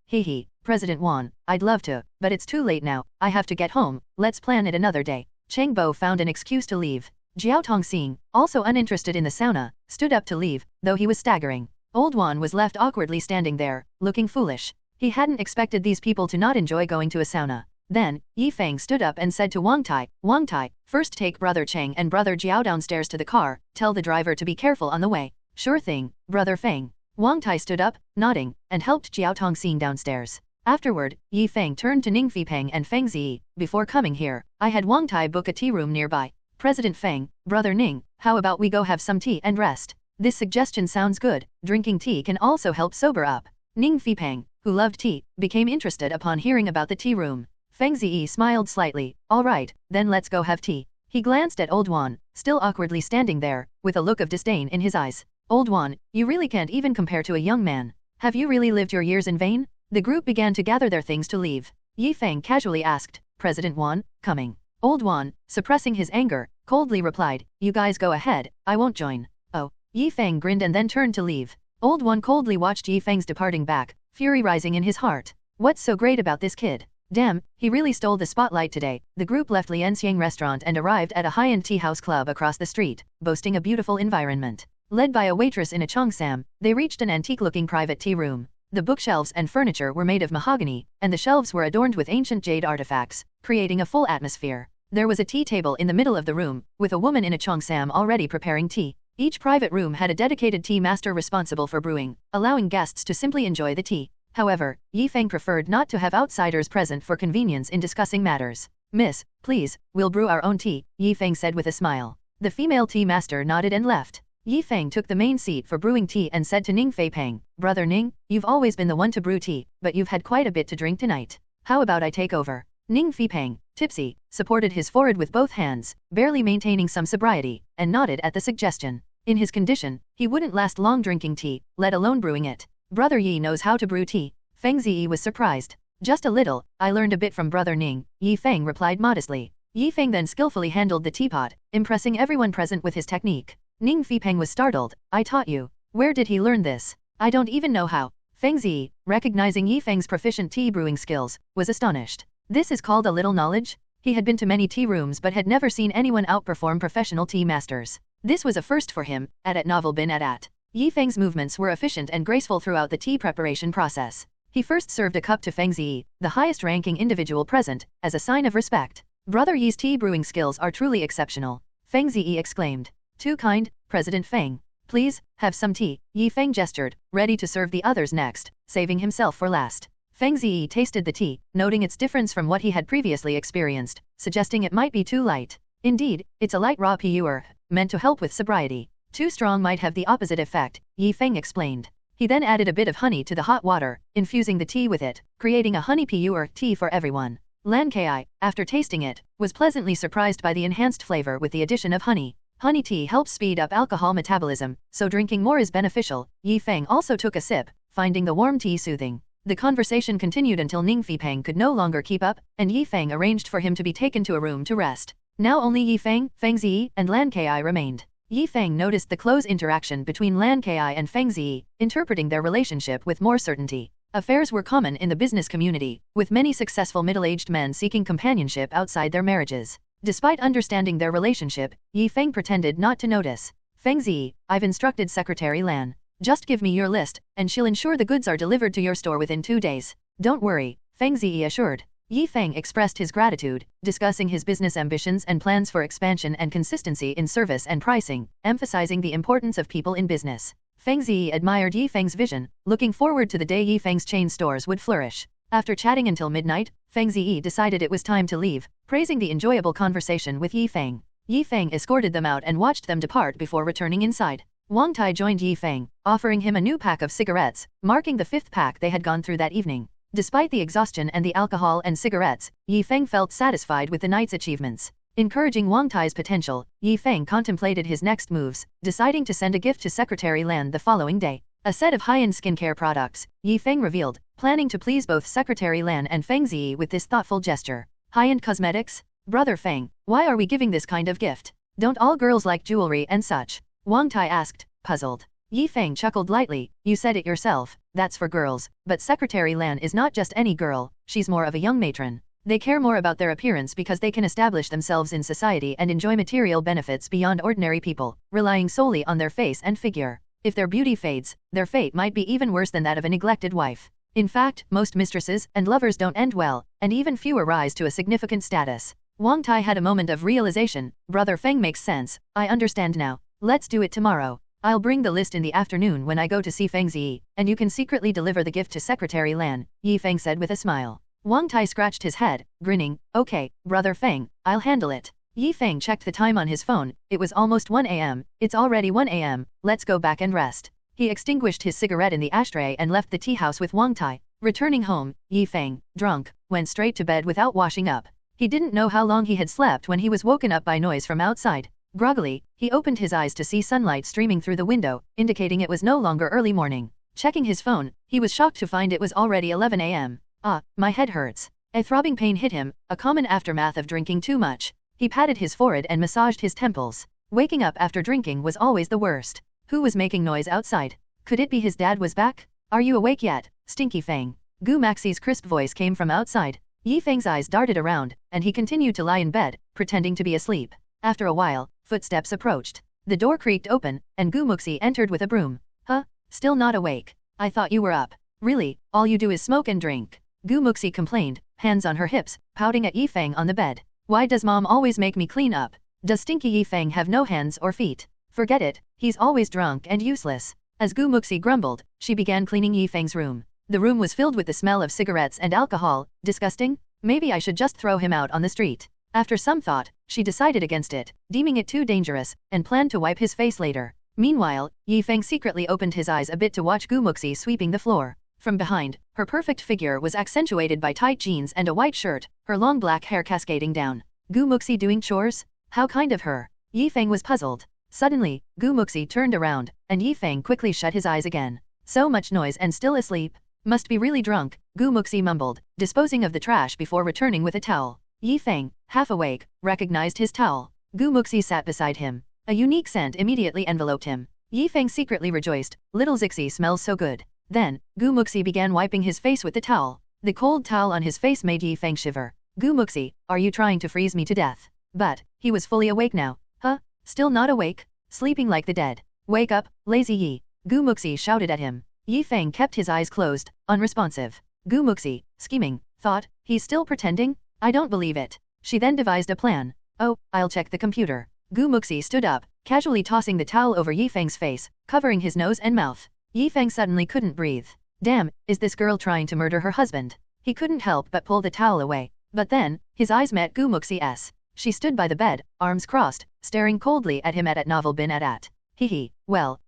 Hee. President Wan, I'd love to, but it's too late now, I have to get home, let's plan it another day. Cheng Bo found an excuse to leave. Jiao Tongxing, also uninterested in the sauna, stood up to leave, though he was staggering. Old Wan was left awkwardly standing there, looking foolish. He hadn't expected these people to not enjoy going to a sauna. Then, Yi Feng stood up and said to Wang Tai, first take Brother Cheng and Brother Jiao downstairs to the car, tell the driver to be careful on the way. Sure thing, Brother Feng. Wang Tai stood up, nodding, and helped Jiao Tongxing downstairs. Afterward, Yi Feng turned to Ning Fipeng and Feng Ziyi. Before coming here, I had Wang Tai book a tea room nearby. President Feng, Brother Ning, how about we go have some tea and rest? This suggestion sounds good. Drinking tea can also help sober up. Ning Fipeng, who loved tea, became interested upon hearing about the tea room. Feng Ziyi smiled slightly. All right, then let's go have tea. He glanced at Old Wan, still awkwardly standing there, with a look of disdain in his eyes. Old Wan, you really can't even compare to a young man. Have you really lived your years in vain? The group began to gather their things to leave. Yi Feng casually asked, President Wan, coming. Old Wan, suppressing his anger, coldly replied, you guys go ahead, I won't join. Oh. Yi Feng grinned and then turned to leave. Old Wan coldly watched Yi Feng's departing back, fury rising in his heart. What's so great about this kid? Damn, he really stole the spotlight today. The group left Lianxiang restaurant and arrived at a high-end tea house club across the street, boasting a beautiful environment. Led by a waitress in a cheongsam, they reached an antique-looking private tea room. The bookshelves and furniture were made of mahogany, and the shelves were adorned with ancient jade artifacts, creating a full atmosphere. There was a tea table in the middle of the room, with a woman in a cheongsam already preparing tea. Each private room had a dedicated tea master responsible for brewing, allowing guests to simply enjoy the tea. However, Yi Feng preferred not to have outsiders present for convenience in discussing matters. Miss, please, we'll brew our own tea, Yi Feng said with a smile. The female tea master nodded and left. Yi Feng took the main seat for brewing tea and said to Ning Fipeng, Brother Ning, you've always been the one to brew tea, but you've had quite a bit to drink tonight. How about I take over? Ning Fipeng, tipsy, supported his forehead with both hands, barely maintaining some sobriety, and nodded at the suggestion. In his condition, he wouldn't last long drinking tea, let alone brewing it. Brother Yi knows how to brew tea. Feng Ziyi was surprised. Just a little, I learned a bit from Brother Ning, Yi Feng replied modestly. Yi Feng then skillfully handled the teapot, impressing everyone present with his technique. Ning Fipeng was startled. I taught you. Where did he learn this? I don't even know how. Feng Ziyi, recognizing Yi Feng's proficient tea brewing skills, was astonished. This is called a little knowledge? He had been to many tea rooms but had never seen anyone outperform professional tea masters. This was a first for him, at novel bin at. Yi Feng's movements were efficient and graceful throughout the tea preparation process. He first served a cup to Feng Ziyi, the highest-ranking individual present, as a sign of respect. Brother Yi's tea brewing skills are truly exceptional, Feng Ziyi exclaimed. Too kind, President Feng. Please, have some tea. Yi Feng gestured, ready to serve the others next, saving himself for last. Feng Ziyi tasted the tea, noting its difference from what he had previously experienced, suggesting it might be too light. Indeed, it's a light raw pu'er, meant to help with sobriety. Too strong might have the opposite effect, Yi Feng explained. He then added a bit of honey to the hot water, infusing the tea with it, creating a honey pu'er tea for everyone. Lan Kai, after tasting it, was pleasantly surprised by the enhanced flavor with the addition of honey. Honey tea helps speed up alcohol metabolism, so drinking more is beneficial. Yi Feng also took a sip, finding the warm tea soothing. The conversation continued until Ningfei could no longer keep up, and Yi Feng arranged for him to be taken to a room to rest. Now only Yi Feng, Feng Ziyi, and Lan Kai remained. Yi Feng noticed the close interaction between Lan Kai and Feng Ziyi, interpreting their relationship with more certainty. Affairs were common in the business community, with many successful middle-aged men seeking companionship outside their marriages. Despite understanding their relationship, Yi Feng pretended not to notice. Feng Ziyi, I've instructed Secretary Lan. Just give me your list, and she'll ensure the goods are delivered to your store within 2 days. Don't worry, Feng Ziyi assured. Yi Feng expressed his gratitude, discussing his business ambitions and plans for expansion and consistency in service and pricing, emphasizing the importance of people in business. Feng Ziyi admired Yi Feng's vision, looking forward to the day Yi Feng's chain stores would flourish. After chatting until midnight, Feng Ziyi decided it was time to leave, praising the enjoyable conversation with Yi Feng. Yi Feng escorted them out and watched them depart before returning inside. Wang Tai joined Yi Feng, offering him a new pack of cigarettes, marking the 5th pack they had gone through that evening. Despite the exhaustion and the alcohol and cigarettes, Yi Feng felt satisfied with the night's achievements. Encouraging Wang Tai's potential, Yi Feng contemplated his next moves, deciding to send a gift to Secretary Lan the following day. A set of high-end skincare products, Yi Feng revealed, planning to please both Secretary Lan and Feng Ziyi with this thoughtful gesture. High-end cosmetics? Brother Feng, why are we giving this kind of gift? Don't all girls like jewelry and such? Wang Tai asked, puzzled. Yi Feng chuckled lightly, you said it yourself, that's for girls, but Secretary Lan is not just any girl, she's more of a young matron. They care more about their appearance because they can establish themselves in society and enjoy material benefits beyond ordinary people, relying solely on their face and figure. If their beauty fades, their fate might be even worse than that of a neglected wife. In fact, most mistresses and lovers don't end well, and even fewer rise to a significant status. Wang Tai had a moment of realization. Brother Feng makes sense, I understand now. Let's do it tomorrow. I'll bring the list in the afternoon when I go to see Feng Ziyi, and you can secretly deliver the gift to Secretary Lan, Yi Feng said with a smile. Wang Tai scratched his head, grinning, okay, Brother Feng, I'll handle it. Yi Feng checked the time on his phone, it was almost 1 a.m., it's already 1 a.m., let's go back and rest. He extinguished his cigarette in the ashtray and left the tea house with Wang Tai. Returning home, Yi Feng, drunk, went straight to bed without washing up. He didn't know how long he had slept when he was woken up by noise from outside. Groggily, he opened his eyes to see sunlight streaming through the window, indicating it was no longer early morning. Checking his phone, he was shocked to find it was already 11 a.m. Ah, my head hurts. A throbbing pain hit him, a common aftermath of drinking too much. He patted his forehead and massaged his temples. Waking up after drinking was always the worst. Who was making noise outside? Could it be his dad was back? Are you awake yet, Stinky Feng? Gu Maxi's crisp voice came from outside. Yi Feng's eyes darted around, and he continued to lie in bed, pretending to be asleep. After a while, footsteps approached. The door creaked open, and Gu Muxi entered with a broom. Huh? Still not awake? I thought you were up. Really, all you do is smoke and drink. Gu Muxi complained, hands on her hips, pouting at Yi Feng on the bed. Why does mom always make me clean up? Does stinky Yi Feng have no hands or feet? Forget it, he's always drunk and useless. As Gu Muxi grumbled, she began cleaning Yi Feng's room. The room was filled with the smell of cigarettes and alcohol. Disgusting? Maybe I should just throw him out on the street. After some thought, she decided against it, deeming it too dangerous, and planned to wipe his face later. Meanwhile, Yi Feng secretly opened his eyes a bit to watch Gu Muxi sweeping the floor. From behind, her perfect figure was accentuated by tight jeans and a white shirt, her long black hair cascading down. Gu Muxi doing chores? How kind of her. Yi Feng was puzzled. Suddenly, Gu Muxi turned around, and Yi Feng quickly shut his eyes again. So much noise and still asleep. Must be really drunk, Gu Muxi mumbled, disposing of the trash before returning with a towel. Yi Feng, half awake, recognized his towel. Gu Muxi sat beside him. A unique scent immediately enveloped him. Yi Feng secretly rejoiced, little Zixi smells so good. Then, Gu Muxi began wiping his face with the towel. The cold towel on his face made Yi Feng shiver. Gu Muxi, are you trying to freeze me to death? But, he was fully awake now. Huh? Still not awake? sleeping like the dead. Wake up, lazy Yi. Gu Muxi shouted at him. Yi Feng kept his eyes closed, unresponsive. Gu Muxi, scheming, thought, he's still pretending? I don't believe it. She then devised a plan. Oh, I'll check the computer. Gu Muxi stood up, casually tossing the towel over Yi Feng's face, covering his nose and mouth. Yi Feng suddenly couldn't breathe. Damn, is this girl trying to murder her husband? He couldn't help but pull the towel away. But then, his eyes met Gu Muxi's. She stood by the bed, arms crossed, staring coldly at him at novel bin at. Hee. Well,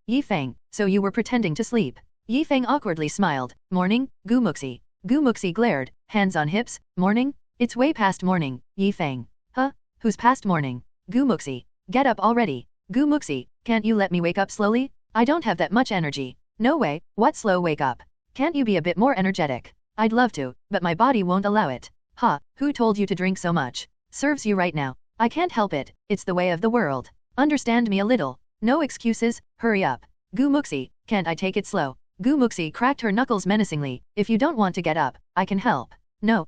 Yi Feng, so you were pretending to sleep. Yi Feng awkwardly smiled. Morning, Gu Muxi. Gu Muxi glared, hands on hips. Morning? It's way past morning, Yi Feng. Huh? Who's past morning? Gu Muxi. Get up already. Gu Muxi, can't you let me wake up slowly? I don't have that much energy. No way, what slow wake up? Can't you be a bit more energetic? I'd love to, but my body won't allow it. Ha, who told you to drink so much? Serves you right now. I can't help it, it's the way of the world. Understand me a little. No excuses, hurry up. Gu Muxi, can't I take it slow? Gu Muxi cracked her knuckles menacingly. If you don't want to get up, I can help. No,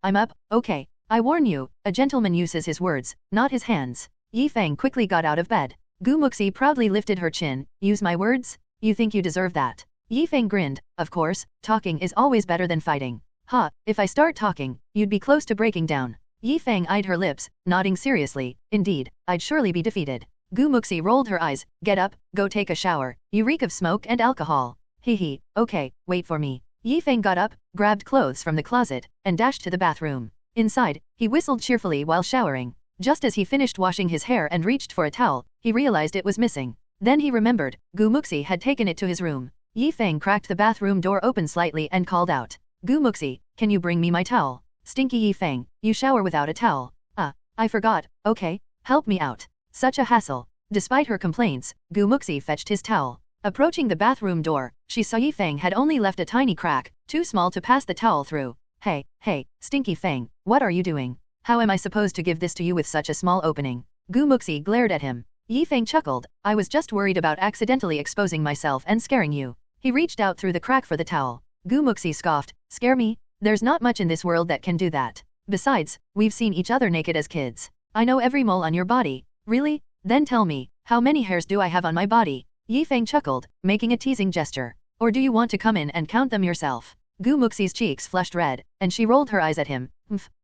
I'm up, okay. I warn you, a gentleman uses his words, not his hands. Yi Feng quickly got out of bed. Gu Muxi proudly lifted her chin. Use my words? You think you deserve that? Yi Feng grinned. Of course, talking is always better than fighting. Ha, if I start talking, you'd be close to breaking down. Yi Feng eyed her lips, nodding seriously. Indeed, I'd surely be defeated. Gu Muxi rolled her eyes. Get up, go take a shower. You reek of smoke and alcohol. Hee. Okay, wait for me. Yi Feng got up, grabbed clothes from the closet, and dashed to the bathroom. Inside, he whistled cheerfully while showering. Just as he finished washing his hair and reached for a towel, he realized it was missing. Then he remembered, Gu Muxi had taken it to his room. Yi Feng cracked the bathroom door open slightly and called out. Gu Muxi, can you bring me my towel? Stinky Yi Feng, you shower without a towel. I forgot, okay, help me out. Such a hassle. Despite her complaints, Gu Muxi fetched his towel. Approaching the bathroom door, she saw Yi Feng had only left a tiny crack, too small to pass the towel through. Hey, Stinky Feng, what are you doing? How am I supposed to give this to you with such a small opening? Gu Muxi glared at him. Yi Feng chuckled. I was just worried about accidentally exposing myself and scaring you. He reached out through the crack for the towel. Gu Muxi scoffed. Scare me? There's not much in this world that can do that. Besides, we've seen each other naked as kids. I know every mole on your body. Really? Then tell me, how many hairs do I have on my body? Yi Feng chuckled, making a teasing gesture. Or do you want to come in and count them yourself? Gu Muxi's cheeks flushed red, and she rolled her eyes at him.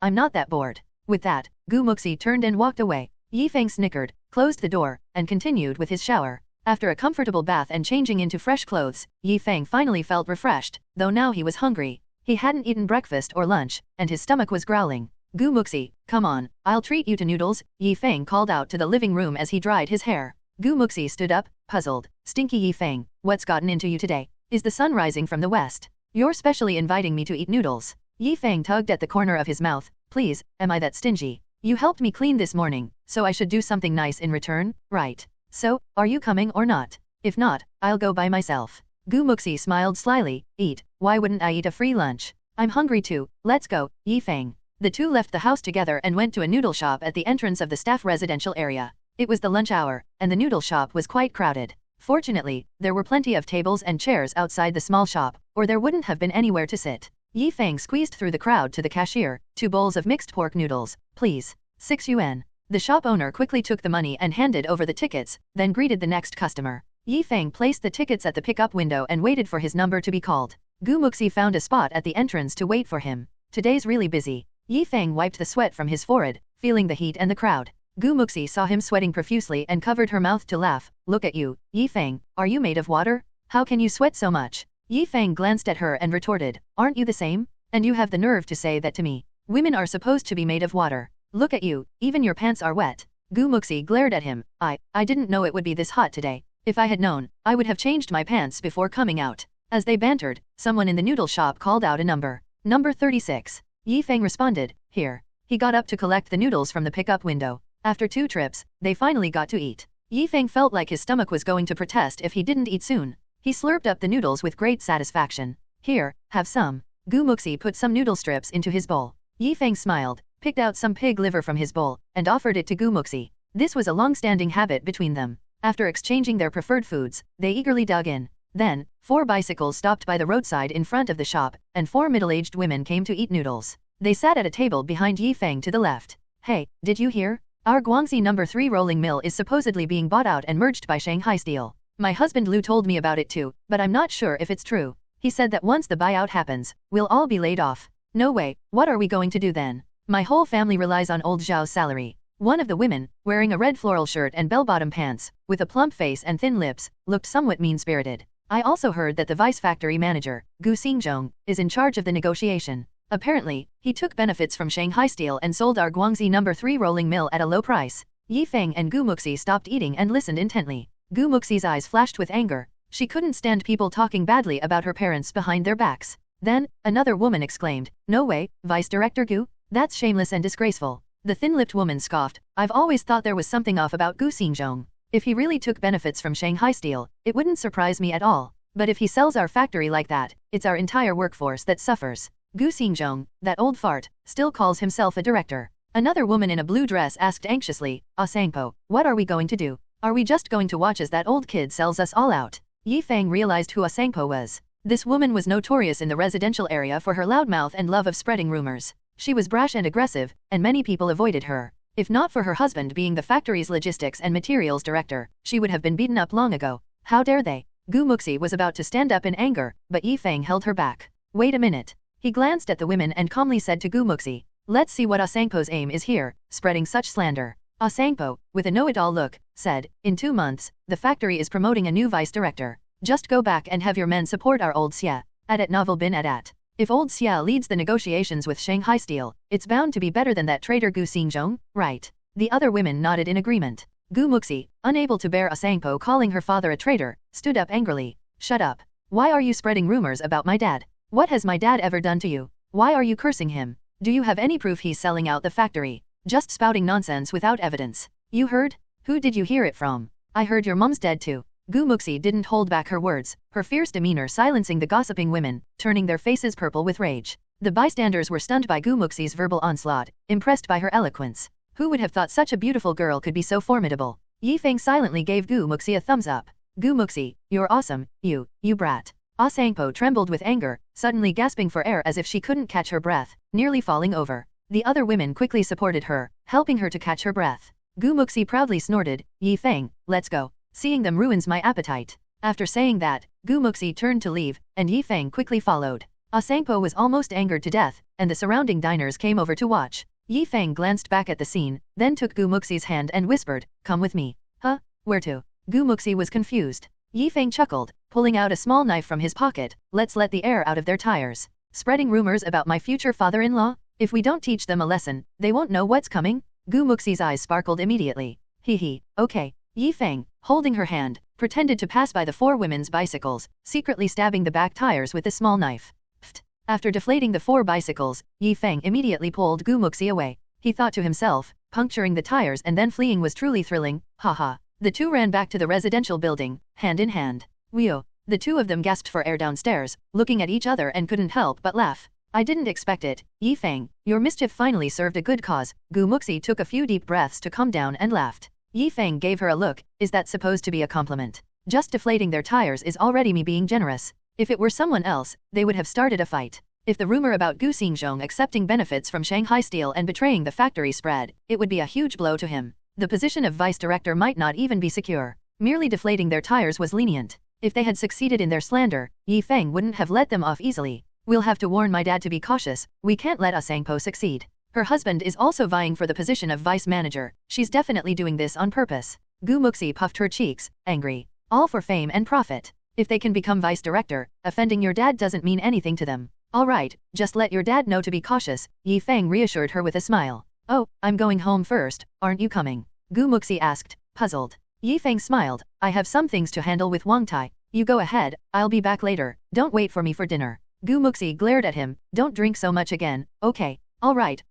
I'm not that bored. With that, Gu Muxi turned and walked away. Yi Feng snickered, closed the door, and continued with his shower. After a comfortable bath and changing into fresh clothes, Yi Feng finally felt refreshed, though now he was hungry. He hadn't eaten breakfast or lunch, and his stomach was growling. Gu Muxi, come on, I'll treat you to noodles, Yi Feng called out to the living room as he dried his hair. Gu Muxi stood up, puzzled. Stinky Yi Feng, what's gotten into you today? Is the sun rising from the west? You're specially inviting me to eat noodles. Yi Feng tugged at the corner of his mouth. Please, am I that stingy? You helped me clean this morning, so I should do something nice in return, right? So, are you coming or not? If not, I'll go by myself. Gu Muxi smiled slyly. Eat, why wouldn't I eat a free lunch? I'm hungry too, let's go, Yi Feng. The two left the house together and went to a noodle shop at the entrance of the staff residential area. It was the lunch hour, and the noodle shop was quite crowded. Fortunately, there were plenty of tables and chairs outside the small shop, or there wouldn't have been anywhere to sit. Yi Feng squeezed through the crowd to the cashier. 2 bowls of mixed pork noodles, please. 6 yuan. The shop owner quickly took the money and handed over the tickets, then greeted the next customer. Yi Feng placed the tickets at the pickup window and waited for his number to be called. Gu Muxi found a spot at the entrance to wait for him. Today's really busy. Yi Feng wiped the sweat from his forehead, feeling the heat and the crowd. Gu Muxi saw him sweating profusely and covered her mouth to laugh. Look at you, Yi Feng, are you made of water? How can you sweat so much? Yi Feng glanced at her and retorted, aren't you the same? And you have the nerve to say that to me. Women are supposed to be made of water. Look at you, even your pants are wet. Gu Muxi glared at him. I didn't know it would be this hot today. If I had known, I would have changed my pants before coming out. As they bantered, someone in the noodle shop called out a number. Number 36. Yi Feng responded, here. He got up to collect the noodles from the pickup window. After 2 trips, they finally got to eat. Yi Feng felt like his stomach was going to protest if he didn't eat soon. He slurped up the noodles with great satisfaction. Here, have some. Gu Muxi put some noodle strips into his bowl. Yi Feng smiled, picked out some pig liver from his bowl, and offered it to Gu Muxi. This was a long-standing habit between them. After exchanging their preferred foods, they eagerly dug in. Then, 4 bicycles stopped by the roadside in front of the shop, and 4 middle-aged women came to eat noodles. They sat at a table behind Yi Feng to the left. Hey, did you hear? Our Guangxi No. 3 rolling mill is supposedly being bought out and merged by Shanghai Steel. My husband Lu told me about it too, but I'm not sure if it's true. He said that once the buyout happens, we'll all be laid off. No way, what are we going to do then? My whole family relies on old Zhao's salary. One of the women, wearing a red floral shirt and bell-bottom pants, with a plump face and thin lips, looked somewhat mean-spirited. I also heard that the vice factory manager, Gu Xingzhong, is in charge of the negotiation. Apparently, he took benefits from Shanghai Steel and sold our Guangxi No. 3 rolling mill at a low price. Yi Feng and Gu Muxi stopped eating and listened intently. Gu Muxi's eyes flashed with anger. She couldn't stand people talking badly about her parents behind their backs. Then, another woman exclaimed, "No way, Vice Director Gu? That's shameless and disgraceful." The thin-lipped woman scoffed, "I've always thought there was something off about Gu Xingzhong. If he really took benefits from Shanghai Steel, it wouldn't surprise me at all. But if he sells our factory like that, it's our entire workforce that suffers." Gu Xingzhong, that old fart, still calls himself a director. Another woman in a blue dress asked anxiously, "Sangpo, what are we going to do? Are we just going to watch as that old kid sells us all out?" Yi Feng realized who Sangpo was. This woman was notorious in the residential area for her loudmouth and love of spreading rumors. She was brash and aggressive, and many people avoided her. If not for her husband being the factory's logistics and materials director, she would have been beaten up long ago. How dare they? Gu Muxi was about to stand up in anger, but Yi Feng held her back. "Wait a minute." He glanced at the women and calmly said to Gu Muxi, "Let's see what Sangpo's aim is here, spreading such slander." Sangpo, with a know-it-all look, said, "In 2 months, the factory is promoting a new vice director. Just go back and have your men support our old Xia. At novel bin at. If old Xia leads the negotiations with Shanghai Steel, it's bound to be better than that traitor Gu Xingzhong, right?" The other women nodded in agreement. Gu Muxi, unable to bear Sangpo calling her father a traitor, stood up angrily. "Shut up. Why are you spreading rumors about my dad? What has my dad ever done to you? Why are you cursing him? Do you have any proof he's selling out the factory? Just spouting nonsense without evidence. You heard? Who did you hear it from? I heard your mom's dead too." Gu Muxi didn't hold back her words, her fierce demeanor silencing the gossiping women, turning their faces purple with rage. The bystanders were stunned by Gu Muxi's verbal onslaught, impressed by her eloquence. Who would have thought such a beautiful girl could be so formidable? Yi Feng silently gave Gu Muxi a thumbs up. "Gu Muxi, you're awesome, you brat." Sangpo trembled with anger, suddenly gasping for air as if she couldn't catch her breath, nearly falling over. The other women quickly supported her, helping her to catch her breath. Gu Muxi proudly snorted, "Yi Feng, let's go. Seeing them ruins my appetite." After saying that, Gu Muxi turned to leave, and Yi Feng quickly followed. Sangpo was almost angered to death, and the surrounding diners came over to watch. Yi Feng glanced back at the scene, then took Gu Muxi's hand and whispered, "Come with me." "Huh? Where to?" Gu Muxi was confused. Yi Feng chuckled, pulling out a small knife from his pocket. "Let's let the air out of their tires. Spreading rumors about my future father-in-law? If we don't teach them a lesson, they won't know what's coming." Gu Muxi's eyes sparkled immediately. "Hee, okay." Yi Feng, holding her hand, pretended to pass by the 4 women's bicycles, secretly stabbing the back tires with the small knife. Pfft. After deflating the 4 bicycles, Yi Feng immediately pulled Gu Muxi away. He thought to himself, puncturing the tires and then fleeing was truly thrilling, haha. The 2 ran back to the residential building, hand in hand. "Whew." The 2 of them gasped for air downstairs, looking at each other and couldn't help but laugh. "I didn't expect it, Yi Feng. Your mischief finally served a good cause." Gu Muxi took a few deep breaths to calm down and laughed. Yi Feng gave her a look. "Is that supposed to be a compliment? Just deflating their tires is already me being generous. If it were someone else, they would have started a fight. If the rumor about Gu Xingzhong accepting benefits from Shanghai Steel and betraying the factory spread, it would be a huge blow to him. The position of vice director might not even be secure. Merely deflating their tires was lenient. If they had succeeded in their slander, Yi Feng wouldn't have let them off easily. We'll have to warn my dad to be cautious. We can't let Sangpo succeed. Her husband is also vying for the position of vice manager. She's definitely doing this on purpose." Gu Muxi puffed her cheeks, angry. "All for fame and profit. If they can become vice director, offending your dad doesn't mean anything to them. All right, just let your dad know to be cautious." Yi Feng reassured her with a smile. "Oh, I'm going home first, aren't you coming?" Gu Muxi asked, puzzled. Yi Feng smiled. "I have some things to handle with Wang Tai. You go ahead, I'll be back later. Don't wait for me for dinner." Gu Muxi glared at him. "Don't drink so much again, okay? All right,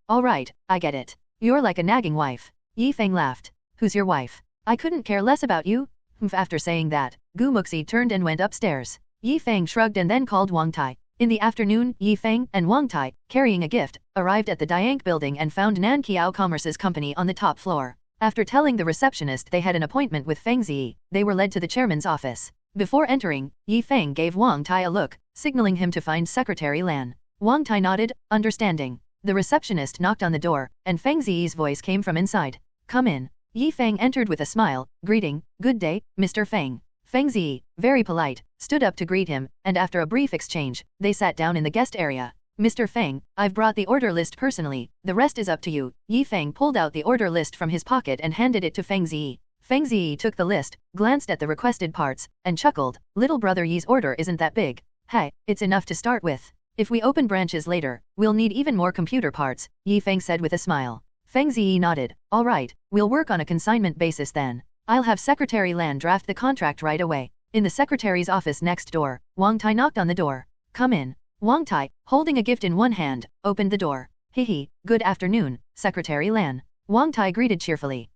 I get it. You're like a nagging wife." Yi Feng laughed. "Who's your wife? I couldn't care less about you." After saying that, Gu Muxi turned and went upstairs. Yi Feng shrugged and then called Wang Tai. In the afternoon, Yi Feng and Wang Tai, carrying a gift, arrived at the Diank building and found Nan Qiao Commerce's company on the top floor. After telling the receptionist they had an appointment with Feng Ziyi, they were led to the chairman's office. Before entering, Yi Feng gave Wang Tai a look, signaling him to find Secretary Lan. Wang Tai nodded, understanding. The receptionist knocked on the door, and Feng Ziyi's voice came from inside. Come in. Yi Feng entered with a smile, greeting, "Good day, Mr. Feng." Feng Ziyi, very polite, stood up to greet him, and after a brief exchange, they sat down in the guest area. "Mr. Feng, I've brought the order list personally, the rest is up to you." Yi Feng pulled out the order list from his pocket and handed it to Feng Ziyi. Feng Ziyi took the list, glanced at the requested parts, and chuckled, "Little brother Yi's order isn't that big. Hey, it's enough to start with. If we open branches later, we'll need even more computer parts," Yi Feng said with a smile. Feng Ziyi nodded. "All right, we'll work on a consignment basis then. I'll have Secretary Lan draft the contract right away." In the secretary's office next door, Wang Tai knocked on the door. "Come in." Wang Tai, holding a gift in one hand, opened the door. "Hehe, good afternoon, Secretary Lan." Wang Tai greeted cheerfully.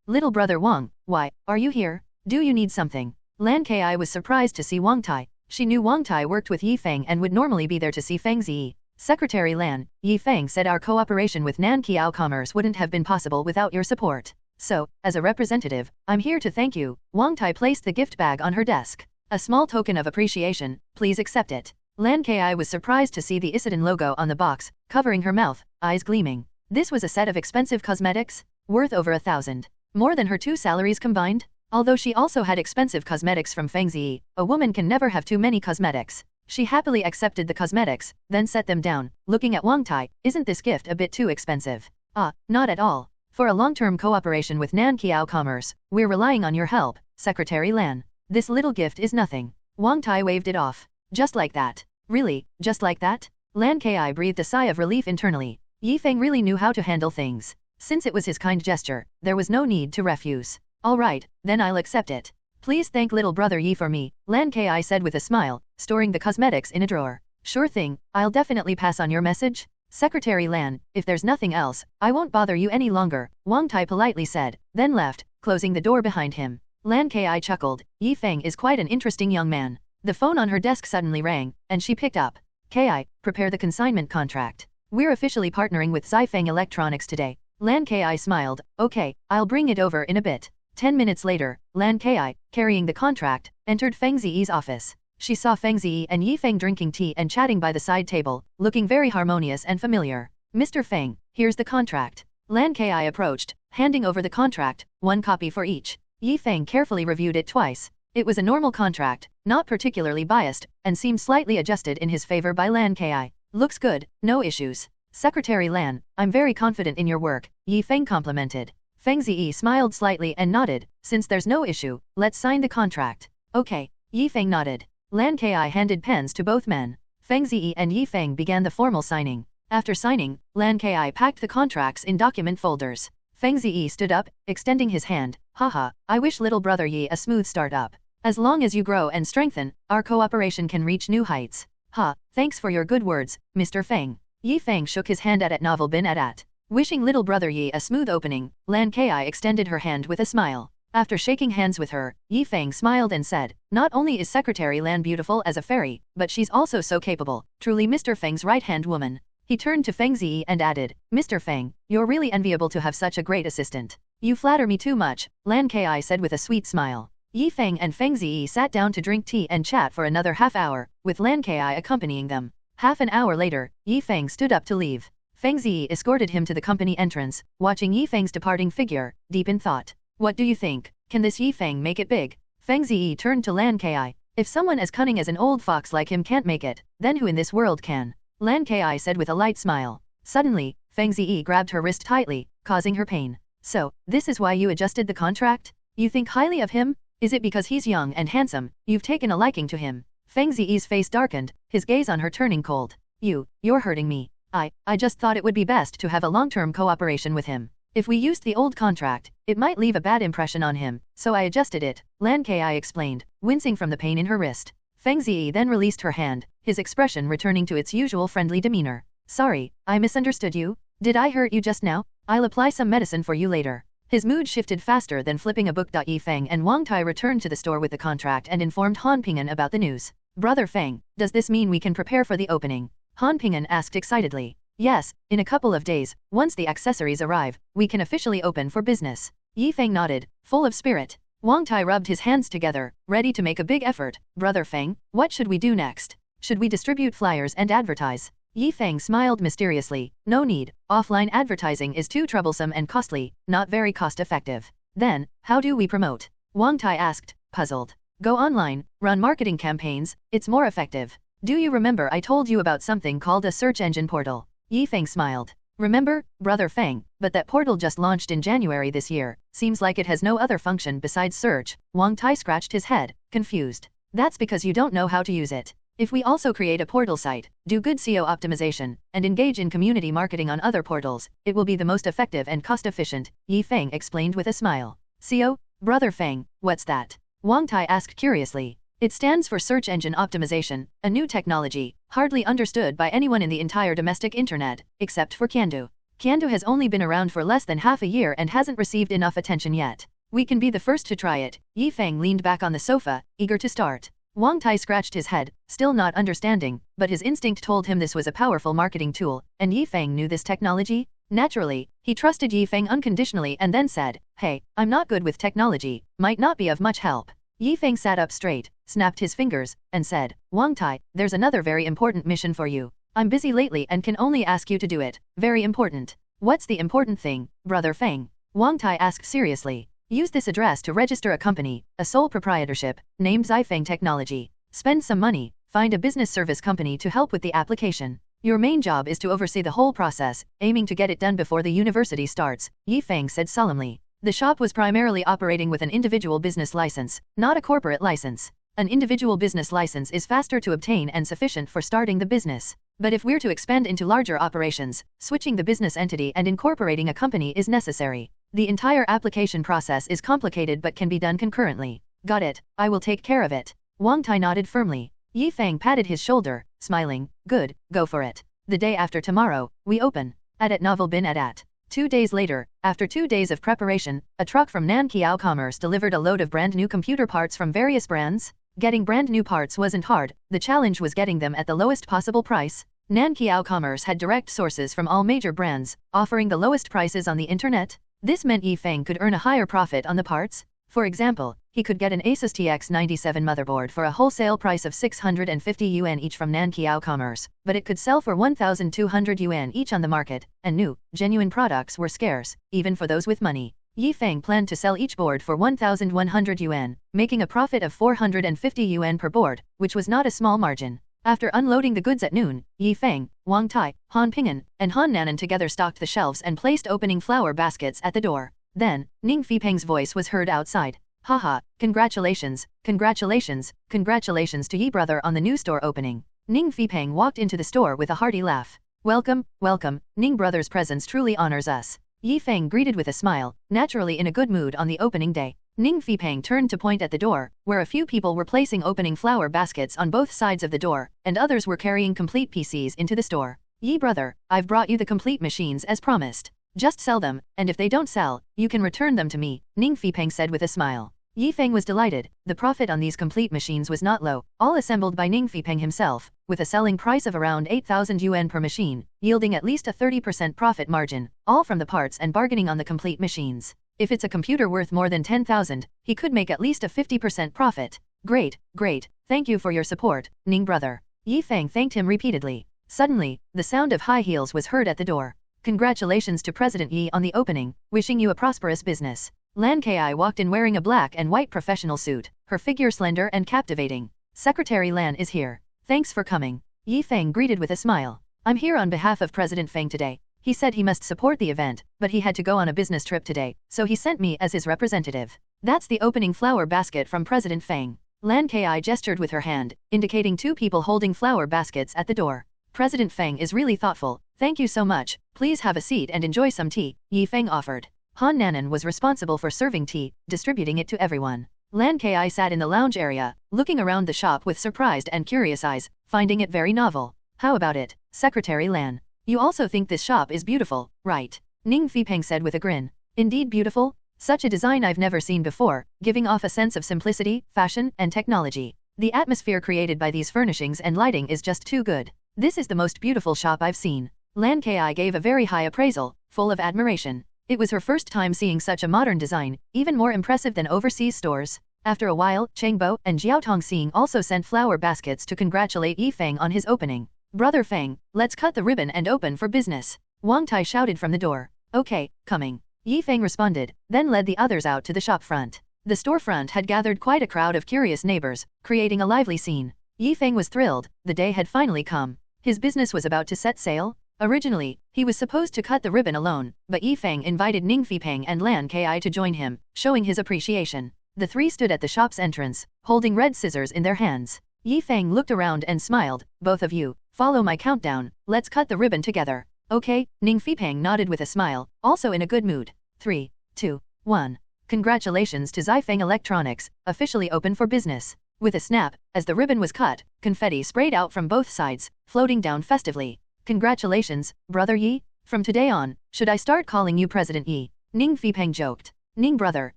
Little brother Wang, why, are you here? Do you need something?" Lan Kai was surprised to see Wang Tai. She knew Wang Tai worked with Yi Feng and would normally be there to see Feng Ziyi. "Secretary Lan, Yi Feng said our cooperation with Nanqiao Commerce wouldn't have been possible without your support. So, as a representative, I'm here to thank you." Wang Tai placed the gift bag on her desk. "A small token of appreciation, please accept it." Lan Kai was surprised to see the Isidon logo on the box, covering her mouth, eyes gleaming. This was a set of expensive cosmetics, worth over 1,000. More than her 2 salaries combined? Although she also had expensive cosmetics from Feng Ziyi, a woman can never have too many cosmetics. She happily accepted the cosmetics, then set them down, looking at Wang Tai. "Isn't this gift a bit too expensive?" "Ah, not at all. For a long-term cooperation with Nanqiao Commerce, we're relying on your help, Secretary Lan. This little gift is nothing." Wang Tai waved it off. "Just like that? Really, just like that?" Lan Kai breathed a sigh of relief internally. Yi Feng really knew how to handle things. Since it was his kind gesture, there was no need to refuse. "All right, then I'll accept it. Please thank little brother Yi for me," Lan Kai said with a smile, storing the cosmetics in a drawer. "Sure thing, I'll definitely pass on your message. Secretary Lan, if there's nothing else, I won't bother you any longer," Wang Tai politely said, then left, closing the door behind him. Lan Kai chuckled. Yi Feng is quite an interesting young man. The phone on her desk suddenly rang, and she picked up. "Ki, prepare the consignment contract. We're officially partnering with Feng Electronics today." Lan Ki smiled. "Okay, I'll bring it over in a bit." 10 minutes later, Lan Ki, carrying the contract, entered Feng Ziyi's office. She saw Feng Ziyi and Yi Feng drinking tea and chatting by the side table, looking very harmonious and familiar. "Mr. Feng, here's the contract." Lan Ki approached, handing over the contract, 1 copy for each. Yi Feng carefully reviewed it twice. It was a normal contract, not particularly biased, and seemed slightly adjusted in his favor by Lan Ki. "Looks good, no issues. Secretary Lan, I'm very confident in your work," Yi Feng complimented. Feng Ziyi smiled slightly and nodded. "Since there's no issue, let's sign the contract." "Okay." Yi Feng nodded. Lan Ki handed pens to both men. Feng Ziyi and Yi Feng began the formal signing. After signing, Lan Ki packed the contracts in document folders. Feng Ziyi stood up, extending his hand. "Haha, I wish little brother Yi a smooth start up. As long as you grow and strengthen, our cooperation can reach new heights." "Ha, thanks for your good words, Mr. Feng." Yi Feng shook his hand at Novel bin at. Wishing little brother Yi a smooth opening, Lan Ki extended her hand with a smile. After shaking hands with her, Yi Feng smiled and said, "Not only is Secretary Lan beautiful as a fairy, but she's also so capable, truly Mr. Feng's right-hand woman." He turned to Feng Ziyi and added, "Mr. Feng, you're really enviable to have such a great assistant." "You flatter me too much," Lan Ki said with a sweet smile. Yi Feng and Feng Ziyi sat down to drink tea and chat for another half hour, with Lan Ki accompanying them. Half an hour later, Yi Feng stood up to leave. Feng Ziyi escorted him to the company entrance, watching Yi Feng's departing figure, deep in thought. "What do you think? Can this Yi Feng make it big?" Feng Ziyi turned to Lan Ki. "If someone as cunning as an old fox like him can't make it, then who in this world can?" Lan Ki said with a light smile. Suddenly, Feng Ziyi grabbed her wrist tightly, causing her pain. "So, this is why you adjusted the contract? You think highly of him? Is it because he's young and handsome, you've taken a liking to him?" Feng Ziyi's face darkened, his gaze on her turning cold. You're hurting me. I just thought it would be best to have a long-term cooperation with him. If we used the old contract, it might leave a bad impression on him, so I adjusted it," Lan Ki explained, wincing from the pain in her wrist. Feng Ziyi then released her hand, his expression returning to its usual friendly demeanor. "Sorry, I misunderstood you. Did I hurt you just now? I'll apply some medicine for you later." His mood shifted faster than flipping a book. Yi Feng and Wang Tai returned to the store with the contract and informed Han Ping'an about the news. "Brother Feng, does this mean we can prepare for the opening?" Han Ping'an asked excitedly. "Yes, in a couple of days, once the accessories arrive, we can officially open for business." Yi Feng nodded, full of spirit. Wang Tai rubbed his hands together, ready to make a big effort. "Brother Feng, what should we do next? Should we distribute flyers and advertise? Yi Feng smiled mysteriously. No need, offline advertising is too troublesome and costly, not very cost-effective. Then, how do we promote? Wang Tai asked, puzzled. Go online, run marketing campaigns, it's more effective. Do you remember I told you about something called a search engine portal? Yi Feng smiled. Remember, brother Feng, but that portal just launched in January this year, seems like it has no other function besides search. Wang Tai scratched his head, confused. That's because you don't know how to use it. If we also create a portal site, do good SEO optimization, and engage in community marketing on other portals, it will be the most effective and cost-efficient, Yi Feng explained with a smile. SEO? Brother Feng, what's that? Wang Tai asked curiously. It stands for Search Engine Optimization, a new technology, hardly understood by anyone in the entire domestic internet, except for Qiandu. Qiandu has only been around for less than half a year and hasn't received enough attention yet. We can be the first to try it. Yi Feng leaned back on the sofa, eager to start. Wang Tai scratched his head, still not understanding, but his instinct told him this was a powerful marketing tool, and Yi Feng knew this technology? Naturally, he trusted Yi Feng unconditionally and then said, "Hey, I'm not good with technology, might not be of much help." Yi Feng sat up straight, snapped his fingers, and said, "Wang Tai, there's another very important mission for you. I'm busy lately and can only ask you to do it. Very important." "What's the important thing, brother Feng?" Wang Tai asked seriously. "Use this address to register a company, a sole proprietorship, named Feng Technology. Spend some money, find a business service company to help with the application. Your main job is to oversee the whole process, aiming to get it done before the university starts," Yi Feng said solemnly. The shop was primarily operating with an individual business license, not a corporate license. An individual business license is faster to obtain and sufficient for starting the business. But if we're to expand into larger operations, switching the business entity and incorporating a company is necessary. The entire application process is complicated but can be done concurrently. Got it, I will take care of it. Wang Tai nodded firmly. Yi Feng patted his shoulder, smiling. Good, go for it. The day after tomorrow, we open. At Novel Bin at. 2 days later, after 2 days of preparation, a truck from Nankiao Commerce delivered a load of brand new computer parts from various brands. Getting brand new parts wasn't hard, the challenge was getting them at the lowest possible price. Nankiao Commerce had direct sources from all major brands, offering the lowest prices on the internet. This meant Yi Feng could earn a higher profit on the parts. For example, he could get an Asus TX97 motherboard for a wholesale price of 650 yuan each from Nankiao Commerce, but it could sell for 1,200 yuan each on the market, and new, genuine products were scarce, even for those with money. Yi Feng planned to sell each board for 1,100 yuan, making a profit of 450 yuan per board, which was not a small margin. After unloading the goods at noon, Yi Feng, Wang Tai, Han Ping'an, and Han Nanan together stocked the shelves and placed opening flower baskets at the door. Then, Ning Fipeng's voice was heard outside. "Haha, congratulations, congratulations, congratulations to Yi brother on the new store opening." Ning Fipeng walked into the store with a hearty laugh. "Welcome, welcome, Ning brother's presence truly honors us." Yi Feng greeted with a smile, naturally in a good mood on the opening day. Ning Fipeng turned to point at the door, where a few people were placing opening flower baskets on both sides of the door, and others were carrying complete PCs into the store. "Yi brother, I've brought you the complete machines as promised. Just sell them, and if they don't sell, you can return them to me," Ning Fipeng said with a smile. Yi Feng was delighted. The profit on these complete machines was not low, all assembled by Ning Fipeng himself, with a selling price of around 8,000 yuan per machine, yielding at least a 30% profit margin, all from the parts and bargaining on the complete machines. If it's a computer worth more than 10,000, he could make at least a 50% profit. Great, great, thank you for your support, Ning brother. Yi Feng thanked him repeatedly. Suddenly, the sound of high heels was heard at the door. "Congratulations to President Yi on the opening, wishing you a prosperous business." Lan Kai walked in wearing a black and white professional suit, her figure slender and captivating. "Secretary Lan is here. Thanks for coming." Yi Feng greeted with a smile. "I'm here on behalf of President Feng today. He said he must support the event, but he had to go on a business trip today, so he sent me as his representative." "That's the opening flower basket from President Feng." Lan Kai gestured with her hand, indicating 2 people holding flower baskets at the door. "President Feng is really thoughtful. Thank you so much. Please have a seat and enjoy some tea," Yi Feng offered. Han Nanan was responsible for serving tea, distributing it to everyone. Lan Kai sat in the lounge area, looking around the shop with surprised and curious eyes, finding it very novel. "How about it, Secretary Lan? You also think this shop is beautiful, right?" Ning Fipeng said with a grin. "Indeed beautiful? Such a design I've never seen before, giving off a sense of simplicity, fashion, and technology. The atmosphere created by these furnishings and lighting is just too good. This is the most beautiful shop I've seen." Lan Kai gave a very high appraisal, full of admiration. It was her first time seeing such a modern design, even more impressive than overseas stores. After a while, Cheng Bo and Jiao Tongxing also sent flower baskets to congratulate Yi Feng on his opening. Brother Feng, let's cut the ribbon and open for business. Wang Tai shouted from the door. Okay, coming. Yi Feng responded, then led the others out to the shop front. The storefront had gathered quite a crowd of curious neighbors, creating a lively scene. Yi Feng was thrilled, the day had finally come. His business was about to set sail? Originally, he was supposed to cut the ribbon alone, but Yi Feng invited Hmph and Lan Ki to join him, showing his appreciation. The three stood at the shop's entrance, holding red scissors in their hands. Yi Feng looked around and smiled, both of you, follow my countdown, let's cut the ribbon together. Okay, Hmph nodded with a smile, also in a good mood. 3, 2, 1. Congratulations to Zifeng Electronics, officially open for business. With a snap, as the ribbon was cut, confetti sprayed out from both sides, floating down festively. Congratulations, Brother Yi. From today on, should I start calling you President Yi? Hmph joked. Ning brother,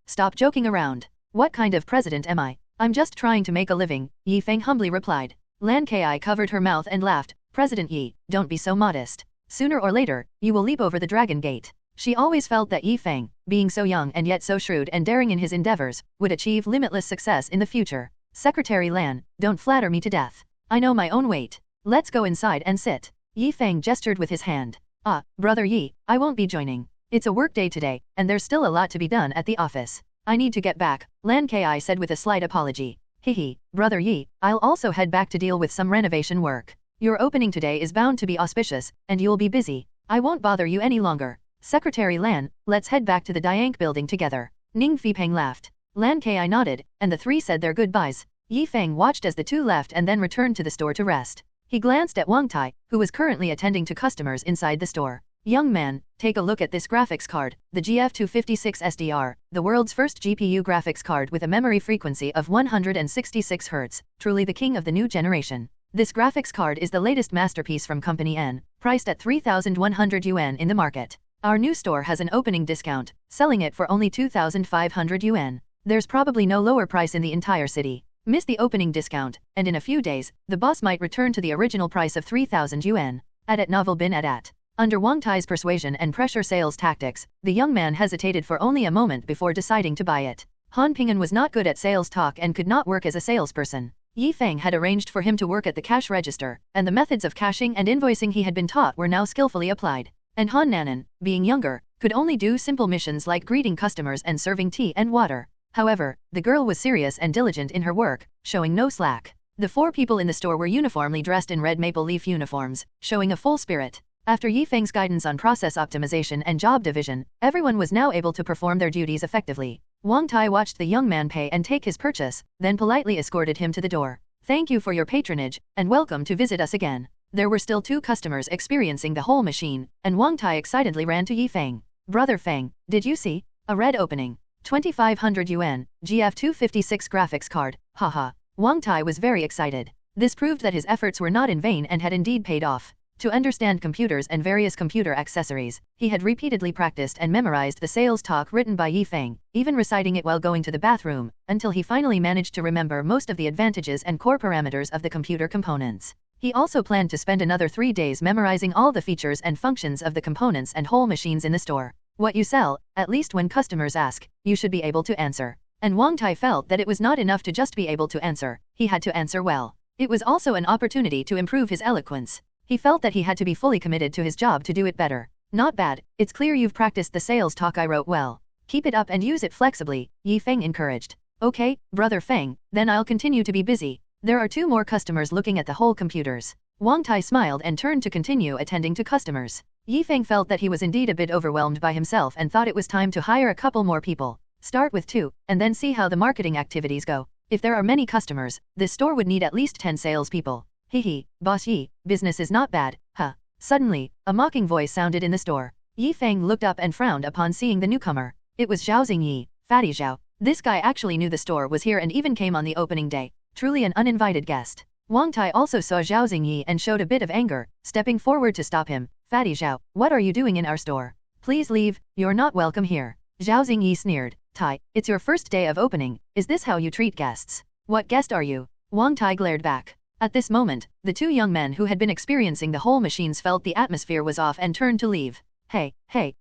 stop joking around. What kind of president am I? I'm just trying to make a living, Yi Feng humbly replied. Lan Ki covered her mouth and laughed. President Yi, don't be so modest. Sooner or later, you will leap over the dragon gate. She always felt that Yi Feng, being so young and yet so shrewd and daring in his endeavors, would achieve limitless success in the future. Secretary Lan, don't flatter me to death. I know my own weight. Let's go inside and sit. Yi Feng gestured with his hand. Ah, Brother Yi, I won't be joining. It's a work day today, and there's still a lot to be done at the office. I need to get back, Lan Ki said with a slight apology. Hehe, Brother Yi, I'll also head back to deal with some renovation work. Your opening today is bound to be auspicious, and you'll be busy. I won't bother you any longer. Secretary Lan, let's head back to the Diank building together. Hmph laughed. Lan Ki nodded, and the three said their goodbyes. Yi Feng watched as the two left and then returned to the store to rest. He glanced at Wang Tai, who was currently attending to customers inside the store. Young man, take a look at this graphics card, the GF256 SDR, the world's first GPU graphics card with a memory frequency of 166 Hz, truly the king of the new generation. This graphics card is the latest masterpiece from Company N, priced at 3,100 yuan in the market. Our new store has an opening discount, selling it for only 2,500 yuan. There's probably no lower price in the entire city. Miss the opening discount, and in a few days, the boss might return to the original price of 3,000 yuan. At novel bin at. Under Wang Tai's persuasion and pressure sales tactics, the young man hesitated for only a moment before deciding to buy it. Han Ping'an was not good at sales talk and could not work as a salesperson. Yi Feng had arranged for him to work at the cash register, and the methods of cashing and invoicing he had been taught were now skillfully applied. And Han Nanan, being younger, could only do simple missions like greeting customers and serving tea and water. However, the girl was serious and diligent in her work, showing no slack. The four people in the store were uniformly dressed in red maple leaf uniforms, showing a full spirit. After Yi Feng's guidance on process optimization and job division, everyone was now able to perform their duties effectively. Wang Tai watched the young man pay and take his purchase, then politely escorted him to the door. Thank you for your patronage, and welcome to visit us again. There were still two customers experiencing the whole machine, and Wang Tai excitedly ran to Yi Feng. Brother Feng, did you see? A red opening. 2,500 yuan, GF256 graphics card, haha. Wang Tai was very excited. This proved that his efforts were not in vain and had indeed paid off. To understand computers and various computer accessories, he had repeatedly practiced and memorized the sales talk written by Yi Feng, even reciting it while going to the bathroom, until he finally managed to remember most of the advantages and core parameters of the computer components. He also planned to spend another 3 days memorizing all the features and functions of the components and whole machines in the store. What you sell, at least when customers ask, you should be able to answer. And Wang Tai felt that it was not enough to just be able to answer, he had to answer well. It was also an opportunity to improve his eloquence. He felt that he had to be fully committed to his job to do it better. Not bad, it's clear you've practiced the sales talk I wrote well. Keep it up and use it flexibly, Yi Feng encouraged. Okay, Brother Feng, then I'll continue to be busy. There are 2 more customers looking at the whole computers. Wang Tai smiled and turned to continue attending to customers. Yi Feng felt that he was indeed a bit overwhelmed by himself and thought it was time to hire a couple more people. Start with 2, and then see how the marketing activities go. If there are many customers, this store would need at least 10 salespeople. Hehe, Boss Yi, business is not bad, huh? Suddenly, a mocking voice sounded in the store. Yi Feng looked up and frowned upon seeing the newcomer. It was Zhao Xingyi, Fatty Zhao. This guy actually knew the store was here and even came on the opening day. Truly an uninvited guest. Wang Tai also saw Zhao Xingyi and showed a bit of anger, stepping forward to stop him. Fatty Zhao, what are you doing in our store? Please leave, you're not welcome here. Zhao Xingyi sneered. Tai, it's your first day of opening, is this how you treat guests? What guest are you? Wang Tai glared back. At this moment, the 2 young men who had been experiencing the whole machines felt the atmosphere was off and turned to leave. Hey,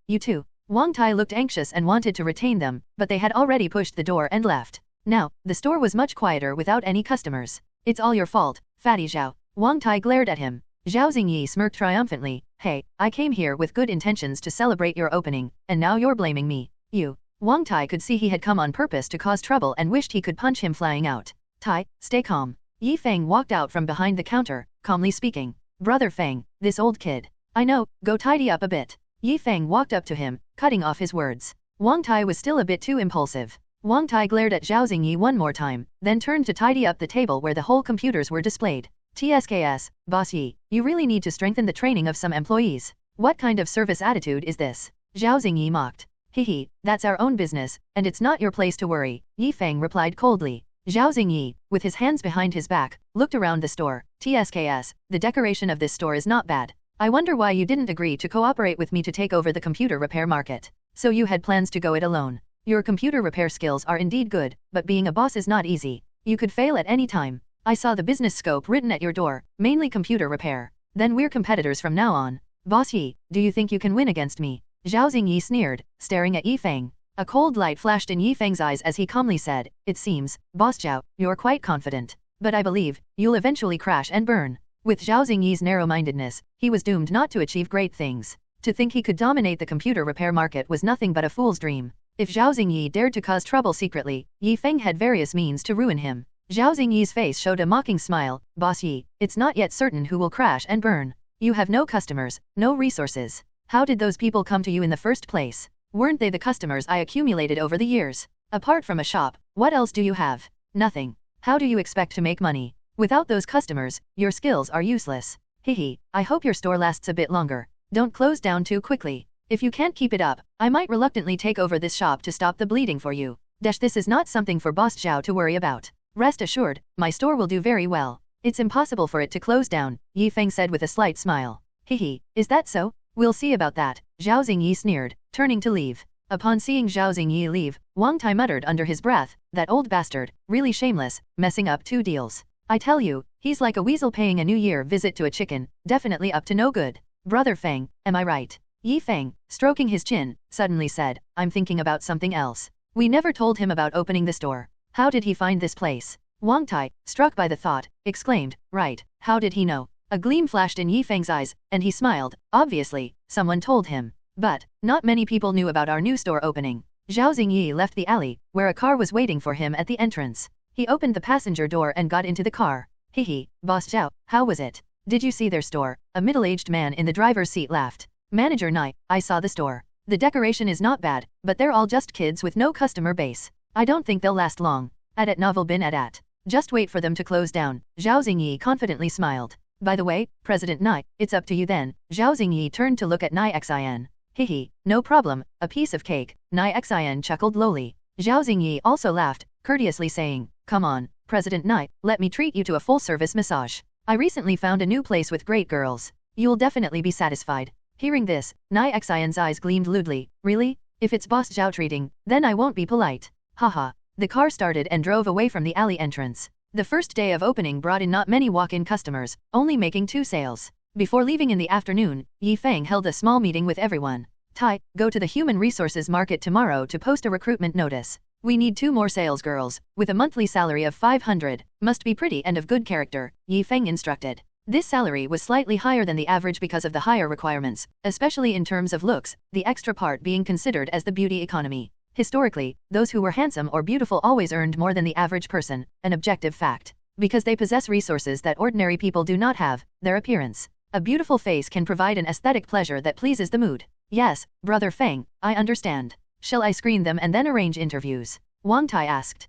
you two. Wang Tai looked anxious and wanted to retain them, but they had already pushed the door and left. Now, the store was much quieter without any customers. It's all your fault, Fatty Zhao. Wang Tai glared at him. Zhao Xingyi smirked triumphantly. Hey, I came here with good intentions to celebrate your opening, and now you're blaming me. You. Wang Tai could see he had come on purpose to cause trouble and wished he could punch him flying out. Tai, stay calm. Yi Feng walked out from behind the counter, calmly speaking. Brother Feng, this old kid. I know, go tidy up a bit. Yi Feng walked up to him, cutting off his words. Wang Tai was still a bit too impulsive. Wang Tai glared at Zhao Xingyi one more time, then turned to tidy up the table where the whole computers were displayed. TSKS, Boss Yi, you really need to strengthen the training of some employees. What kind of service attitude is this? Zhao Xingyi mocked. Hehe, that's our own business, and it's not your place to worry, Yi Feng replied coldly. Zhao Xingyi, with his hands behind his back, looked around the store. TSKS, the decoration of this store is not bad. I wonder why you didn't agree to cooperate with me to take over the computer repair market. So you had plans to go it alone. Your computer repair skills are indeed good, but being a boss is not easy. You could fail at any time. I saw the business scope written at your door, mainly computer repair. Then we're competitors from now on. Boss Yi, do you think you can win against me? Zhao Xingyi sneered, staring at Yi Feng. A cold light flashed in Yi Feng's eyes as he calmly said, It seems, Boss Zhao, you're quite confident. But I believe, you'll eventually crash and burn. With Zhao Xingyi's narrow-mindedness, he was doomed not to achieve great things. To think he could dominate the computer repair market was nothing but a fool's dream. If Zhao Xingyi dared to cause trouble secretly, Yi Feng had various means to ruin him. Zhao Xingyi's face showed a mocking smile. Boss Yi, it's not yet certain who will crash and burn. You have no customers, no resources. How did those people come to you in the first place? Weren't they the customers I accumulated over the years? Apart from a shop, what else do you have? Nothing. How do you expect to make money? Without those customers, your skills are useless. Hehe, I hope your store lasts a bit longer. Don't close down too quickly. If you can't keep it up, I might reluctantly take over this shop to stop the bleeding for you. This is not something for Boss Zhao to worry about. Rest assured, my store will do very well. It's impossible for it to close down, Yi Feng said with a slight smile. Hehe, is that so? We'll see about that, Zhao Xingyi sneered, turning to leave. Upon seeing Zhao Xingyi leave, Wang Tai muttered under his breath, that old bastard, really shameless, messing up 2 deals. I tell you, he's like a weasel paying a New Year visit to a chicken, definitely up to no good. Brother Feng, am I right? Yi Feng, stroking his chin, suddenly said, I'm thinking about something else. We never told him about opening the store. How did he find this place? Wang Tai, struck by the thought, exclaimed, right, how did he know? A gleam flashed in Yi Feng's eyes, and he smiled. Obviously, someone told him. But, not many people knew about our new store opening. Zhao Xingyi left the alley, where a car was waiting for him at the entrance. He opened the passenger door and got into the car. Hehe, Boss Zhao, how was it? Did you see their store? A middle-aged man in the driver's seat laughed. Manager Nai, I saw the store. The decoration is not bad, but they're all just kids with no customer base. I don't think they'll last long. At novel bin at. Just wait for them to close down. Zhao Xingyi confidently smiled. By the way, President Nai, it's up to you then. Zhao Xingyi turned to look at Nai Xin. Hehe, no problem, a piece of cake. Nai Xin chuckled lowly. Zhao Xingyi also laughed, courteously saying, Come on, President Nai, let me treat you to a full-service massage. I recently found a new place with great girls. You'll definitely be satisfied. Hearing this, Nai Xion's eyes gleamed lewdly. Really? If it's Boss Zhao treating, then I won't be polite. Haha. The car started and drove away from the alley entrance. The first day of opening brought in not many walk-in customers, only making 2 sales. Before leaving in the afternoon, Yi Feng held a small meeting with everyone. Tai, go to the human resources market tomorrow to post a recruitment notice. We need 2 more sales girls, with a monthly salary of 500, must be pretty and of good character, Yi Feng instructed. This salary was slightly higher than the average because of the higher requirements, especially in terms of looks, the extra part being considered as the beauty economy. Historically, those who were handsome or beautiful always earned more than the average person, an objective fact. Because they possess resources that ordinary people do not have, their appearance. A beautiful face can provide an aesthetic pleasure that pleases the mood. Yes, Brother Feng, I understand. Shall I screen them and then arrange interviews? Wang Tai asked.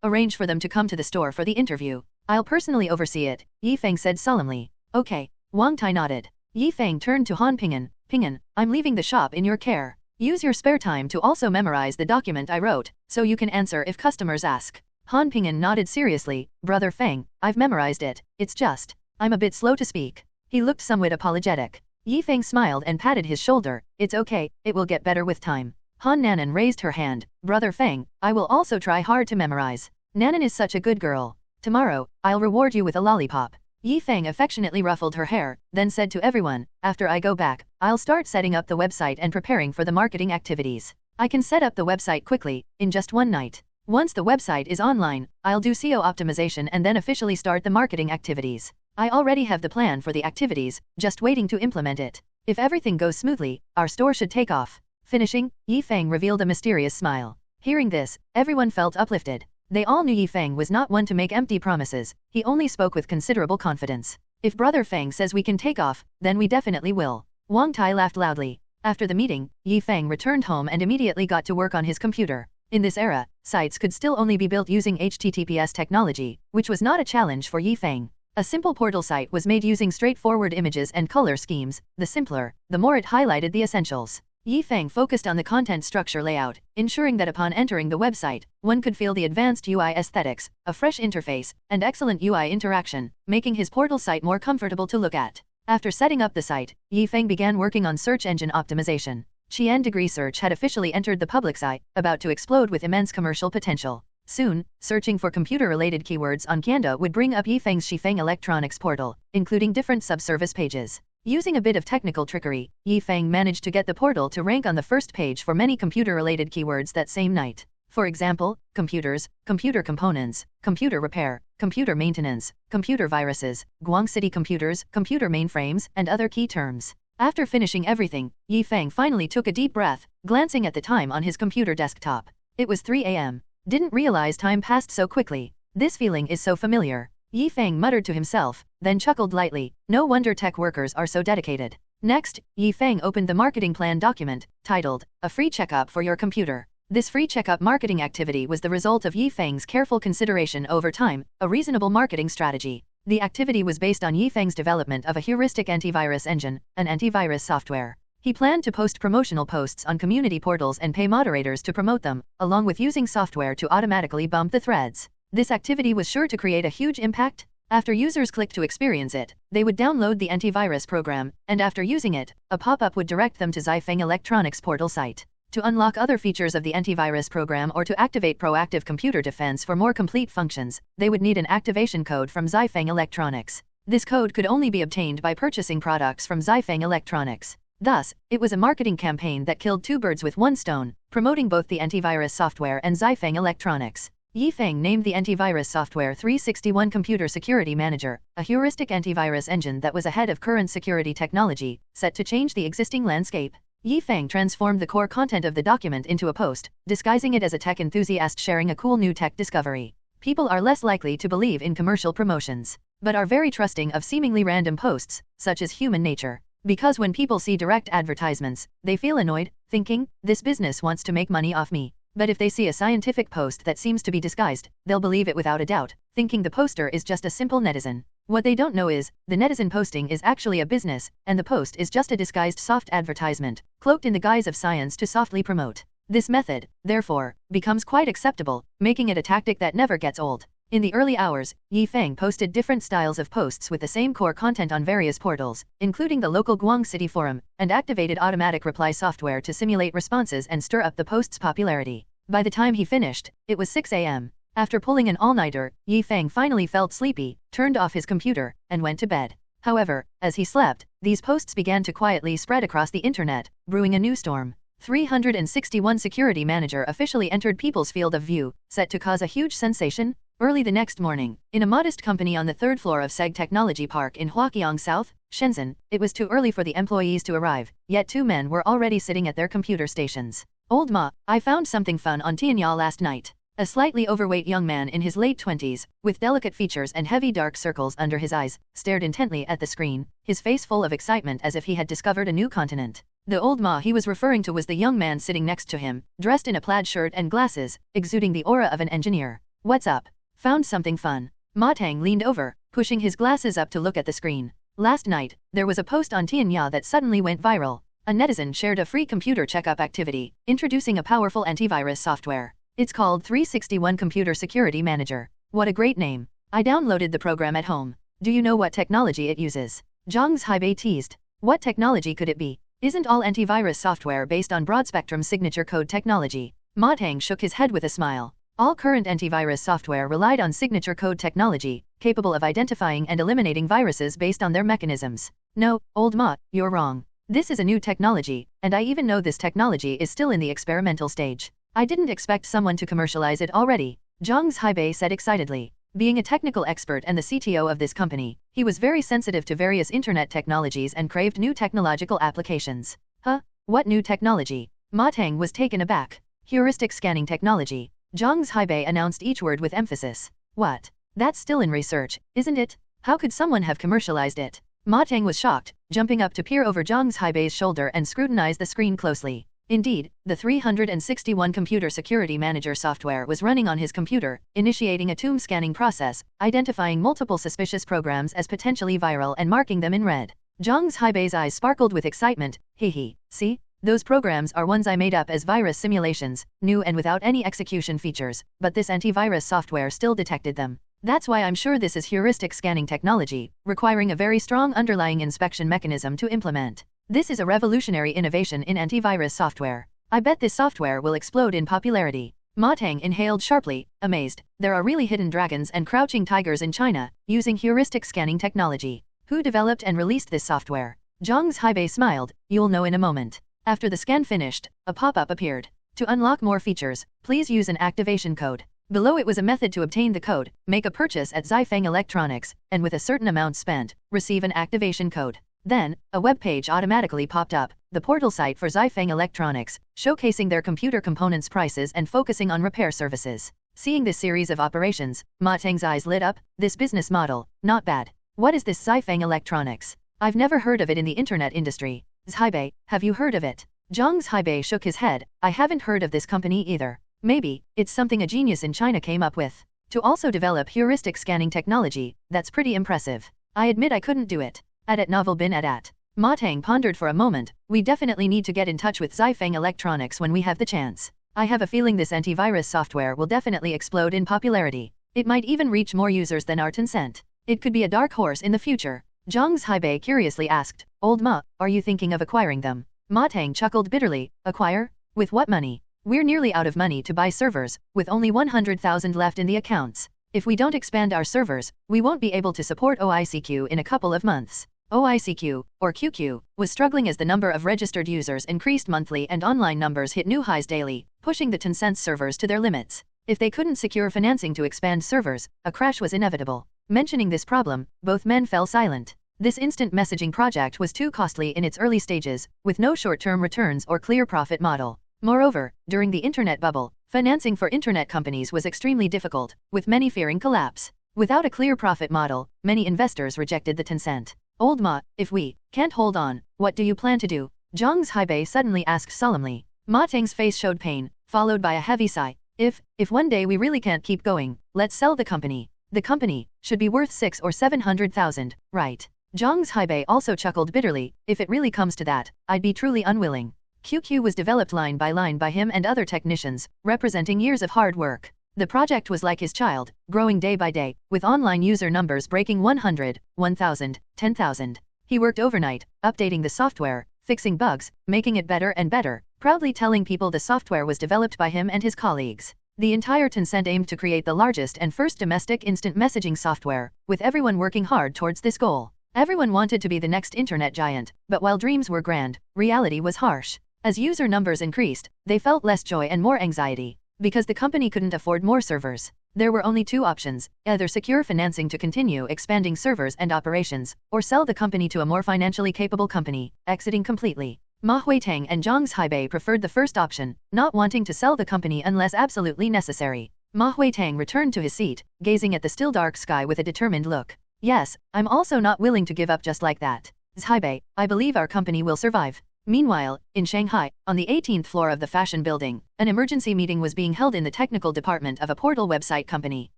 Arrange for them to come to the store for the interview. I'll personally oversee it, Yi Feng said solemnly. Okay. Wang Tai nodded. Yi Feng turned to Han Ping'an. Ping'an, I'm leaving the shop in your care. Use your spare time to also memorize the document I wrote, so you can answer if customers ask. Han Ping'an nodded seriously. Brother Feng, I've memorized it, it's just, I'm a bit slow to speak. He looked somewhat apologetic. Yi Feng smiled and patted his shoulder. It's okay, it will get better with time. Han Nanan raised her hand. Brother Feng, I will also try hard to memorize. Nanan is such a good girl. Tomorrow, I'll reward you with a lollipop. Yi Feng affectionately ruffled her hair, then said to everyone, after I go back, I'll start setting up the website and preparing for the marketing activities. I can set up the website quickly, in just 1 night. Once the website is online, I'll do SEO optimization and then officially start the marketing activities. I already have the plan for the activities, just waiting to implement it. If everything goes smoothly, our store should take off. Finishing, Feng revealed a mysterious smile. Hearing this, everyone felt uplifted. They all knew Feng was not one to make empty promises, he only spoke with considerable confidence. If Brother Feng says we can take off, then we definitely will. Wang Tai laughed loudly. After the meeting, Feng returned home and immediately got to work on his computer. In this era, sites could still only be built using HTTPS technology, which was not a challenge for Feng. A simple portal site was made using straightforward images and color schemes. The simpler, the more it highlighted the essentials. Feng focused on the content structure layout, ensuring that upon entering the website, one could feel the advanced UI aesthetics, a fresh interface, and excellent UI interaction, making his portal site more comfortable to look at. After setting up the site, Feng began working on search engine optimization. Qian Degree Search had officially entered the public eye, about to explode with immense commercial potential. Soon, searching for computer-related keywords on Qanda would bring up Feng's Feng Electronics portal, including different subservice pages. Using a bit of technical trickery, Feng managed to get the portal to rank on the first page for many computer-related keywords that same night. For example, computers, computer components, computer repair, computer maintenance, computer viruses, Guang City computers, computer mainframes, and other key terms. After finishing everything, Feng finally took a deep breath, glancing at the time on his computer desktop. It was 3 a.m. Didn't realize time passed so quickly. This feeling is so familiar. Feng muttered to himself, then chuckled lightly. No wonder tech workers are so dedicated. Next, Feng opened the marketing plan document, titled, A Free Checkup for Your Computer. This free checkup marketing activity was the result of Feng's careful consideration over time, a reasonable marketing strategy. The activity was based on Feng's development of a heuristic antivirus engine, an antivirus software. He planned to post promotional posts on community portals and pay moderators to promote them, along with using software to automatically bump the threads. This activity was sure to create a huge impact. After users clicked to experience it, they would download the antivirus program, and after using it, a pop-up would direct them to Feng Electronics portal site. To unlock other features of the antivirus program or to activate proactive computer defense for more complete functions, they would need an activation code from Feng Electronics. This code could only be obtained by purchasing products from Feng Electronics. Thus, it was a marketing campaign that killed two birds with one stone, promoting both the antivirus software and Feng Electronics. Feng named the antivirus software 361 Computer Security Manager, a heuristic antivirus engine that was ahead of current security technology, set to change the existing landscape. Feng transformed the core content of the document into a post, disguising it as a tech enthusiast sharing a cool new tech discovery. People are less likely to believe in commercial promotions, but are very trusting of seemingly random posts, such as human nature. Because when people see direct advertisements, they feel annoyed, thinking, this business wants to make money off me. But if they see a scientific post that seems to be disguised, they'll believe it without a doubt, thinking the poster is just a simple netizen. What they don't know is, the netizen posting is actually a business, and the post is just a disguised soft advertisement, cloaked in the guise of science to softly promote. This method, therefore, becomes quite acceptable, making it a tactic that never gets old. In the early hours, Feng posted different styles of posts with the same core content on various portals, including the local Guang City forum, and activated automatic reply software to simulate responses and stir up the post's popularity. By the time he finished, it was 6 a.m. After pulling an all-nighter, Feng finally felt sleepy, turned off his computer, and went to bed. However, as he slept, these posts began to quietly spread across the internet, brewing a new storm. 361 Security Manager officially entered people's field of view, set to cause a huge sensation. Early the next morning, in a modest company on the third floor of Seg Technology Park in Huaqiang South, Shenzhen, it was too early for the employees to arrive, yet two men were already sitting at their computer stations. Old Ma, I found something fun on Tianya last night. A slightly overweight young man in his late 20s, with delicate features and heavy dark circles under his eyes, stared intently at the screen, his face full of excitement as if he had discovered a new continent. The old Ma he was referring to was the young man sitting next to him, dressed in a plaid shirt and glasses, exuding the aura of an engineer. What's up? Found something fun. Ma Tang leaned over, pushing his glasses up to look at the screen. Last night, there was a post on Tianya that suddenly went viral. A netizen shared a free computer checkup activity, introducing a powerful antivirus software. It's called 361 Computer Security Manager. What a great name. I downloaded the program at home. Do you know what technology it uses? Zhang Zhaibei teased. What technology could it be? Isn't all antivirus software based on broad-spectrum signature code technology? Ma Tang shook his head with a smile. All current antivirus software relied on signature code technology, capable of identifying and eliminating viruses based on their mechanisms. No, old Ma, you're wrong. This is a new technology, and I even know this technology is still in the experimental stage. I didn't expect someone to commercialize it already, Zhang Zhaibei said excitedly. Being a technical expert and the CTO of this company, He was very sensitive to various internet technologies and craved new technological applications. Huh? What new technology? Ma Teng was taken aback. Heuristic scanning technology. Zhang Haibei announced each word with emphasis. What? That's still in research, isn't it? How could someone have commercialized it? Ma Teng was shocked, jumping up to peer over Zhang Haibei's shoulder and scrutinize the screen closely. Indeed, the 361 computer security manager software was running on his computer, initiating a tomb scanning process, identifying multiple suspicious programs as potentially viral and marking them in red. Zhang Haibei's eyes sparkled with excitement. Hehe, see? Those programs are ones I made up as virus simulations, new and without any execution features, but this antivirus software still detected them. That's why I'm sure this is heuristic scanning technology, requiring a very strong underlying inspection mechanism to implement. This is a revolutionary innovation in antivirus software. I bet this software will explode in popularity. Ma Teng inhaled sharply, amazed. There are really hidden dragons and crouching tigers in China, using heuristic scanning technology. Who developed and released this software? Zhang Haibei smiled. You'll know in a moment. After the scan finished, a pop-up appeared. To unlock more features, please use an activation code. Below it was a method to obtain the code, make a purchase at Feng Electronics, and with a certain amount spent, receive an activation code. Then, a web page automatically popped up, the portal site for Feng Electronics, showcasing their computer components prices and focusing on repair services. Seeing this series of operations, Ma Teng's eyes lit up. This business model, not bad. What is this Feng Electronics? I've never heard of it in the internet industry. Haibei, have you heard of it? Zhang Haibei shook his head. I haven't heard of this company either. Maybe, it's something a genius in China came up with. To also develop heuristic scanning technology, that's pretty impressive. I admit I couldn't do it. At novel bin at. Ma Teng pondered for a moment. We definitely need to get in touch with Feng Electronics when we have the chance. I have a feeling this antivirus software will definitely explode in popularity. It might even reach more users than our Tencent. It could be a dark horse in the future. Zhang Haibei curiously asked, Old Ma, are you thinking of acquiring them? Ma Teng chuckled bitterly. Acquire? With what money? We're nearly out of money to buy servers, with only 100,000 left in the accounts. If we don't expand our servers, we won't be able to support OICQ in a couple of months. OICQ, or QQ, was struggling as the number of registered users increased monthly and online numbers hit new highs daily, pushing the Tencent servers to their limits. If they couldn't secure financing to expand servers, a crash was inevitable. Mentioning this problem, both men fell silent. This instant messaging project was too costly in its early stages, with no short-term returns or clear profit model. Moreover, during the internet bubble, financing for internet companies was extremely difficult, with many fearing collapse. Without a clear profit model, many investors rejected the Tencent. Old Ma, if we can't hold on, what do you plan to do? Zhang Haibei suddenly asked solemnly. Ma Teng's face showed pain, followed by a heavy sigh. If one day we really can't keep going, let's sell the company. The company should be worth 600,000 or 700,000, right? Zhang Haibei also chuckled bitterly. If it really comes to that, I'd be truly unwilling. QQ was developed line by him and other technicians, representing years of hard work. The project was like his child, growing day by day, with online user numbers breaking 100, 1,000, 10,000. He worked overnight, updating the software, fixing bugs, making it better and better, proudly telling people the software was developed by him and his colleagues. The entire Tencent aimed to create the largest and first domestic instant messaging software, with everyone working hard towards this goal. Everyone wanted to be the next internet giant, but while dreams were grand, reality was harsh. As user numbers increased, they felt less joy and more anxiety. Because the company couldn't afford more servers, there were only two options: either secure financing to continue expanding servers and operations, or sell the company to a more financially capable company, exiting completely. Ma Huiteng and Zhang Haibei preferred the first option, not wanting to sell the company unless absolutely necessary. Ma Huiteng returned to his seat, gazing at the still dark sky with a determined look. Yes, I'm also not willing to give up just like that. Haibei, I believe our company will survive. Meanwhile, in Shanghai, on the 18th floor of the fashion building, an emergency meeting was being held in the technical department of a portal website company.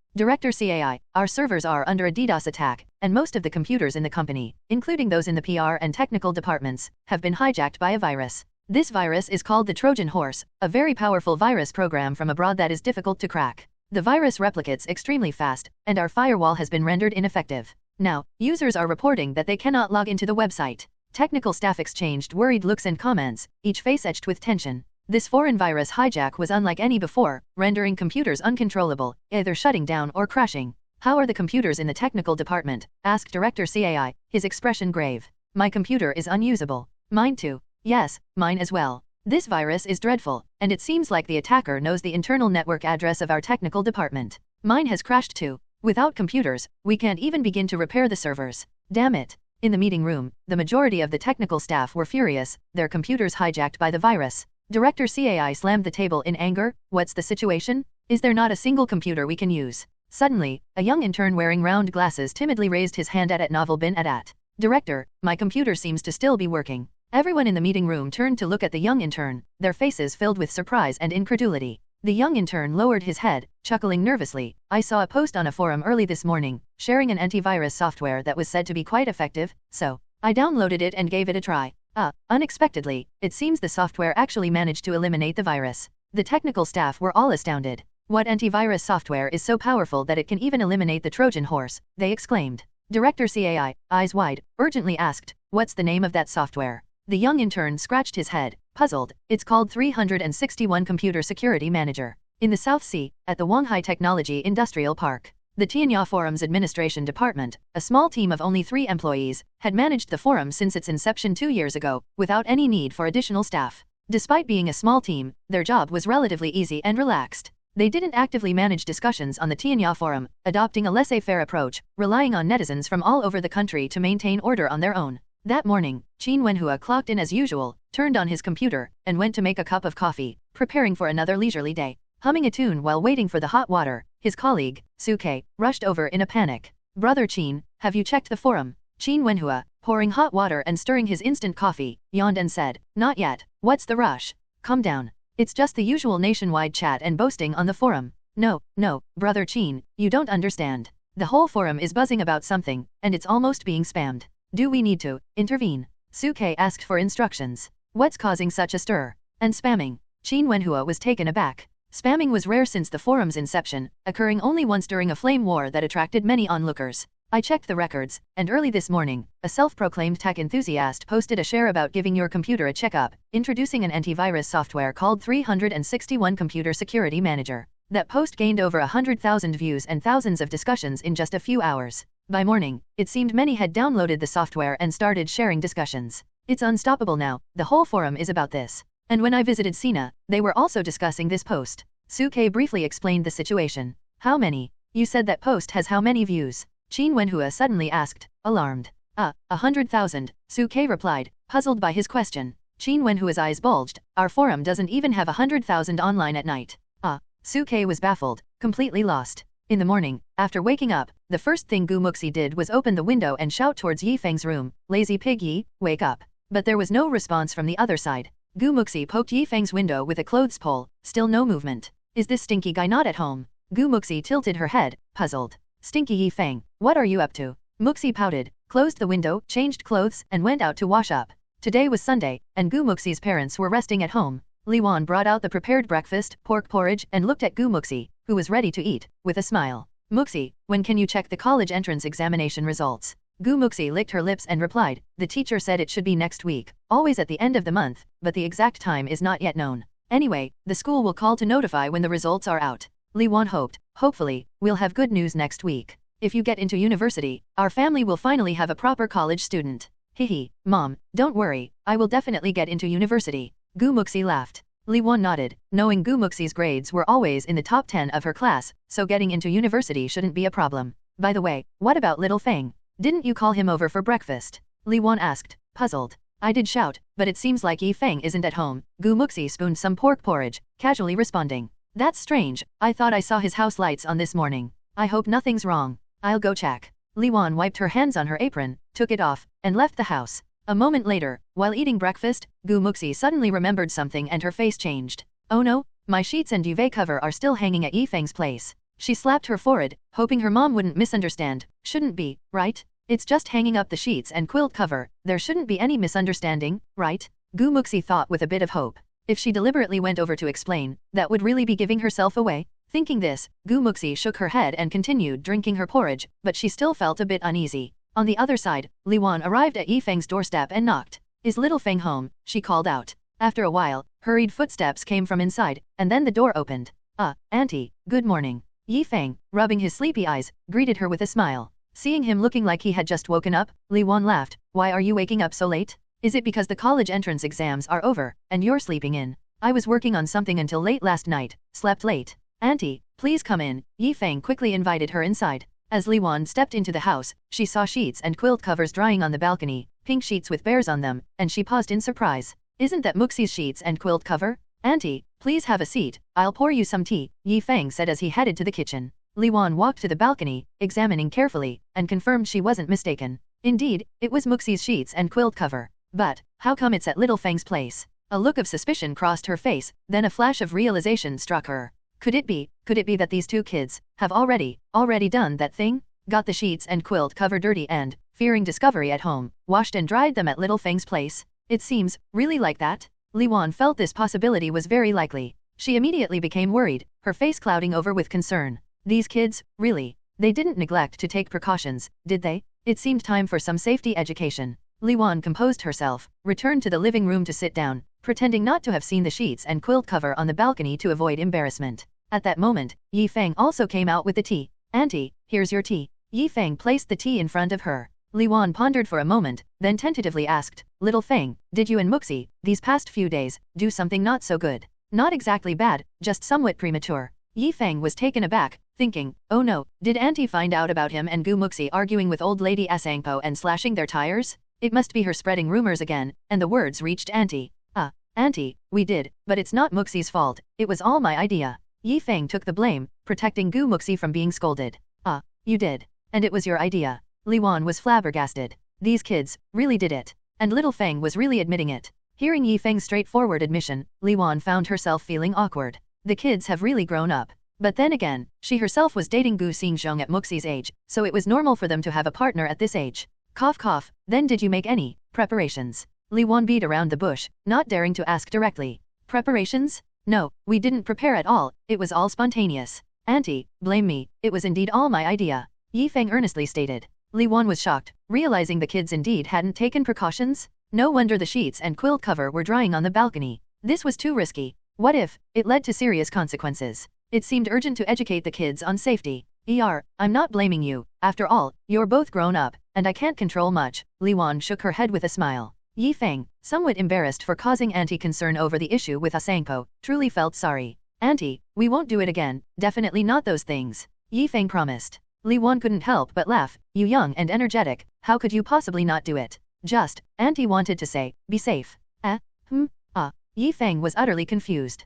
Director CAI, our servers are under a DDoS attack, and most of the computers in the company, including those in the PR and technical departments, have been hijacked by a virus. This virus is called the Trojan Horse, a very powerful virus program from abroad that is difficult to crack. The virus replicates extremely fast, and our firewall has been rendered ineffective. Now, users are reporting that they cannot log into the website. Technical staff exchanged worried looks and comments, each face etched with tension. This foreign virus hijack was unlike any before, rendering computers uncontrollable, either shutting down or crashing. How are the computers in the technical department? Asked Director CAI, his expression grave. My computer is unusable. Mine too. Yes, mine as well. This virus is dreadful, and it seems like the attacker knows the internal network address of our technical department. Mine has crashed too. Without computers, we can't even begin to repair the servers. Damn it. In the meeting room, the majority of the technical staff were furious, their computers hijacked by the virus. Director CAI slammed the table in anger. What's the situation? Is there not a single computer we can use? Suddenly, a young intern wearing round glasses timidly raised his hand at Novel bin at. Director, my computer seems to still be working. Everyone in the meeting room turned to look at the young intern, their faces filled with surprise and incredulity. The young intern lowered his head, chuckling nervously. I saw a post on a forum early this morning, sharing an antivirus software that was said to be quite effective, so I downloaded it and gave it a try. Unexpectedly, it seems the software actually managed to eliminate the virus. The technical staff were all astounded. What antivirus software is so powerful that it can even eliminate the Trojan horse? They exclaimed. Director CAI, eyes wide, urgently asked, what's the name of that software? The young intern scratched his head, puzzled. It's called 361 Computer Security Manager. In the South Sea, at the Hmph Technology Industrial Park, the Tianya Forum's administration department, a small team of only 3 employees, had managed the forum since its inception 2 years ago, without any need for additional staff. Despite being a small team, their job was relatively easy and relaxed. They didn't actively manage discussions on the Tianya forum, adopting a laissez-faire approach, relying on netizens from all over the country to maintain order on their own. That morning, Qin Wenhua clocked in as usual, turned on his computer, and went to make a cup of coffee, preparing for another leisurely day. Humming a tune while waiting for the hot water, his colleague, Suke, rushed over in a panic. Brother Qin, have you checked the forum? Qin Wenhua, pouring hot water and stirring his instant coffee, yawned and said, not yet. What's the rush? Calm down. It's just the usual nationwide chat and boasting on the forum. No, Brother Qin, you don't understand. The whole forum is buzzing about something, and it's almost being spammed. Do we need to intervene? Suke asked for instructions. What's causing such a stir? And spamming? Qin Wenhua was taken aback. Spamming was rare since the forum's inception, occurring only once during a flame war that attracted many onlookers. I checked the records, and early this morning, a self-proclaimed tech enthusiast posted a share about giving your computer a checkup, introducing an antivirus software called 361 Computer Security Manager. That post gained over 100,000 views and thousands of discussions in just a few hours. By morning, it seemed many had downloaded the software and started sharing discussions. It's unstoppable now, the whole forum is about this. And when I visited Sina, they were also discussing this post. Suke briefly explained the situation. How many? You said that post has how many views? Qin Wenhua suddenly asked, alarmed. 100,000, Suke replied, puzzled by his question. Qin Wenhua's eyes bulged. Our forum doesn't even have 100,000 online at night. Suke was baffled, completely lost. In the morning, after waking up, the first thing Muxi did was open the window and shout towards Feng's room, lazy pig Yi, wake up. But there was no response from the other side. Muxi poked Feng's window with a clothes pole, still no movement. Is this stinky guy not at home? Muxi tilted her head, puzzled. Stinky Feng, what are you up to? Muxi pouted, closed the window, changed clothes, and went out to wash up. Today was Sunday, and Muxi's parents were resting at home. Li Wan brought out the prepared breakfast, pork porridge, and looked at Muxi, who was ready to eat, with a smile. Muxi, when can you check the college entrance examination results? Muxi licked her lips and replied, the teacher said it should be next week, always at the end of the month, but the exact time is not yet known. Anyway, the school will call to notify when the results are out. Li Wan hoped, hopefully, we'll have good news next week. If you get into university, our family will finally have a proper college student. Hihi, Mom, don't worry, I will definitely get into university. Muxi laughed. Li Wan nodded, knowing Muxi's grades were always in the top 10 of her class, so getting into university shouldn't be a problem. By the way, what about little Feng? Didn't you call him over for breakfast? Li Wan asked, puzzled. I did shout, but it seems like Feng isn't at home. Muxi spooned some pork porridge, casually responding. That's strange, I thought I saw his house lights on this morning. I hope nothing's wrong. I'll go check. Li Wan wiped her hands on her apron, took it off, and left the house. A moment later, while eating breakfast, Muxi suddenly remembered something and her face changed. Oh no, my sheets and duvet cover are still hanging at Feng's place. She slapped her forehead, hoping her mom wouldn't misunderstand. Shouldn't be, right? It's just hanging up the sheets and quilt cover, there shouldn't be any misunderstanding, right? Muxi thought with a bit of hope. If she deliberately went over to explain, that would really be giving herself away. Thinking this, Muxi shook her head and continued drinking her porridge, but she still felt a bit uneasy. On the other side, Li Wan arrived at Feng's doorstep and knocked. Is little Feng home? She called out. After a while, hurried footsteps came from inside, and then the door opened. Auntie, good morning. Feng, rubbing his sleepy eyes, greeted her with a smile. Seeing him looking like he had just woken up, Li Wan laughed. Why are you waking up so late? Is it because the college entrance exams are over, and you're sleeping in? I was working on something until late last night, slept late. Auntie, please come in. Feng quickly invited her inside. As Li Wan stepped into the house, she saw sheets and quilt covers drying on the balcony, pink sheets with bears on them, and she paused in surprise. Isn't that Muxi's sheets and quilt cover? Auntie, please have a seat, I'll pour you some tea, Feng said as he headed to the kitchen. Li Wan walked to the balcony, examining carefully, and confirmed she wasn't mistaken. Indeed, it was Muxi's sheets and quilt cover. But, how come it's at little Feng's place? A look of suspicion crossed her face, then a flash of realization struck her. Could it be that these two kids have already done that thing? Got the sheets and quilt cover dirty and, fearing discovery at home, washed and dried them at little Feng's place? It seems really like that. Li Wan felt this possibility was very likely. She immediately became worried, her face clouding over with concern. These kids, really? They didn't neglect to take precautions, did they? It seemed time for some safety education. Li Wan composed herself, returned to the living room to sit down, pretending not to have seen the sheets and quilt cover on the balcony to avoid embarrassment. At that moment, Feng also came out with the tea. Auntie, here's your tea. Feng placed the tea in front of her. Li Wan pondered for a moment, then tentatively asked, Little Feng, did you and Muxi, these past few days, do something not so good? Not exactly bad, just somewhat premature. Feng was taken aback, thinking, oh no, did Auntie find out about him and Gu Muxi arguing with old lady Hmph and slashing their tires? It must be her spreading rumors again, and the words reached Auntie. Auntie, we did, but it's not Muxi's fault, it was all my idea. Feng took the blame, protecting Gu Muxi from being scolded. You did. And it was your idea. Li Wan was flabbergasted. These kids really did it. And little Feng was really admitting it. Hearing Feng's straightforward admission, Li Wan found herself feeling awkward. The kids have really grown up. But then again, she herself was dating Gu Xingzhong at Muxi's age, so it was normal for them to have a partner at this age. Cough cough, then did you make any preparations? Li Wan beat around the bush, not daring to ask directly. Preparations? No, we didn't prepare at all, it was all spontaneous. Auntie, blame me, it was indeed all my idea. Feng earnestly stated. Li Wan was shocked, realizing the kids indeed hadn't taken precautions. No wonder the sheets and quilt cover were drying on the balcony. This was too risky. What if it led to serious consequences? It seemed urgent to educate the kids on safety. I'm not blaming you. After all, you're both grown up, and I can't control much. Li Wan shook her head with a smile. Feng, somewhat embarrassed for causing Auntie concern over the issue with Hmph, truly felt sorry. Auntie, we won't do it again, definitely not those things. Feng promised. Li Wan couldn't help but laugh. You young and energetic, how could you possibly not do it? Just, Auntie wanted to say, be safe. Feng was utterly confused.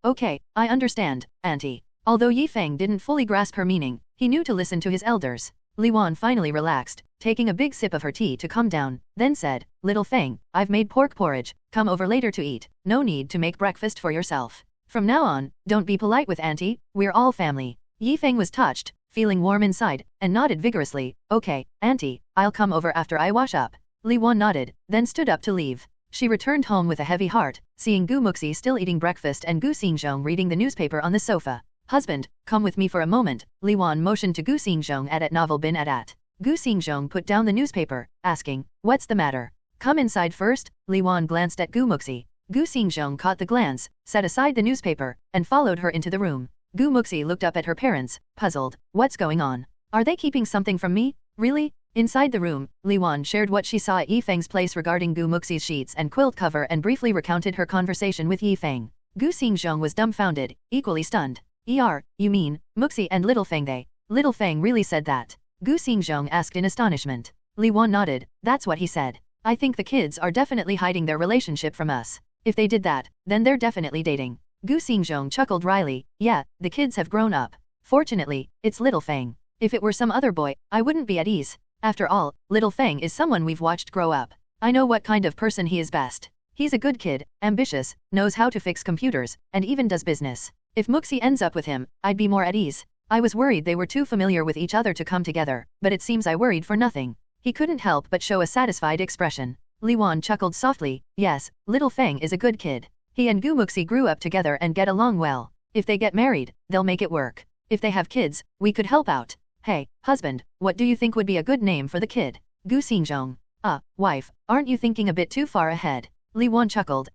Okay, I understand, Auntie. Although Feng didn't fully grasp her meaning, he knew to listen to his elders. Li Wan finally relaxed, taking a big sip of her tea to calm down, then said, Little Feng, I've made pork porridge, come over later to eat, no need to make breakfast for yourself. From now on, don't be polite with Auntie, we're all family. Feng was touched, feeling warm inside, and nodded vigorously, okay, Auntie, I'll come over after I wash up. Li Wan nodded, then stood up to leave. She returned home with a heavy heart, seeing Gu Muxi still eating breakfast and Gu Xingzhong reading the newspaper on the sofa. Husband, come with me for a moment, Li Wan motioned to Gu Xingzhong at novel bin at. Gu Xingzhong put down the newspaper, asking, what's the matter? Come inside first, Li Wan glanced at Gu Muxi. Gu Xingzhong caught the glance, set aside the newspaper, and followed her into the room. Gu Muxi looked up at her parents, puzzled. What's going on? Are they keeping something from me? Really? Inside the room, Li Wan shared what she saw at Feng's place regarding Gu Muxi's sheets and quilt cover and briefly recounted her conversation with Feng. Gu Xingzhong was dumbfounded, equally stunned. You mean, Muxi and Little Feng they? Little Feng really said that? Gu Xingzhong asked in astonishment. Li Wan nodded, that's what he said. I think the kids are definitely hiding their relationship from us. If they did that, then they're definitely dating. Gu Xingzhong chuckled wryly, yeah, the kids have grown up. Fortunately, it's Little Feng. If it were some other boy, I wouldn't be at ease. After all, Little Feng is someone we've watched grow up. I know what kind of person he is best. He's a good kid, ambitious, knows how to fix computers, and even does business. If Muxi ends up with him, I'd be more at ease. I was worried they were too familiar with each other to come together, but it seems I worried for nothing. He couldn't help but show a satisfied expression. Li Wan chuckled softly, yes, Little Feng is a good kid. He and Gu Muxi grew up together and get along well. If they get married, they'll make it work. If they have kids, we could help out. Hey, husband, what do you think would be a good name for the kid? Gu Xingzhong. Wife, aren't you thinking a bit too far ahead? Li Wan chuckled,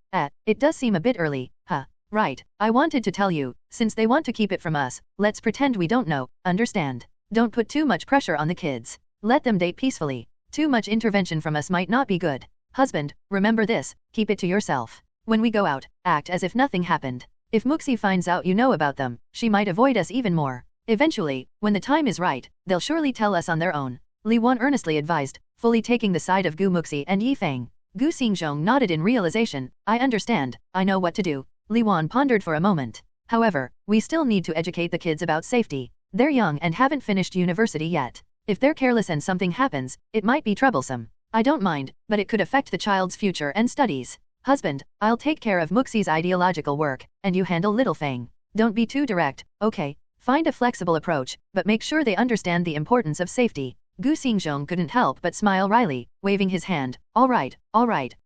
it does seem a bit early, huh? Right, I wanted to tell you, since they want to keep it from us, let's pretend we don't know, understand? Don't put too much pressure on the kids. Let them date peacefully. Too much intervention from us might not be good. Husband, remember this, keep it to yourself. When we go out, act as if nothing happened. If Muxi finds out you know about them, she might avoid us even more. Eventually, when the time is right, they'll surely tell us on their own. Li Wan earnestly advised, fully taking the side of Gu Muxi and Yi Feng. Gu Xingzhong nodded in realization. I understand, I know what to do. Li Wan pondered for a moment. However, we still need to educate the kids about safety. They're young and haven't finished university yet. If they're careless and something happens, it might be troublesome. I don't mind, but it could affect the child's future and studies. Husband, I'll take care of Muxi's ideological work, and you handle little Feng. Don't be too direct, okay? Find a flexible approach, but make sure they understand the importance of safety. Gu Xingzhong couldn't help but smile wryly, waving his hand. All right,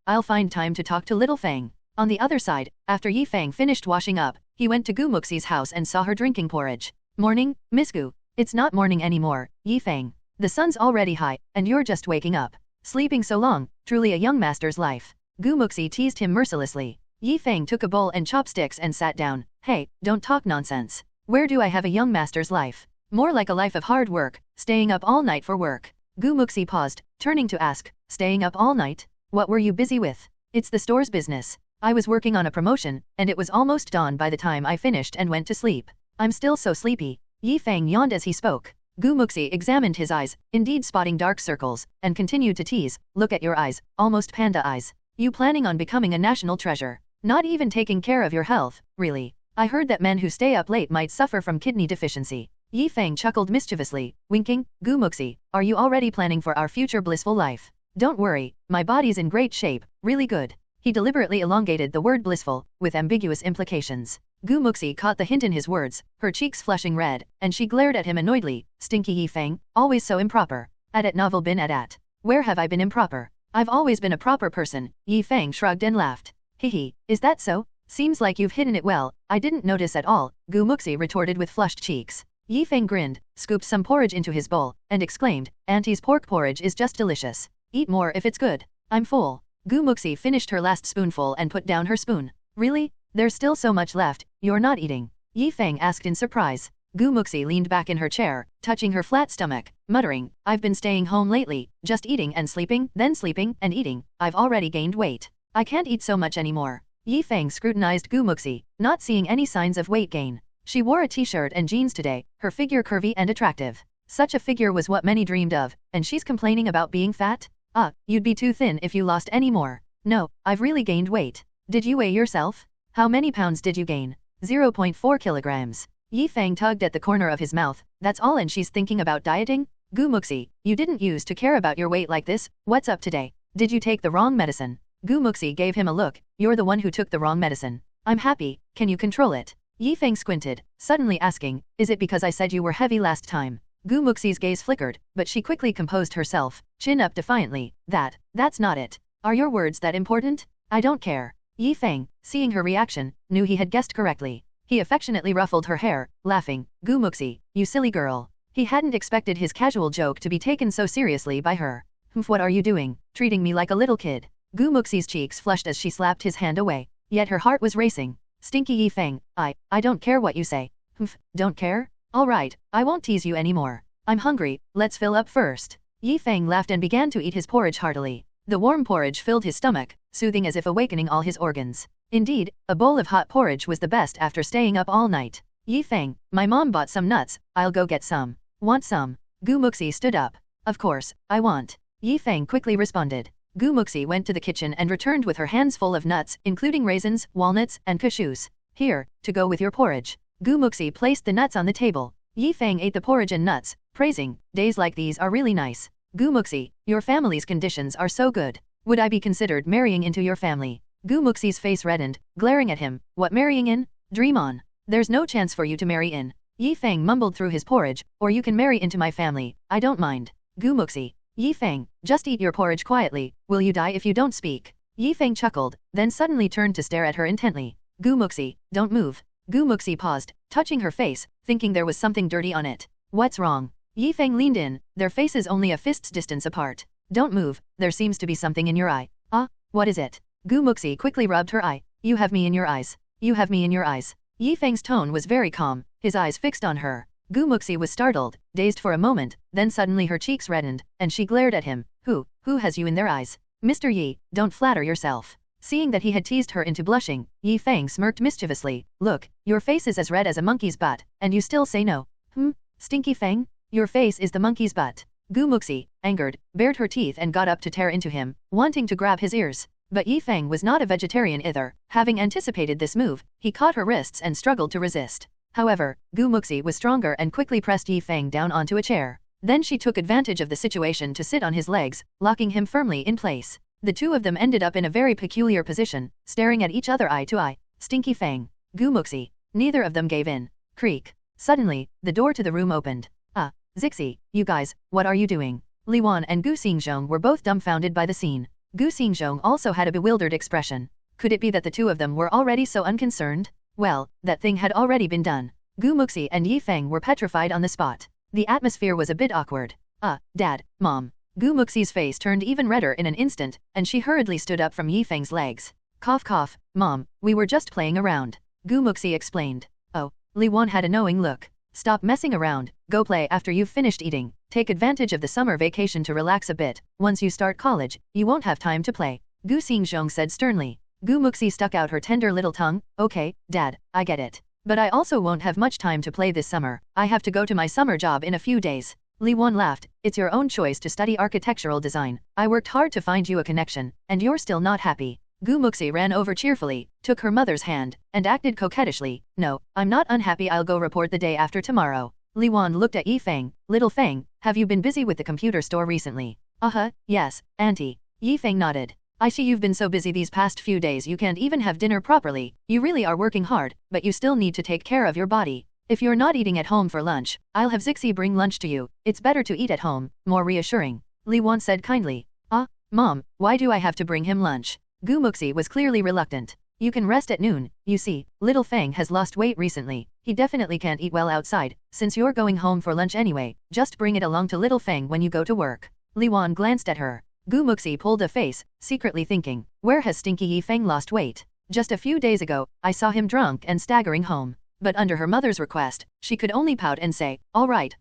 I'll find time to talk to little Feng. On the other side, after Yi Feng finished washing up, he went to Gu Muxi's house and saw her drinking porridge. Morning, Miss Gu. It's not morning anymore, Yi Feng. The sun's already high, and you're just waking up. Sleeping so long, truly a young master's life. Gu Muxi teased him mercilessly. Yi Feng took a bowl and chopsticks and sat down. Hey, don't talk nonsense. Where do I have a young master's life? More like a life of hard work, staying up all night for work. Gu Muxi paused, turning to ask, staying up all night? What were you busy with? It's the store's business. I was working on a promotion, and it was almost dawn by the time I finished and went to sleep. I'm still so sleepy. Yi Feng yawned as he spoke. Gu Muxi examined his eyes, indeed spotting dark circles, and continued to tease, look at your eyes, almost panda eyes. You planning on becoming a national treasure? Not even taking care of your health, really? I heard that men who stay up late might suffer from kidney deficiency. Yi Feng chuckled mischievously, winking. Gu Muxi, are you already planning for our future blissful life? Don't worry, my body's in great shape, really good. He deliberately elongated the word blissful, with ambiguous implications. Gu Muxi caught the hint in his words, her cheeks flushing red, and she glared at him annoyedly. Stinky Yi Feng, always so improper. At novel been at. Where have I been improper? I've always been a proper person. Yi Feng shrugged and laughed. Hehe, is that so? Seems like you've hidden it well. I didn't notice at all, Gu Muxi retorted with flushed cheeks. Yi Feng grinned, scooped some porridge into his bowl, and exclaimed, Auntie's pork porridge is just delicious. Eat more if it's good. I'm full. Gu Muxi finished her last spoonful and put down her spoon. Really? There's still so much left, you're not eating? Yi Feng asked in surprise. Gu Muxi leaned back in her chair, touching her flat stomach, muttering, I've been staying home lately, just eating and sleeping, then sleeping and eating. I've already gained weight. I can't eat so much anymore. Yi Feng scrutinized Gu Muxi, not seeing any signs of weight gain. She wore a t-shirt and jeans today, her figure curvy and attractive. Such a figure was what many dreamed of, and she's complaining about being fat? You'd be too thin if you lost any more. No, I've really gained weight. Did you weigh yourself? How many pounds did you gain? 0.4 kilograms. Yi Feng tugged at the corner of his mouth. That's all, and she's thinking about dieting? Gu Muxi, you didn't use to care about your weight like this. What's up today? Did you take the wrong medicine? Gu Muxi gave him a look. You're the one who took the wrong medicine. I'm happy. Can you control it? Yi Feng squinted, suddenly asking, is it because I said you were heavy last time? Gu Muxi's gaze flickered, but she quickly composed herself, chin up defiantly. That's not it. Are your words that important? I don't care. Yi Feng, seeing her reaction, knew he had guessed correctly. He affectionately ruffled her hair, laughing. Gu Muxi, you silly girl. He hadn't expected his casual joke to be taken so seriously by her. Hmph, what are you doing? Treating me like a little kid? Gu Muxi's cheeks flushed as she slapped his hand away, yet her heart was racing. Stinky Yi Feng, I don't care what you say. Hmph, don't care? All right, I won't tease you anymore. I'm hungry, let's fill up first. Yi Feng laughed and began to eat his porridge heartily. The warm porridge filled his stomach, soothing as if awakening all his organs. Indeed, a bowl of hot porridge was the best after staying up all night. Yi Feng, my mom bought some nuts, I'll go get some. Want some? Gu Muxi stood up. Of course, I want. Yi Feng quickly responded. Gu Muxi went to the kitchen and returned with her hands full of nuts, including raisins, walnuts, and cashews. Here, to go with your porridge. Gu Muxi placed the nuts on the table. Yi Feng ate the porridge and nuts, praising, days like these are really nice. Gu Muxi, your family's conditions are so good. Would I be considered marrying into your family? Gu Muxi's face reddened, glaring at him. What, marrying in? Dream on. There's no chance for you to marry in. Yi Feng mumbled through his porridge, or you can marry into my family, I don't mind. Gu Muxi. Yi Feng, just eat your porridge quietly, will you die if you don't speak? Yi Feng chuckled, then suddenly turned to stare at her intently. Gu Muxi, don't move. Gu Muxi paused, touching her face, thinking there was something dirty on it. What's wrong? Yi Feng leaned in, their faces only a fist's distance apart. Don't move, there seems to be something in your eye. What is it? Gu Muxi quickly rubbed her eye. You have me in your eyes. You have me in your eyes. Yi Feng's tone was very calm, his eyes fixed on her. Gu Muxi was startled, dazed for a moment, then suddenly her cheeks reddened, and she glared at him. Who has you in their eyes? Mr. Yi, don't flatter yourself. Seeing that he had teased her into blushing, Yi Feng smirked mischievously. Look, your face is as red as a monkey's butt, and you still say no. Stinky Feng? Your face is the monkey's butt. Muxi, angered, bared her teeth and got up to tear into him, wanting to grab his ears. But Feng was not a vegetarian either. Having anticipated this move, he caught her wrists and struggled to resist. However, Muxi was stronger and quickly pressed Feng down onto a chair. Then she took advantage of the situation to sit on his legs, locking him firmly in place. The two of them ended up in a very peculiar position, staring at each other eye to eye. Stinky Feng. Muxi. Neither of them gave in. Creak. Suddenly, the door to the room opened. Zixi, you guys, what are you doing? Li Wan and Gu Xingzhong were both dumbfounded by the scene. Gu Xingzhong also had a bewildered expression. Could it be that the two of them were already so unconcerned? Well, that thing had already been done. Muxi and Feng were petrified on the spot. The atmosphere was a bit awkward. Dad, Mom. Muxi's face turned even redder in an instant, and she hurriedly stood up from Feng's legs. Cough cough, Mom, we were just playing around. Muxi explained. Oh, Li Wan had a knowing look. Stop messing around, go play after you've finished eating. Take advantage of the summer vacation to relax a bit. Once you start college, you won't have time to play. Gu Xingzhong said sternly. Muxi stuck out her tender little tongue. Okay, Dad, I get it. But I also won't have much time to play this summer. I have to go to my summer job in a few days. Li Wan laughed. It's your own choice to study architectural design. I worked hard to find you a connection, and you're still not happy. Muxi ran over cheerfully, took her mother's hand, and acted coquettishly. No, I'm not unhappy, I'll go report the day after tomorrow. Li Wan looked at Feng. Little Feng, have you been busy with the computer store recently? Yes, Auntie. Feng nodded. I see you've been so busy these past few days you can't even have dinner properly. You really are working hard, but you still need to take care of your body. If you're not eating at home for lunch, I'll have Zixi bring lunch to you. It's better to eat at home, more reassuring. Li Wan said kindly. Mom, why do I have to bring him lunch? Muxi was clearly reluctant. You can rest at noon. You see, little Feng has lost weight recently. He definitely can't eat well outside. Since you're going home for lunch anyway, just bring it along to little Feng when you go to work. Li Wan glanced at her. Muxi pulled a face, secretly thinking, where has Stinky Feng lost weight? Just a few days ago, I saw him drunk and staggering home. But under her mother's request, she could only pout and say, all right,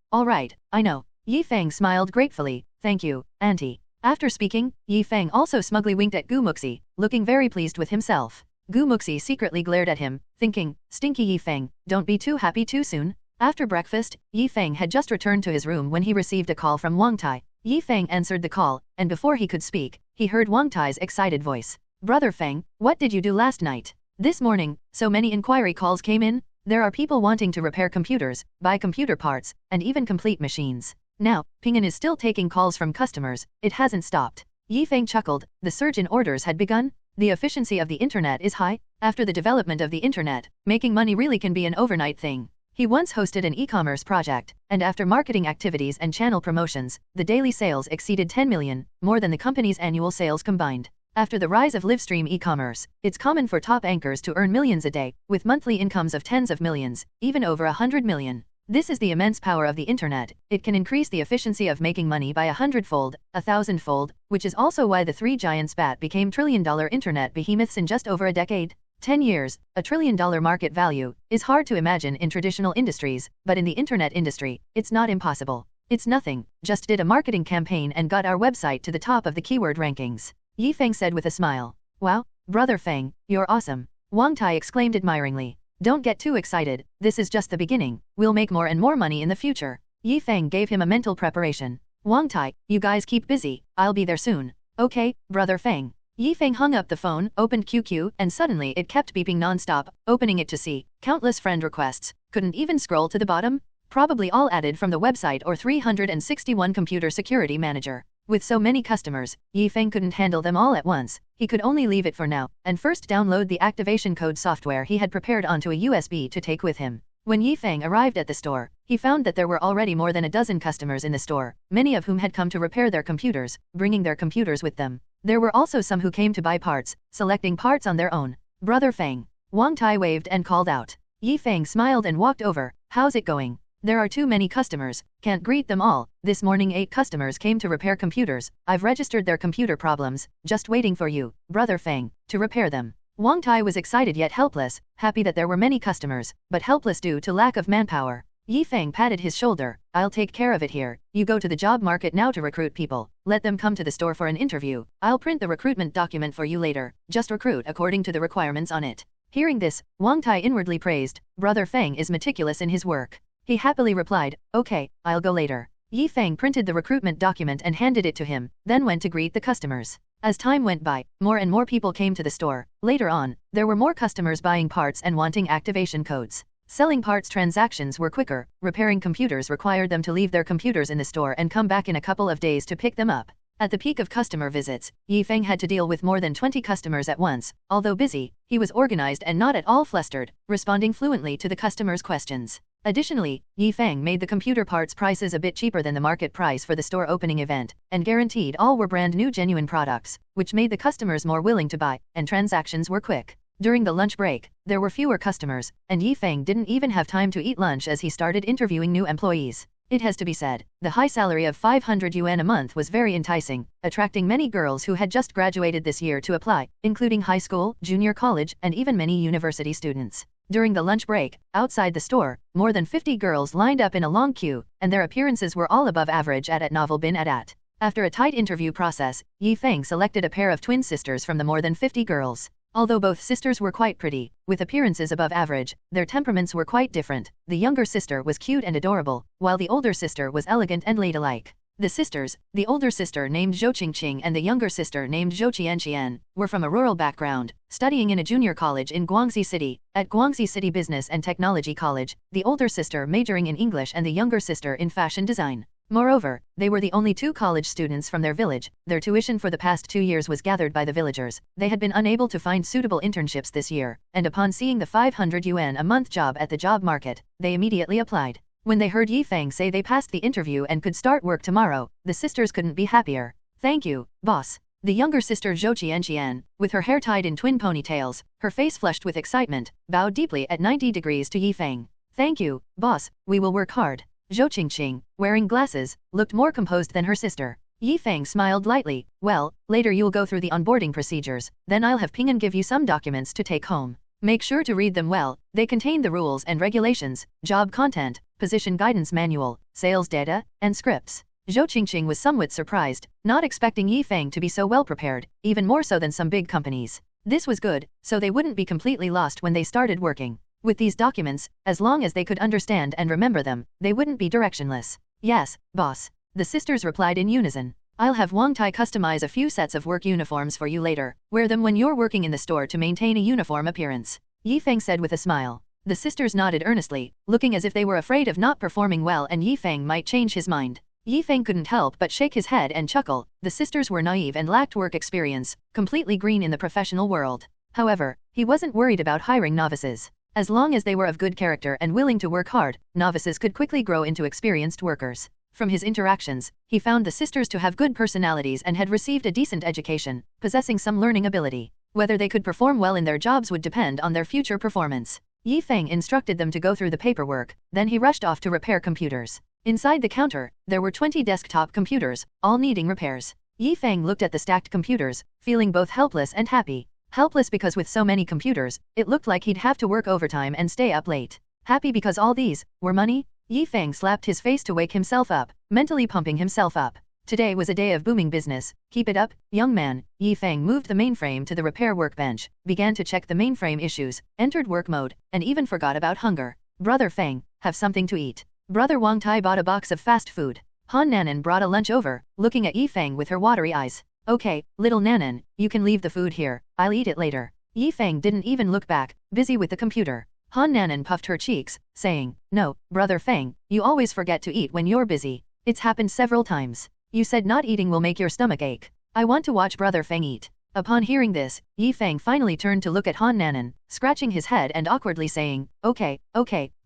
I know. Feng smiled gratefully. Thank you, Auntie. After speaking, Feng also smugly winked at Muxi, looking very pleased with himself. Muxi secretly glared at him, thinking, Stinky Feng, don't be too happy too soon. After breakfast, Feng had just returned to his room when he received a call from Wang Tai. Feng answered the call, and before he could speak, he heard Wang Tai's excited voice. Brother Feng, what did you do last night? This morning, so many inquiry calls came in. There are people wanting to repair computers, buy computer parts, and even complete machines. Now, Ping'an is still taking calls from customers. It hasn't stopped. Feng chuckled. The surge in orders had begun. The efficiency of the internet is high. After the development of the internet, making money really can be an overnight thing. He once hosted an e-commerce project, and after marketing activities and channel promotions, the daily sales exceeded 10 million, more than the company's annual sales combined. After the rise of livestream e-commerce, it's common for top anchors to earn millions a day, with monthly incomes of tens of millions, even over 100 million. This is the immense power of the internet. It can increase the efficiency of making money by 100-fold, 1,000-fold, which is also why the three giants BAT became trillion-dollar internet behemoths in just over a decade. 10 years, $1 trillion market value, is hard to imagine in traditional industries, but in the internet industry, it's not impossible. It's nothing, just did a marketing campaign and got our website to the top of the keyword rankings. Feng said with a smile. Wow, Brother Feng, you're awesome. Wang Tai exclaimed admiringly. Don't get too excited, this is just the beginning. We'll make more and more money in the future. Feng gave him a mental preparation. Wang Tai, you guys keep busy, I'll be there soon. Okay, Brother Feng. Feng hung up the phone, opened QQ, and suddenly it kept beeping non-stop, opening it to see countless friend requests. Couldn't even scroll to the bottom? Probably all added from the website or 361 computer security manager. With so many customers, Feng couldn't handle them all at once. He could only leave it for now, and first download the activation code software he had prepared onto a USB to take with him. When Feng arrived at the store, he found that there were already more than a dozen customers in the store, many of whom had come to repair their computers, bringing their computers with them. There were also some who came to buy parts, selecting parts on their own. Brother Feng. Wang Tai waved and called out. Feng smiled and walked over. How's it going? There are too many customers, can't greet them all. This morning 8 customers came to repair computers. I've registered their computer problems, just waiting for you, Brother Feng, to repair them. Wang Tai was excited yet helpless, happy that there were many customers, but helpless due to lack of manpower. Feng patted his shoulder. I'll take care of it here. You go to the job market now to recruit people. Let them come to the store for an interview. I'll print the recruitment document for you later. Just recruit according to the requirements on it. Hearing this, Wang Tai inwardly praised. Brother Feng is meticulous in his work. He happily replied, okay, I'll go later. Feng printed the recruitment document and handed it to him, then went to greet the customers. As time went by, more and more people came to the store. Later on, there were more customers buying parts and wanting activation codes. Selling parts transactions were quicker, repairing computers required them to leave their computers in the store and come back in a couple of days to pick them up. At the peak of customer visits, Feng had to deal with more than 20 customers at once. Although busy, he was organized and not at all flustered, responding fluently to the customers' questions. Additionally, Feng made the computer parts prices a bit cheaper than the market price for the store opening event, and guaranteed all were brand new genuine products, which made the customers more willing to buy, and transactions were quick. During the lunch break, there were fewer customers, and Feng didn't even have time to eat lunch as he started interviewing new employees. It has to be said, the high salary of 500 yuan a month was very enticing, attracting many girls who had just graduated this year to apply, including high school, junior college, and even many university students. During the lunch break, outside the store, more than 50 girls lined up in a long queue, and their appearances were all above average at novel bin at. After a tight interview process, Feng selected a pair of twin sisters from the more than 50 girls. Although both sisters were quite pretty, with appearances above average, their temperaments were quite different. The younger sister was cute and adorable, while the older sister was elegant and ladylike. The sisters, the older sister named Zhou Qingqing and the younger sister named Zhou Qianqian, were from a rural background, studying in a junior college in Guangxi City. At Guangxi City Business and Technology College, the older sister majoring in English and the younger sister in fashion design. Moreover, they were the only two college students from their village. Their tuition for the past 2 years was gathered by the villagers. They had been unable to find suitable internships this year, and upon seeing the 500 yuan a month job at the job market, they immediately applied. When they heard Feng say they passed the interview and could start work tomorrow, the sisters couldn't be happier. Thank you, boss. The younger sister Zhou Qianqian, with her hair tied in twin ponytails, her face flushed with excitement, bowed deeply at 90 degrees to Feng. Thank you, boss, we will work hard. Zhou Qingqing, wearing glasses, looked more composed than her sister. Feng smiled lightly. Well, later you'll go through the onboarding procedures, then I'll have Ping give you some documents to take home. Make sure to read them well. They contain the rules and regulations, job content, position guidance manual, sales data, and scripts. Zhou Qingqing was somewhat surprised, not expecting Feng to be so well prepared, even more so than some big companies. This was good, so they wouldn't be completely lost when they started working. With these documents, as long as they could understand and remember them, they wouldn't be directionless. Yes, boss. The sisters replied in unison. I'll have Wang Tai customize a few sets of work uniforms for you later. Wear them when you're working in the store to maintain a uniform appearance. Feng said with a smile. The sisters nodded earnestly, looking as if they were afraid of not performing well and Feng might change his mind. Feng couldn't help but shake his head and chuckle. The sisters were naive and lacked work experience, completely green in the professional world. However, he wasn't worried about hiring novices. As long as they were of good character and willing to work hard, novices could quickly grow into experienced workers. From his interactions, he found the sisters to have good personalities and had received a decent education, possessing some learning ability. Whether they could perform well in their jobs would depend on their future performance. Feng instructed them to go through the paperwork, then he rushed off to repair computers. Inside the counter, there were 20 desktop computers, all needing repairs. Feng looked at the stacked computers, feeling both helpless and happy. Helpless because with so many computers, it looked like he'd have to work overtime and stay up late. Happy because all these were money? Feng slapped his face to wake himself up, mentally pumping himself up. Today was a day of booming business. Keep it up, young man. Feng moved the mainframe to the repair workbench, began to check the mainframe issues, entered work mode, and even forgot about hunger. Brother Feng, have something to eat. Brother Wang Tai bought a box of fast food. Han Nanan brought a lunch over, looking at Feng with her watery eyes. Okay, little Nanan, you can leave the food here, I'll eat it later. Feng didn't even look back, busy with the computer. Han Nanan puffed her cheeks, saying, no, brother Feng, you always forget to eat when you're busy. It's happened several times. You said not eating will make your stomach ache. I want to watch brother Feng eat. Upon hearing this, Feng finally turned to look at Han Nanan, scratching his head and awkwardly saying, okay,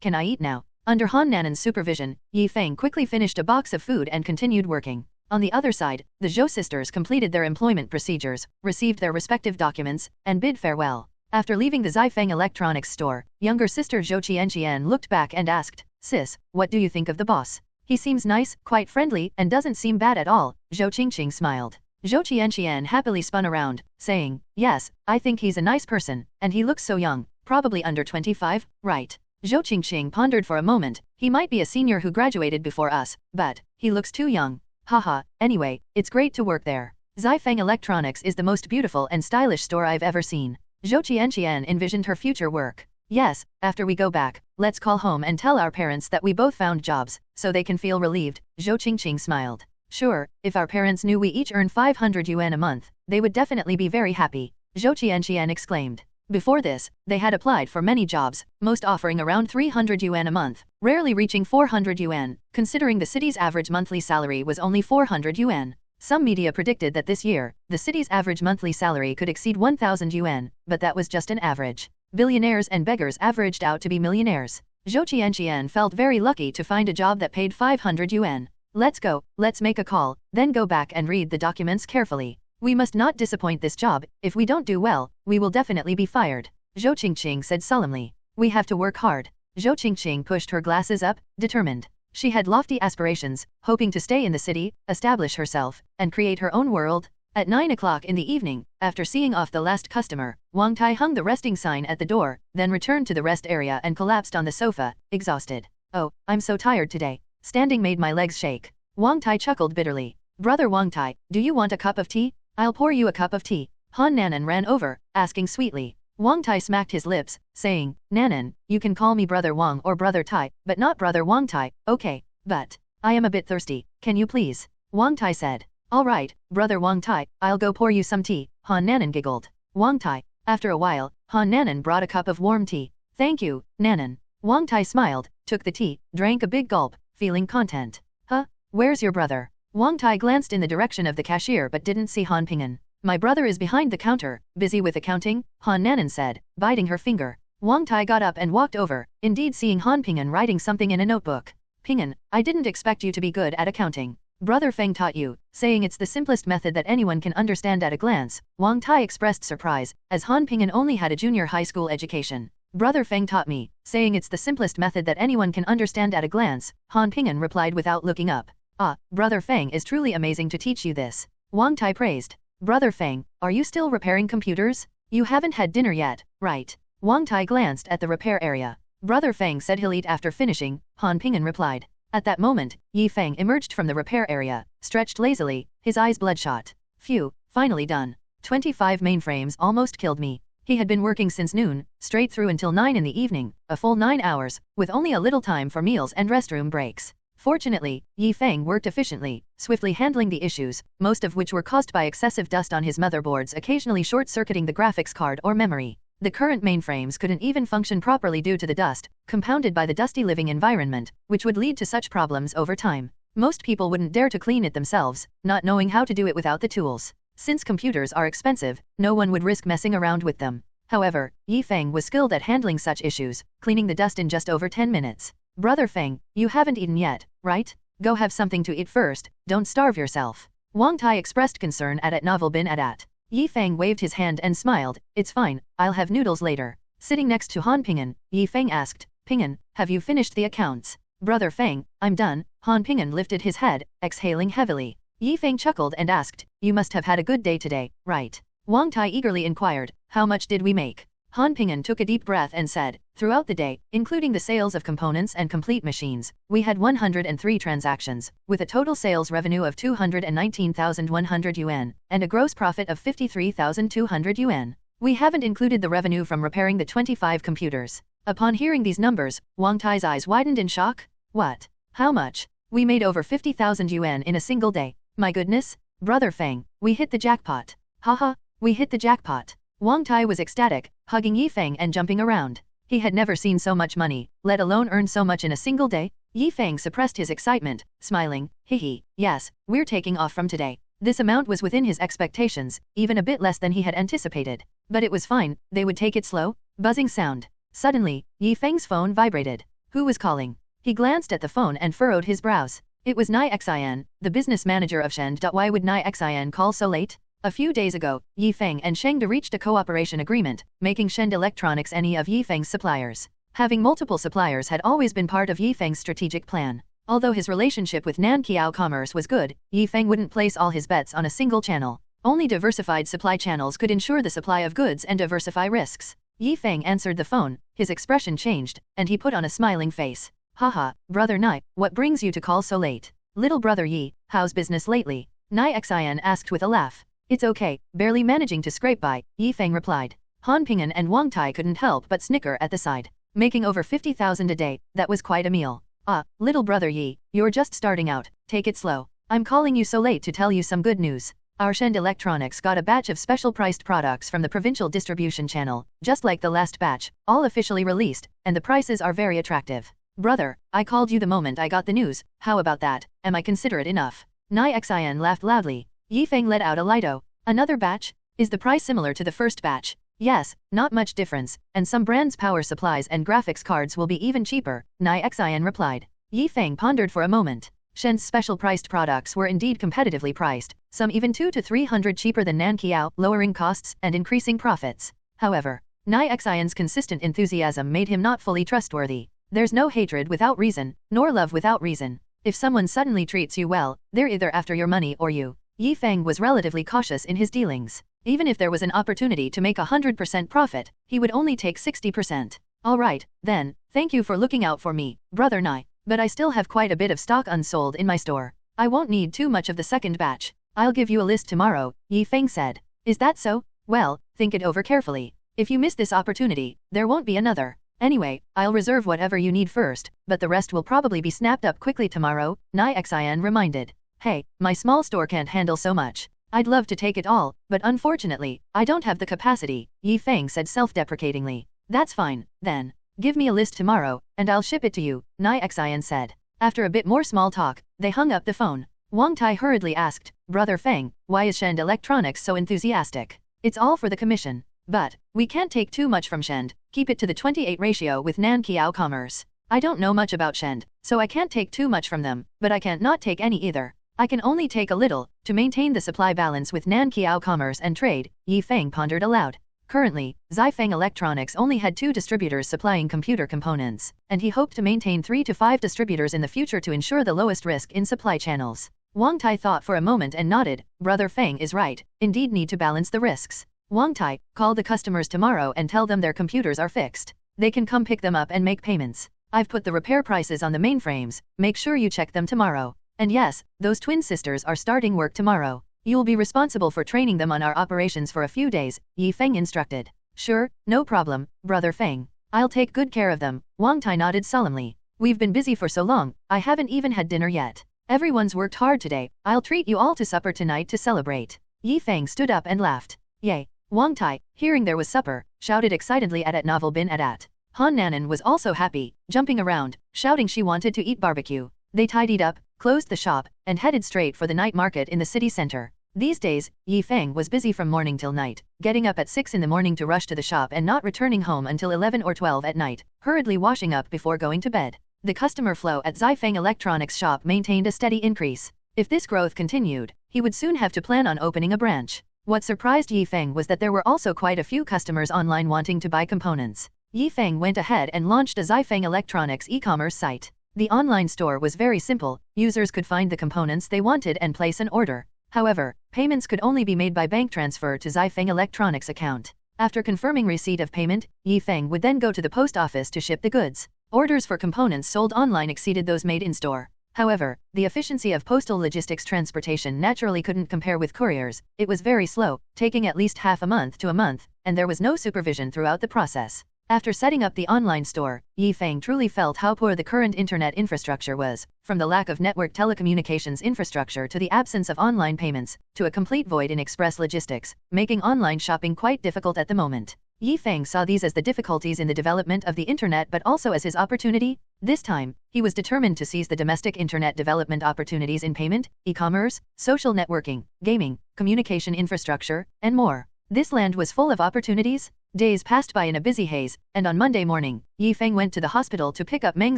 can I eat now? Under Han Nanan's supervision, Feng quickly finished a box of food and continued working. On the other side, the Zhou sisters completed their employment procedures, received their respective documents, and bid farewell. After leaving the Feng electronics store, younger sister Zhou Qianqian looked back and asked, sis, what do you think of the boss? He seems nice, quite friendly, and doesn't seem bad at all. Zhou Qingqing smiled. Zhou Qianqian happily spun around, saying, yes, I think he's a nice person, and he looks so young, probably under 25, right? Zhou Qingqing pondered for a moment. He might be a senior who graduated before us, but he looks too young. Haha, anyway, it's great to work there. Feng Electronics is the most beautiful and stylish store I've ever seen. Zhou Qianqian envisioned her future work. Yes, after we go back, let's call home and tell our parents that we both found jobs, so they can feel relieved. Zhou Qingqing smiled. Sure, if our parents knew we each earn 500 yuan a month, they would definitely be very happy, Zhou Qianqian exclaimed. Before this, they had applied for many jobs, most offering around 300 yuan a month, rarely reaching 400 yuan, considering the city's average monthly salary was only 400 yuan. Some media predicted that this year, the city's average monthly salary could exceed 1,000 yuan, but that was just an average. Billionaires and beggars averaged out to be millionaires. Zhou Qianqian felt very lucky to find a job that paid 500 yuan. Let's go, let's make a call, then go back and read the documents carefully. We must not disappoint this job. If we don't do well, we will definitely be fired, Zhou Qingqing said solemnly. We have to work hard. Zhou Qingqing pushed her glasses up, determined. She had lofty aspirations, hoping to stay in the city, establish herself, and create her own world. At 9 o'clock in the evening, after seeing off the last customer, Wang Tai hung the resting sign at the door, then returned to the rest area and collapsed on the sofa, exhausted. Oh, I'm so tired today. Standing made my legs shake. Wang Tai chuckled bitterly. Brother Wang Tai, do you want a cup of tea? I'll pour you a cup of tea. Han Nanan ran over, asking sweetly. Wang Tai smacked his lips, saying, Nanan, you can call me Brother Wang or Brother Tai, but not Brother Wang Tai, okay, but I am a bit thirsty, can you please? Wang Tai said. All right, Brother Wang Tai, I'll go pour you some tea, Han Nanan giggled. Wang Tai. After a while, Han Nanan brought a cup of warm tea. Thank you, Nanan. Wang Tai smiled, took the tea, drank a big gulp, feeling content. Huh? Where's your brother? Wang Tai glanced in the direction of the cashier but didn't see Han Ping'an. My brother is behind the counter, busy with accounting, Han Nanan said, biting her finger. Wang Tai got up and walked over, indeed seeing Han Ping'an writing something in a notebook. Ping'an, I didn't expect you to be good at accounting. Brother Feng taught you, saying it's the simplest method that anyone can understand at a glance. Wang Tai expressed surprise, as Han Ping'an only had a junior high school education. Brother Feng taught me, saying it's the simplest method that anyone can understand at a glance, Han Ping'an replied without looking up. Ah, Brother Feng is truly amazing to teach you this. Wang Tai praised. Brother Feng, are you still repairing computers? You haven't had dinner yet, right? Wang Tai glanced at the repair area. Brother Feng said he'll eat after finishing, Han Ping'an replied. At that moment, Yi Feng emerged from the repair area, stretched lazily, his eyes bloodshot. Phew, finally done. 25 mainframes almost killed me. He had been working since noon, straight through until 9 in the evening, a full 9 hours, with only a little time for meals and restroom breaks. Fortunately, Yi Feng worked efficiently, swiftly handling the issues, most of which were caused by excessive dust on his motherboards occasionally short-circuiting the graphics card or memory. The current mainframes couldn't even function properly due to the dust, compounded by the dusty living environment, which would lead to such problems over time. Most people wouldn't dare to clean it themselves, not knowing how to do it without the tools. Since computers are expensive, no one would risk messing around with them. However, Yi Feng was skilled at handling such issues, cleaning the dust in just over 10 minutes. Brother Feng, you haven't eaten yet, right? Go have something to eat first, don't starve yourself. Wang Tai expressed concern at Novel bin Adat. Yi Feng waved his hand and smiled, it's fine, I'll have noodles later. Sitting next to Han Ping'an, Yi Feng asked, Ping'an, have you finished the accounts? Brother Feng, I'm done. Han Ping'an lifted his head, exhaling heavily. Yi Feng chuckled and asked, you must have had a good day today, right? Wang Tai eagerly inquired, how much did we make? Han Ping'an took a deep breath and said, throughout the day, including the sales of components and complete machines, we had 103 transactions, with a total sales revenue of 219,100 yuan, and a gross profit of 53,200 yuan. We haven't included the revenue from repairing the 25 computers. Upon hearing these numbers, Wang Tai's eyes widened in shock. What? How much? We made over 50,000 yuan in a single day. My goodness. Brother Feng, we hit the jackpot. Haha, we hit the jackpot. Wang Tai was ecstatic, hugging Yi Feng and jumping around. He had never seen so much money, let alone earn so much in a single day. Yi Feng suppressed his excitement, smiling, hehe, yes, we're taking off from today. This amount was within his expectations, even a bit less than he had anticipated. But it was fine, they would take it slow. Buzzing sound. Suddenly, Yi Feng's phone vibrated. Who was calling? He glanced at the phone and furrowed his brows. It was Nai Xian, the business manager of Shen. Why would Nai Xian call so late? A few days ago, Yi Feng and Sheng De reached a cooperation agreement, making Shen Electronics any of Yi Feng's suppliers. Having multiple suppliers had always been part of Yi Feng's strategic plan. Although his relationship with Nanqiao Commerce was good, Yi Feng wouldn't place all his bets on a single channel. Only diversified supply channels could ensure the supply of goods and diversify risks. Yi Feng answered the phone, his expression changed, and he put on a smiling face. Haha, brother Nai, what brings you to call so late? Little brother Yi, how's business lately? Nai Xian asked with a laugh. It's okay, barely managing to scrape by, Yi Feng replied. Han Ping'an and Wang Tai couldn't help but snicker at the side. making over 50,000 a day. That was quite a meal. Ah, little brother Yi, you're just starting out, take it slow. I'm calling you so late to tell you some good news. Our Shend Electronics got a batch of special priced products from the provincial distribution channel, just like the last batch, all officially released, and the prices are very attractive. Brother, I called you the moment I got the news, how about that, am I considerate enough? Nai Xian laughed loudly. Yi Feng let out a lido. Another batch? Is the price similar to the first batch? Yes, not much difference, and some brands' power supplies and graphics cards will be even cheaper, Nai Xian replied. Yi Feng pondered for a moment. Shen's special priced products were indeed competitively priced, some even 200 to 300 cheaper than Nanqiao, lowering costs and increasing profits. However, Nai Xian's consistent enthusiasm made him not fully trustworthy. There's no hatred without reason, nor love without reason. If someone suddenly treats you well, they're either after your money or you. Yi Feng was relatively cautious in his dealings. Even if there was an opportunity to make 100% profit, he would only take 60%. Alright, then, thank you for looking out for me, brother Nai. But I still have quite a bit of stock unsold in my store. I won't need too much of the second batch. I'll give you a list tomorrow, Yi Feng said. Is that so? Well, think it over carefully. If you miss this opportunity, there won't be another. Anyway, I'll reserve whatever you need first, but the rest will probably be snapped up quickly tomorrow, Nai Xian reminded. Hey, my small store can't handle so much. I'd love to take it all, but unfortunately, I don't have the capacity, Yi Feng said self-deprecatingly. That's fine, then. Give me a list tomorrow, and I'll ship it to you, Nai Xian said. After a bit more small talk, they hung up the phone. Wang Tai hurriedly asked, Brother Feng, why is Shend Electronics so enthusiastic? It's all for the commission. But, we can't take too much from Shend, keep it to the 28 ratio with Nanqiao Commerce. I don't know much about Shend, so I can't take too much from them, but I can't not take any either. I can only take a little, to maintain the supply balance with Nanqiao Commerce and Trade, Yi Feng pondered aloud. Currently, Feng Electronics only had 2 distributors supplying computer components, and he hoped to maintain 3 to 5 distributors in the future to ensure the lowest risk in supply channels. Wang Tai thought for a moment and nodded, Brother Feng is right, indeed need to balance the risks. Wang Tai, call the customers tomorrow and tell them their computers are fixed. They can come pick them up and make payments. I've put the repair prices on the mainframes, make sure you check them tomorrow. And yes, those twin sisters are starting work tomorrow. You'll be responsible for training them on our operations for a few days, Yi Feng instructed. Sure, no problem, Brother Feng. I'll take good care of them, Wang Tai nodded solemnly. We've been busy for so long, I haven't even had dinner yet. Everyone's worked hard today, I'll treat you all to supper tonight to celebrate. Yi Feng stood up and laughed. Yay. Wang Tai, hearing there was supper, shouted excitedly at Novel Bin Adat. Han Nanan was also happy, jumping around, shouting she wanted to eat barbecue. They tidied up, closed the shop, and headed straight for the night market in the city center. These days, Yi Feng was busy from morning till night, getting up at 6 in the morning to rush to the shop and not returning home until 11 or 12 at night, hurriedly washing up before going to bed. The customer flow at Feng Electronics shop maintained a steady increase. If this growth continued, he would soon have to plan on opening a branch. What surprised Yi Feng was that there were also quite a few customers online wanting to buy components. Yi Feng went ahead and launched a Feng Electronics e-commerce site. The online store was very simple, users could find the components they wanted and place an order. However, payments could only be made by bank transfer to Feng Electronics account. After confirming receipt of payment, Yi Feng would then go to the post office to ship the goods. Orders for components sold online exceeded those made in store. However, the efficiency of postal logistics transportation naturally couldn't compare with couriers. It was very slow, taking at least half a month to a month, and there was no supervision throughout the process. After setting up the online store, Yi Feng truly felt how poor the current internet infrastructure was, from the lack of network telecommunications infrastructure to the absence of online payments, to a complete void in express logistics, making online shopping quite difficult at the moment. Yi Feng saw these as the difficulties in the development of the internet but also as his opportunity. This time, he was determined to seize the domestic internet development opportunities in payment, e-commerce, social networking, gaming, communication infrastructure, and more. This land was full of opportunities. Days passed by in a busy haze, and on Monday morning, Yi Feng went to the hospital to pick up Meng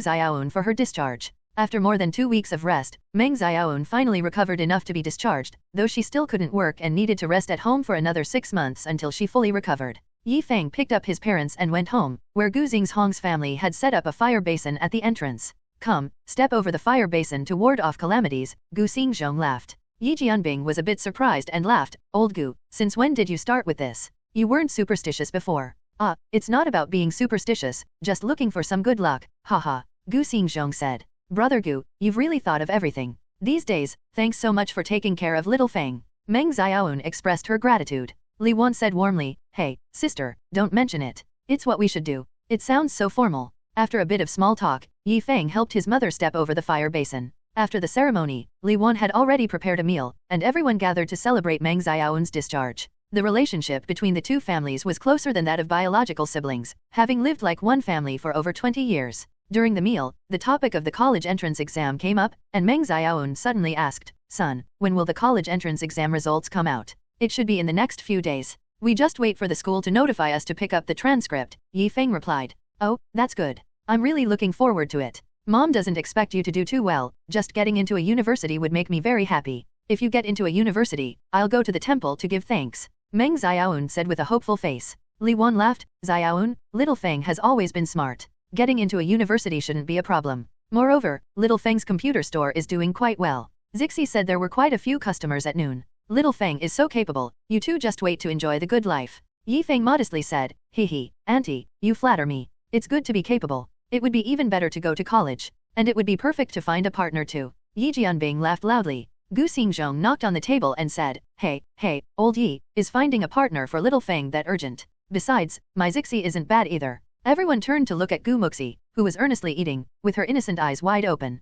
Xiaoun for her discharge. After more than 2 weeks of rest, Meng Xiaoun finally recovered enough to be discharged, though she still couldn't work and needed to rest at home for another 6 months until she fully recovered. Yi Feng picked up his parents and went home, where Gu Xing's family had set up a fire basin at the entrance. Come, step over the fire basin to ward off calamities, Gu Xingzhong laughed. Yi Jianbing was a bit surprised and laughed, Old Gu, since when did you start with this? You weren't superstitious before. Ah, it's not about being superstitious, just looking for some good luck, haha, Gu Xingzhong said. Brother Gu, you've really thought of everything. These days, thanks so much for taking care of little Feng. Meng Xiaoun expressed her gratitude. Li Wan said warmly, hey, sister, don't mention it. It's what we should do. It sounds so formal. After a bit of small talk, Feng helped his mother step over the fire basin. After the ceremony, Li Wan had already prepared a meal, and everyone gathered to celebrate Meng Xiaoyun's discharge. The relationship between the two families was closer than that of biological siblings, having lived like one family for over 20 years. During the meal, the topic of the college entrance exam came up, and Meng Xiaoyun suddenly asked, "Son, when will the college entrance exam results come out?" "It should be in the next few days. We just wait for the school to notify us to pick up the transcript," Feng replied. "Oh, that's good. I'm really looking forward to it. Mom doesn't expect you to do too well, just getting into a university would make me very happy. If you get into a university, I'll go to the temple to give thanks," Meng Xiaoyun said with a hopeful face. Li Wan laughed. "Xiaoyun, little Feng has always been smart. Getting into a university shouldn't be a problem. Moreover, little Feng's computer store is doing quite well." Zixi said there were quite a few customers at noon. "Little Feng is so capable, you two just wait to enjoy the good life." Feng modestly said, "Hee, auntie, you flatter me. It's good to be capable. It would be even better to go to college. And it would be perfect to find a partner too." Yi Jianbing laughed loudly. Gu Xingzhong knocked on the table and said, Hey, old Yi, is finding a partner for little Feng that urgent? Besides, my Zixi isn't bad either." Everyone turned to look at Gu Muxi, who was earnestly eating, with her innocent eyes wide open.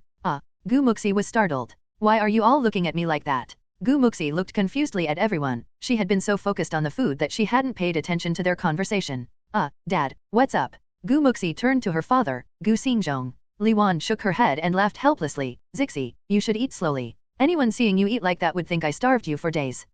Gu Muxi was startled. "Why are you all looking at me like that?" Gu Muxi looked confusedly at everyone. She had been so focused on the food that she hadn't paid attention to their conversation. Dad, what's up?" Gu Muxi turned to her father, Gu Xingzhong. Li Wan shook her head and laughed helplessly. "Zixi, you should eat slowly. Anyone seeing you eat like that would think I starved you for days."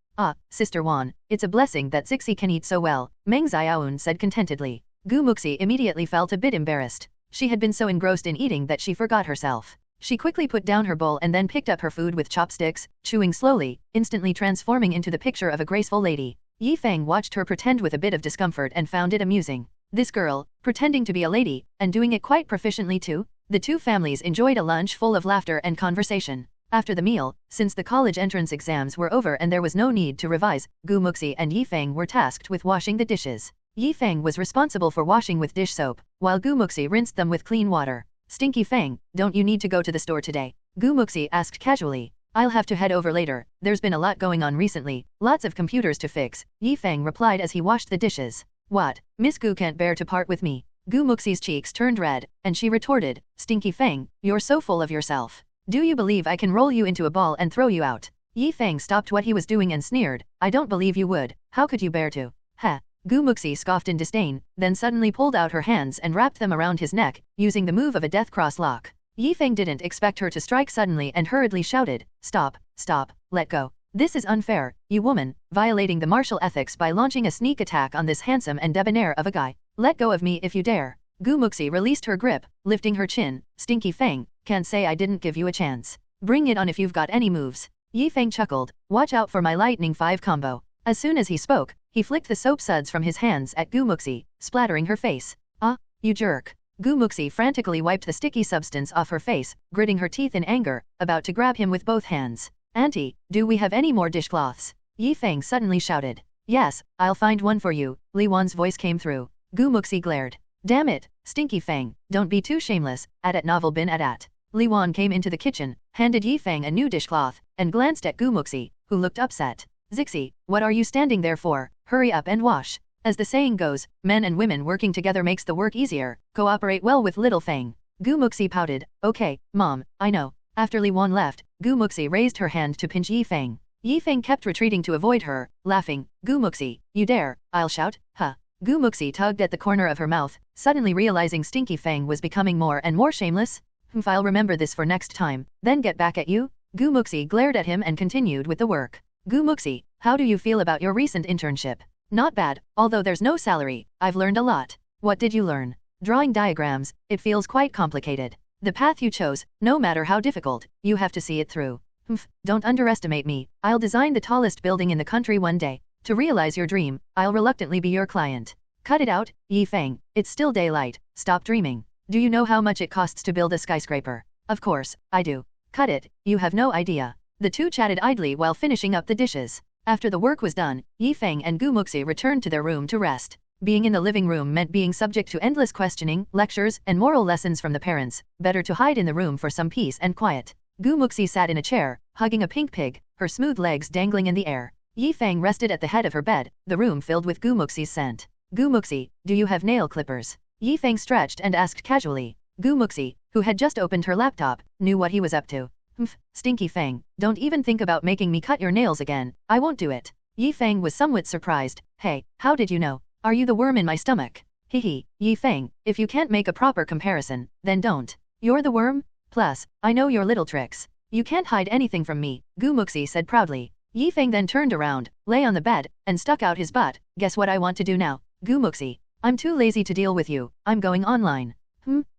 Sister Wan, it's a blessing that Zixi can eat so well," Meng Xiaoyun said contentedly. Gu Muxi immediately felt a bit embarrassed. She had been so engrossed in eating that she forgot herself. She quickly put down her bowl and then picked up her food with chopsticks, chewing slowly, instantly transforming into the picture of a graceful lady. Feng watched her pretend with a bit of discomfort and found it amusing. This girl, pretending to be a lady, and doing it quite proficiently too? The two families enjoyed a lunch full of laughter and conversation. After the meal, since the college entrance exams were over and there was no need to revise, Gu Muxi and Feng were tasked with washing the dishes. Feng was responsible for washing with dish soap, while Gu Muxi rinsed them with clean water. "Stinky Feng, don't you need to go to the store today?" Gu Muxi asked casually. "I'll have to head over later, there's been a lot going on recently, lots of computers to fix," Feng replied as he washed the dishes. "What, Miss Gu can't bear to part with me?" Gu Muxi's cheeks turned red, and she retorted, "Stinky Feng, you're so full of yourself. Do you believe I can roll you into a ball and throw you out?" Feng stopped what he was doing and sneered, "I don't believe you would, how could you bear to?" "Heh." Gu Muxi scoffed in disdain, then suddenly pulled out her hands and wrapped them around his neck, using the move of a death cross lock. Feng didn't expect her to strike suddenly and hurriedly shouted, Stop, let go. This is unfair, you woman, violating the martial ethics by launching a sneak attack on this handsome and debonair of a guy. Let go of me if you dare." Gu Muxi released her grip, lifting her chin. "Stinky Feng, can't say I didn't give you a chance. Bring it on if you've got any moves." Feng chuckled, "Watch out for my lightning 5 combo." As soon as he spoke, he flicked the soap suds from his hands at Gu Muxi, splattering her face. You jerk." Gu Muxi frantically wiped the sticky substance off her face, gritting her teeth in anger, about to grab him with both hands. "Auntie, do we have any more dishcloths?" Feng suddenly shouted. "Yes, I'll find one for you," Li Wan's voice came through. Gu Muxi glared. "Damn it, Stinky Feng, don't be too shameless, at novel bin at." Li Wan came into the kitchen, handed Feng a new dishcloth, and glanced at Gu Muxi, who looked upset. "Zixi, what are you standing there for? Hurry up and wash." As the saying goes, men and women working together makes the work easier. Cooperate well with little Feng. Gu Muxi pouted. "Okay, Mom, I know." After Li Wan left, Gu Muxi raised her hand to pinch Feng. Feng kept retreating to avoid her, laughing. "Gu Muxi, you dare, I'll shout, huh." Gu Muxi tugged at the corner of her mouth, suddenly realizing Stinky Feng was becoming more and more shameless. I'll remember this for next time, then get back at you." Gu Muxi glared at him and continued with the work. "Gu Muxi, how do you feel about your recent internship?" "Not bad, although there's no salary, I've learned a lot." "What did you learn?" "Drawing diagrams, it feels quite complicated. The path you chose, no matter how difficult, you have to see it through." Don't underestimate me, I'll design the tallest building in the country one day. To realize your dream, I'll reluctantly be your client." "Cut it out, Feng, it's still daylight, stop dreaming. Do you know how much it costs to build a skyscraper?" "Of course, I do." "Cut it, you have no idea." The two chatted idly while finishing up the dishes. After the work was done, Feng and Gu Muxi returned to their room to rest. Being in the living room meant being subject to endless questioning, lectures, and moral lessons from the parents. Better to hide in the room for some peace and quiet. Gu Muxi sat in a chair, hugging a pink pig, her smooth legs dangling in the air. Feng rested at the head of her bed, the room filled with Gu Muxi's scent. "Gu Muxi, do you have nail clippers?" Yi Feng stretched and asked casually. Muxi, who had just opened her laptop, knew what he was up to. Hmph, Stinky Feng, don't even think about making me cut your nails again, I won't do it. Yi Feng was somewhat surprised. Hey, how did you know? Are you the worm in my stomach? Hehe, Yi Feng, if you can't make a proper comparison, then don't. You're the worm? Plus, I know your little tricks. You can't hide anything from me, Muxi said proudly. Yi Feng then turned around, lay on the bed, and stuck out his butt. Guess what I want to do now, Muxi? I'm too lazy to deal with you, I'm going online.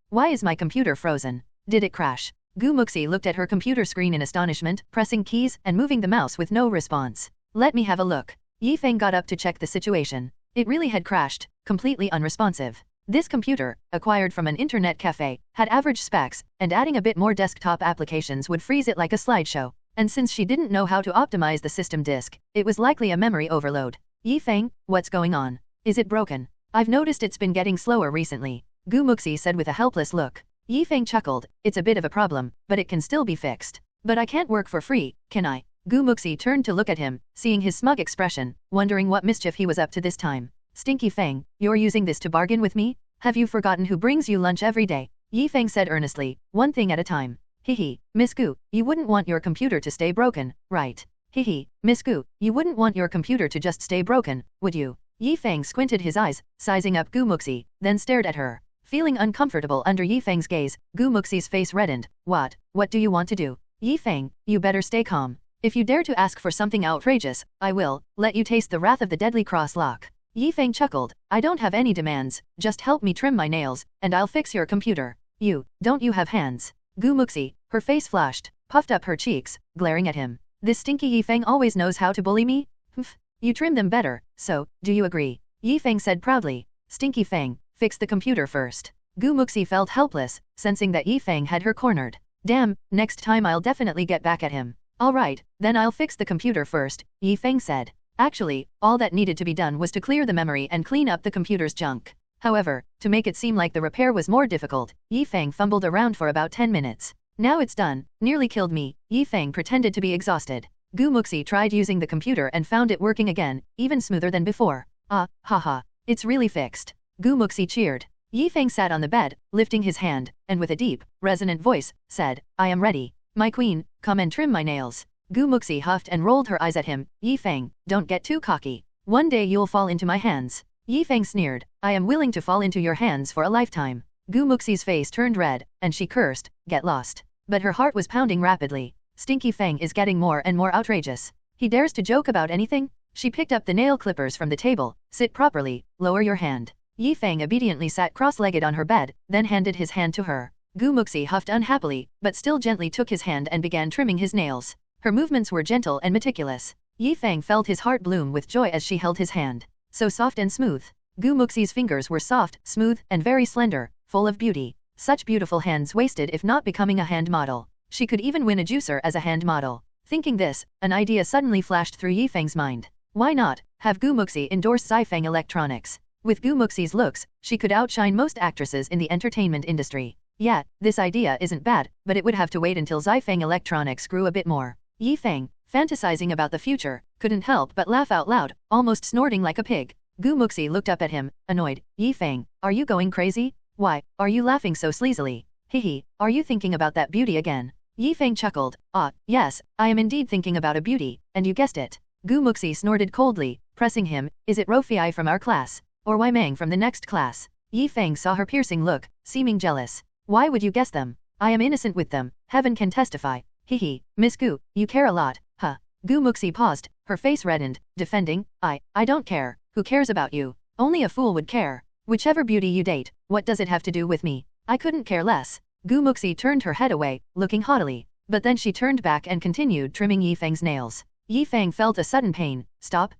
Why is my computer frozen? Did it crash? Muxi looked at her computer screen in astonishment, pressing keys and moving the mouse with no response. Let me have a look. Yi Feng got up to check the situation. It really had crashed, completely unresponsive. This computer, acquired from an internet cafe, had average specs, and adding a bit more desktop applications would freeze it like a slideshow. And since she didn't know how to optimize the system disk, it was likely a memory overload. Yi Feng, what's going on? Is it broken? I've noticed it's been getting slower recently, Muxi said with a helpless look. Yi Feng chuckled, it's a bit of a problem, but it can still be fixed. But I can't work for free, can I? Muxi turned to look at him, seeing his smug expression, wondering what mischief he was up to this time. Stinky Feng, you're using this to bargain with me? Have you forgotten who brings you lunch every day? Yi Feng said earnestly, one thing at a time. Hehe, Miss Gu, you wouldn't want your computer to stay broken, right? Hehe, Miss Gu, you wouldn't want your computer to just stay broken, would you? Yi Feng squinted his eyes, sizing up Muxi, then stared at her. Feeling uncomfortable under Yi Feng's gaze, Muxi's face reddened. What do you want to do? Yi Feng, you better stay calm. If you dare to ask for something outrageous, I will let you taste the wrath of the deadly cross lock. Yi Feng chuckled. I don't have any demands, just help me trim my nails, and I'll fix your computer. Don't you have hands? Muxi, her face flushed, puffed up her cheeks, glaring at him. This stinky Yi Feng always knows how to bully me? Hmph, you trim them better, so, do you agree? Yi Feng said proudly. Stinky Feng, fix the computer first. Muxi felt helpless, sensing that Yi Feng had her cornered. Damn, next time I'll definitely get back at him. Alright, then I'll fix the computer first, Yi Feng said. Actually, all that needed to be done was to clear the memory and clean up the computer's junk. However, to make it seem like the repair was more difficult, Yi Feng fumbled around for about 10 minutes. Now it's done, nearly killed me, Yi Feng pretended to be exhausted. Muxi tried using the computer and found it working again, even smoother than before. Haha, it's really fixed. Muxi cheered. Yi Feng sat on the bed, lifting his hand, and with a deep, resonant voice, said, I am ready. My queen, come and trim my nails. Muxi huffed and rolled her eyes at him. Yi Feng, don't get too cocky. One day you'll fall into my hands. Yi Feng sneered. I am willing to fall into your hands for a lifetime. Muxi's face turned red, and she cursed, get lost. But her heart was pounding rapidly. Stinky Feng is getting more and more outrageous. He dares to joke about anything? She picked up the nail clippers from the table. Sit properly, lower your hand. Yi Feng obediently sat cross-legged on her bed, then handed his hand to her. Muxi huffed unhappily, but still gently took his hand and began trimming his nails. Her movements were gentle and meticulous. Yi Feng felt his heart bloom with joy as she held his hand. So soft and smooth. Muxi's fingers were soft, smooth, and very slender, full of beauty. Such beautiful hands wasted if not becoming a hand model. She could even win a juicer as a hand model. Thinking this, an idea suddenly flashed through Yi Feng's mind. Why not have Muxi endorse Feng Electronics? With Muxi's looks, she could outshine most actresses in the entertainment industry. Yeah, this idea isn't bad, but it would have to wait until Feng Electronics grew a bit more. Yi Feng, fantasizing about the future, couldn't help but laugh out loud, almost snorting like a pig. Muxi looked up at him, annoyed. Yi Feng, are you going crazy? Why, are you laughing so sleazily? Hehe, are you thinking about that beauty again? Yi Feng chuckled. Yes, I am indeed thinking about a beauty, and you guessed it. Muxi snorted coldly, pressing him. Is it Rofei from our class? Or Wei Meng from the next class? Yi Feng saw her piercing look, seeming jealous. Why would you guess them? I am innocent with them, heaven can testify. Hehe, Miss Gu, you care a lot, huh? Muxi paused, her face reddened, defending. I don't care, who cares about you? Only a fool would care. Whichever beauty you date, what does it have to do with me? I couldn't care less. Muxi turned her head away, looking haughtily. But then she turned back and continued trimming Yi Feng's nails. Yi Feng felt a sudden pain. Stop.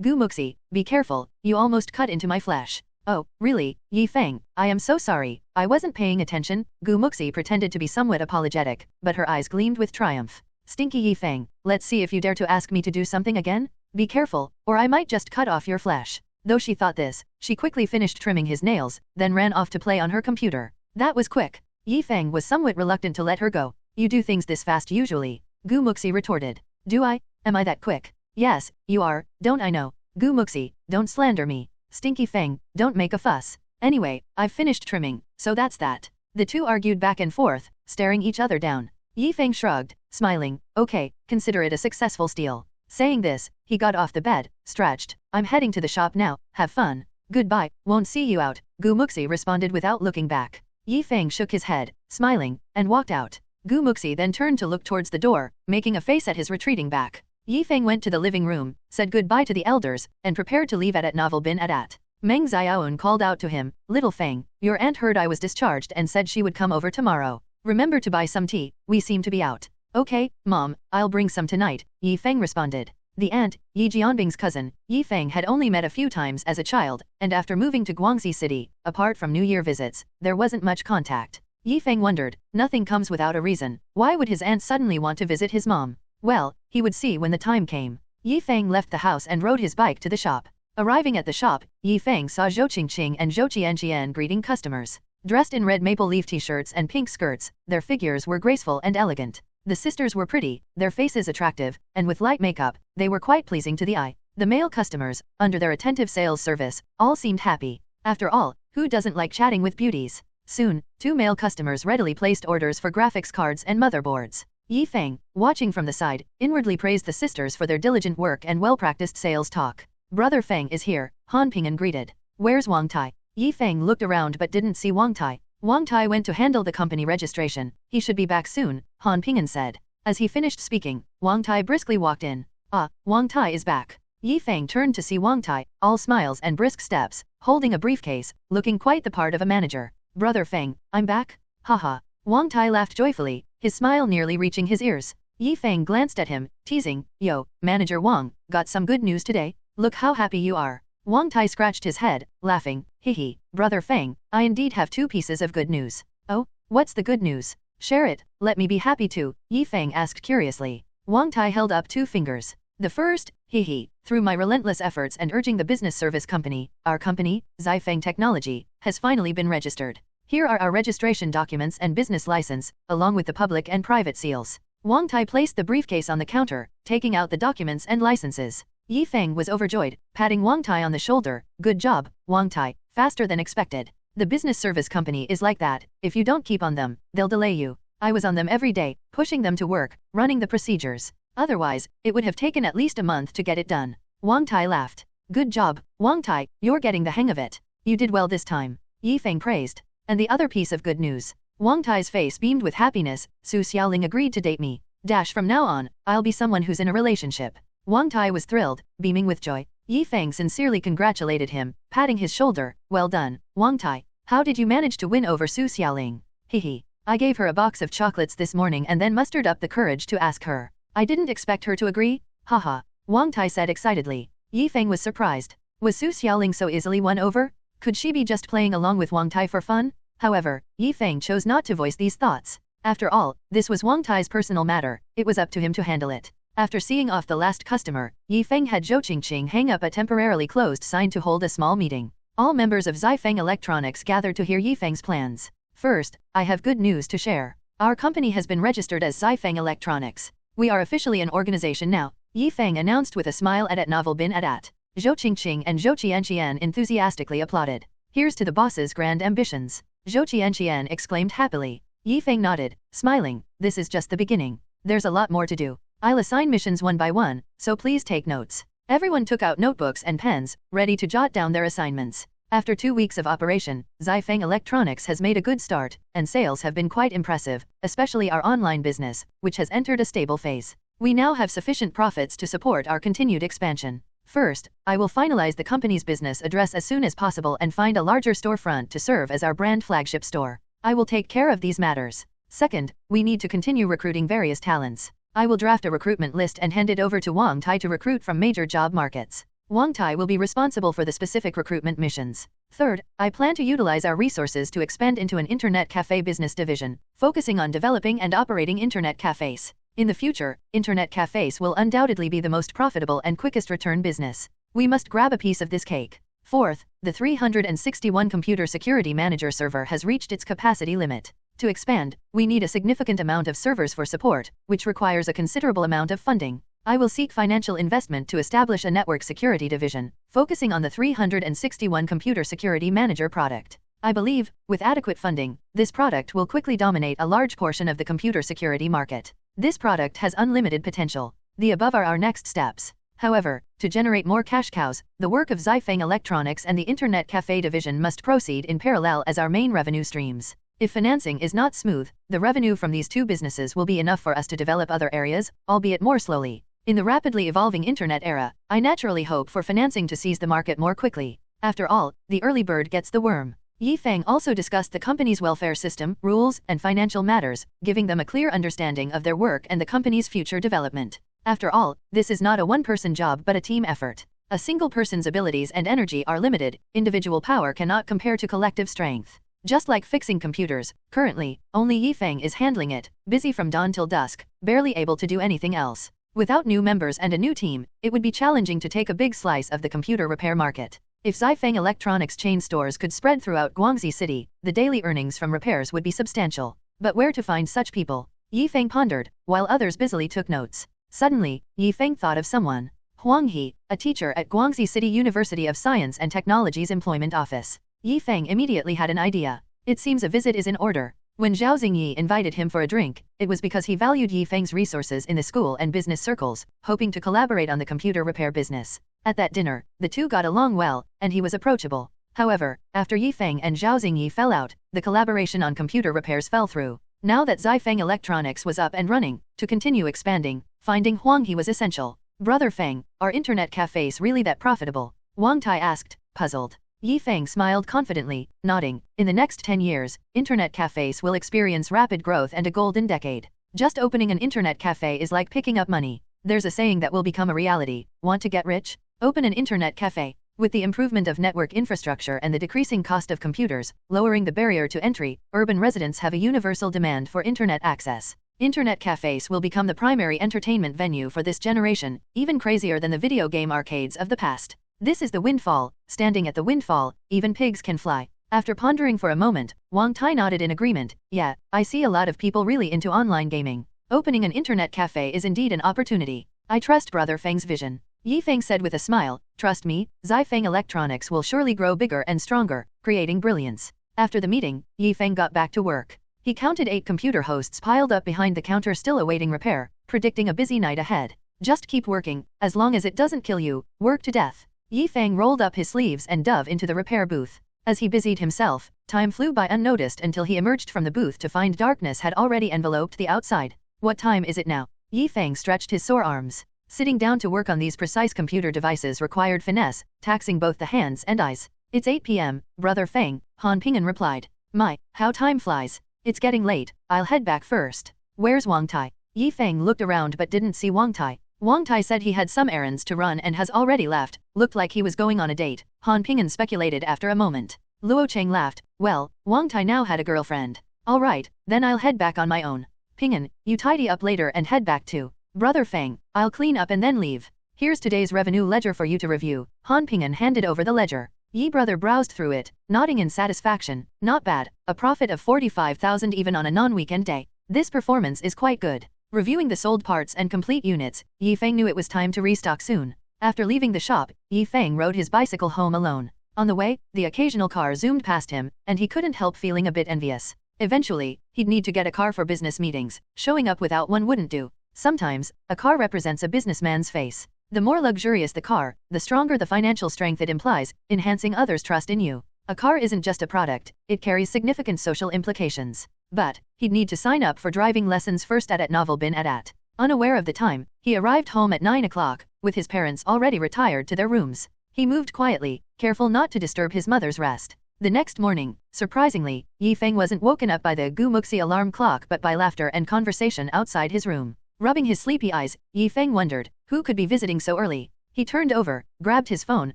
Muxi, be careful, you almost cut into my flesh. Oh, really, Yi Feng, I am so sorry, I wasn't paying attention. Muxi pretended to be somewhat apologetic, but her eyes gleamed with triumph. Stinky Yi Feng, let's see if you dare to ask me to do something again? Be careful, or I might just cut off your flesh. Though she thought this, she quickly finished trimming his nails, then ran off to play on her computer. That was quick. Yi Feng was somewhat reluctant to let her go. You do things this fast usually. Muxi retorted. Do I? Am I that quick? Yes, you are, don't I know? Muxi, don't slander me. Stinky Feng, don't make a fuss. Anyway, I've finished trimming, so that's that. The two argued back and forth, staring each other down. Feng shrugged, smiling. Okay, consider it a successful steal. Saying this, he got off the bed, stretched. I'm heading to the shop now, have fun. Goodbye, won't see you out, Muxi responded without looking back. Feng shook his head, smiling, and walked out. Muxi then turned to look towards the door, making a face at his retreating back. Feng went to the living room, said goodbye to the elders, and prepared to leave at novel bin at. Meng Xiaoan called out to him, Little Feng, your aunt heard I was discharged and said she would come over tomorrow. Remember to buy some tea, we seem to be out. Okay, Mom, I'll bring some tonight, Feng responded. The aunt, Yi Jianbing's cousin, Feng had only met a few times as a child, and after moving to Guangxi City, apart from New Year visits, there wasn't much contact. Feng wondered, nothing comes without a reason, why would his aunt suddenly want to visit his mom? Well, he would see when the time came. Feng left the house and rode his bike to the shop. Arriving at the shop, Feng saw Zhou Qingqing and Zhou Qianqian greeting customers. Dressed in red maple leaf t-shirts and pink skirts, their figures were graceful and elegant. The sisters were pretty, their faces attractive, and with light makeup, they were quite pleasing to the eye. The male customers, under their attentive sales service, all seemed happy. After all, who doesn't like chatting with beauties? Soon, two male customers readily placed orders for graphics cards and motherboards. Feng, watching from the side, inwardly praised the sisters for their diligent work and well-practiced sales talk. Brother Feng is here, Hmph greeted. Where's Wang Tai? Feng looked around but didn't see Wang Tai. Wang Tai went to handle the company registration. He should be back soon, Hmph said. As he finished speaking, Wang Tai briskly walked in. Ah, Wang Tai is back. Feng turned to see Wang Tai, all smiles and brisk steps, holding a briefcase, looking quite the part of a manager. Brother Feng, I'm back? Haha. Wang Tai laughed joyfully, his smile nearly reaching his ears. Feng glanced at him, teasing, Yo, Manager Wang, got some good news today? Look how happy you are. Wang Tai scratched his head, laughing, Hehe, Brother Feng, I indeed have two pieces of good news. Oh, what's the good news? Share it, let me be happy too, Feng asked curiously. Wang Tai held up two fingers. The first, Hehe, through my relentless efforts and urging the business service company, our company, Feng Technology, has finally been registered. Here are our registration documents and business license, along with the public and private seals. Wang Tai placed the briefcase on the counter, taking out the documents and licenses. Feng was overjoyed, patting Wang Tai on the shoulder. Good job, Wang Tai, faster than expected. The business service company is like that, if you don't keep on them, they'll delay you. I was on them every day, pushing them to work, running the procedures. Otherwise, it would have taken at least a month to get it done. Wang Tai laughed. Good job, Wang Tai, you're getting the hang of it. You did well this time. Feng praised. And the other piece of good news. Wang Tai's face beamed with happiness. Su Xiaoling agreed to date me. From now on, I'll be someone who's in a relationship. Wang Tai was thrilled, beaming with joy. Feng sincerely congratulated him, patting his shoulder. Well done, Wang Tai. How did you manage to win over Su Xiaoling? Hehe. I gave her a box of chocolates this morning and then mustered up the courage to ask her. I didn't expect her to agree. Haha. Wang Tai said excitedly. Feng was surprised. Was Su Xiaoling so easily won over? Could she be just playing along with Wang Tai for fun? However, Feng chose not to voice these thoughts. After all, this was Wang Tai's personal matter, it was up to him to handle it. After seeing off the last customer, Feng had Zhou Qingqing hang up a temporarily closed sign to hold a small meeting. All members of Feng Electronics gathered to hear Feng's plans. First, I have good news to share. Our company has been registered as Feng Electronics. We are officially an organization now, Feng announced with a smile at novel bin at. Zhou Qingqing and Zhou Qianqian enthusiastically applauded. Here's to the boss's grand ambitions. Zhou Qianqian exclaimed happily. Feng nodded, smiling, this is just the beginning. There's a lot more to do. I'll assign missions one by one, so please take notes. Everyone took out notebooks and pens, ready to jot down their assignments. After 2 weeks of operation, Feng Electronics has made a good start, and sales have been quite impressive, especially our online business, which has entered a stable phase. We now have sufficient profits to support our continued expansion. First, I will finalize the company's business address as soon as possible and find a larger storefront to serve as our brand flagship store. I will take care of these matters. Second, we need to continue recruiting various talents. I will draft a recruitment list and hand it over to Wang Tai to recruit from major job markets. Wang Tai will be responsible for the specific recruitment missions. Third, I plan to utilize our resources to expand into an internet cafe business division, focusing on developing and operating internet cafes. In the future, internet cafes will undoubtedly be the most profitable and quickest return business. We must grab a piece of this cake. Fourth, the 361 computer security manager server has reached its capacity limit. To expand, we need a significant amount of servers for support, which requires a considerable amount of funding. I will seek financial investment to establish a network security division, focusing on the 361 computer security manager product. I believe, with adequate funding, this product will quickly dominate a large portion of the computer security market. This product has unlimited potential. The above are our next steps. However, to generate more cash cows, the work of Feng Electronics and the Internet Cafe division must proceed in parallel as our main revenue streams. If financing is not smooth, the revenue from these two businesses will be enough for us to develop other areas, albeit more slowly. In the rapidly evolving internet era, I naturally hope for financing to seize the market more quickly. After all, the early bird gets the worm. Feng also discussed the company's welfare system, rules, and financial matters, giving them a clear understanding of their work and the company's future development. After all, this is not a one-person job but a team effort. A single person's abilities and energy are limited, individual power cannot compare to collective strength. Just like fixing computers, currently, only Feng is handling it, busy from dawn till dusk, barely able to do anything else. Without new members and a new team, it would be challenging to take a big slice of the computer repair market. If Feng Electronics chain stores could spread throughout Guangxi City, the daily earnings from repairs would be substantial. But where to find such people? Feng pondered, while others busily took notes. Suddenly, Feng thought of someone. Hmph, a teacher at Guangxi City University of Science and Technology's Employment Office. Feng immediately had an idea. It seems a visit is in order. When Zhao Xingyi invited him for a drink, it was because he valued Feng's resources in the school and business circles, hoping to collaborate on the computer repair business. At that dinner, the two got along well, and he was approachable. However, after Feng and Zhao Xingyi fell out, the collaboration on computer repairs fell through. Now that Feng Electronics was up and running, to continue expanding, finding Hmph was essential. Brother Feng, are internet cafes really that profitable? Wang Tai asked, puzzled. Feng smiled confidently, nodding. In the next 10 years, internet cafes will experience rapid growth and a golden decade. Just opening an internet cafe is like picking up money. There's a saying that will become a reality. Want to get rich? Open an internet cafe. With the improvement of network infrastructure and the decreasing cost of computers, lowering the barrier to entry, urban residents have a universal demand for internet access. Internet cafes will become the primary entertainment venue for this generation, even crazier than the video game arcades of the past. This is the windfall. Standing at the windfall, even pigs can fly. After pondering for a moment, Wang Tai nodded in agreement. Yeah, I see a lot of people really into online gaming. Opening an internet cafe is indeed an opportunity. I trust Brother Feng's vision. Feng said with a smile, trust me, Feng Electronics will surely grow bigger and stronger, creating brilliance. After the meeting, Feng got back to work. He counted 8 computer hosts piled up behind the counter still awaiting repair, predicting a busy night ahead. Just keep working, as long as it doesn't kill you, work to death. Feng rolled up his sleeves and dove into the repair booth. As he busied himself, time flew by unnoticed until he emerged from the booth to find darkness had already enveloped the outside. What time is it now? Feng stretched his sore arms. Sitting down to work on these precise computer devices required finesse, taxing both the hands and eyes. It's 8 p.m., Brother Feng, Hmph replied. My, how time flies. It's getting late, I'll head back first. Where's Wang Tai? Feng looked around but didn't see Wang Tai. Wang Tai said he had some errands to run and has already left, looked like he was going on a date, Hmph speculated after a moment. Luo Cheng laughed, well, Wang Tai now had a girlfriend. Alright, then I'll head back on my own. Ping'an, you tidy up later and head back too. Brother Feng, I'll clean up and then leave. Here's today's revenue ledger for you to review. Hmph handed over the ledger. Brother browsed through it, nodding in satisfaction. Not bad, a profit of 45,000 even on a non-weekend day. This performance is quite good. Reviewing the sold parts and complete units, Feng knew it was time to restock soon. After leaving the shop, Feng rode his bicycle home alone. On the way, the occasional car zoomed past him, and he couldn't help feeling a bit envious. Eventually, he'd need to get a car for business meetings. Showing up without one wouldn't do. Sometimes, a car represents a businessman's face. The more luxurious the car, the stronger the financial strength it implies, enhancing others' trust in you. A car isn't just a product, it carries significant social implications. But, he'd need to sign up for driving lessons first at Novel Bin at. Unaware of the time, he arrived home at 9 o'clock, with his parents already retired to their rooms. He moved quietly, careful not to disturb his mother's rest. The next morning, surprisingly, Feng wasn't woken up by the Muxi alarm clock but by laughter and conversation outside his room. Rubbing his sleepy eyes, Feng wondered, who could be visiting so early? He turned over, grabbed his phone,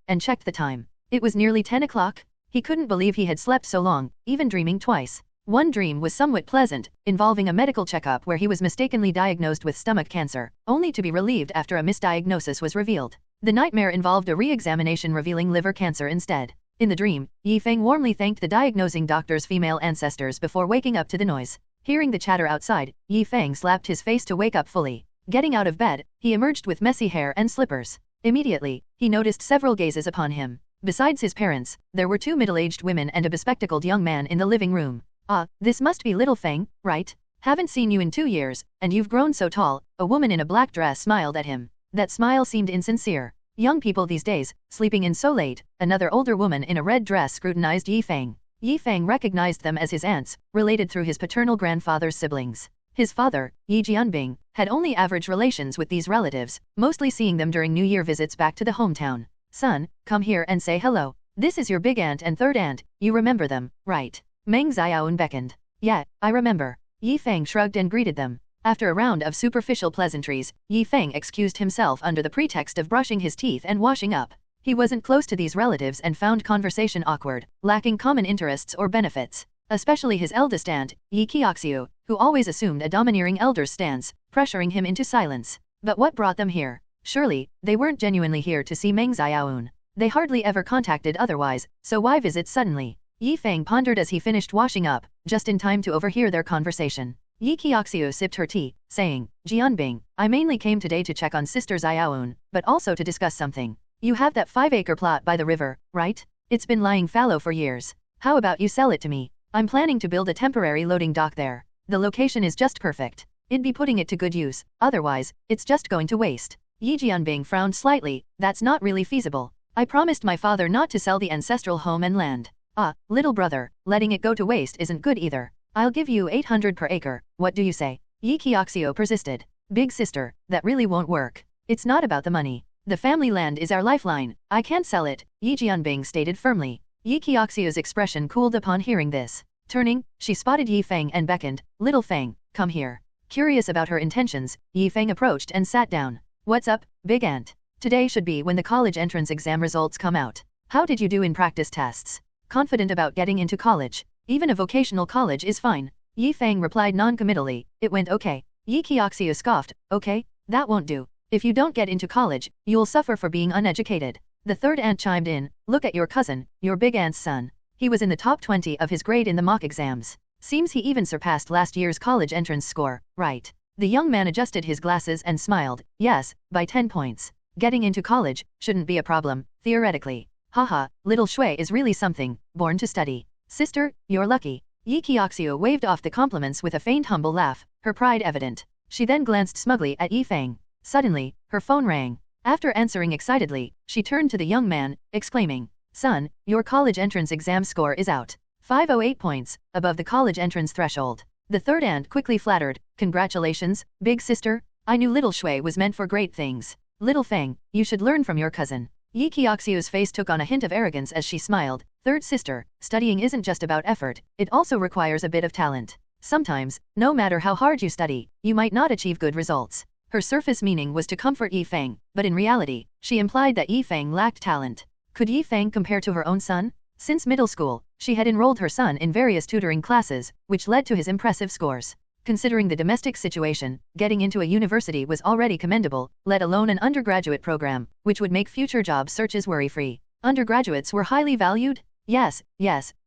and checked the time. It was nearly 10 o'clock. He couldn't believe he had slept so long, even dreaming twice. One dream was somewhat pleasant, involving a medical checkup where he was mistakenly diagnosed with stomach cancer, only to be relieved after a misdiagnosis was revealed. The nightmare involved a re-examination revealing liver cancer instead. In the dream, Feng warmly thanked the diagnosing doctor's female ancestors before waking up to the noise. Hearing the chatter outside, Feng slapped his face to wake up fully. Getting out of bed, he emerged with messy hair and slippers. Immediately, he noticed several gazes upon him. Besides his parents, there were two middle-aged women and a bespectacled young man in the living room. "Ah, this must be little Feng, right? Haven't seen you in 2 years, and you've grown so tall." A woman in a black dress smiled at him. That smile seemed insincere. Young people these days, sleeping in so late. Another older woman in a red dress scrutinized Yi Feng. Yi Feng recognized them as his aunts, related through his paternal grandfather's siblings. His father, Yi Jianbing, had only average relations with these relatives, mostly seeing them during New Year visits back to the hometown. "Son, come here and say hello. This is your big aunt and third aunt, you remember them, right?" Meng Xiaoun beckoned. "Yeah, I remember." Yi Feng shrugged and greeted them. After a round of superficial pleasantries, Yi Feng excused himself under the pretext of brushing his teeth and washing up. He wasn't close to these relatives and found conversation awkward, lacking common interests or benefits. Especially his eldest aunt, Yi Qiaoxiu, who always assumed a domineering elder's stance, pressuring him into silence. But what brought them here? Surely, they weren't genuinely here to see Meng Xiaoun. They hardly ever contacted otherwise, so why visit suddenly? Yi Feng pondered as he finished washing up, just in time to overhear their conversation. Yi Qiaoxiu sipped her tea, saying, "Jianbing, I mainly came today to check on Sister Xiaoun, but also to discuss something. You have that 5-acre plot by the river, right? It's been lying fallow for years. How about you sell it to me? I'm planning to build a temporary loading dock there. The location is just perfect. It'd be putting it to good use, otherwise, it's just going to waste." Yi Jianbing frowned slightly. "That's not really feasible. I promised my father not to sell the ancestral home and land." "Ah, little brother, letting it go to waste isn't good either. I'll give you 800 per acre, what do you say?" Yi Qiaoxiu persisted. "Big sister, that really won't work. It's not about the money. The family land is our lifeline. I can't sell it," Yi Jianbing stated firmly. Yi Qiaoxiu's expression cooled upon hearing this. Turning, she spotted Yi Feng and beckoned, "Little Feng, come here." Curious about her intentions, Yi Feng approached and sat down. "What's up, big aunt? Today should be when the college entrance exam results come out. How did you do in practice tests? Confident about getting into college? Even a vocational college is fine." Yi Feng replied non-committally, "It went okay." Yi Qiaoxiu scoffed, "Okay, that won't do. If you don't get into college, you'll suffer for being uneducated." The third aunt chimed in, "Look at your cousin, your big aunt's son. He was in the top 20 of his grade in the mock exams. Seems he even surpassed last year's college entrance score, right?" The young man adjusted his glasses and smiled, "Yes, by 10 points. Getting into college shouldn't be a problem, theoretically. Haha, little Shui is really something, born to study. Sister, you're lucky." Yi Qiaoxiu waved off the compliments with a faint humble laugh, her pride evident. She then glanced smugly at Yi Feng. Suddenly, her phone rang. After answering excitedly, she turned to the young man, exclaiming, "Son, your college entrance exam score is out. 508 points, above the college entrance threshold." The third aunt quickly flattered, "Congratulations, big sister. I knew little Shui was meant for great things. Little Feng, you should learn from your cousin." Yi Qiaoxiu's face took on a hint of arrogance as she smiled. "Third sister, studying isn't just about effort, it also requires a bit of talent. Sometimes, no matter how hard you study, you might not achieve good results." Her surface meaning was to comfort Yi Feng, but in reality, she implied that Yi Feng lacked talent. Could Yi Feng compare to her own son? Since middle school, she had enrolled her son in various tutoring classes, which led to his impressive scores. Considering the domestic situation, getting into a university was already commendable, let alone an undergraduate program, which would make future job searches worry-free. Undergraduates were highly valued? Yes,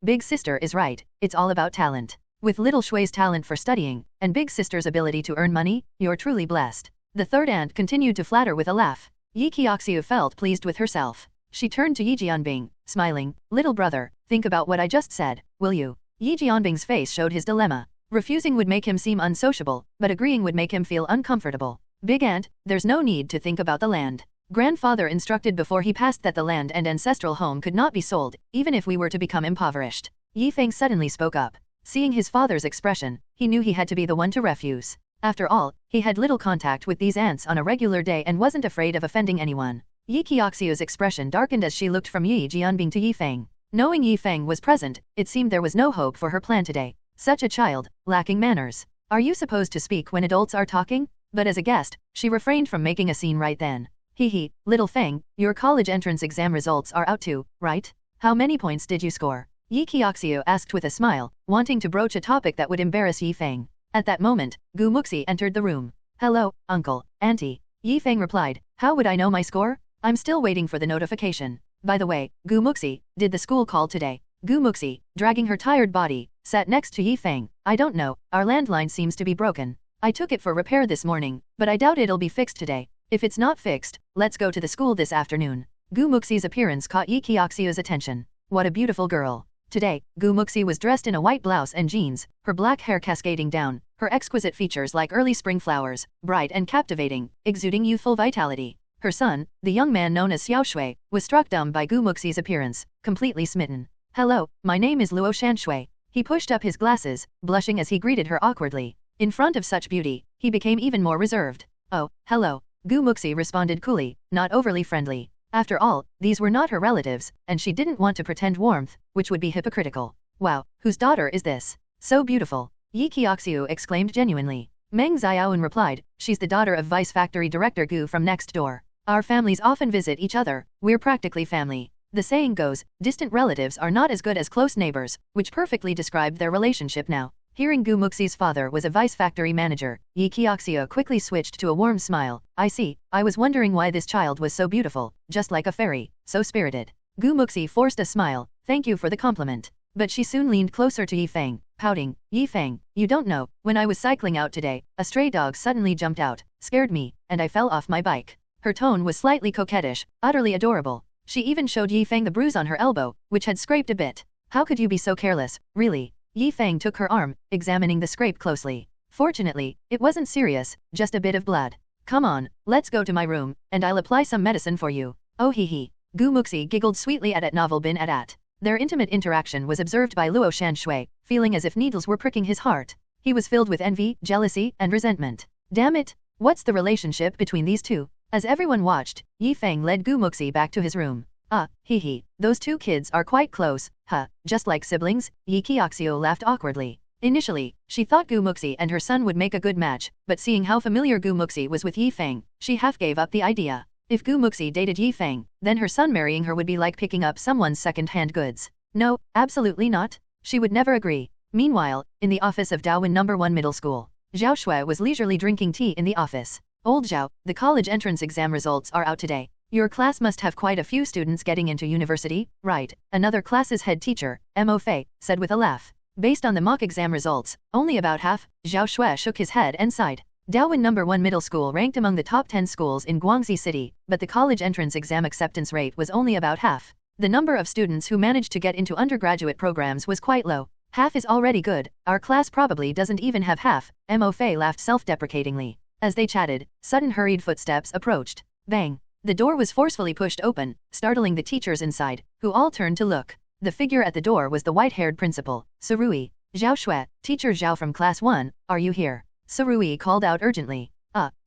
big sister is right, it's all about talent. With little Shui's talent for studying, and big sister's ability to earn money, you're truly blessed. The third aunt continued to flatter with a laugh. Yi Qiaoxiu felt pleased with herself. She turned to Yi Jianbing, smiling, "Little brother, think about what I just said, will you?" Yi Jianbing's face showed his dilemma. Refusing would make him seem unsociable, but agreeing would make him feel uncomfortable. "Big aunt, there's no need to think about the land. Grandfather instructed before he passed that the land and ancestral home could not be sold, even if we were to become impoverished." Yi Feng suddenly spoke up. Seeing his father's expression, he knew he had to be the one to refuse. After all, he had little contact with these aunts on a regular day and wasn't afraid of offending anyone. Yi Qiaoxiu's expression darkened as she looked from Yi Jianbing to Yi Feng. Knowing Yi Feng was present, it seemed there was no hope for her plan today. Such a child, lacking manners. Are you supposed to speak when adults are talking? But as a guest, she refrained from making a scene right then. "Hee, little Feng, your college entrance exam results are out too, right? How many points did you score?" Yi Qiaoxiu asked with a smile, wanting to broach a topic that would embarrass Yi Feng. At that moment, Muxi entered the room. "Hello, uncle, auntie." Yi Feng replied, "How would I know my score? I'm still waiting for the notification. By the way, Muxi, did the school call today?" Muxi, dragging her tired body, sat next to Yi Feng. "I don't know, our landline seems to be broken." I took it for repair this morning, but I doubt it'll be fixed today. If it's not fixed, let's go to the school this afternoon. Gu Muxi's appearance caught Yi Qiaoxiu's attention. What a beautiful girl. Today, Gu Muxi was dressed in a white blouse and jeans, her black hair cascading down, her exquisite features like early spring flowers, bright and captivating, exuding youthful vitality. Her son, the young man known as Xiao Shui, was struck dumb by Gu Muxi's appearance, completely smitten. Hello, my name is Luo Shanshui. He pushed up his glasses, blushing as he greeted her awkwardly. In front of such beauty, he became even more reserved. Oh, hello. Gu Muxi responded coolly, not overly friendly. After all, these were not her relatives, and she didn't want to pretend warmth, which would be hypocritical. Wow, whose daughter is this? So beautiful. Yi Qiaoxiu exclaimed genuinely. Meng Xiaoun replied, she's the daughter of Vice Factory Director Gu from next door. Our families often visit each other, we're practically family. The saying goes, distant relatives are not as good as close neighbors, which perfectly described their relationship now. Hearing Gu Muxi's father was a vice factory manager, Yi Qiaoxiu quickly switched to a warm smile. I see, I was wondering why this child was so beautiful, just like a fairy, so spirited. Gu Muxi forced a smile, thank you for the compliment. But she soon leaned closer to Yi Feng, pouting, Yi Feng, you don't know, when I was cycling out today, a stray dog suddenly jumped out, scared me, and I fell off my bike. Her tone was slightly coquettish, utterly adorable. She even showed Yi Feng the bruise on her elbow, which had scraped a bit. How could you be so careless, really? Yi Feng took her arm, examining the scrape closely. Fortunately, it wasn't serious, just a bit of blood. Come on, let's go to my room, and I'll apply some medicine for you. Oh hee hee. Gu Muxi giggled sweetly at novel bin at. Their intimate interaction was observed by Luo Shanshui, feeling as if needles were pricking his heart. He was filled with envy, jealousy, and resentment. Damn it, what's the relationship between these two? As everyone watched, Yi Feng led Gu Muxi back to his room. Ah, hee hee, those two kids are quite close, huh, just like siblings, Yi Qiaoxiu laughed awkwardly. Initially, she thought Gu Muxi and her son would make a good match, but seeing how familiar Gu Muxi was with Yi Feng, she half gave up the idea. If Gu Muxi dated Yi Feng, then her son marrying her would be like picking up someone's second-hand goods. No, absolutely not. She would never agree. Meanwhile, in the office of Daowin No. 1 Middle School, Xiao Shui was leisurely drinking tea in the office. Old Zhao, the college entrance exam results are out today. Your class must have quite a few students getting into university, right? Another class's head teacher, Hmph, said with a laugh. Based on the mock exam results, only about half. Xiao Shui shook his head and sighed. Daowin No. 1 Middle School ranked among the top 10 schools in Guangxi City, but the college entrance exam acceptance rate was only about half. The number of students who managed to get into undergraduate programs was quite low. Half is already good, our class probably doesn't even have half. Hmph laughed self-deprecatingly. As they chatted, sudden hurried footsteps approached. Bang! The door was forcefully pushed open, startling the teachers inside, who all turned to look. The figure at the door was the white-haired principal, Surui. Xiao Shui, teacher Zhao from class 1, are you here? Surui called out urgently.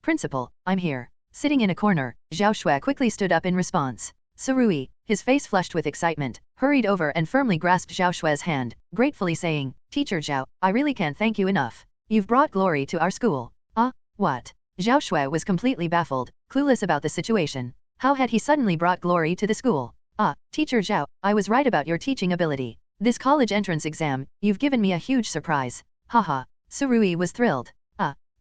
Principal, I'm here. Sitting in a corner, Xiao Shui quickly stood up in response. Surui, his face flushed with excitement, hurried over and firmly grasped Xiao Shui's hand, gratefully saying, Teacher Zhao, I really can't thank you enough. You've brought glory to our school. What? Xiao Shui was completely baffled, clueless about the situation. How had he suddenly brought glory to the school? Teacher Zhao, I was right about your teaching ability. This college entrance exam, you've given me a huge surprise. Haha. Surui was thrilled.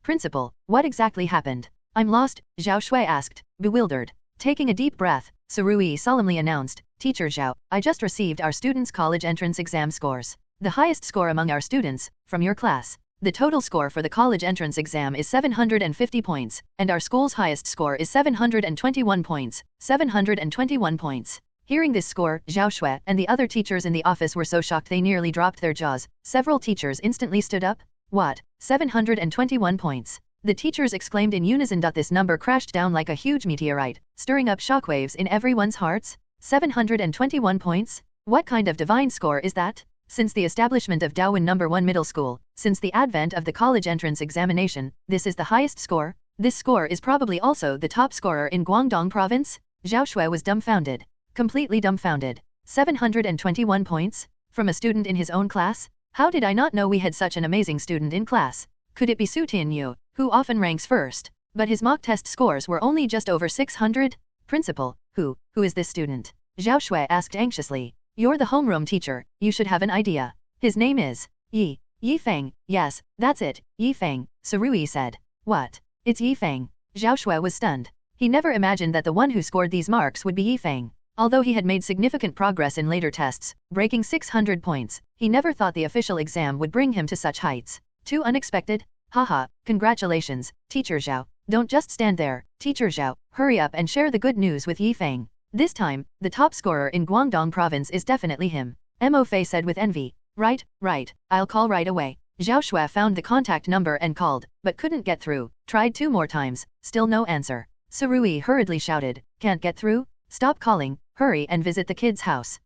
Principal, what exactly happened? I'm lost, Xiao Shui asked, bewildered. Taking a deep breath, Surui solemnly announced, Teacher Zhao, I just received our students' college entrance exam scores. The highest score among our students, from your class. The total score for the college entrance exam is 750 points, and our school's highest score is 721 points. 721 points. Hearing this score, Xiao Shui and the other teachers in the office were so shocked they nearly dropped their jaws. Several teachers instantly stood up. What? 721 points. The teachers exclaimed in unison. This number crashed down like a huge meteorite, stirring up shockwaves in everyone's hearts. 721 points? What kind of divine score is that? Since the establishment of Daowin No. 1 Middle School, since the advent of the college entrance examination, this is the highest score? This score is probably also the top scorer in Guangdong province? Xiao Shui was dumbfounded. Completely dumbfounded. 721 points? From a student in his own class? How did I not know we had such an amazing student in class? Could it be Su Tinyu, who often ranks first? But his mock test scores were only just over 600? Principal, who is this student? Xiao Shui asked anxiously. You're the homeroom teacher, you should have an idea. His name is Yi Feng. Yes, that's it, Yi Feng, Surui said. What? It's Yi Feng. Xiao Shui was stunned. He never imagined that the one who scored these marks would be Yi Feng. Although he had made significant progress in later tests, breaking 600 points, he never thought the official exam would bring him to such heights. Too unexpected? Haha, congratulations, Teacher Zhao. Don't just stand there, Teacher Zhao, hurry up and share the good news with Yi Feng. This time, the top scorer in Guangdong province is definitely him. Hmph said with envy. Right, I'll call right away. Zhao Shui found the contact number and called, but couldn't get through. Tried 2 more times, still no answer. Surui hurriedly shouted, can't get through? Stop calling, hurry and visit the kid's house.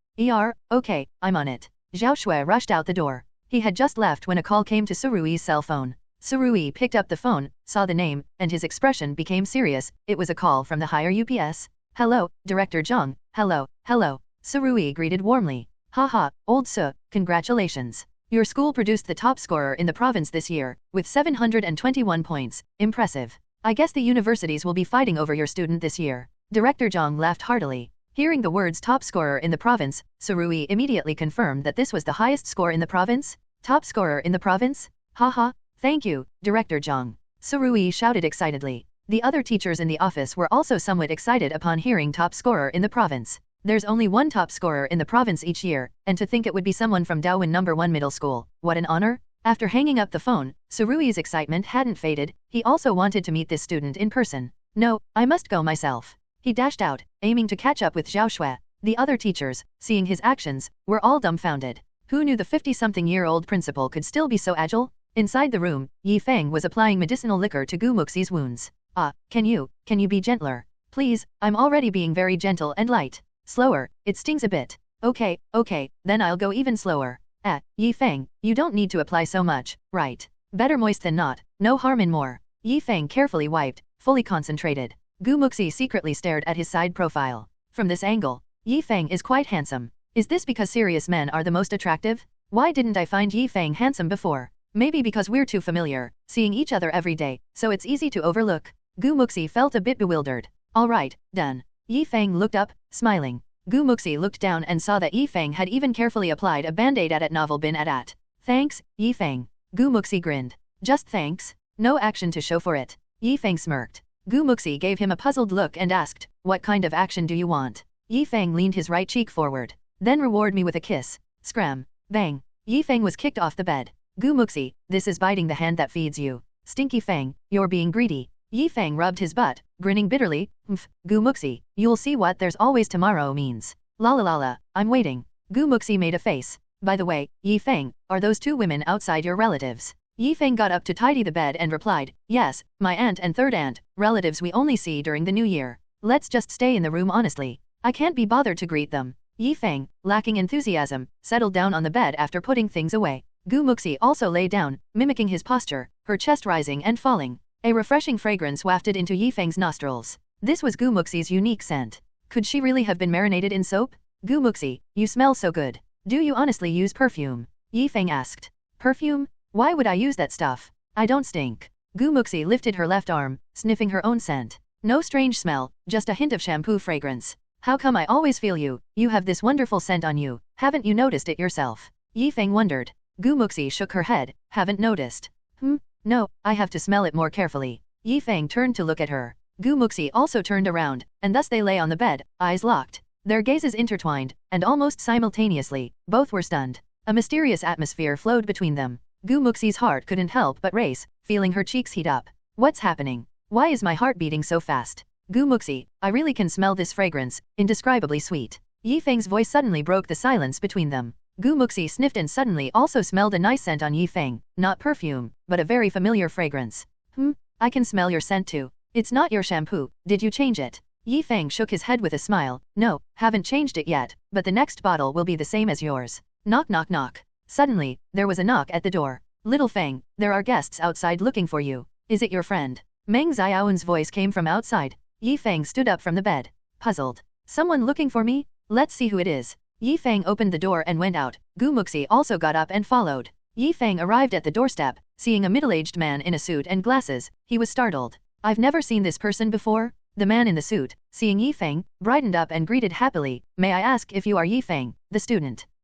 Okay, I'm on it. Zhao Shui rushed out the door. He had just left when a call came to Surui's cell phone. Surui picked up the phone, saw the name, and his expression became serious. It was a call from the higher UPS. Hello, Director Zhang. Hello. Surui greeted warmly. Haha, old Su, congratulations. Your school produced the top scorer in the province this year, with 721 points. Impressive. I guess the universities will be fighting over your student this year. Director Zhang laughed heartily. Hearing the words top scorer in the province, Surui immediately confirmed that this was the highest score in the province. Top scorer in the province? Haha. Thank you, Director Zhang. Surui shouted excitedly. The other teachers in the office were also somewhat excited upon hearing top scorer in the province. There's only one top scorer in the province each year, and to think it would be someone from Daowin No. 1 Middle School. What an honor! After hanging up the phone, Surui's excitement hadn't faded. He also wanted to meet this student in person. No, I must go myself. He dashed out, aiming to catch up with Zhao Shui. The other teachers, seeing his actions, were all dumbfounded. Who knew the 50-something-year-old principal could still be so agile? Inside the room, Yi Feng was applying medicinal liquor to Gu Muxi's wounds. Can you be gentler? Please, I'm already being very gentle and light. Slower, it stings a bit. Okay, then I'll go even slower. Yi Feng, you don't need to apply so much, right? Better moist than not, no harm in more. Yi Feng carefully wiped, fully concentrated. Gu Muxi secretly stared at his side profile. From this angle, Yi Feng is quite handsome. Is this because serious men are the most attractive? Why didn't I find Yi Feng handsome before? Maybe because we're too familiar, seeing each other every day, so it's easy to overlook. Gu Muxi felt a bit bewildered. Alright, done. Yi Feng looked up, smiling. Gu Muxi looked down and saw that Yi Feng had even carefully applied a band-aid at novel bin at. Thanks, Yi Feng. Gu Muxi grinned. Just thanks? No action to show for it. Yi Feng smirked. Gu Muxi gave him a puzzled look and asked, what kind of action do you want? Yi Feng leaned his right cheek forward. Then reward me with a kiss. Scram. Bang. Yi Feng was kicked off the bed. Gu Muxi, this is biting the hand that feeds you. Stinky Feng, you're being greedy. Yi Feng rubbed his butt, grinning bitterly. Gu Muxi, you'll see what there's always tomorrow means. La, I'm waiting. Gu Muxi made a face. By the way, Yi Feng, are those 2 women outside your relatives? Yi Feng got up to tidy the bed and replied, yes, my aunt and third aunt, relatives we only see during the new year. Let's just stay in the room honestly. I can't be bothered to greet them. Yi Feng, lacking enthusiasm, settled down on the bed after putting things away. Gu Muxi also lay down, mimicking his posture, her chest rising and falling. A refreshing fragrance wafted into Yi Feng's nostrils. This was Gu Muxi's unique scent. Could she really have been marinated in soap? Gu Muxi, you smell so good. Do you honestly use perfume? Yi Feng asked. Perfume? Why would I use that stuff? I don't stink. Gu Muxi lifted her left arm, sniffing her own scent. No strange smell, just a hint of shampoo fragrance. How come I always feel you have this wonderful scent on you, haven't you noticed it yourself? Yi Feng wondered. Gu Muxi shook her head, haven't noticed. No, I have to smell it more carefully. Yi Feng turned to look at her. Gu Muxi also turned around, and thus they lay on the bed, eyes locked. Their gazes intertwined, and almost simultaneously, both were stunned. A mysterious atmosphere flowed between them. Gu Muxi's heart couldn't help but race, feeling her cheeks heat up. What's happening? Why is my heart beating so fast? Gu Muxi, I really can smell this fragrance, indescribably sweet. Yi Feng's voice suddenly broke the silence between them. Gu Muxi sniffed and suddenly also smelled a nice scent on Yi Feng, not perfume, but a very familiar fragrance. I can smell your scent too. It's not your shampoo, did you change it? Yi Feng shook his head with a smile. No, haven't changed it yet, but the next bottle will be the same as yours. Knock knock knock. Suddenly, there was a knock at the door. Little Feng, there are guests outside looking for you. Is it your friend? Meng Xiaowen's voice came from outside. Yi Feng stood up from the bed. Puzzled. Someone looking for me? Let's see who it is. Yi Feng opened the door and went out. Gu Muxi also got up and followed. Yi Feng arrived at the doorstep, seeing a middle-aged man in a suit and glasses. He was startled. I've never seen this person before. The man in the suit, seeing Yi Feng, brightened up and greeted happily. May I ask if you are Yi Feng, the student?